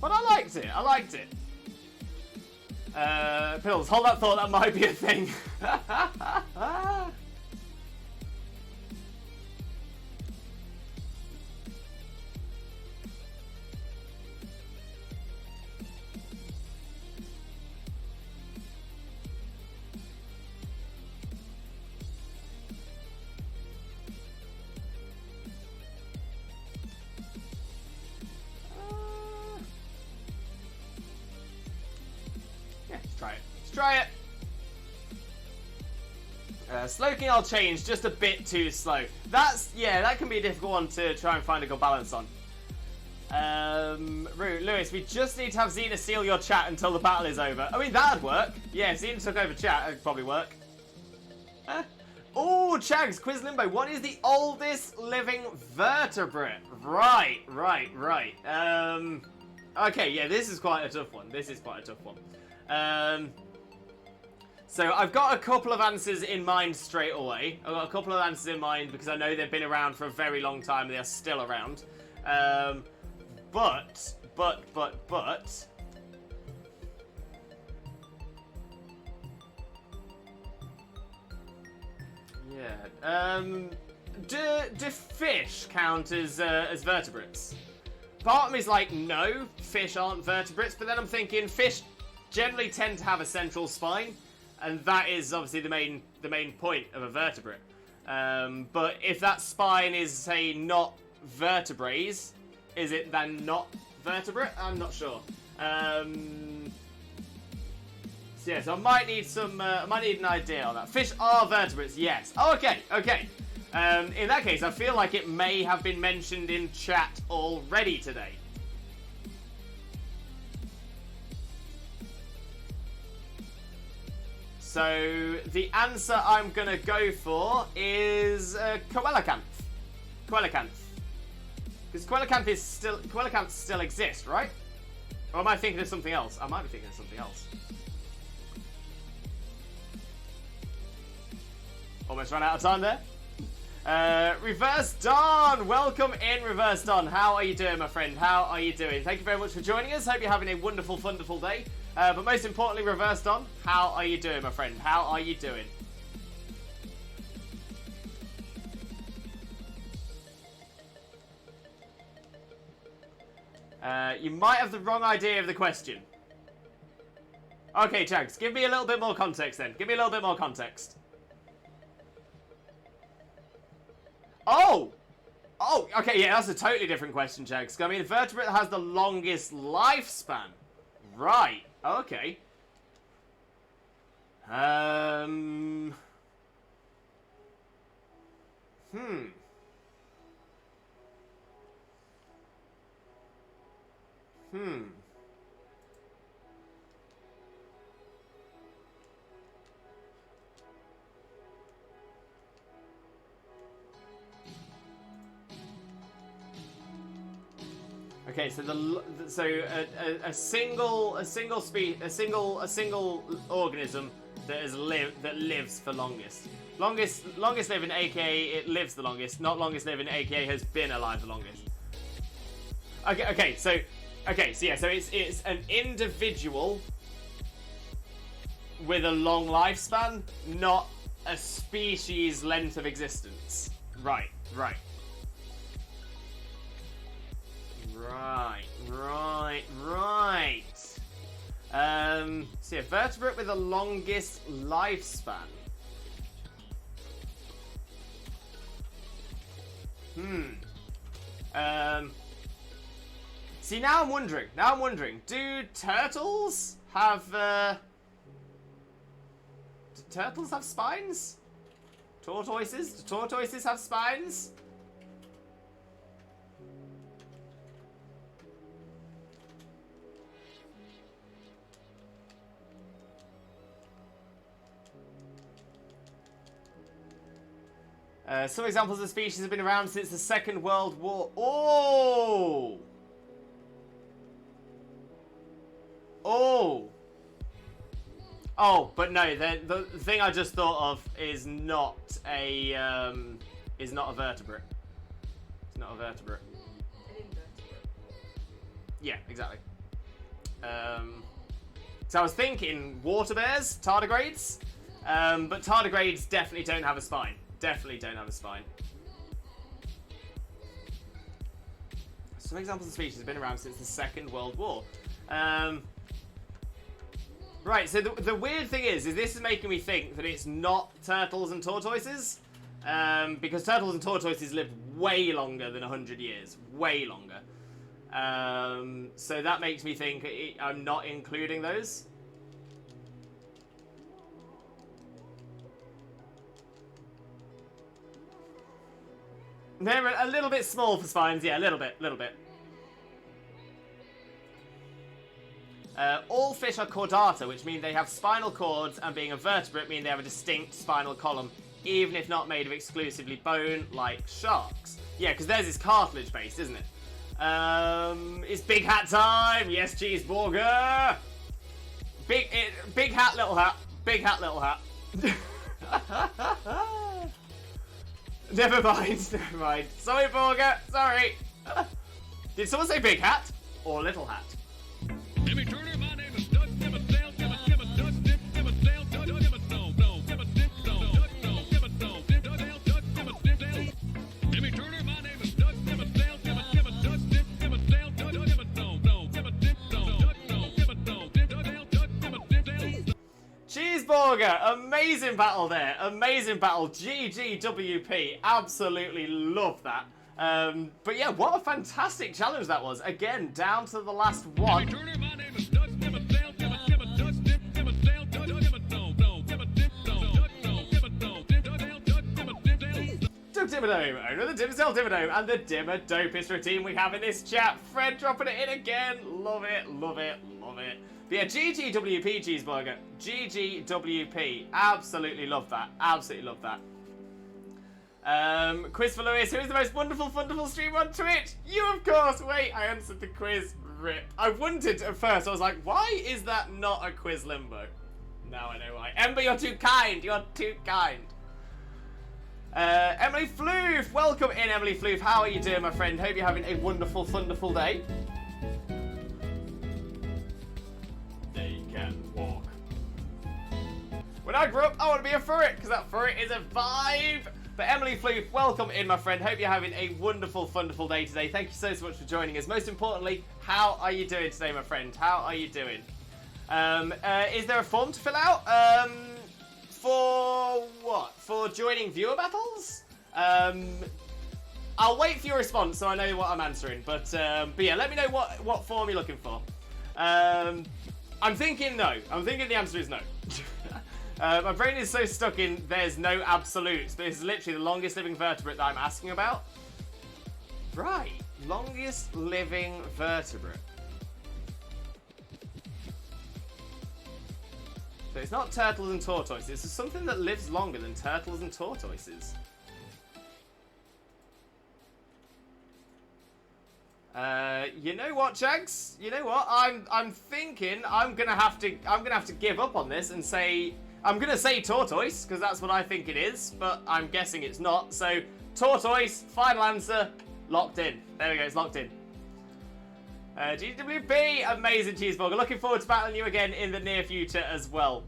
S3: But I liked it. Pills, hold that thought, that might be a thing. Try it. Slowking I'll change, just a bit too slow. That can be a difficult one to try and find a good balance on. Lewis, we just need to have Xena seal your chat until the battle is over. I mean, that'd work. Yeah, if Xena took over chat, that'd probably work. Oh, Chags, Quiz Limbo. What is the oldest living vertebrate? Right. Okay, yeah, this is quite a tough one. So I've got a couple of answers in mind straight away. I've got a couple of answers in mind because I know they've been around for a very long time and they are still around. But. Yeah. Do fish count as vertebrates? Part of me's like, no, fish aren't vertebrates, but then I'm thinking fish generally tend to have a central spine. And that is obviously the main point of a vertebrate. But if that spine is, say, not vertebrates, is it then not vertebrate? I'm not sure. So I might need an idea on that. Fish are vertebrates, yes. Oh, okay. In that case, I feel like it may have been mentioned in chat already today. So the answer I'm gonna go for is coelacanth. Coelacanth. Because coelacanths still exist, right? Or am I thinking of something else? I might be thinking of something else. Almost ran out of time there. Reverse Dawn! Welcome in, Reverse Dawn. How are you doing, my friend? How are you doing? Thank you very much for joining us. Hope you're having a wonderful, wonderful day. But most importantly, Reverse Dawn, how are you doing, my friend? How are you doing? You might have the wrong idea of the question. Okay, Chags, give me a little bit more context then. Give me a little bit more context. Oh! Oh, okay, yeah, that's a totally different question, Chags. I mean, the vertebrate has the longest lifespan. Right, okay. Okay, so a single organism that lives for longest. Longest living, aka it lives the longest, not longest living, aka has been alive the longest. Okay, so yeah, so it's an individual with a long lifespan, not a species length of existence. Right. So yeah, vertebrate with the longest lifespan. See, now I'm wondering, do turtles have, do turtles have spines? Tortoises? Do tortoises have spines? Some examples of species have been around since the Second World War. Oh! Oh! Oh, but no, the thing I just thought of is not a vertebrate. It's not a vertebrate.
S6: An invertebrate.
S3: Yeah, exactly. So I was thinking water bears, tardigrades, but tardigrades definitely don't have a spine. Definitely don't have a spine. Some examples of species have been around since the Second World War. Right, so the weird thing is this is making me think that it's not turtles and tortoises, because turtles and tortoises live way longer than 100 years. Way longer. So that makes me think I'm not including those. They're a little bit small for spines, yeah, a little bit. All fish are chordata, which means they have spinal cords, and being a vertebrate means they have a distinct spinal column, even if not made of exclusively bone, like sharks. Yeah, because theirs is cartilage-based, isn't it? It's big hat time! Yes, cheeseburger! Big hat, little hat. Big hat, little hat. Never mind. Sorry, Burger. Sorry. Did someone say big hat or little hat?
S5: Jimmy Turner, my name is Doug Dimmadale, Jimmy Turner, my name is Doug Dimmadale,
S3: Cheeseburger, amazing battle there. Amazing battle. GGWP. Absolutely love that. But yeah, what a fantastic challenge that was. Again, down to the last one. Doug Dimmadome, owner of the Dimmersdale Dimmadome, and the Dimmer Dopest routine we have in this chat. Fred dropping it in again. Love it, love it, love it. But yeah, GGWP Cheeseburger. GGWP. Absolutely love that. Absolutely love that. Quiz for Lewis. Who is the most wonderful, wonderful streamer on Twitch? You, of course. Wait, I answered the quiz. Rip. I wondered at first. I was like, why is that not a quiz limbo? Now I know why. Ember, you're too kind. You're too kind. Emily Floof. Welcome in, Emily Floof. How are you doing, my friend? Hope you're having a wonderful, wonderful day. They can walk. When I grow up, I want to be a furret, because that furret is a vibe. But Emily Floof, welcome in, my friend. Hope you're having a wonderful, wonderful day today. Thank you so much for joining us. Most importantly, how are you doing today, my friend? How are you doing? Is there a form to fill out? For what? For joining viewer battles? I'll wait for your response so I know what I'm answering. But yeah, let me know what form you're looking for. I'm thinking no. I'm thinking the answer is no. My brain is so stuck in there's no absolutes. This is literally the longest living vertebrate that I'm asking about. Right. Longest living vertebrate. So it's not turtles and tortoises. It's something that lives longer than turtles and tortoises. You know what, Jags? You know what? I'm thinking I'm gonna have to give up on this and say I'm gonna say tortoise because that's what I think it is, but I'm guessing it's not. So tortoise, final answer, locked in. There we go, it's locked in. GWP, amazing cheeseburger. Looking forward to battling you again in the near future as well.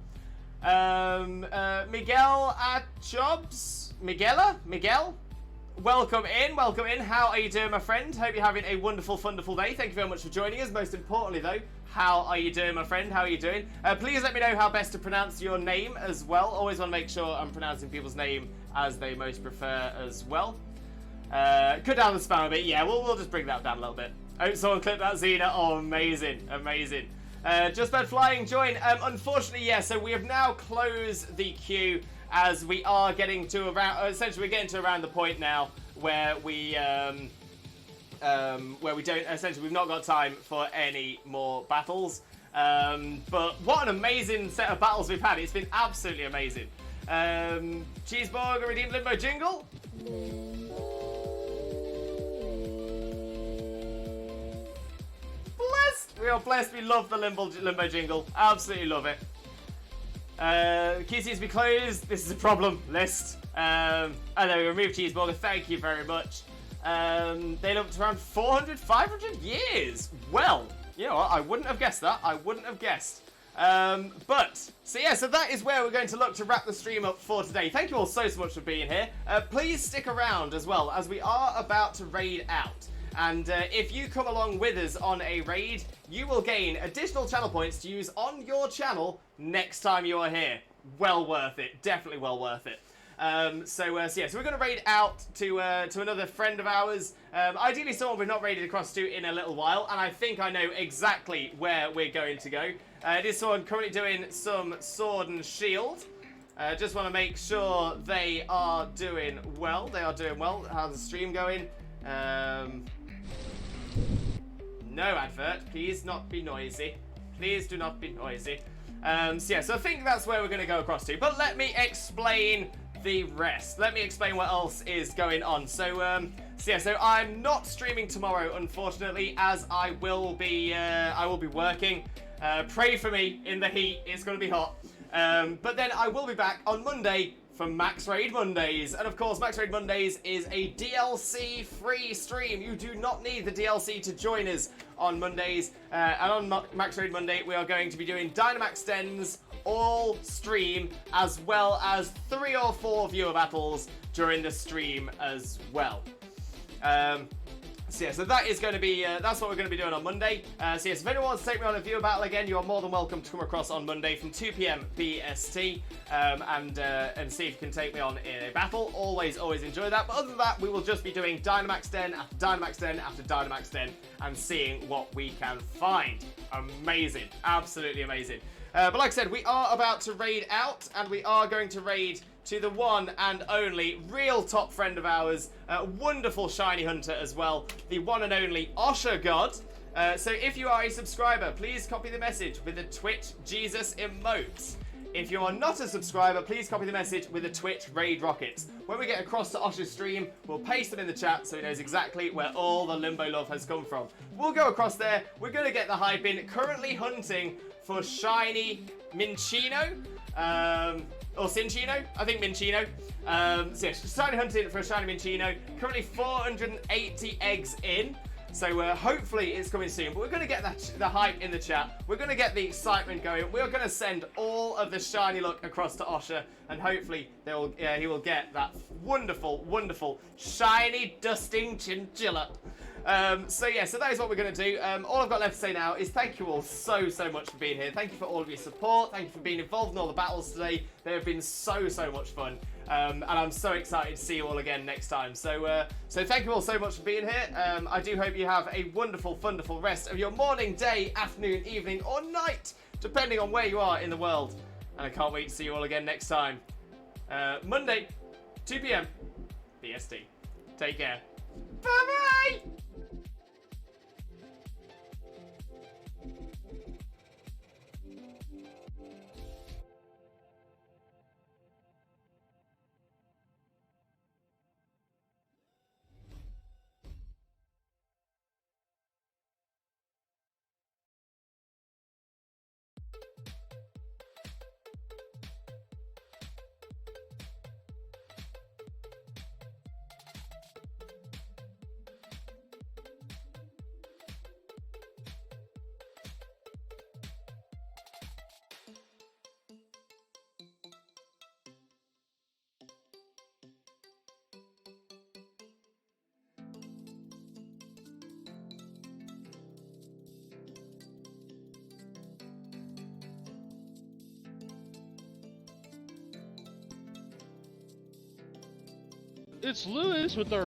S3: Miguel Jobs, Miguel. Welcome in. How are you doing, my friend? Hope you're having a wonderful, wonderful day. Thank you very much for joining us. Most importantly, though, how are you doing, my friend? How are you doing? Please let me know how best to pronounce your name as well. Always want to make sure I'm pronouncing people's name as they most prefer as well. Cut down the spam a bit. Yeah, we'll just bring that down a little bit. Oh, someone clipped that Xena. Oh, amazing. Just Bird Flying, join. Unfortunately, yeah, so we have now closed the queue as we are getting to around, essentially we're getting to around the point now where we don't, essentially we've not got time for any more battles. But what an amazing set of battles we've had. It's been absolutely amazing. Cheeseburger redeemed Limbo Jingle. Blessed! We are blessed. We love the Limbo Jingle. Absolutely love it. Queue seems to be closed. This is a problem list. And then we removed Cheeseburger. Thank you very much. They looked around 400, 500 years. Well, you know what? I wouldn't have guessed that. I wouldn't have guessed. So that is where we're going to look to wrap the stream up for today. Thank you all so much for being here. Please stick around as well, as we are about to raid out. And if you come along with us on a raid, you will gain additional channel points to use on your channel next time you are here. Well worth it. Definitely well worth it. So we're going to raid out to another friend of ours. Ideally someone we've not raided across to in a little while, and I think I know exactly where we're going to go. It is someone currently doing some Sword and Shield. Just want to make sure they are doing well. They are doing well. How's the stream going? No advert. Please not be noisy. Please do not be noisy. So I think that's where we're going to go across to. But let me explain the rest. Let me explain what else is going on. So I'm not streaming tomorrow, unfortunately, as I will be working. Pray for me in the heat. It's going to be hot. But then I will be back on Monday for Max Raid Mondays. And of course, Max Raid Mondays is a DLC free stream. You do not need the DLC to join us on Mondays. And on Max Raid Monday, we are going to be doing Dynamax Dens all stream, as well as 3 or 4 viewer battles during the stream as well. So that is going to be, that's what we're going to be doing on Monday. If anyone wants to take me on a viewer battle again, you are more than welcome to come across on Monday from 2 PM BST and see if you can take me on in a battle. Always enjoy that. But other than that, we will just be doing Dynamax Den after Dynamax Den after Dynamax Den and seeing what we can find. Amazing. Absolutely amazing. But like I said, we are about to raid out, and we are going to raid to the one and only real top friend of ours, wonderful shiny hunter as well, the one and only Osher God. So if you are a subscriber, please copy the message with the Twitch Jesus emotes. If you are not a subscriber, please copy the message with the Twitch raid rockets. When we get across to Osher's stream, we'll paste them in the chat so he knows exactly where all the Limbo love has come from. We'll go across there. We're going to get the hype in. Currently hunting for shiny Minccino. Or Cinccino. I think Minccino. So yeah, shiny hunting for a shiny Minccino. Currently 480 eggs in. So hopefully it's coming soon, but we're going to get the hype in the chat. We're going to get the excitement going. We're going to send all of the shiny luck across to Osher, and hopefully he will get that wonderful, wonderful, shiny, dusting chinchilla. So that is what we're going to do. All I've got left to say now is thank you all so much for being here. Thank you for all of your support. Thank you for being involved in all the battles today. They have been so much fun. And I'm so excited to see you all again next time. So thank you all so much for being here. I do hope you have a wonderful, wonderful rest of your morning, day, afternoon, evening, or night, depending on where you are in the world. And I can't wait to see you all again next time. Monday, 2 p.m. BST. Take care. Bye-bye!
S7: It's Lewis with our